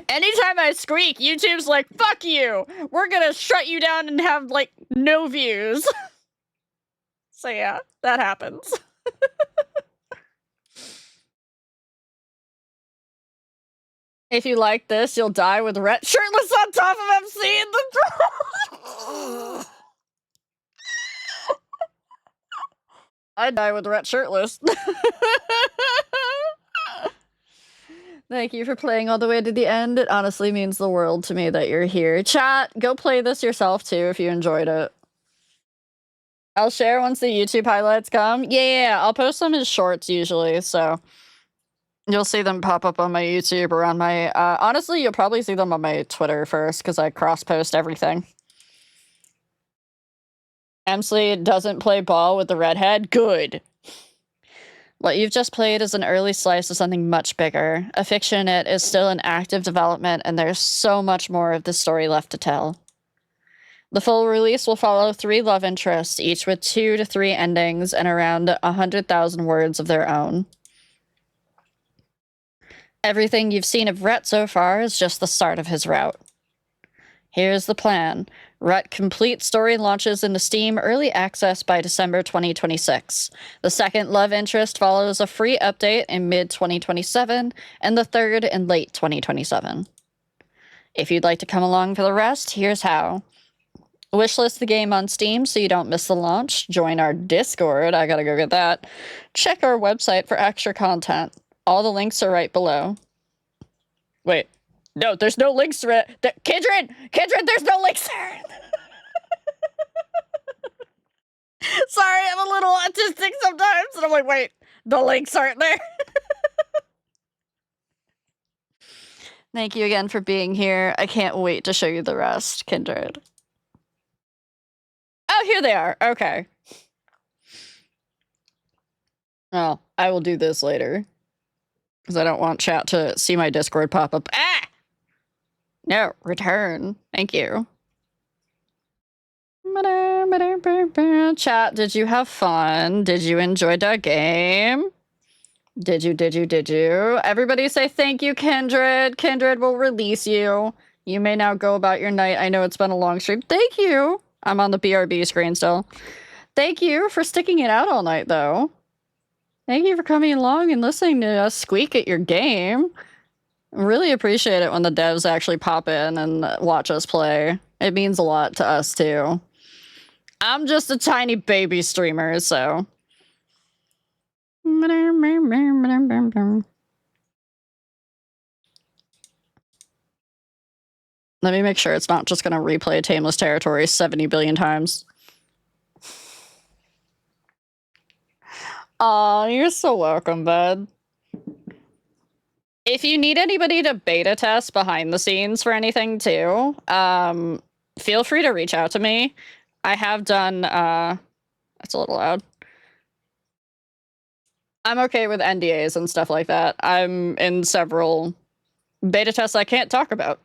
Anytime I squeak, YouTube's like, fuck you! We're gonna shut you down and have, like, no views. So yeah, that happens. If you like this, you'll die with Rhett shirtless on top of MC in the I'd die with Rhett shirtless. Thank you for playing all the way to the end. It honestly means the world to me that you're here. Chat, go play this yourself too if you enjoyed it. I'll share once the YouTube highlights come. Yeah, I'll post them as shorts usually, so you'll see them pop up on my YouTube or on my... honestly, you'll probably see them on my Twitter first, because I cross-post everything. Emsley doesn't play ball with the redhead? Good. What you've just played is an early slice of something much bigger. Affictionate is still in active development, and there's so much more of the story left to tell. The full release will follow 3 love interests, each with 2 to 3 endings and around 100,000 words of their own. Everything you've seen of Rhett so far is just the start of his route. Here's the plan. Rhett Complete Story launches into Steam Early Access by December 2026. The second love interest follows a free update in mid-2027, and the third in late 2027. If you'd like to come along for the rest, here's how. Wishlist the game on Steam so you don't miss the launch. Join our Discord. I gotta go get that. Check our website for extra content. All the links are right below. Wait. No, there's no links to it. Kindred, there's no links there. Sorry, I'm a little autistic sometimes, and I'm like, wait, the links aren't there. Thank you again for being here. I can't wait to show you the rest, Kindred. Oh, here they are. Okay. Oh, I will do this later, because I don't want chat to see my Discord pop up. Ah! No, return. Thank you. Chat, did you have fun? Did you enjoy that game? Did you? Everybody say thank you, Kindred. Kindred will release you. You may now go about your night. I know it's been a long stream. Thank you. I'm on the BRB screen still. Thank you for sticking it out all night, though. Thank you for coming along and listening to us squeak at your game. Really appreciate it when the devs actually pop in and watch us play. It means a lot to us, too. I'm just a tiny baby streamer, so... Let me make sure it's not just gonna replay Tameless Territory 70 billion times. Aw, you're so welcome, bud. If you need anybody to beta test behind the scenes for anything too, feel free to reach out to me. I have done, that's a little loud. I'm okay with NDAs and stuff like that. I'm in several beta tests I can't talk about.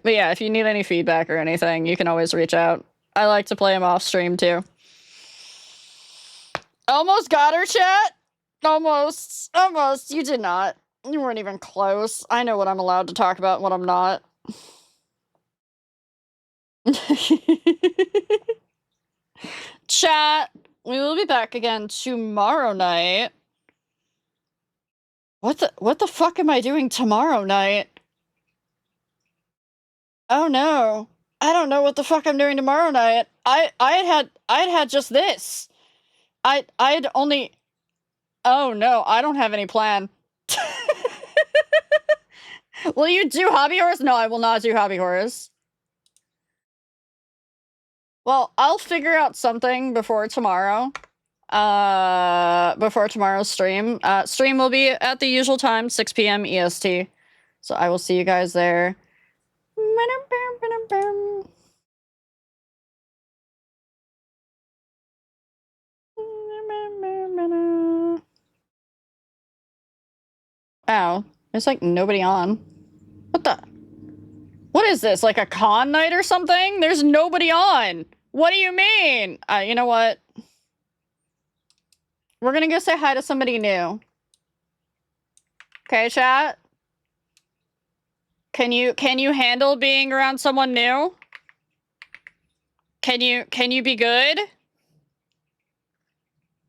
But yeah, if you need any feedback or anything, you can always reach out. I like to play them off stream too. Almost got her, chat. Almost. You did not. You weren't even close. I know what I'm allowed to talk about and what I'm not. Chat, we will be back again tomorrow night. What the fuck am I doing tomorrow night? Oh no. I don't know what the fuck I'm doing tomorrow night. I'd had just this. I'd only... Oh no, I don't have any plan. Will you do hobby horse? No, I will not do hobby horse. Well, I'll figure out something before tomorrow. Before tomorrow's stream. Stream will be at the usual time, 6 p.m. EST. So I will see you guys there. Ow. There's like nobody on. What the? What is this? Like a con night or something? There's nobody on. What do you mean? You know what? We're gonna go say hi to somebody new. Okay, chat? Can you handle being around someone new? Can you be good?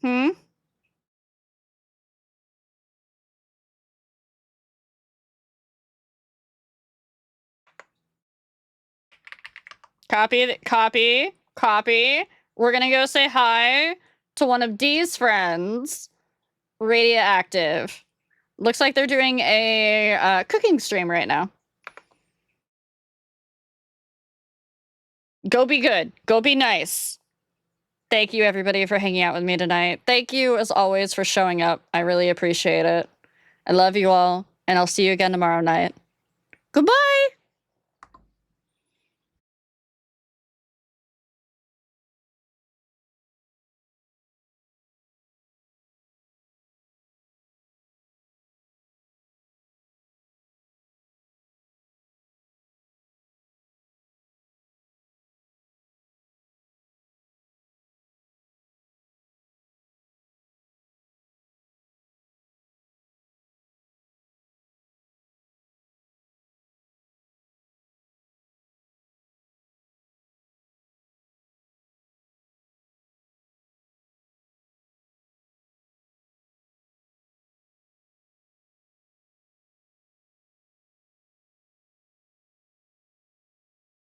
Hmm? Copy. We're gonna go say hi to one of Dee's friends, Radioactive. Looks like they're doing a cooking stream right now. Go be good. Go be nice. Thank you, everybody, for hanging out with me tonight. Thank you, as always, for showing up. I really appreciate it. I love you all, and I'll see you again tomorrow night. Goodbye!